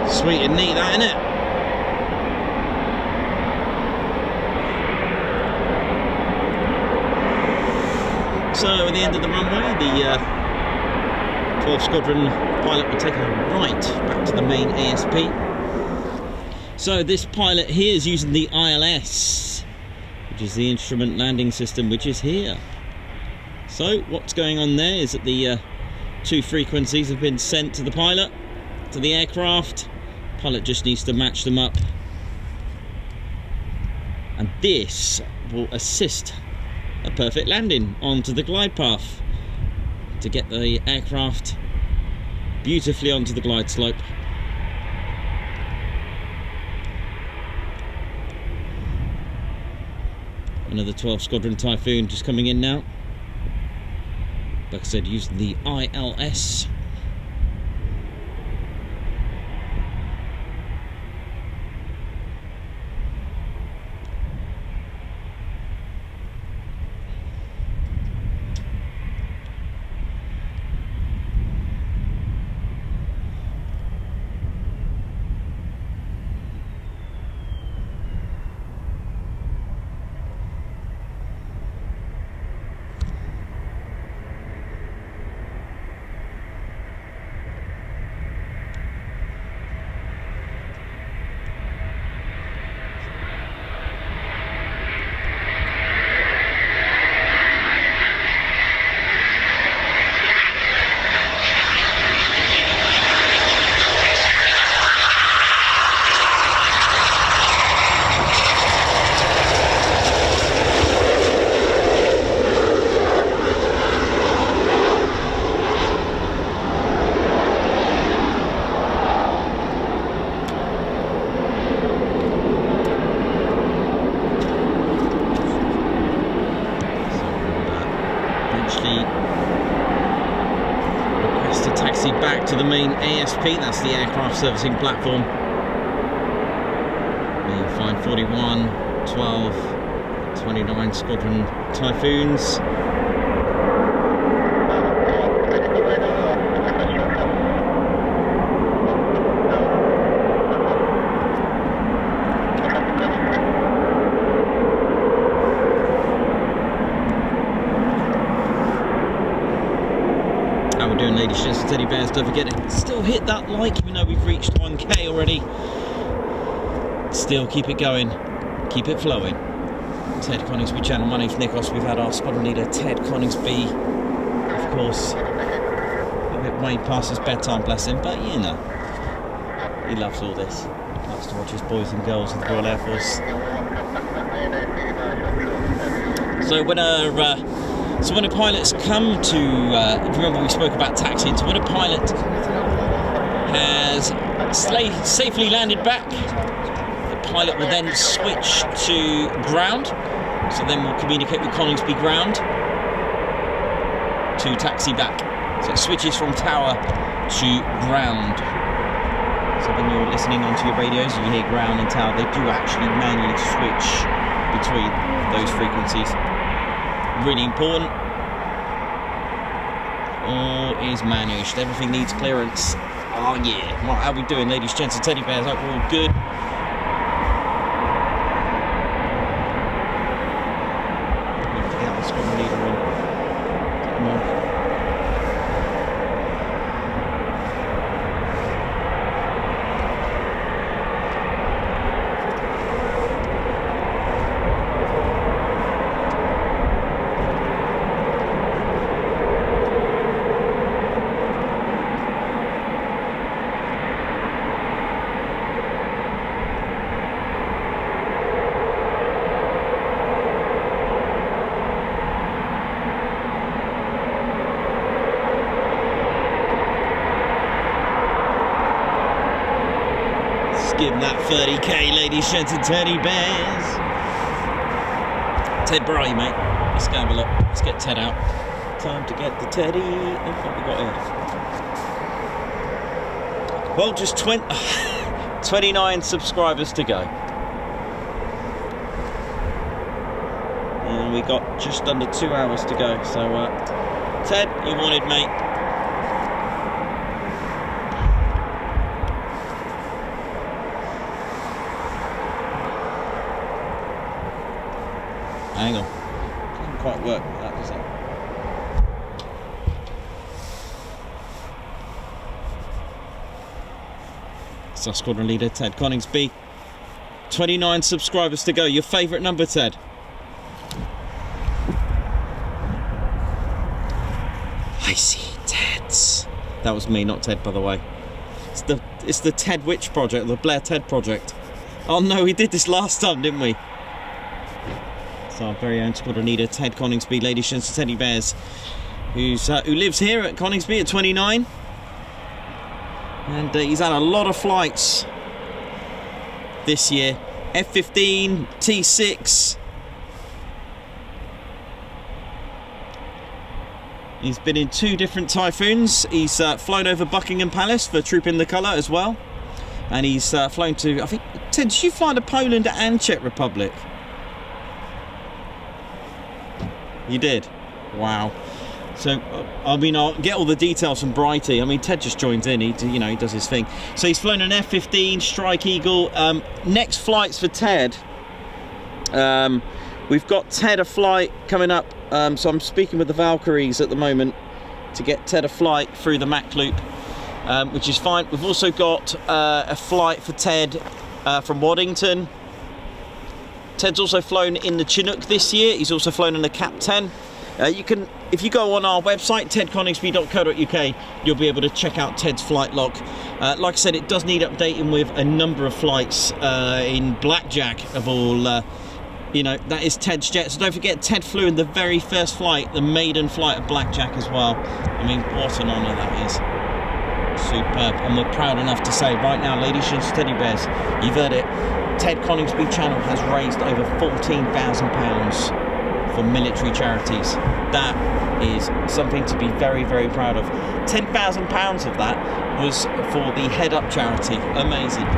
Speaker 1: Sweet and neat, that, isn't it? So at the end of the runway, the 12th Squadron pilot will take a right back to the main ASP. So this pilot here is using the ILS, which is the instrument landing system, which is here. So what's going on there is that the two frequencies have been sent to the pilot, to the aircraft. Pilot just needs to match them up, and this will assist a perfect landing onto the glide path to get the aircraft beautifully onto the glide slope. Another 12 Squadron Typhoon just coming in now. Like I said, using the ILS. Request to taxi back to the main ASP, that's the aircraft servicing platform. You'll find 41, 12, 29 Squadron Typhoons. Ladies, gents and teddy bears, don't forget to still hit that like, even though we've reached 1k already. Still keep it going, keep it flowing. Ted Coningsby channel, my name's Nikos. We've had our squadron leader Ted Coningsby, of course, a bit way past his bedtime, bless him, but you know, he loves all this. He likes to watch his boys and girls of the Royal Air Force. So when a pilot's come to, remember we spoke about taxiing, so when a pilot has safely landed back, the pilot will then switch to ground, so then we'll communicate with Coningsby ground to taxi back. So it switches from tower to ground. So when you're listening onto your radios and you hear ground and tower, they do actually manually switch between those frequencies. Really important. All is managed. Everything needs clearance. Oh yeah. Right, how we doing, ladies, gents, and teddy bears? Hope we're all good. Get the squadron leader in. Come on. Give him that 30k, ladies, gents, and teddy bears. Ted, where are you, mate? Let's go have a look. Let's get Ted out. Time to get the teddy. And what we got here? Well, just 29 subscribers to go. And we got just under 2 hours to go. So, Ted, you wanted, mate. Hang on. Doesn't quite work like that, does it? It's our squadron leader, Ted Coningsby. 29 subscribers to go. Your favourite number, Ted? I see Ted's. That was me, not Ted, by the way. It's the Ted Witch project, the Blair Ted project. Oh no, we did this last time, didn't we? Our very own squadron leader, Ted Coningsby, ladies and teddy bears, who lives here at Coningsby at 29, and he's had a lot of flights this year. F-15, T6, He's been in 2 different Typhoons. He's flown over Buckingham Palace for Troop in the Colour as well. And he's flown to, I think, Ted, did you fly to Poland and Czech Republic? You did? Wow. So, I mean, I'll get all the details from Brighty. I mean, Ted just joins in. He does his thing. So he's flown an F-15 Strike Eagle. Next flights for Ted. We've got Ted a flight coming up. So I'm speaking with the Valkyries at the moment to get Ted a flight through the Mach Loop, which is fine. We've also got a flight for Ted from Waddington. Ted's also flown in the Chinook this year. He's also flown in the Cap 10. You can, if you go on our website, tedconingsby.co.uk, you'll be able to check out Ted's flight log. Like I said, it does need updating with a number of flights in Blackjack of all. That is Ted's jet. So don't forget, Ted flew in the very first flight, the maiden flight of Blackjack as well. I mean, what an honour that is. Superb. And we're proud enough to say right now, ladies and teddy bears, you've heard it. Ted Coningsby channel has raised over £14,000 for military charities. That is something to be very, very proud of. £10,000 of that was for the Head Up charity. Amazing.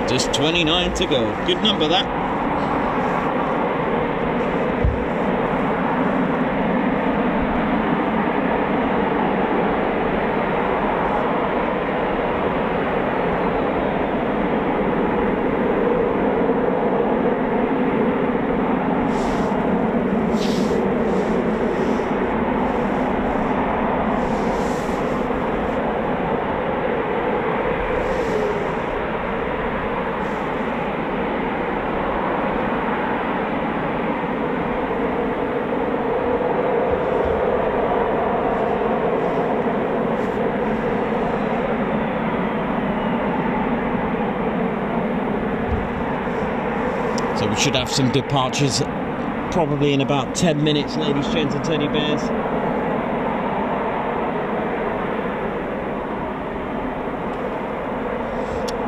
Speaker 1: Just 29 to go. Good number, that. So we should have some departures probably in about 10 minutes, ladies, gents and teddy bears.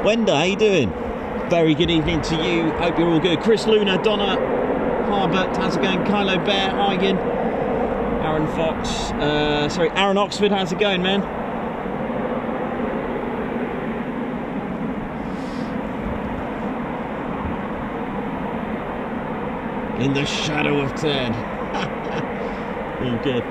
Speaker 1: Wenda, how you doing? Very good evening to you. Hope you're all good. Chris Luna, Donna Harbert, how's it going? Kylo Bear, Igan, Aaron Fox, Aaron Oxford, how's it going, man? In the shadow of Ted. All good.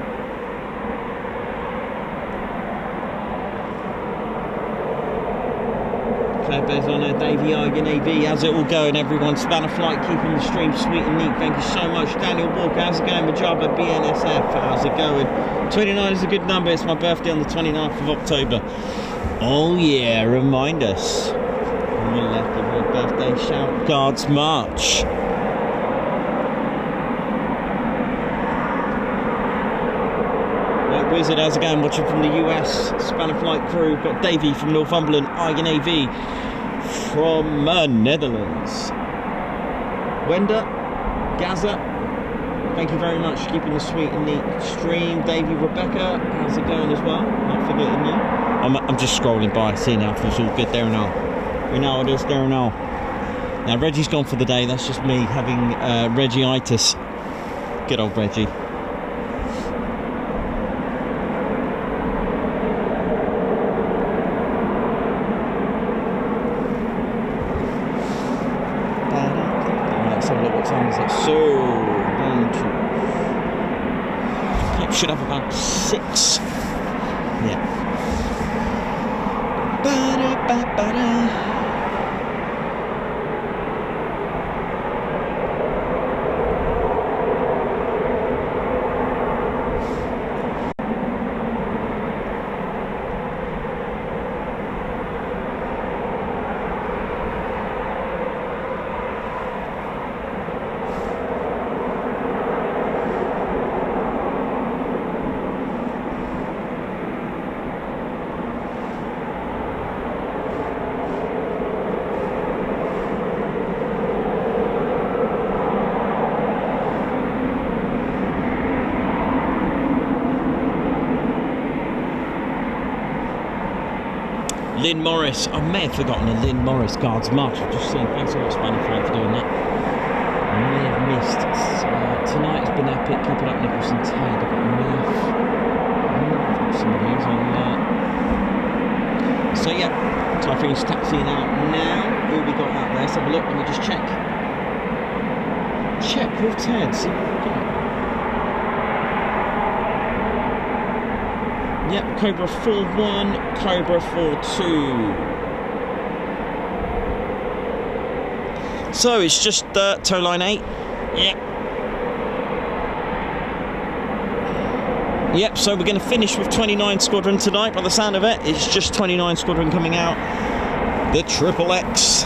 Speaker 1: Claire Bear's on her, Davey Igan AV, how's it all going, everyone? Spanner Flight keeping the stream sweet and neat, thank you so much. Daniel Walker, how's it going? Majaba BNSF, how's it going? 29 is a good number, it's my birthday on the 29th of October. Oh yeah, remind us. We'll have to have a birthday shout Guards March. Wizard, how's it going? Watching from the US, Spanner Flight crew. Got Davey from Northumberland, Igan AV from Netherlands. Wenda, Gaza, thank you very much, keeping the sweet and neat stream. Davey, Rebecca, how's it going as well? Not forgetting you. I'm just scrolling by, seeing how it's all good there and all. We know it is there and all. Now Reggie's gone for the day, that's just me having Reggie-itis. Good old Reggie. Should have about 6. Yeah. Lynn Morris. I may have forgotten a Lynn Morris Guards March. I've just seen. Thanks a lot, Spanish fan, for doing that. I may have missed. Tonight has been epic. Keep it up, Nicholson Ted. I've got Murph. I've got some of these on there. So yeah, Typhoon's taxiing out now. Who we got out there? Let's have a look. Let me just check. Check with Ted. See what we've got. Yep, Cobra 4-1, Cobra 4-2. So it's just tow line 8. Yep. Yep, so we're going to finish with 29 Squadron tonight by the sound of it. It's just 29 Squadron coming out. The Triple X.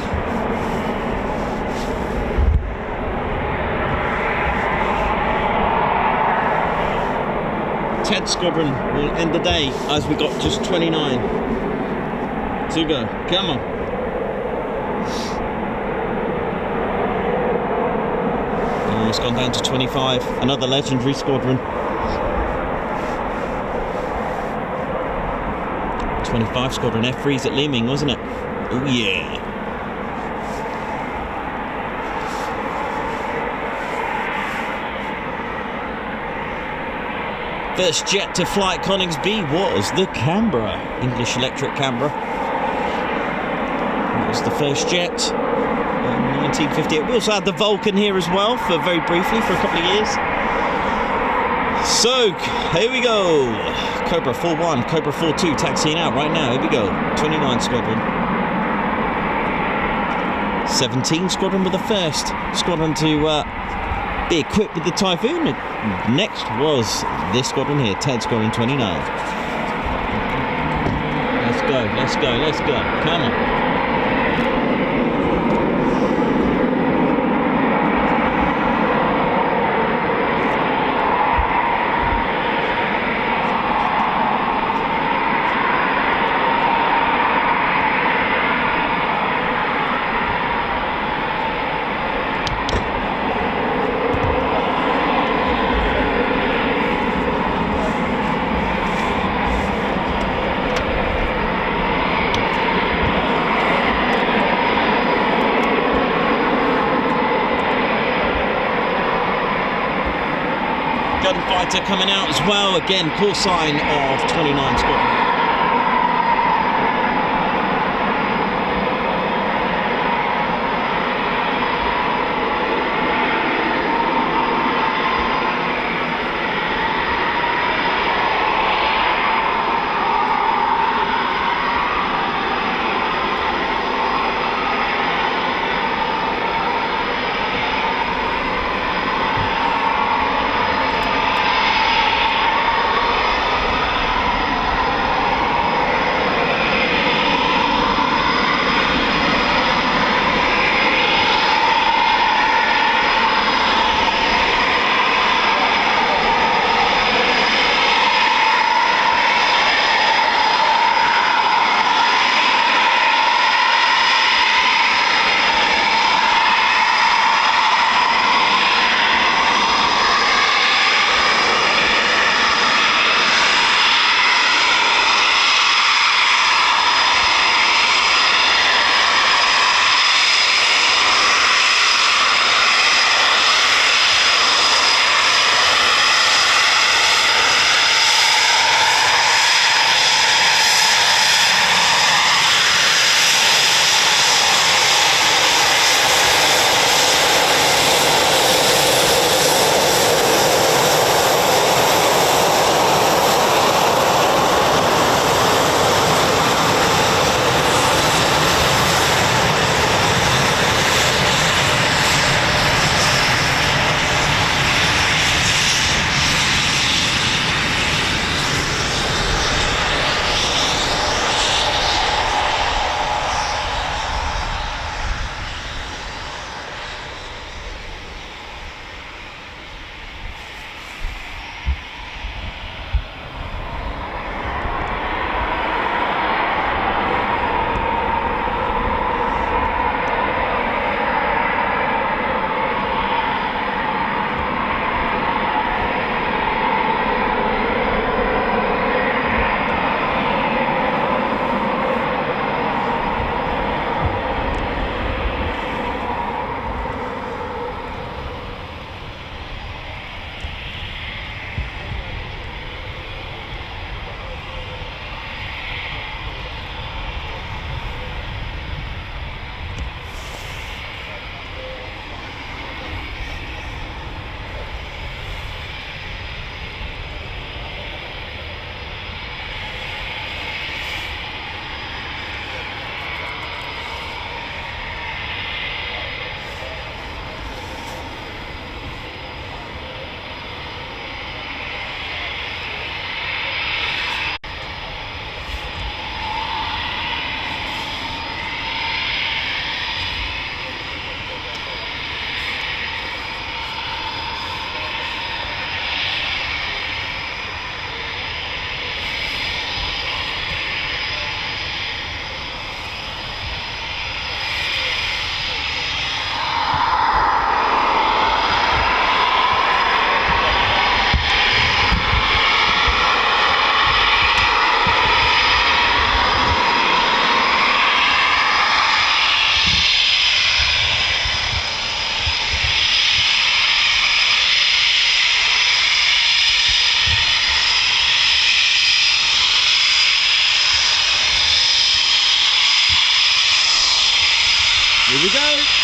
Speaker 1: Ted Squadron will end the day as we got just 29 to go. Come on. Oh, it's gone down to 25. Another legendary squadron. 25 Squadron F3s at Leeming, wasn't it? Oh yeah. First jet to fly at Coningsby was the Canberra, English Electric Canberra. That was the first jet in 1958. We also had the Vulcan here as well, for very briefly, for a couple of years. So, here we go. Cobra 4-1, Cobra 4-2 taxiing out right now. Here we go. 29 Squadron. 17 Squadron with the first Squadron to be equipped with the Typhoon. Next was this squadron here, Ted Squadron 29. Let's go, let's go, let's go. Come on. Gunfighter coming out as well, again, call sign of 29 Squadron. Here we go.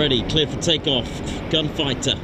Speaker 1: Ready, clear for takeoff, gunfighter.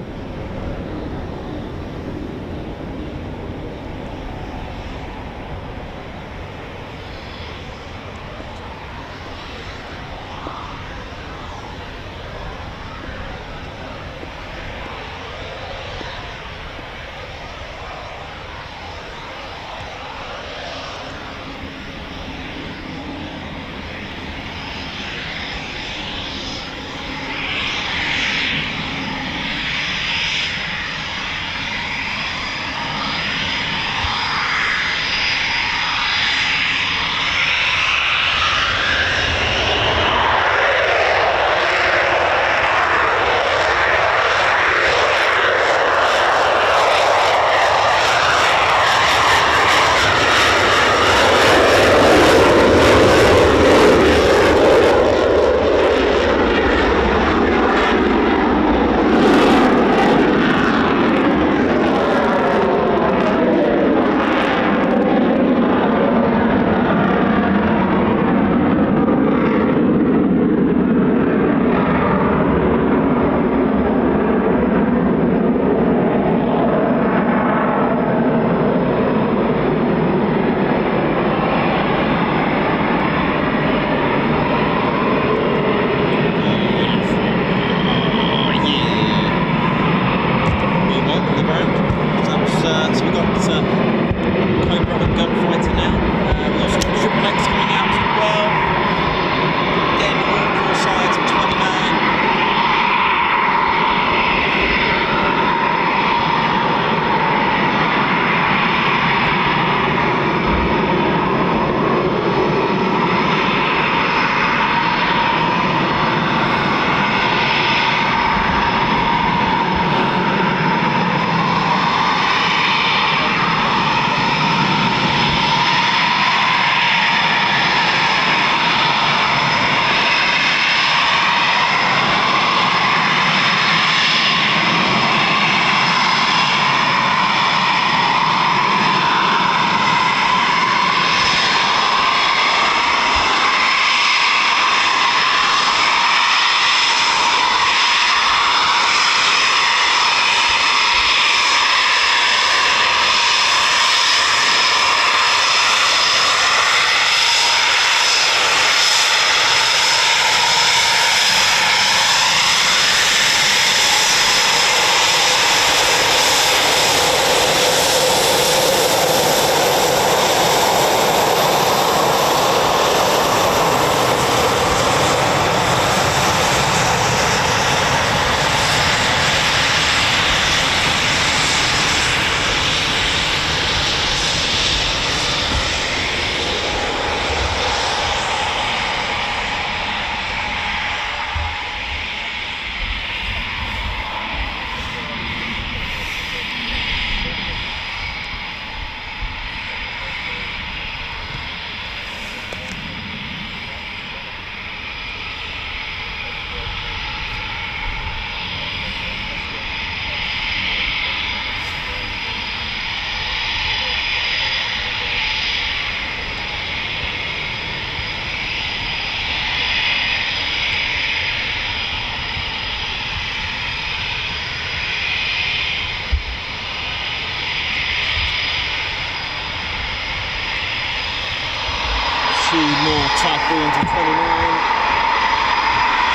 Speaker 1: two more Typhoons of 29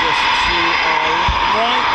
Speaker 1: just to our right.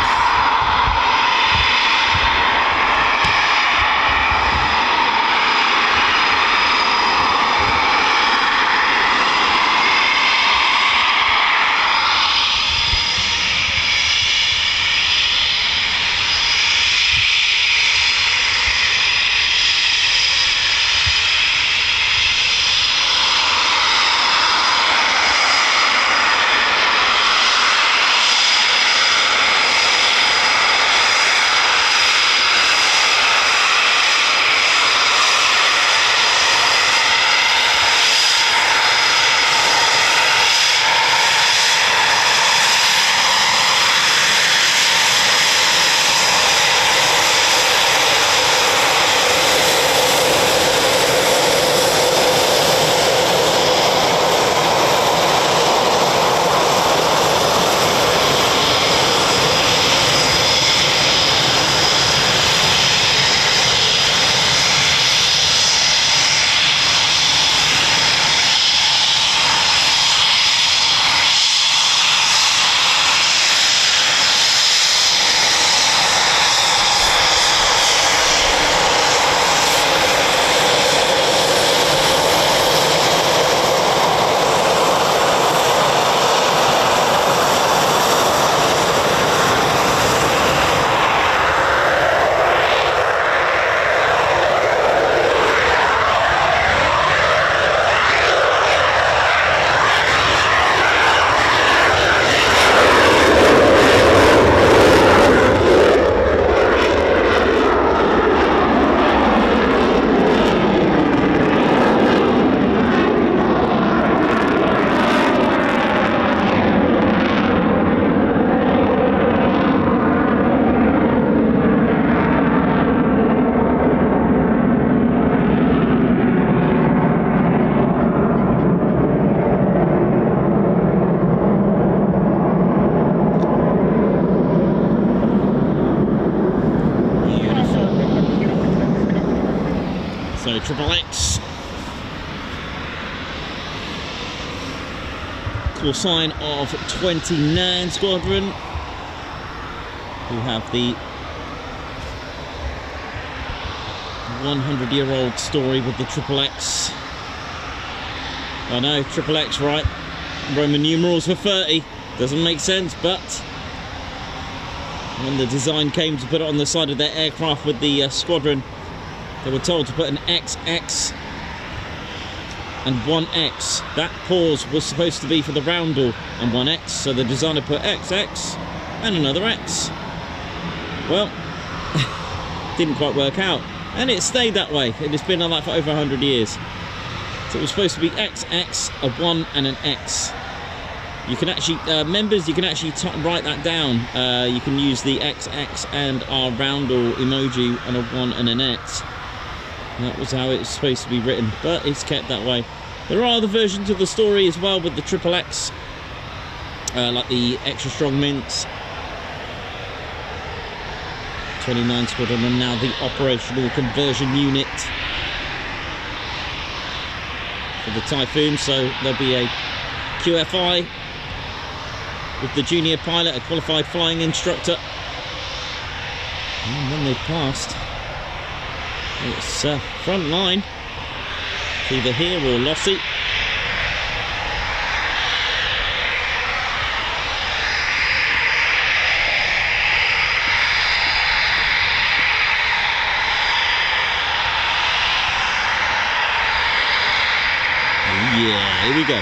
Speaker 1: So Triple X. Call sign of 29 Squadron, who have the 100-year-old story with the Triple X. I know, Triple X, right? Roman numerals for 30. Doesn't make sense, but when the design came to put it on the side of their aircraft with the Squadron, they were told to put an XX and 1X. That pause was supposed to be for the roundel and 1X, so the designer put XX and another X. Well, didn't quite work out, and it stayed that way. It has been like that for over 100 years. So it was supposed to be XX, a 1 and an X. You can actually, members, you can actually write that down. You can use the XX and our roundel emoji and a 1 and an X. That was how it's supposed to be written, but it's kept that way. There are other versions of the story as well with the Triple X, like the Extra Strong Mints, 29 Squadron, and now the Operational Conversion Unit for the Typhoon. So there'll be a QFI with the junior pilot, a qualified flying instructor, and when they've passed, it's front line, it's either here or Lossie. Yeah, here we go.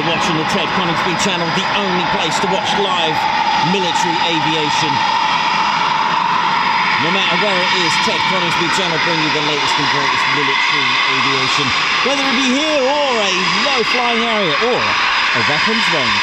Speaker 1: Watching the Ted Coningsby channel, the only place to watch live military aviation. No matter where it is, Ted Coningsby channel bring you the latest and greatest military aviation, whether it be here or a low flying area or a weapons range.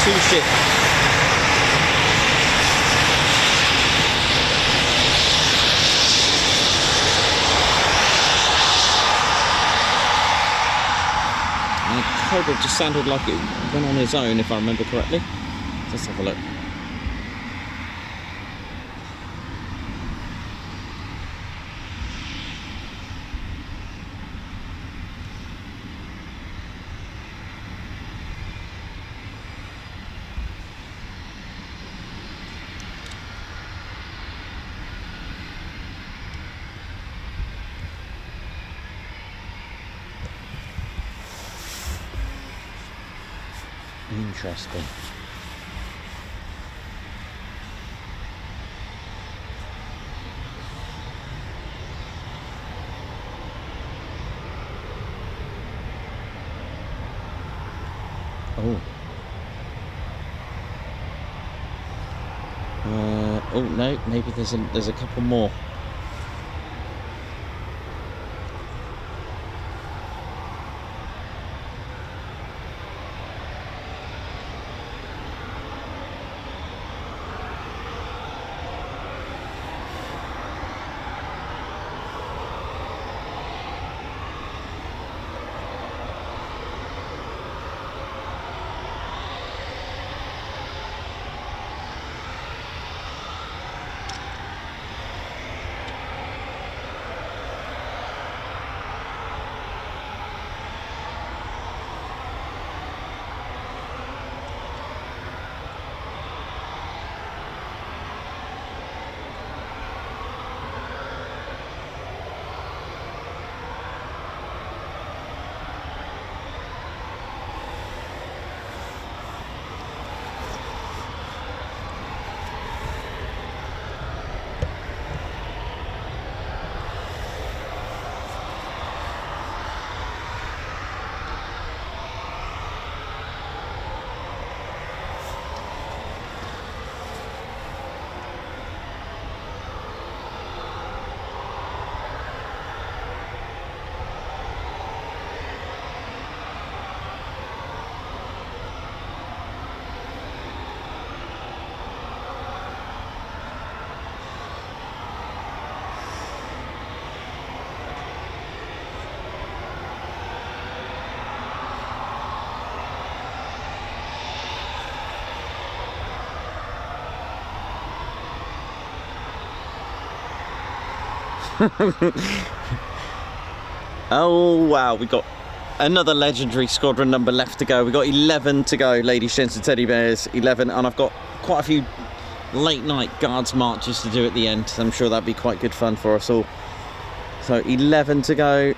Speaker 1: 2 ships. Cobra just sounded like it went on his own, if I remember correctly. Let's have a look. Interesting. Oh. Oh no, maybe there's a couple more. Oh wow, we got another legendary squadron number left to go. We got 11 to go, ladies, gents and teddy bears. 11, and I've got quite a few late night guards marches to do at the end. I'm sure that'd be quite good fun for us all. So 11 to go.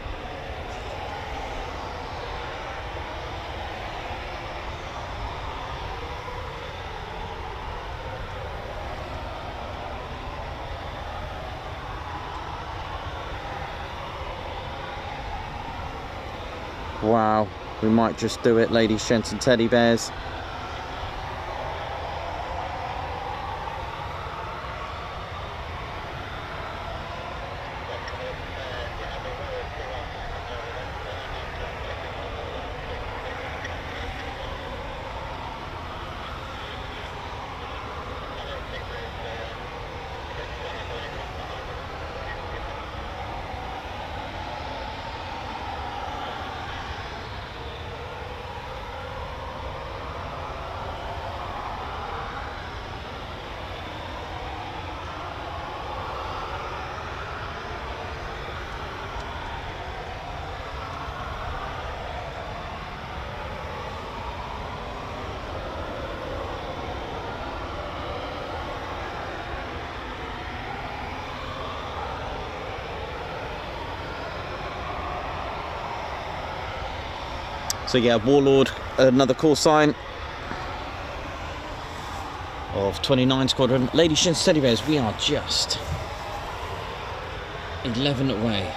Speaker 1: Wow, we might just do it, ladies, gents and teddy bears. So yeah, Warlord, another call sign of 29 Squadron. Ladies, gents, teddy bears, we are just 11 away.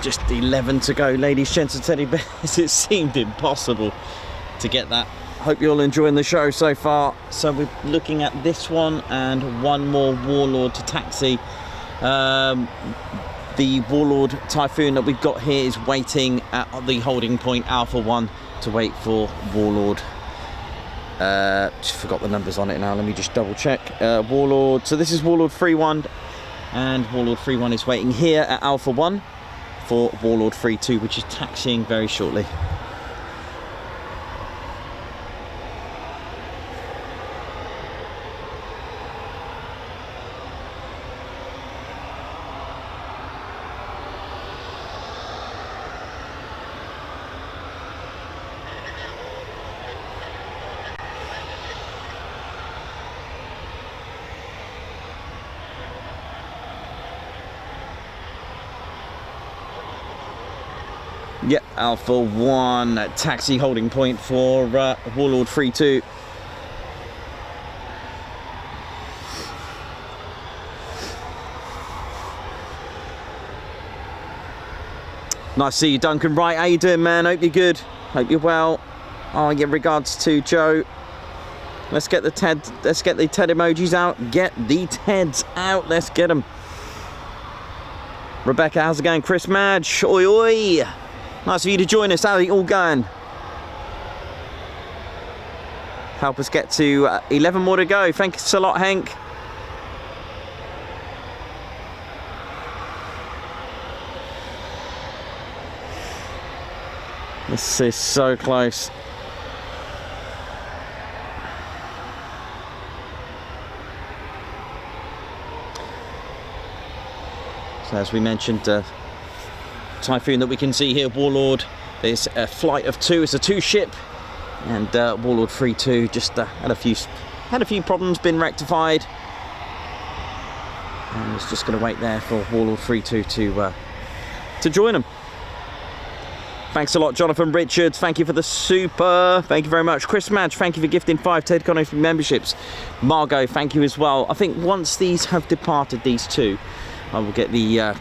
Speaker 1: Just 11 to go, ladies, gents and teddy bears. It seemed impossible to get that. Hope you're all enjoying the show so far. So we're looking at this one and one more Warlord to taxi. The Warlord Typhoon that we've got here is waiting at the holding point Alpha 1 to wait for Warlord. Just forgot the numbers on it now. Let me just double check. Warlord. So this is Warlord 3-1, and Warlord 3-1 is waiting here at Alpha 1 for Warlord 3-2, which is taxiing very shortly. Yep, Alpha 1 taxi holding point for Warlord 3-2. Nice to see you, Duncan. Right, how you doing, man? Hope you're good. Hope you're well. Oh, yeah, regards to Joe. Let's get the Ted emojis out. Get the Teds out. Let's get them. Rebecca, how's it going? Chris Madge, oi oi. Nice of you to join us. How's it all going? Help us get to 11 more to go. Thanks a lot, Hank. This is so close. So as we mentioned, Typhoon that we can see here, Warlord, there's a flight of 2, it's a 2-ship, and Warlord 3-2 just had a few problems, been rectified, and it's just going to wait there for Warlord 3-2 to join them. Thanks a lot, Jonathan Richards. Thank you for the super. Thank you very much. Chris Madge, thank you for gifting 5 Ted Coningsby memberships. Margot, thank you as well. I think once these have departed, these two, I will get the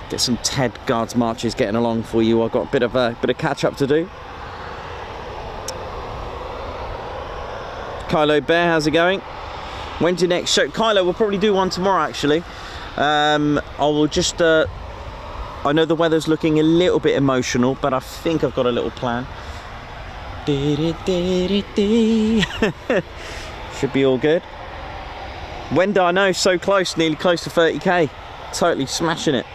Speaker 1: get some Ted Guards marches getting along for you. I've got a bit of catch up to do. Kylo Bear, how's it going? When's your next show? Kylo, we'll probably do one tomorrow actually. I will just I know the weather's looking a little bit emotional, but I think I've got a little plan. Should be all good. When do I know? So close, nearly close to 30k. Totally smashing it.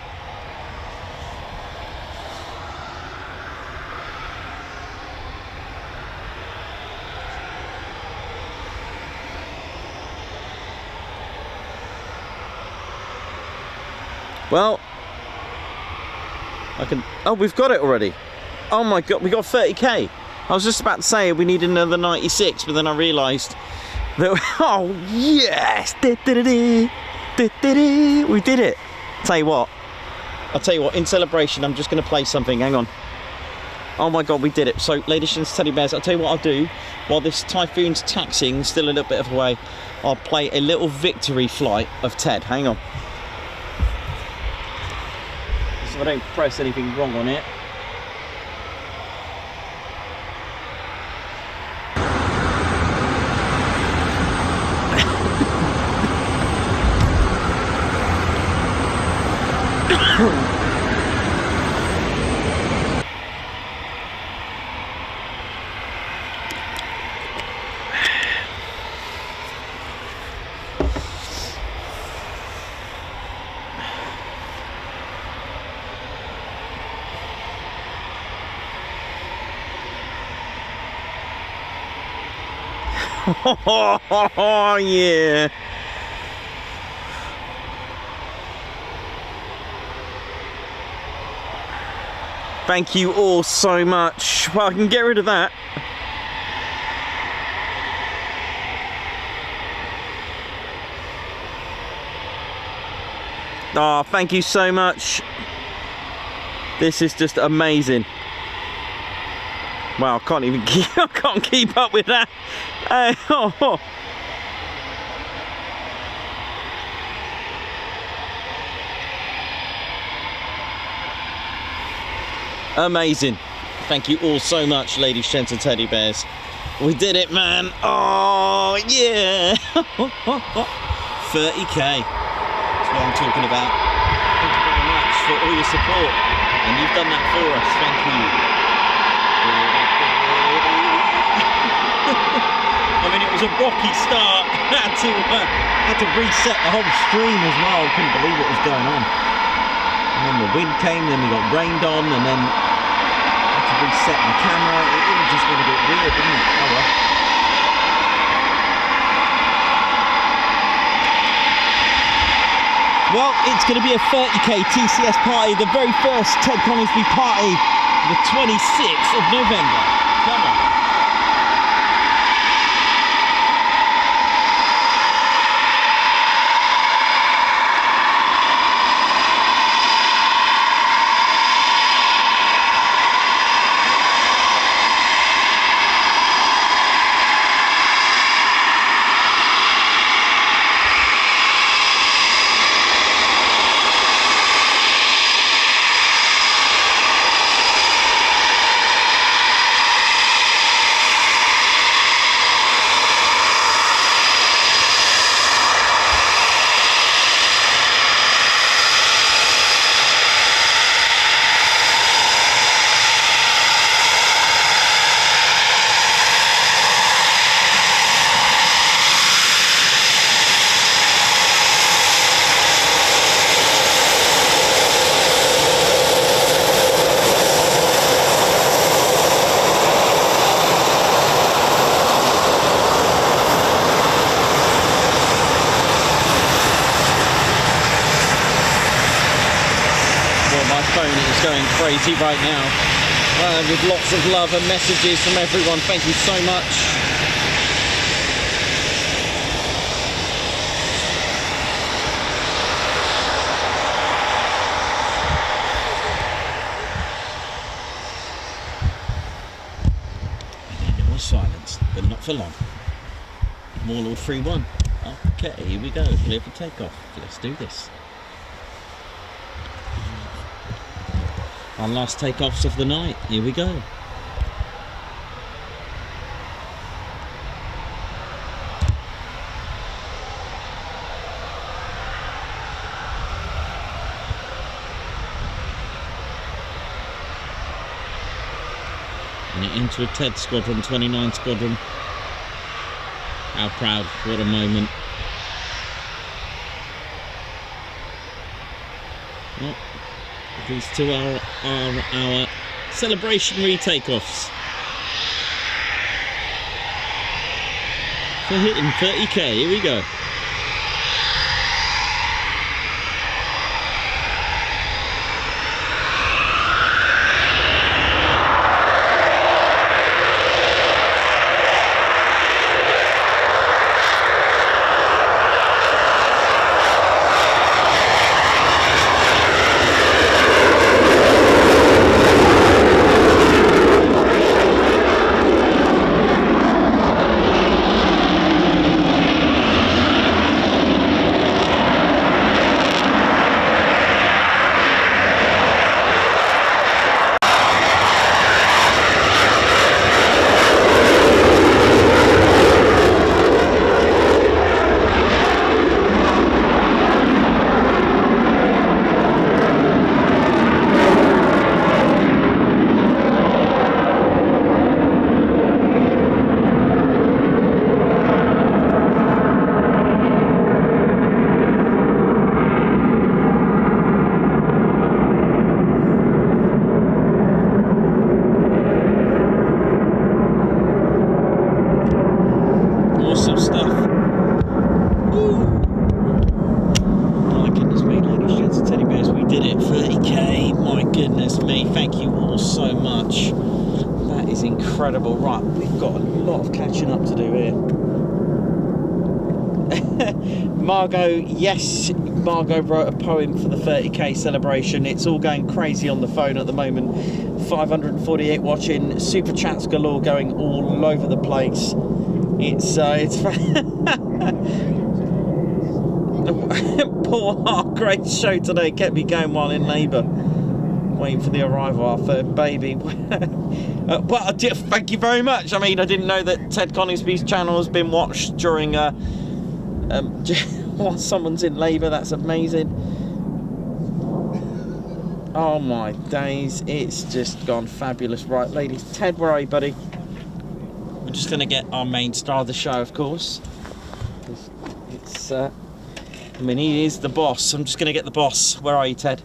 Speaker 1: Well, I can. Oh, we've got it already. Oh my god, we got 30k. I was just about to say we need another 96, but then I realised that. Oh yes! We did it. I'll tell you what. In celebration, I'm just going to play something. Hang on. Oh my god, we did it. So, ladies and teddy bears, I'll tell you what I'll do. While this Typhoon's taxiing, still a little bit of a way, I'll play a little victory flight of Ted. Hang on. So I don't press anything wrong on it. Oh yeah. Thank you all so much. Well, I can get rid of that. Oh, thank you so much. This is just amazing. Wow, I can't keep up with that. Oh. Amazing. Thank you all so much, ladies, gents and teddy bears. We did it, man. Oh, yeah. 30k. That's what I'm talking about. Thank you very much for all your support. And you've done that for us. Thank you. I mean, it was a rocky start. Had to reset the whole stream as well. Couldn't believe what was going on. And then the wind came, then we got rained on, and then had to reset the camera. It all just went a bit weird, didn't it? Oh well. Well, it's going to be a 30k TCS party, the very first Ted Coningsby party, the 26th of November. Come on. Crazy right now with lots of love and messages from everyone. Thank you so much. And then there was silence, but not for long. Warlord 3-1. Okay, here we go. Clear for takeoff. Let's do this. Our last takeoffs of the night. Here we go. And into a Ted squadron, 29 squadron. How proud, what a moment. Oh. These two are our celebration retakeoffs for hitting 30k. Here we go. Incredible. Right, we've got a lot of catching up to do here. Margot, yes, Margot wrote a poem for the 30k celebration. It's all going crazy on the phone at the moment. 548 watching, super chats galore going all over the place. It's Poor heart, great show today, kept me going while in labour. Waiting for the arrival of our third baby. Well, thank you very much. I mean, I didn't know that Ted Coningsby's channel has been watched during while someone's in labour. That's amazing. Oh my days, it's just gone fabulous. Right, ladies, Ted, where are you, buddy? We're just going to get our main star of the show, of course. It's I mean, he is the boss. I'm just going to get the boss. Where are you, Ted?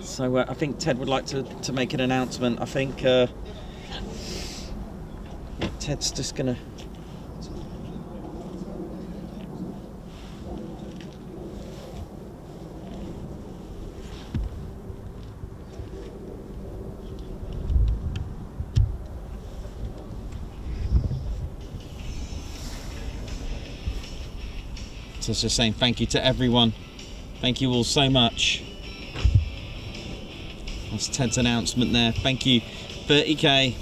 Speaker 1: So I think Ted would like to make an announcement. I think Ted's just going to... So it's just saying thank you to everyone. Thank you all so much. That's Ted's announcement there. Thank you. 30k.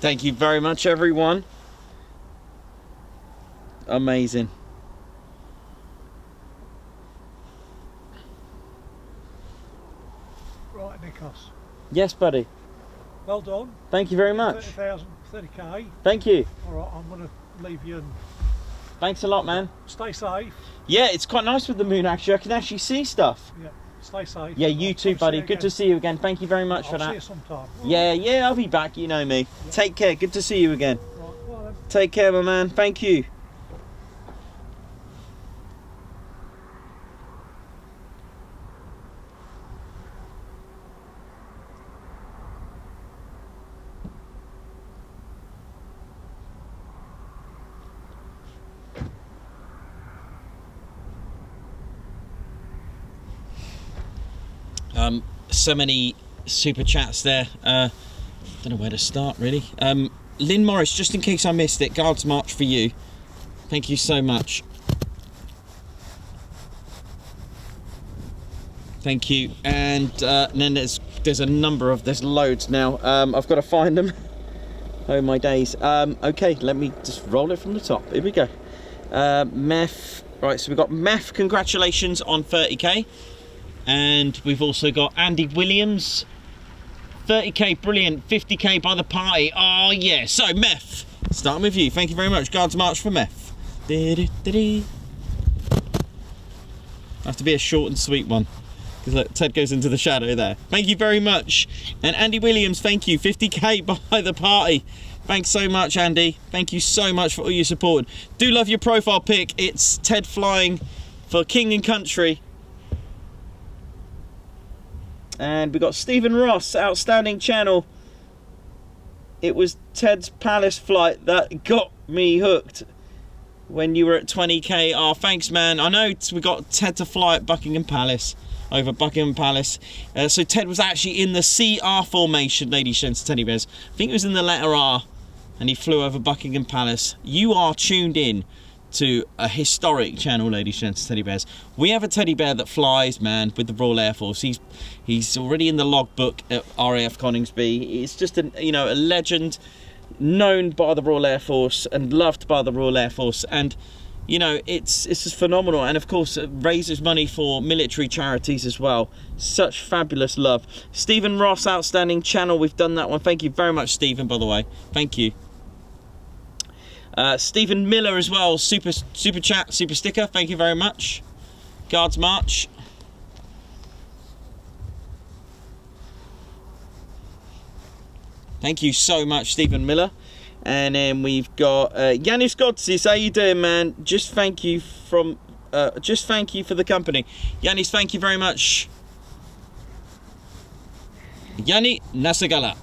Speaker 1: Thank you very much, everyone. Amazing.
Speaker 3: Right, Nikos.
Speaker 1: Yes, buddy.
Speaker 3: Well done.
Speaker 1: Thank you very much.
Speaker 3: 30k.
Speaker 1: Thank you.
Speaker 3: All right, I'm going to leave you and
Speaker 1: Thanks a lot, man.
Speaker 3: stay safe.
Speaker 1: Yeah, it's quite nice with the moon, actually. I can actually see stuff.
Speaker 3: Yeah, stay safe.
Speaker 1: Yeah, you too, buddy. Good to see you again. Thank you very much for
Speaker 3: I'll
Speaker 1: that.
Speaker 3: see you sometime.
Speaker 1: Yeah, I'll be back. You know me.
Speaker 3: Yeah.
Speaker 1: Take care. Good to see you again.
Speaker 3: Right, well then.
Speaker 1: Take care, my man. Thank you. So many super chats there. Don't know where to start, really. Lynn Morris, just in case I missed it, Guards March for you. Thank you so much. Thank you. And then there's a number of, there's loads now. I've got to find them. Oh my days. Okay, let me just roll it from the top. Here we go. Meth Right, so we've got Meth, congratulations on 30k. And we've also got Andy Williams, 30k, brilliant, 50k by the party. Oh yeah, so Meth, starting with you. Thank you very much. Guards march for Meth. Have to be a short and sweet one, because look, Ted goes into the shadow there. Thank you very much. And Andy Williams, thank you, 50k by the party. Thanks so much, Andy. Thank you so much for all your support. Do love your profile pic. It's Ted flying for King and Country. And we got Stephen Ross, outstanding channel. It was Ted's Palace flight that got me hooked when you were at 20k. Oh, thanks, man. I know we got Ted to fly at Buckingham Palace, over Buckingham Palace. So Ted was actually in the CR formation, ladies and teddy bears. I think it was in the letter R, and he flew over Buckingham Palace. You are tuned in to a historic channel, ladies and teddy bears. We have a teddy bear that flies, man, with the Royal Air Force. He's already in the logbook at RAF Coningsby. It's just a, you know, a legend, known by the Royal Air Force and loved by the Royal Air Force. And you know, it's just phenomenal. And of course it raises money for military charities as well. Such fabulous love. Stephen Ross, outstanding channel. We've done that one. Thank you very much, Stephen, by the way. Thank you. Stephen Miller as well, super chat, super sticker, thank you very much. Guards march. Thank you so much, Stephen Miller. And then we've got Yanis Godsis. How you doing, man? Just thank you for the company. Yanis, thank you very much. Yanni Nasagala,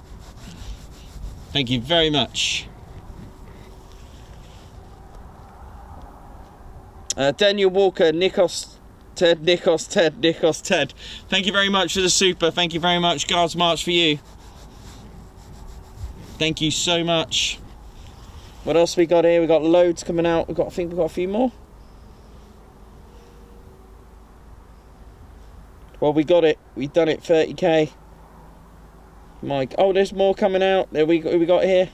Speaker 1: thank you very much. Daniel Walker, Nikos Ted. Thank you very much for the super. Thank you very much. Guards march for you. Thank you so much. What else we got here? We got loads coming out. I think we've got a few more. Well, we got it. We've done it. 30k. Mike. Oh, there's more coming out. There we got here.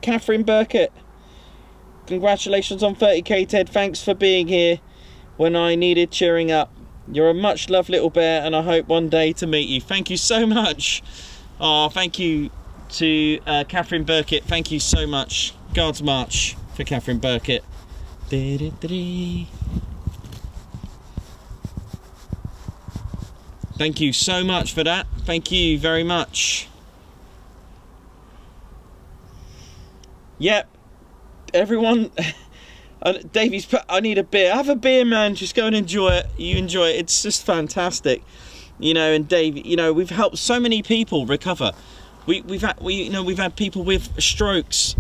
Speaker 1: Catherine Burkett. Congratulations on 30k, Ted. Thanks for being here when I needed cheering up. You're a much loved little bear, and I hope one day to meet you. Thank you so much. Oh, thank you to Catherine Burkett. Thank you so much. Guards march for Catherine Burkett. Thank you so much for that. Thank you very much. Yep. Everyone, Davey's put, I need a beer. Have a beer, man. Just go and enjoy it. You enjoy it. It's just fantastic, you know. And Dave, you know, we've helped so many people recover. We've had people with strokes.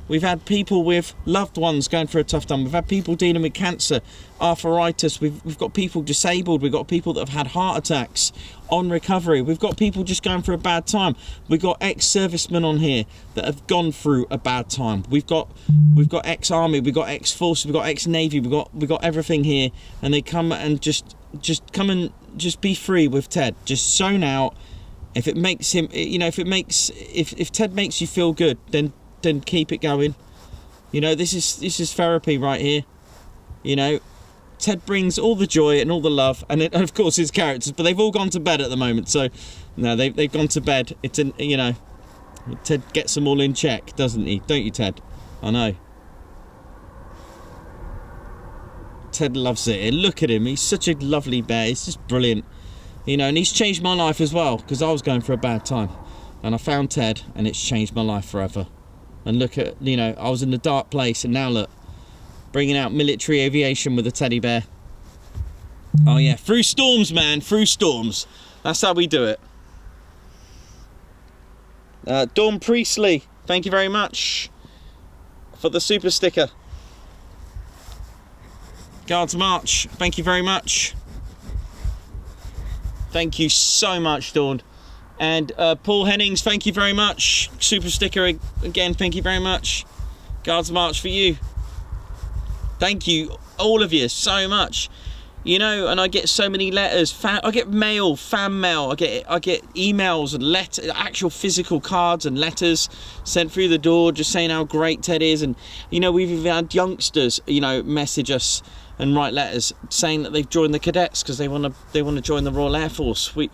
Speaker 1: We've had people with loved ones going through a tough time. We've had people dealing with cancer, arthritis. We've got people disabled. We've got people that have had heart attacks on recovery. We've got people just going through a bad time. We've got ex-servicemen on here that have gone through a bad time. We've got ex-army. We've got ex-force. We've got ex-navy. We've got everything here, and they come and just come and just be free with Ted. Just zone out. If it makes him, you know, if Ted makes you feel good, then keep it going. You know, this is therapy right here. You know, Ted brings all the joy and all the love, and of course his characters, but they've all gone to bed at the moment. So no, they've gone to bed. It's you know, Ted gets them all in check, doesn't he? Don't you, Ted? I know. Ted loves it. Look at him. He's such a lovely bear. He's just brilliant. You know, and he's changed my life as well, because I was going through a bad time, and I found Ted, and it's changed my life forever. And look at, you know, I was in a dark place, and now look, bringing out military aviation with a teddy bear. Oh yeah, through storms, man, through storms. That's how we do it. Dawn Priestley, thank you very much for the super sticker. Guards march, thank you very much. Thank you so much, Dawn. And Paul Hennings, thank you very much. Super sticker again, thank you very much. Guards march for you. Thank you, all of you, so much. You know, and I get so many letters. I get mail, fan mail. I get emails and actual physical cards and letters sent through the door, just saying how great Ted is. And you know, we've even had youngsters, you know, message us and write letters saying that they've joined the cadets because they want to join the Royal Air Force. We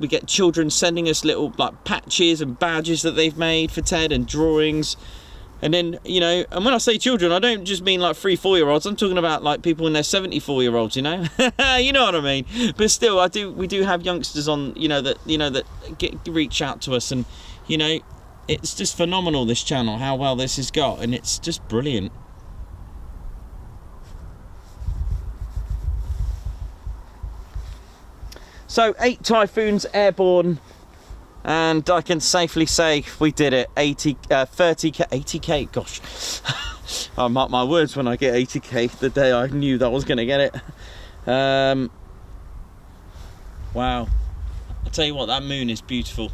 Speaker 1: get children sending us little like patches and badges that they've made for Ted and drawings. And then, you know, and when I say children, I don't just mean like 3-4-year-olds. I'm talking about like people in their 74-year-olds, you know. You know what I mean. But still, we do have youngsters on, that reach out to us, and you know, it's just phenomenal, this channel, how well this has got, and it's just brilliant. So 8 Typhoons airborne. And I can safely say we did it. 80k, gosh. I mark my words when I get 80k, the day I knew that I was going to get it. Wow. I'll tell you what, that moon is beautiful.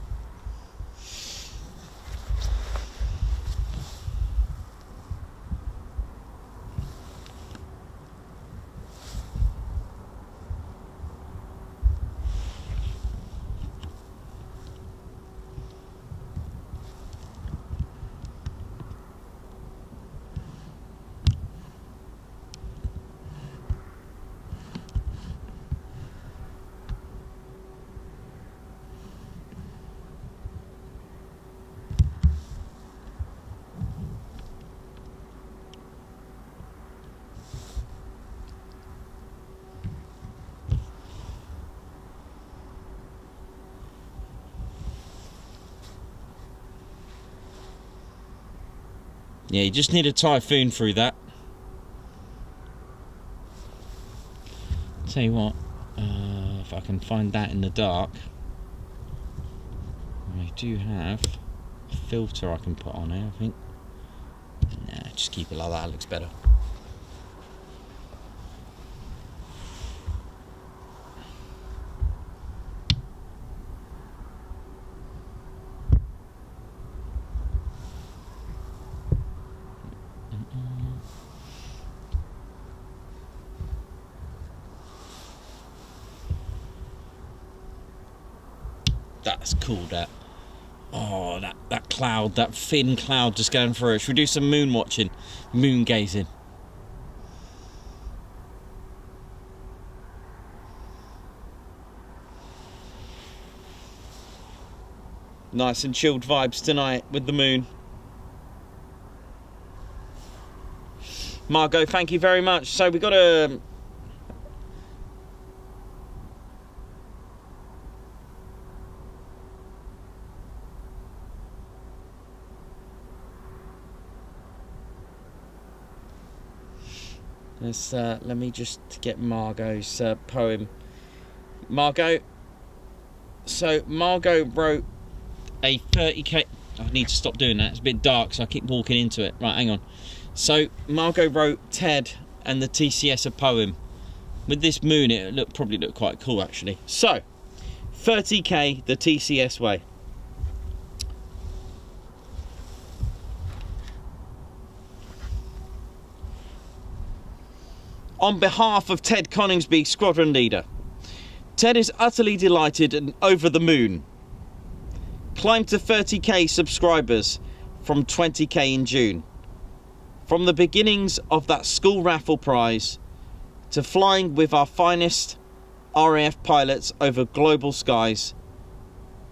Speaker 1: Yeah, you just need a typhoon through that. Tell you what, if I can find that in the dark, I do have a filter I can put on here, I think. Nah, just keep it like that, it looks better. That's cool, that. Oh, that cloud, that thin cloud just going through it. Should we do some moon watching, moon gazing? Nice and chilled vibes tonight with the moon. Margot, thank you very much. So we got a... let me just get Margot's poem. Margot. So Margot wrote a 30k. I need to stop doing that. It's a bit dark, so I keep walking into it. Right, hang on. So Margot wrote Ted and the TCS a poem. With this moon, it probably looked quite cool actually. So 30k the TCS way. On behalf of Ted Coningsby, squadron leader, Ted is utterly delighted and over the moon. Climbed to 30k subscribers from 20k in June. From the beginnings of that school raffle prize to flying with our finest RAF pilots over global skies,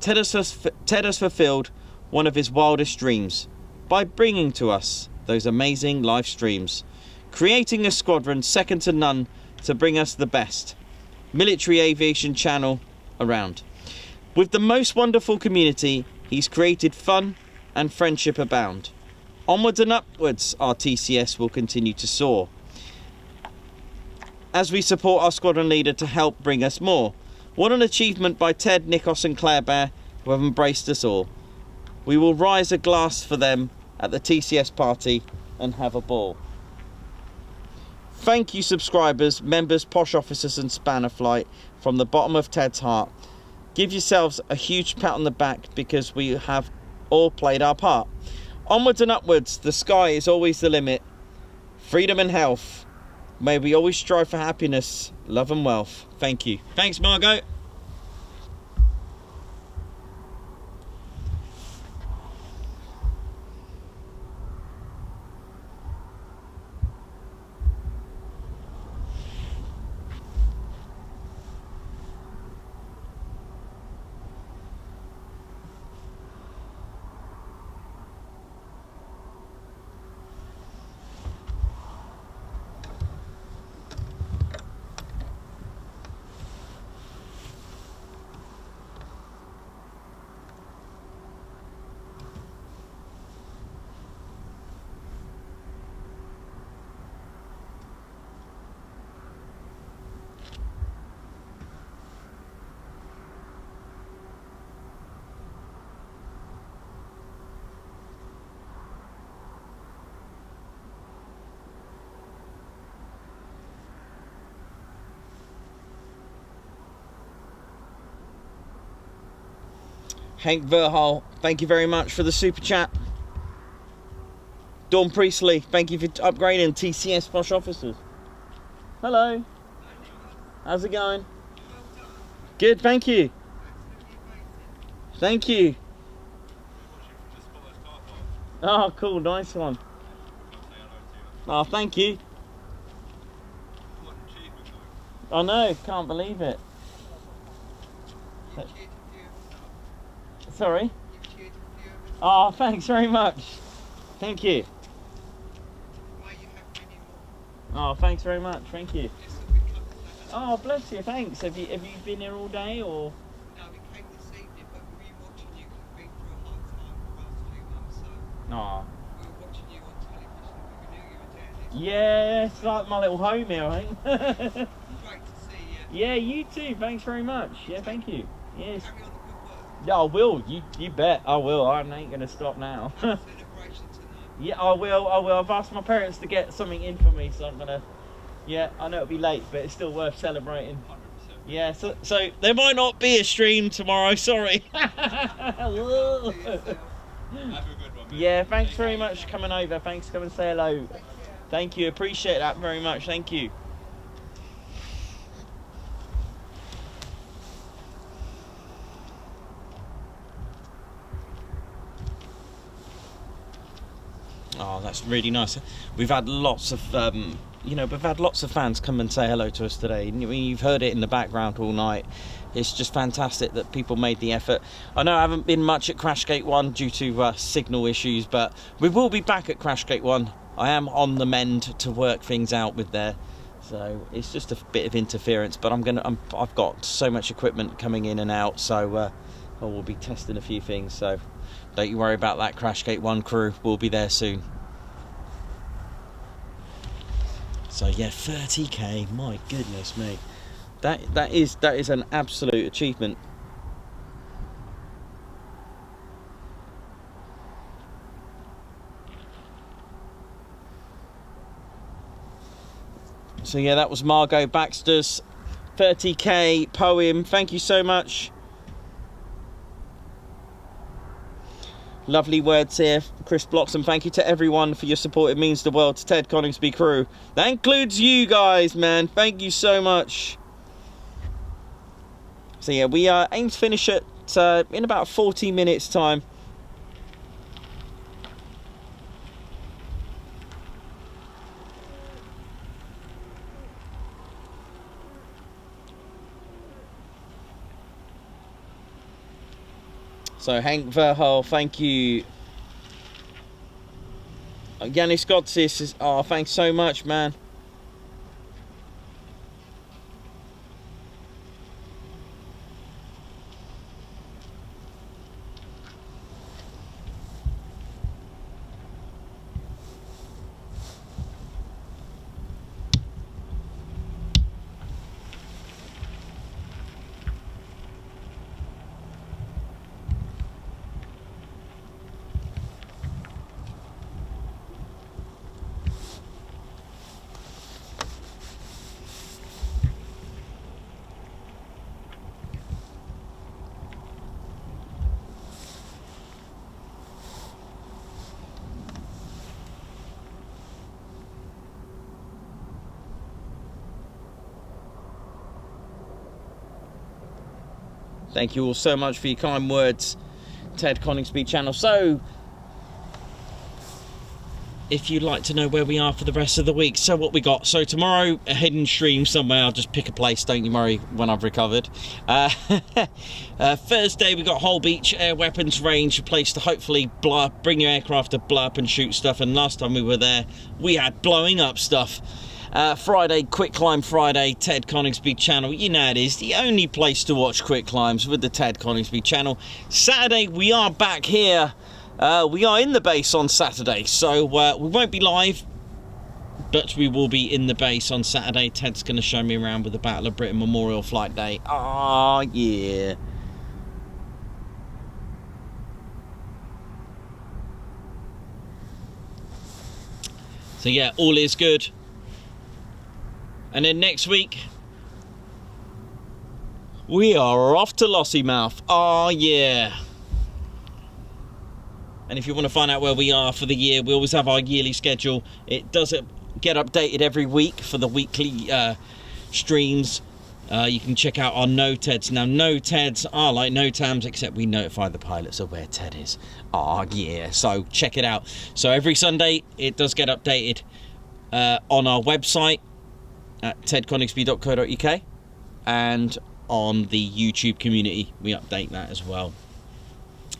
Speaker 1: Ted has fulfilled one of his wildest dreams by bringing to us those amazing live streams. Creating a squadron second to none to bring us the best military aviation channel around. With the most wonderful community, he's created fun and friendship abound. Onwards and upwards, our TCS will continue to soar as we support our squadron leader to help bring us more. What an achievement by Ted, Nikos and Claire Bear, who have embraced us all. We will rise a glass for them at the TCS party and have a ball. Thank you subscribers, members, posh officers and spanner flight from the bottom of Ted's heart. Give yourselves a huge pat on the back because we have all played our part. Onwards and upwards, the sky is always the limit. Freedom and health. May we always strive for happiness Love and wealth. Thank you. Thanks, Margot. Hank Verhal, thank you very much for the super chat. Dawn Priestley, thank you for upgrading TCS Posh Officers. Hello. How's it going? Good, thank you. Thank you. Oh, cool, nice one. Oh, thank you. I know, can't believe it. Sorry? Oh, thanks very much. Thank you. Oh, thanks very much. Thank you. Oh, bless you. Thanks. Have you been here all day or?
Speaker 9: No, we came this evening, but we were watching you because we've been through a hard time for the last 2 months. So
Speaker 1: Oh.
Speaker 9: we were watching you on television. We knew you were down here.
Speaker 1: Yeah, it's like my little home here, I think.
Speaker 9: Great to see you.
Speaker 1: Yeah, you too. Thanks very much. Yeah, thank you. Yes.
Speaker 9: Carry on the good work.
Speaker 1: Yeah, I will. You bet. I will. I ain't gonna stop now.
Speaker 9: Celebration tonight.
Speaker 1: Yeah, I will. I've asked my parents to get something in for me, so I'm gonna. Yeah, I know it'll be late, but it's still worth celebrating.
Speaker 9: 100%.
Speaker 1: Yeah, so there might not be a stream tomorrow. Sorry.
Speaker 9: Have a good one, mate.
Speaker 1: Yeah, thanks very much for coming over. Thanks for coming and say hello. Thank you. Appreciate that very much. Thank you. Oh, that's really nice. We've had lots of, we've had lots of fans come and say hello to us today. You've heard it in the background all night. It's just fantastic that people made the effort. I know I haven't been much at Crashgate 1 due to signal issues, but we will be back at Crashgate 1. I am on the mend to work things out with there. So it's just a bit of interference, but I've got so much equipment coming in and out, so I will be testing a few things. So don't you worry about that. Crashgate 1 crew will be there soon. So yeah, 30k, my goodness me. That is an absolute achievement. So yeah, that was Margot Baxter's 30k poem. Thank you so much. Lovely words here, Chris Bloxham. Thank you to everyone for your support. It means the world to Ted Coningsby crew. That includes you guys, man. Thank you so much. So yeah, we aim to finish at in about 40 minutes time. So Hank Verhal, thank you. Yanis Godsis is, oh, thanks so much, man. Thank you all so much for your kind words, Ted Coningsby channel. So, if you'd like to know where we are for the rest of the week, so what we got. So tomorrow, a hidden stream somewhere. I'll just pick a place, don't you worry, when I've recovered. Thursday, we got Hull Beach Air Weapons Range, a place to hopefully bring your aircraft to blow up and shoot stuff. And last time we were there, we had blowing up stuff. Friday, Quick Climb Friday, Ted Coningsby channel. You know it is the only place to watch quick climbs with the Ted Coningsby channel. Saturday, we are back here. We are in the base on Saturday, so we won't be live, but we will be in the base on Saturday. Ted's going to show me around with the Battle of Britain Memorial Flight Day. Oh, yeah. So, yeah, all is good. And then next week, we are off to Lossiemouth. Oh, yeah. And if you want to find out where we are for the year, we always have our yearly schedule. It does get updated every week for the weekly streams. You can check out our No Teds. Now, No Teds are like No Tams, except we notify the pilots of where Ted is. Oh, yeah. So check it out. So every Sunday, it does get updated on our website at tedconingsby.co.uk. And on the YouTube community, we update that as well.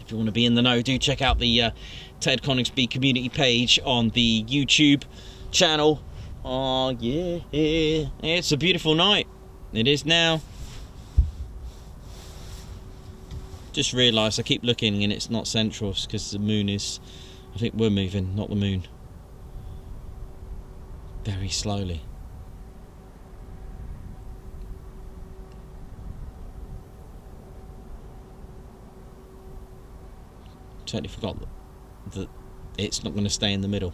Speaker 1: If you want to be in the know, do check out the Ted Coningsby community page on the YouTube channel. Oh, yeah. It's a beautiful night. It is now. Just realised I keep looking and it's not central because the moon is... I think we're moving, not the moon. Very slowly. Totally forgot that it's not going to stay in the middle.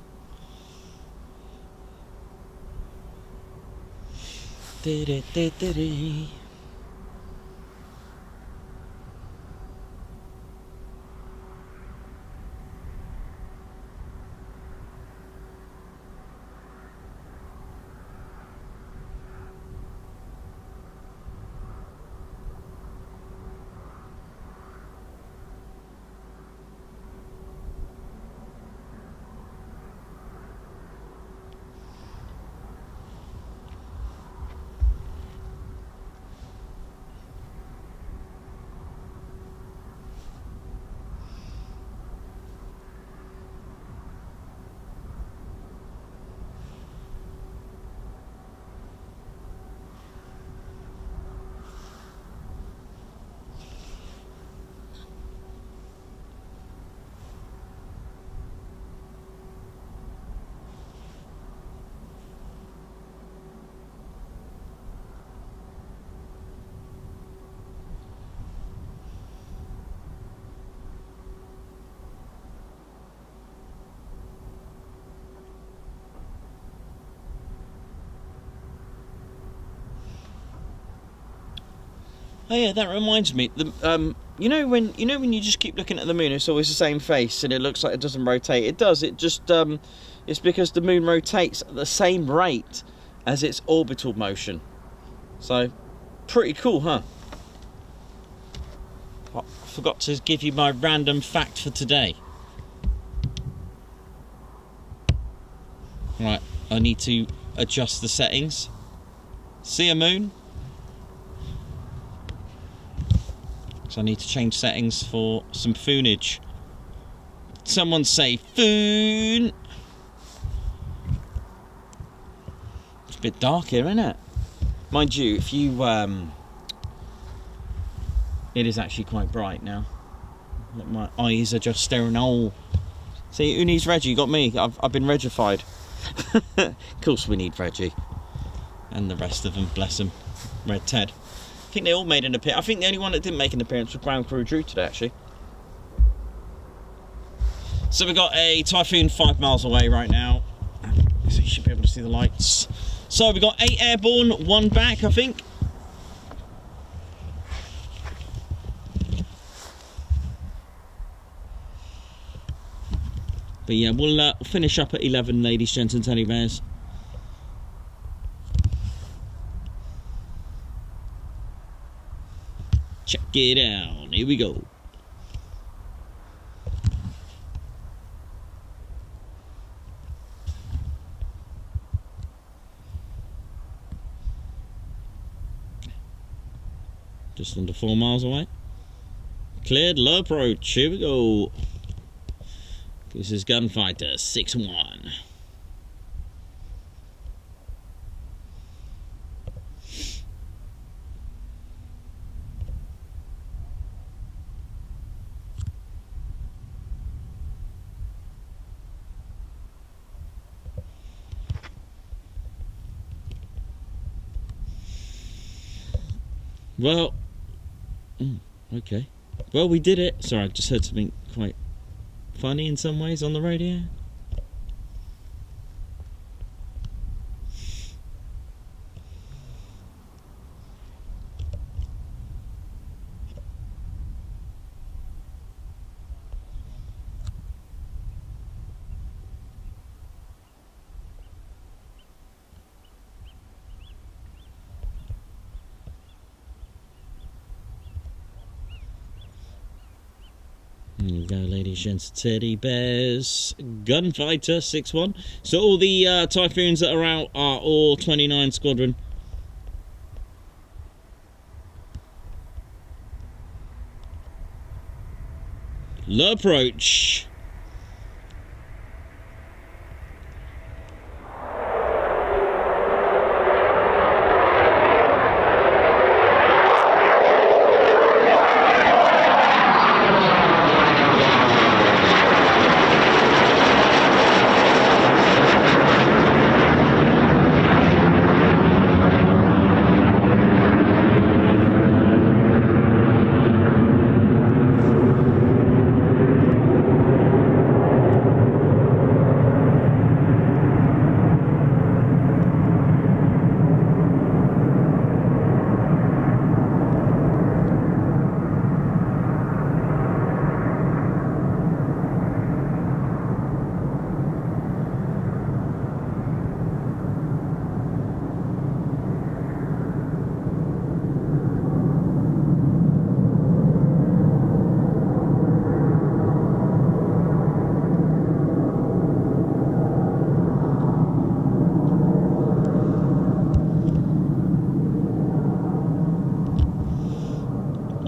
Speaker 1: Oh yeah, that reminds me. You know when you just keep looking at the moon, it's always the same face, and it looks like it doesn't rotate. It does. It just it's because the moon rotates at the same rate as its orbital motion. So, pretty cool, huh? I forgot to give you my random fact for today. Right, I need to adjust the settings. See a moon? So I need to change settings for some foonage. Someone say foon. It's a bit dark here, isn't it? Mind you, if you it is actually quite bright now. Look, my eyes are just staring all. See, who needs Reggie? Got me. I've been Regified. Of course we need Reggie. And the rest of them, bless them. Red Ted. I think they all made an appearance. I think the only one that didn't make an appearance was Ground Crew Drew today, actually. So we've got a Typhoon 5 miles away right now. So you should be able to see the lights. So we've got 8 airborne, 1 back, I think. But yeah, we'll finish up at 11, ladies, gents and teddy bears. Check it out. Here we go. Just under 4 miles away. Cleared, low approach. Here we go. This is Gunfighter 6-1. Well, okay. Well, we did it. Sorry, I just heard something quite funny in some ways on the radio. There you go, ladies and teddy bears. Gunfighter 6-1. So all the Typhoons that are out are all 29 squadron. Low approach.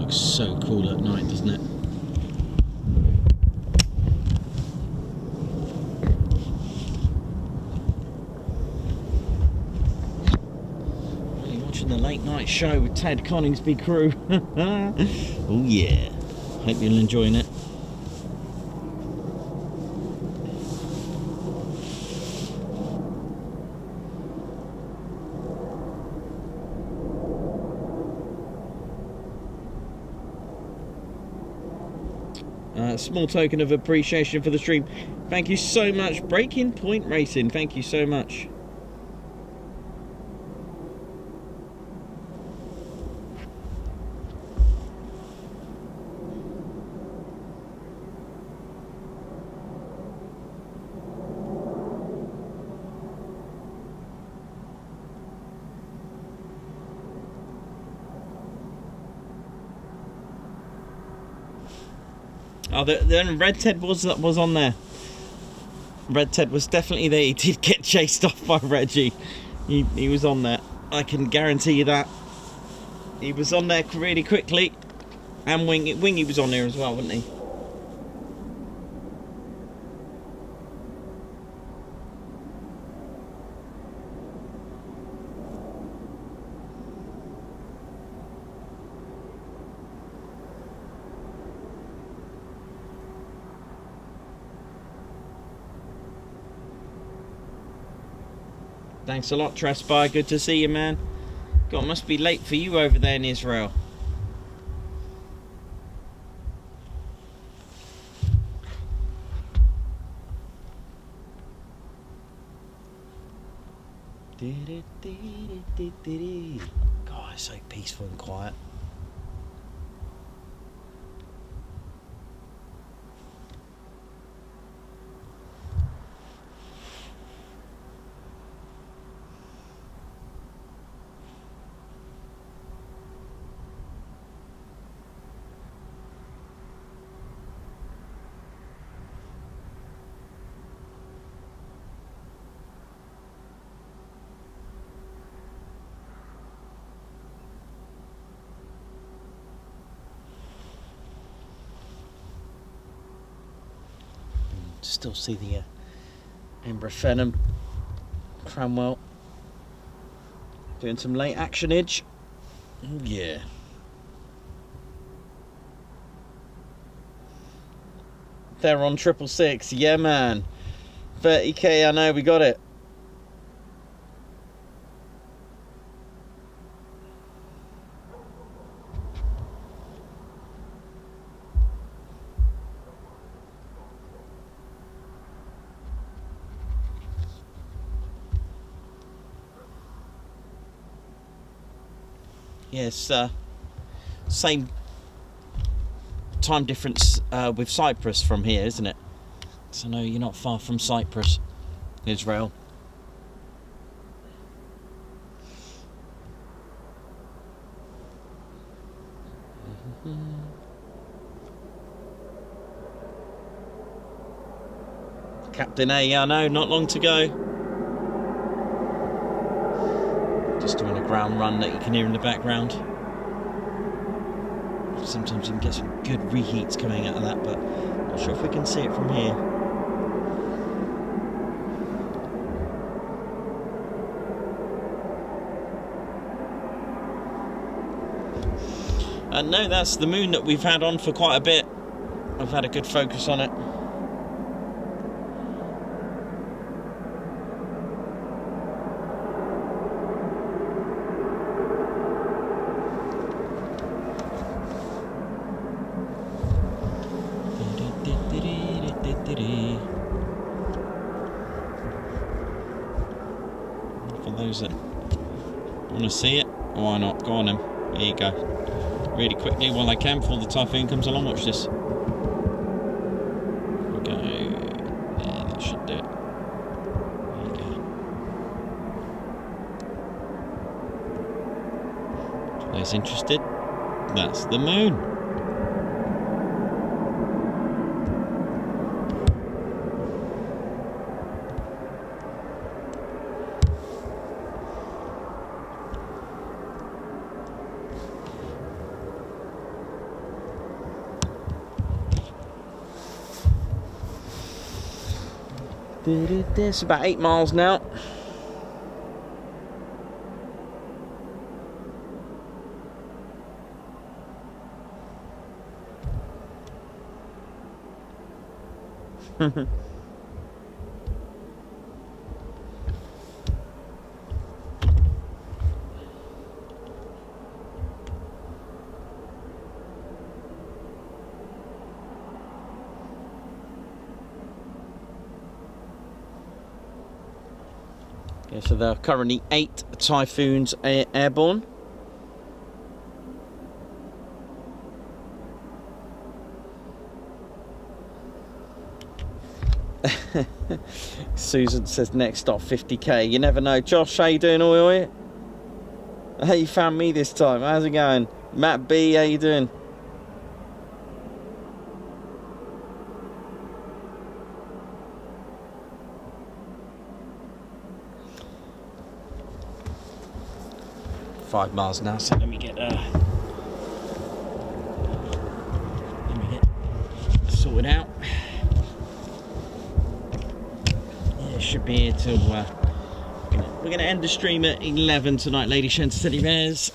Speaker 1: So cool at night, doesn't it? You're watching the late night show with Ted Coningsby crew. Oh yeah. Hope you're enjoying it. Small token of appreciation for the stream. Thank you so much. Breaking Point Racing, thank you so much. Oh, then Red Ted was on there. Red Ted was definitely there. He did get chased off by Reggie. He was on there. I can guarantee you that. He was on there really quickly. And Wingy was on there as well, wasn't he? Thanks a lot, Trespy. Good to see you, man. God, it must be late for you over there in Israel. God, it's so peaceful and quiet. Still see the Embraer Phenom, Cranwell doing some late actionage. Yeah. They're on 666. Yeah, man. 30k, I know, we got it. Yes, same time difference with Cyprus from here, isn't it? So no, you're not far from Cyprus, Israel. Captain A, I know, not long to go. Just doing a ground run that you can hear in the background. Sometimes you can get some good reheats coming out of that, but not sure if we can see it from here. And no, that's the moon that we've had on for quite a bit. I've had a good focus on it. For those that want to see it, why not? Go on then. There you go. Really quickly while I can before the Typhoon comes along. Watch this. We'll go. Yeah, that should do it. There you go. For those interested, that's the moon. It's about 8 miles now. Yeah, so there are currently 8 Typhoons airborne. Susan says next stop 50k. You never know. Josh, how you doing, oi? How you found me this time? How's it going? Matt B, how you doing? $5 now, so let me get sorted out. Yeah, should be here till we're gonna end the stream at 11 tonight, ladies, gents, teddy bears.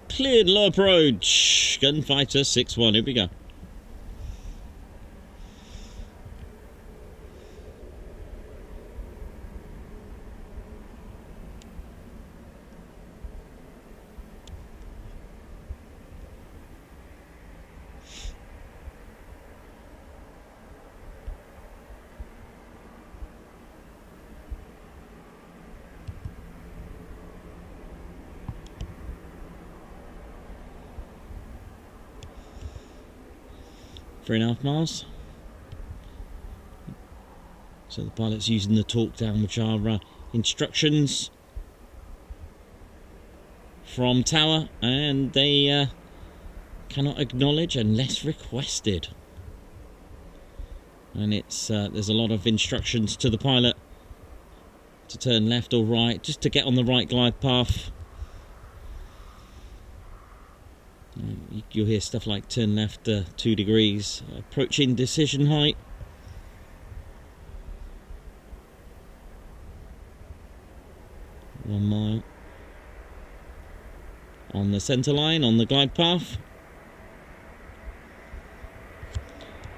Speaker 1: Cleared low approach. Gunfighter 6-1. Here we go. Three and a half miles. So the pilot's using the talk down, which are instructions from tower, and they cannot acknowledge unless requested. and it's there's a lot of instructions to the pilot to turn left or right, just to get on the right glide path. You'll hear stuff like turn left 2 degrees, approaching decision height. One mile on the centre line, on the glide path.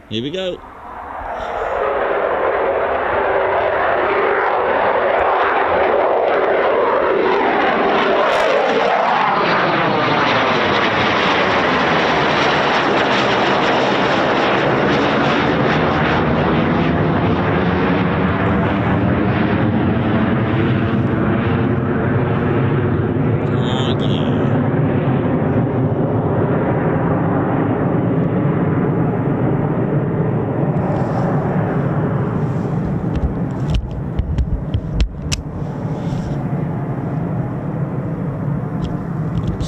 Speaker 1: Here we go.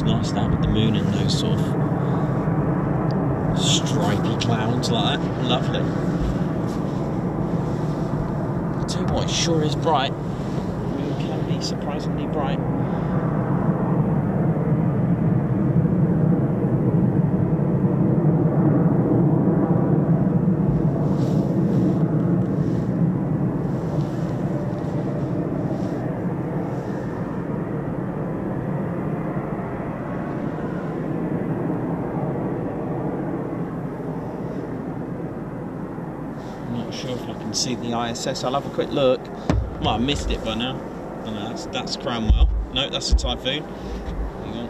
Speaker 1: Nice that with the moon and those sort of stripy clouds like that. Lovely. I'll tell you what, it sure is bright. The moon can be surprisingly bright. Sure if I can see the ISS. I'll have a quick look. Well, I missed it by now. Oh, no, that's Cranwell. No, that's a Typhoon. Hang on.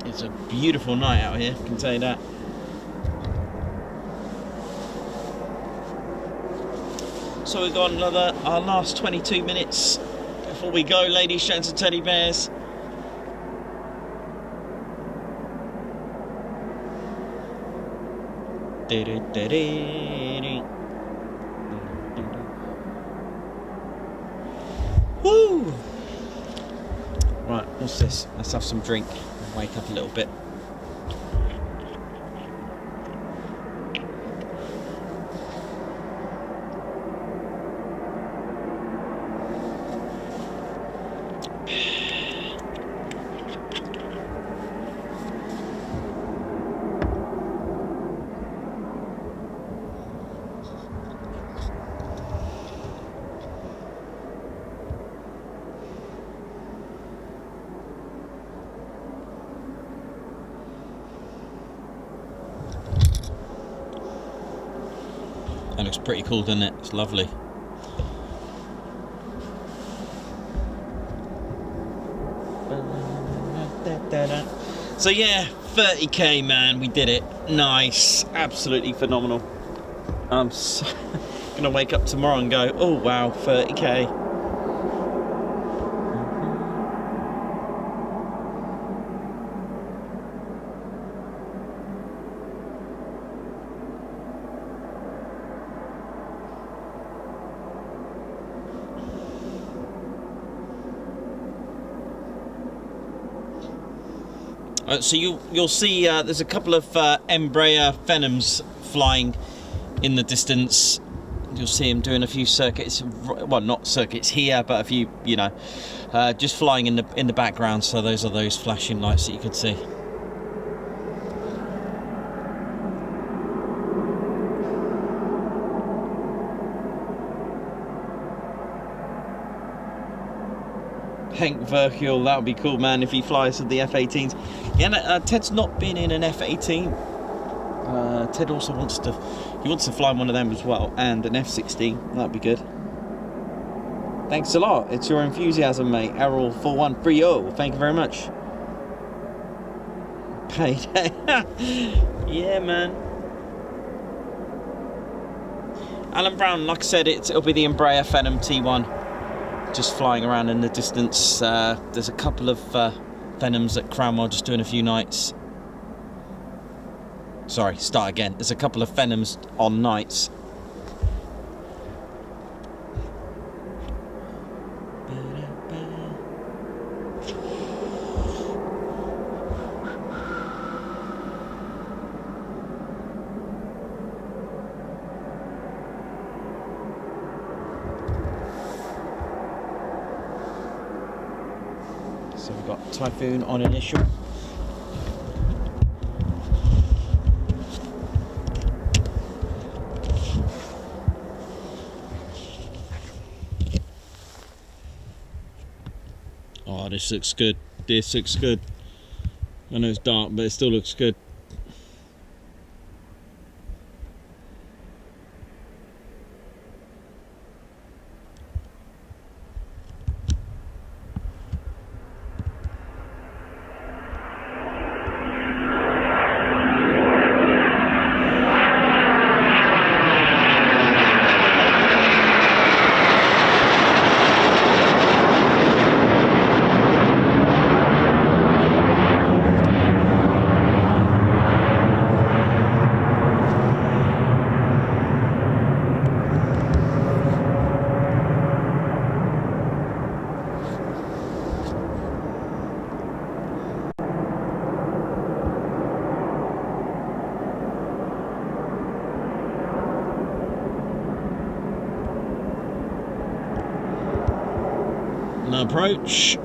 Speaker 1: It's a beautiful night out here, I can tell you that. So we've got our last 22 minutes before we go, ladies, gents and teddy bears. Woo! Right, what's this? Let's have some drink. Wake up a little bit. That looks pretty cool, doesn't it? It's lovely. So yeah, 30k, man, we did it. Nice, absolutely phenomenal. I'm so gonna wake up tomorrow and go, oh wow, 30k. So you'll see there's a couple of Embraer Phenoms flying in the distance. You'll see them doing a few circuits, well, not circuits here, but a few, you know, just flying in the background. So those are those flashing lights that you could see. Hank Verkiel, that would be cool, man, if he flies with the F-18s. Yeah, Ted's not been in an F-18. Ted also wants to fly one of them as well, and an F-16. That'd be good. Thanks a lot. It's your enthusiasm, mate. Errol 4130. Thank you very much. Payday. Yeah, man. Alan Brown, like I said, it'll be the Embraer Phenom T1. Just flying around in the distance. There's a couple of Phenoms at Cranwell just doing a few nights. Sorry, start again. There's a couple of Phantoms on nights. So we've got Typhoon on initial. Oh, this looks good. This looks good. I know it's dark, but it still looks good. Approach.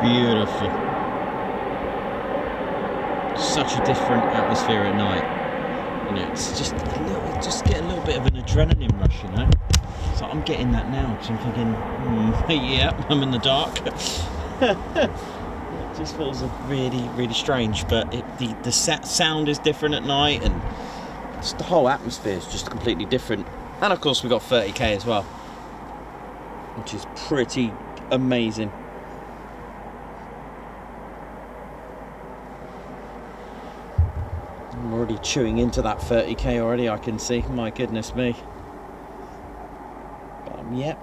Speaker 1: Beautiful. Such a different atmosphere at night. You know, it's just just get a little bit of an adrenaline rush, you know. So I'm getting that now, because I'm thinking, yeah, I'm in the dark. It just feels really, really strange, but the sound is different at night, and just the whole atmosphere is just completely different. And of course, we got 30k as well, which is pretty amazing. I'm already chewing into that 30k already, I can see. My goodness me. Yep.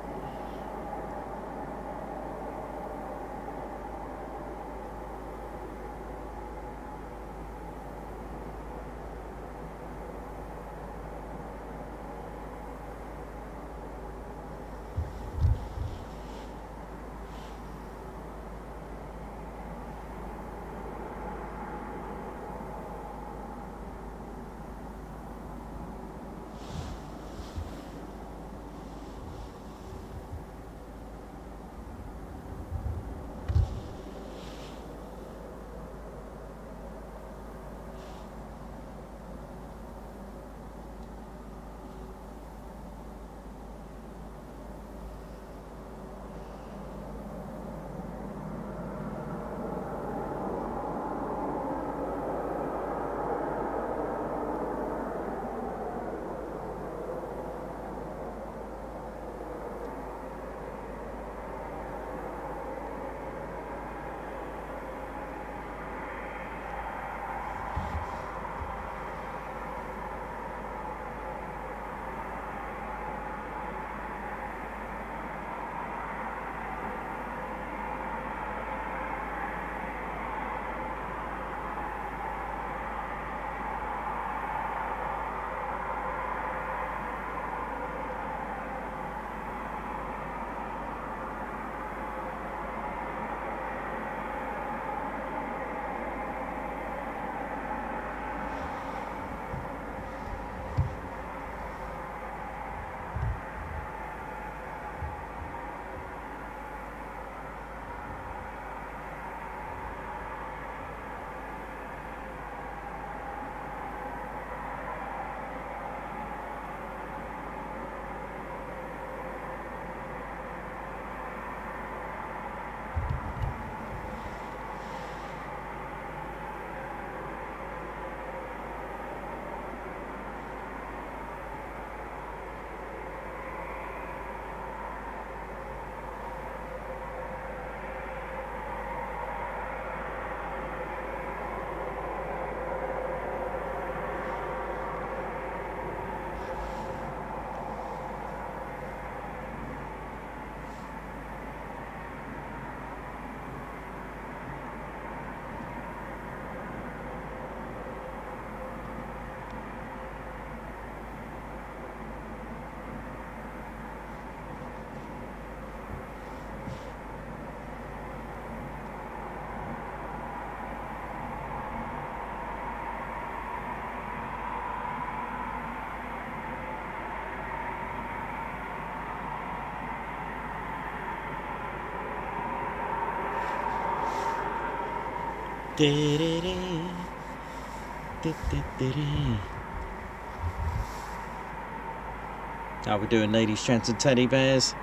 Speaker 1: How we doing, ladies, gents and teddy bears?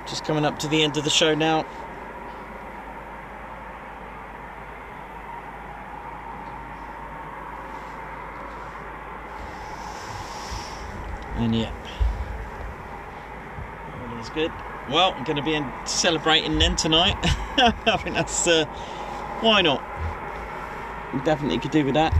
Speaker 1: Just coming up to the end of the show now. And yeah, all is good. Well, I'm going to be celebrating then tonight. I think that's why not? We definitely could do with that.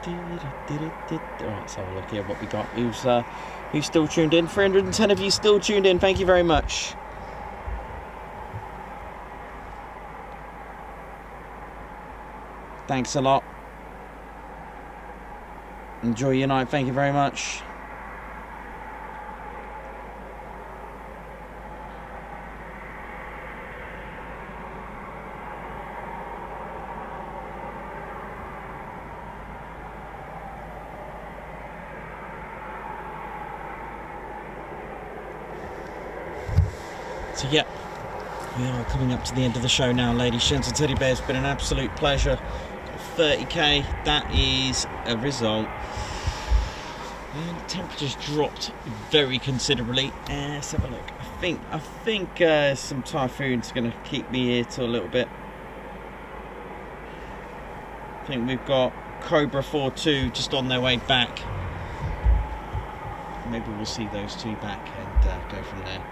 Speaker 1: let's have a look here what we got. Who's still tuned in? 310 of you still tuned in. Thank you very much. Thanks a lot. Enjoy your night. Thank you very much. So yeah, we are coming up to the end of the show now, ladies, gents and teddy bears. It's been an absolute pleasure. 30k, that is a result. And the temperature's dropped very considerably. Let's have a look. I think some typhoons going to keep me here till a little bit. I think we've got Qra4 just on their way back. Maybe we'll see those two back and go from there.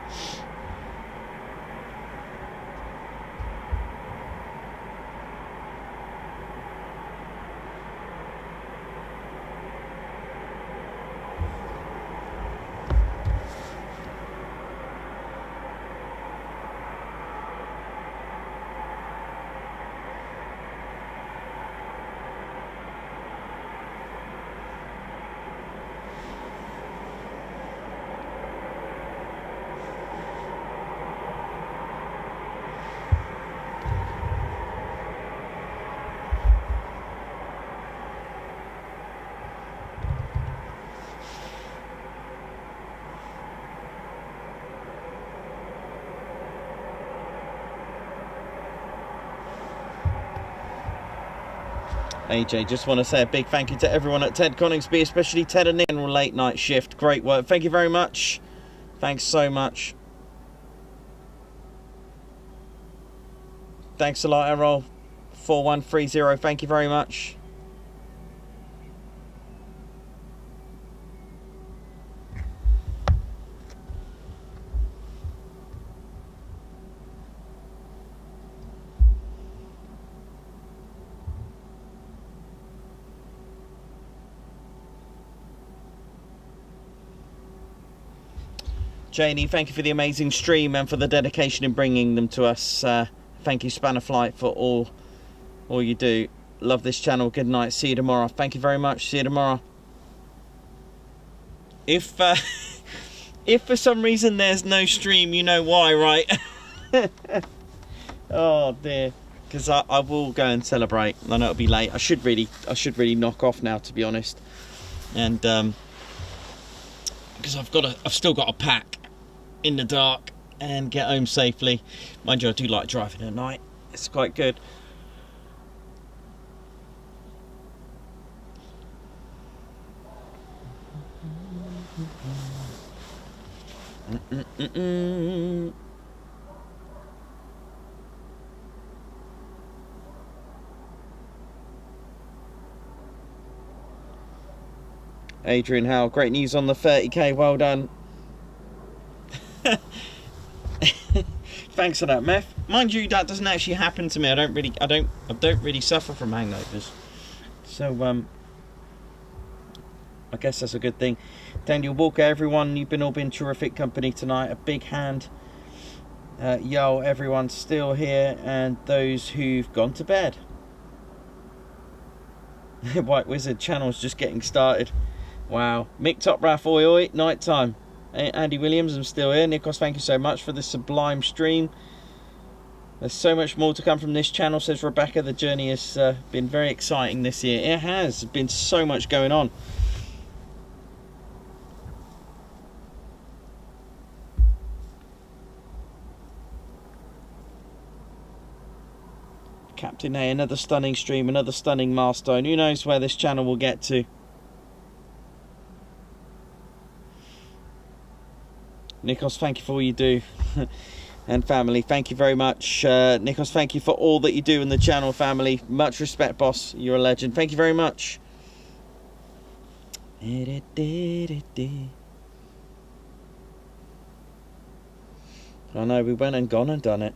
Speaker 1: AJ, just want to say a big thank you to everyone at Ted Coningsby, especially Ted and Nick on late night shift. Great work. Thank you very much. Thanks so much. Thanks a lot, Errol. 4130. Thank you very much. Janie, thank you for the amazing stream and for the dedication in bringing them to us. Thank you, Spanner Flight, for all you do. Love this channel. Good night. See you tomorrow. Thank you very much. See you tomorrow. If for some reason there's no stream, you know why, right? Oh dear. Because I will go and celebrate. I know it'll be late. I should really knock off now, to be honest. And because I've still got to pack in the dark and get home safely. Mind you, I do like driving at night. It's quite good. Adrian Howell, great news on the 30k. Well done. Thanks for that, Meth. Mind you, that doesn't actually happen to me. I don't really suffer from hangovers. So I guess that's a good thing. Daniel Walker, everyone, you've all been terrific company tonight. A big hand. Yo, everyone's still here, and those who've gone to bed. White Wizard channel's just getting started. Wow. Mick Top Raff, oi oi, night time. Andy Williams, I'm still here. Nikos, thank you so much for this sublime stream. There's so much more to come from this channel, says Rebecca. The journey has been very exciting this year. It has. There's been so much going on. Captain A, another stunning stream, another stunning milestone. Who knows where this channel will get to? Nikos, thank you for all you do. And family, thank you very much. Nikos, thank you for all that you do in the channel, family. Much respect, boss. You're a legend. Thank you very much. I know, we went and gone and done it.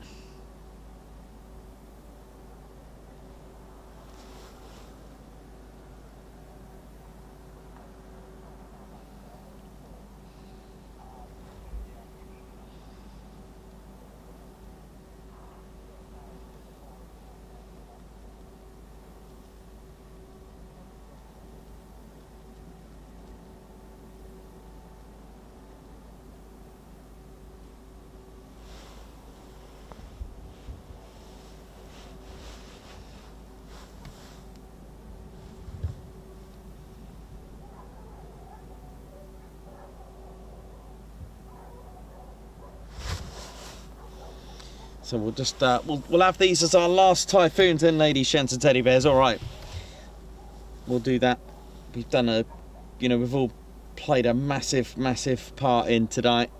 Speaker 1: So we'll just we'll have these as our last Typhoons then, ladies, gents and teddy bears. All right, we'll do that. We've done a, you know, we've all played a massive part in tonight.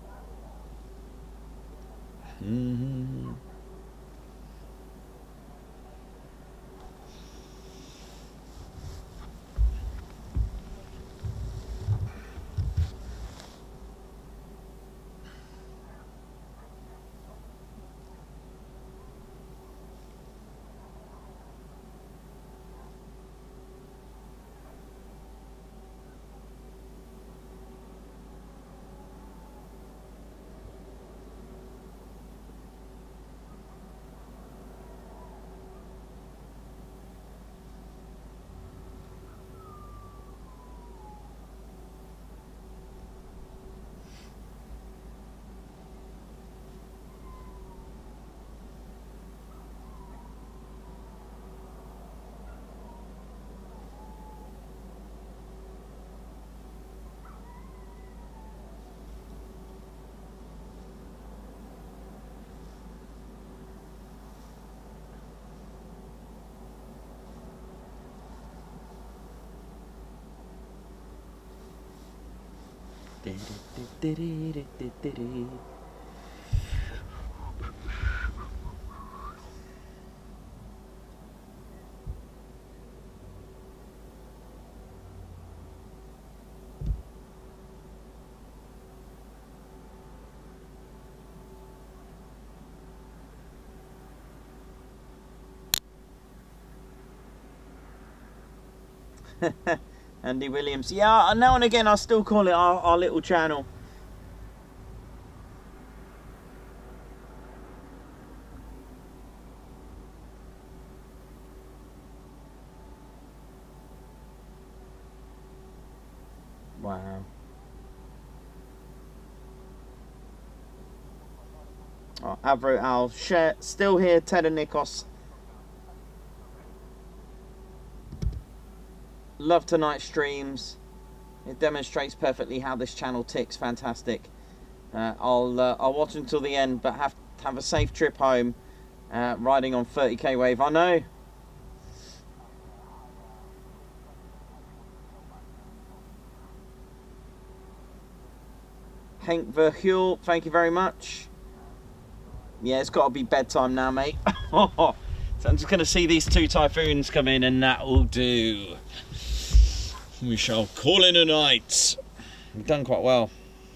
Speaker 1: Andy Williams. Yeah, now and again I still call it our little channel. Wow. Oh, Avro Al, share, still here, Ted and Nikos. Love tonight's streams. It demonstrates perfectly how this channel ticks. Fantastic. I'll watch until the end, but have a safe trip home. Riding on 30k wave. I know. Henk Verhul, thank you very much. Yeah, it's got to be bedtime now, mate. So I'm just going to see these two Typhoons come in, and that will do. We shall call in a night. We've done quite well.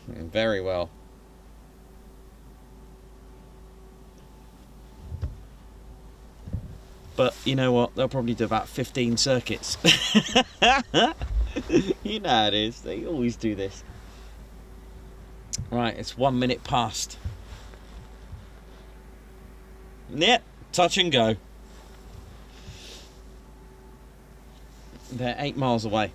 Speaker 1: Very well. But you know what? They'll probably do about 15 circuits. You know how it is. They always do this. Right, it's 1 minute past. Yep, touch and go. They're 8 miles away.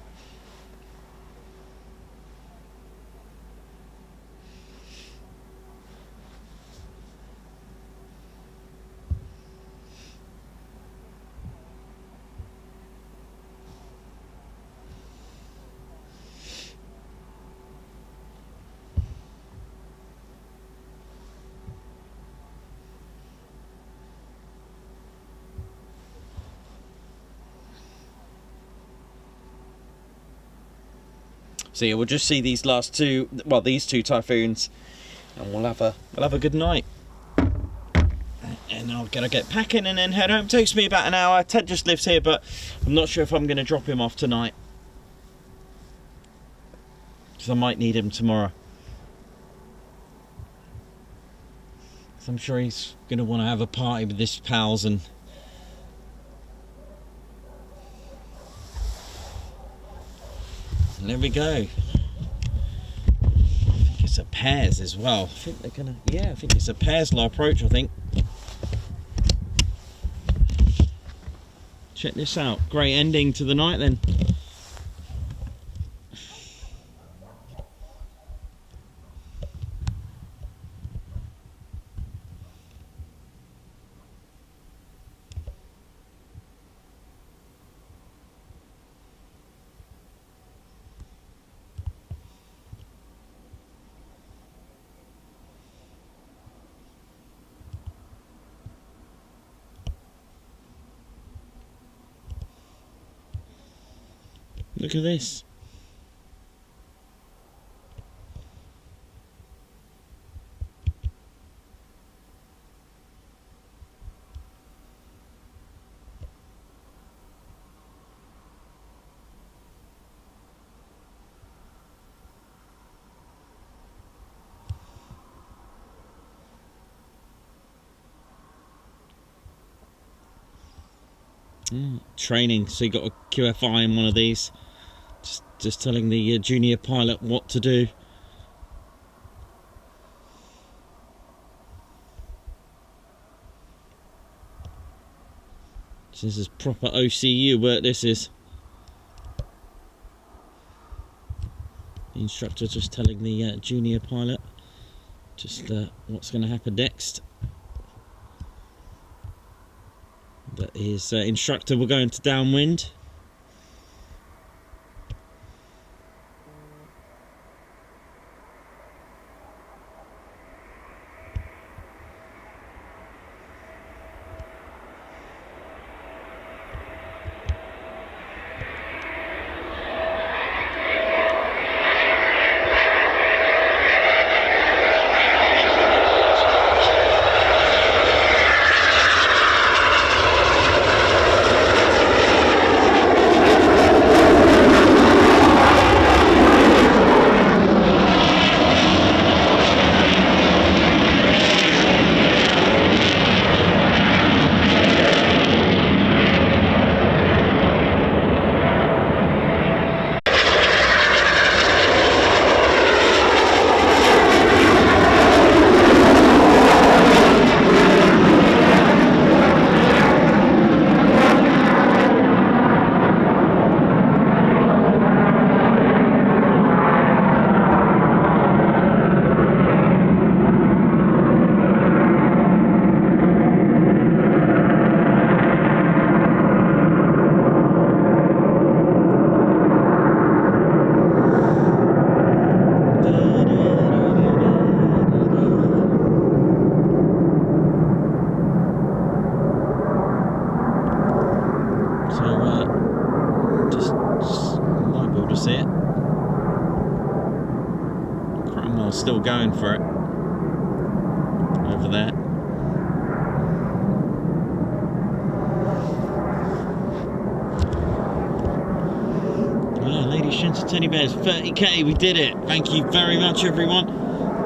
Speaker 1: So yeah, we'll just see these last two, well, these two Typhoons, and we'll have a good night. And I'm gonna get packing and then head home. It takes me about an hour. Ted just lives here, but I'm not sure if I'm gonna drop him off tonight, because I might need him tomorrow. Because I'm sure he's gonna want to have a party with his pals and. There we go. I think it's a pairs as well. I think they're gonna, yeah, I think it's a pairs low approach, I think. Check this out. Great ending to the night then. Look at this. Training, so you got a QFI in one of these, just telling the junior pilot what to do. So this is proper OCU work, this is. The instructor just telling the junior pilot just what's going to happen next. That his instructor will go into downwind. Still going for it over there. Well, ladies, gents and teddy bears, 30k, we did it. Thank you very much, everyone.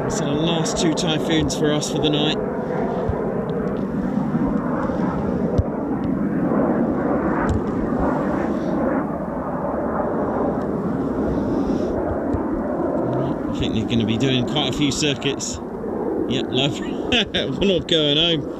Speaker 1: It's the last 2 Typhoons for us for the night. I think they're going to be doing quite a few circuits. Yep, love. We're not going home.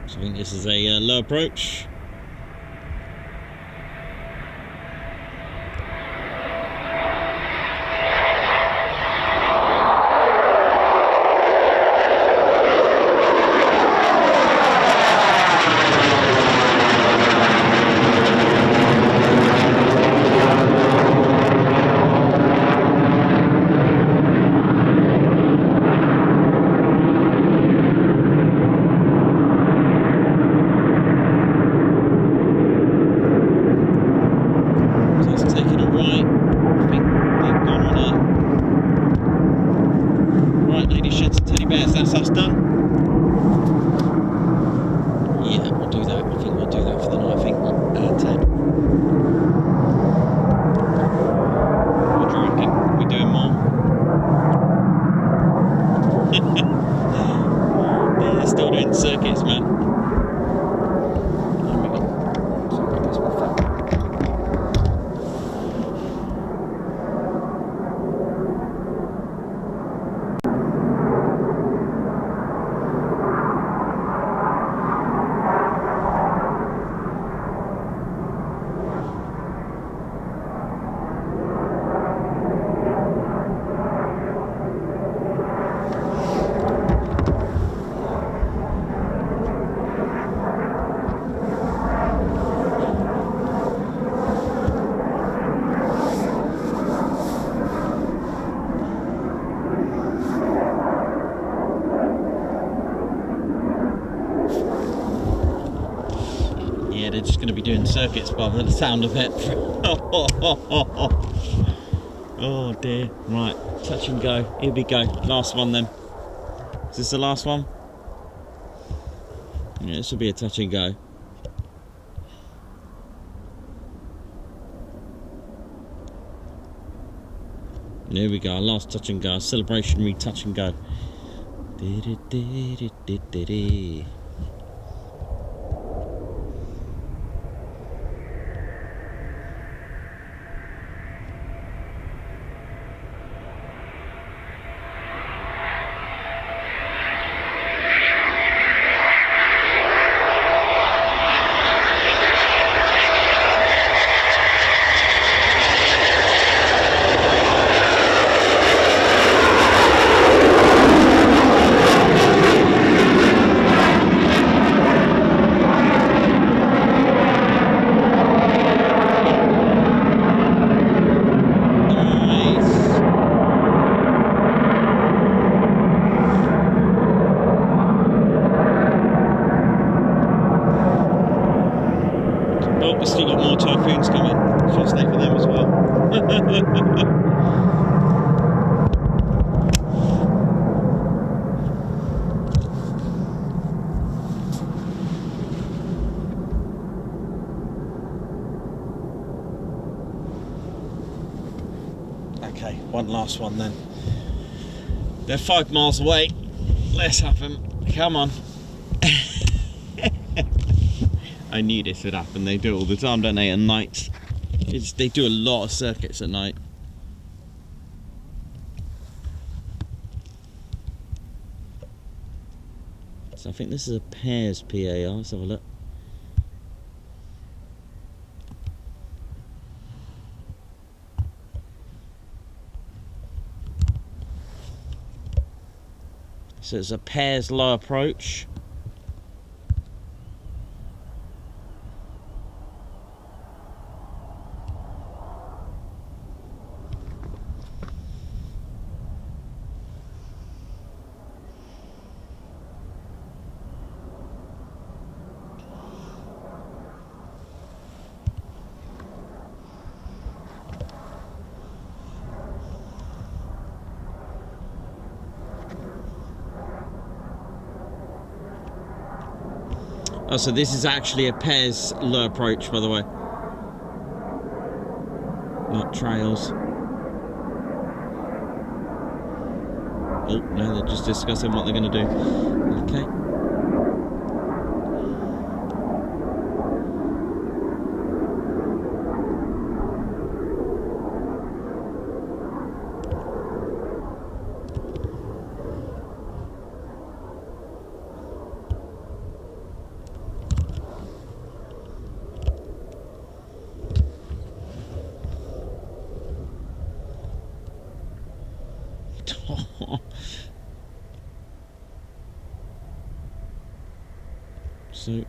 Speaker 1: So I think this is a low approach. Right, ladies, gents, and teddy bears, that's us done. Yeah, we'll do that. I think we'll do that for the night, I think. Ted. What do you reckon? We doing more? They're still doing circuits, man. There we go. Sorry, that's my phone. Yeah, they're just going to be doing circuits by the sound of it. Oh dear. Right, touch and go. Here we go. Last one then. Is this the last one? Yeah, this will be a touch and go. There we go, our last touch and go, our celebrationary touch and go. Oh, we've still got more Typhoons coming. Should stay for them as well. Okay, one last one then. They're 5 miles away. Let's have them. Come on. I knew this would happen. They do it all the time, don't they, at night? They do a lot of circuits at night. So I think this is a pairs PAR. Let's have a look. So it's a pairs low approach. Oh, so this is actually a pairs low approach, by the way. Not trails. Oh, no, they're just discussing what they're going to do. Okay. So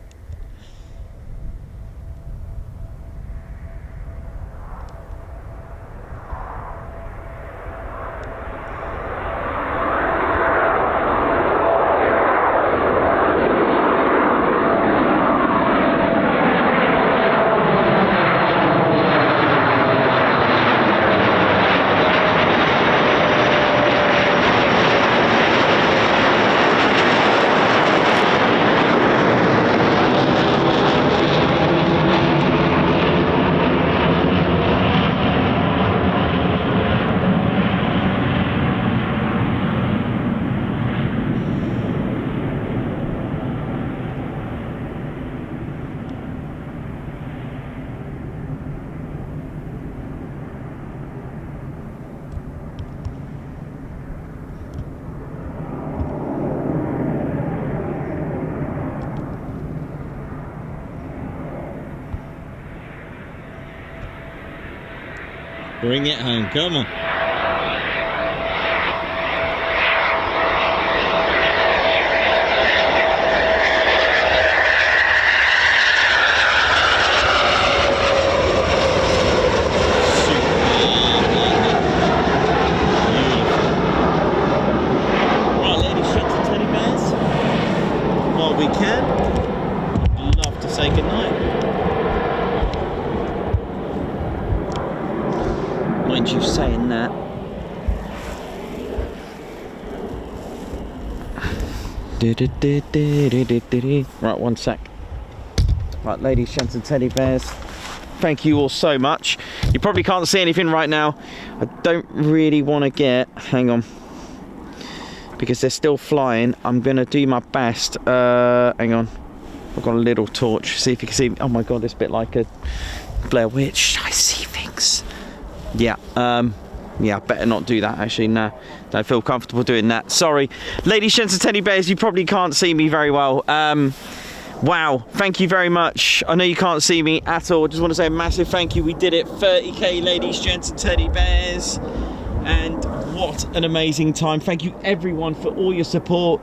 Speaker 2: Bring it home, come on. We can. Love to say goodnight. Mind you saying that. Right, one sec. Right, ladies, gents and teddy bears, thank you all so much. You probably can't see anything right now. I don't really want to get, hang on, because they're still flying. I'm gonna do my best. Hang on, I've got a little torch, see if you can see me. Oh my god, it's a bit like a Blair Witch. I see things. Yeah, yeah, better not do that actually. Nah, don't feel comfortable doing that. Sorry, ladies, gents and teddy bears, you probably can't see me very well. Wow, thank you very much. I know you can't see me at all. Just want to say a massive thank you. We did it, 30k, ladies, gents and teddy bears. And what an amazing time. Thank you everyone for all your support.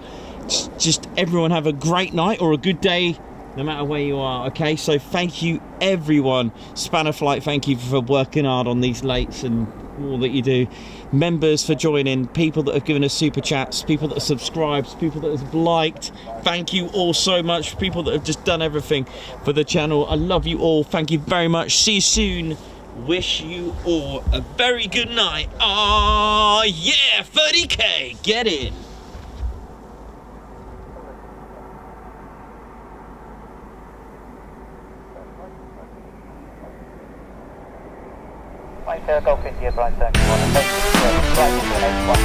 Speaker 2: Just everyone have a great night or a good day, no matter where you are, okay? So thank you everyone. Spanner Flight, thank you for working hard on these lates and all that you do. Members for joining, people that have given us super chats, people that have subscribed, people that have liked. Thank you all so much. People that have just done everything for the channel. I love you all. Thank you very much. See you soon. Wish you all a very good night. Oh yeah, 30k, get in.
Speaker 8: Golf India, Brian 71, and right into the next one.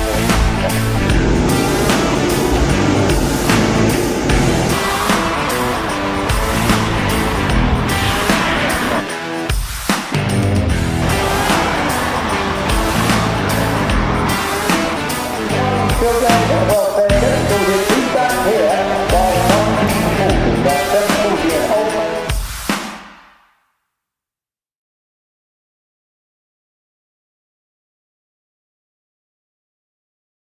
Speaker 8: Well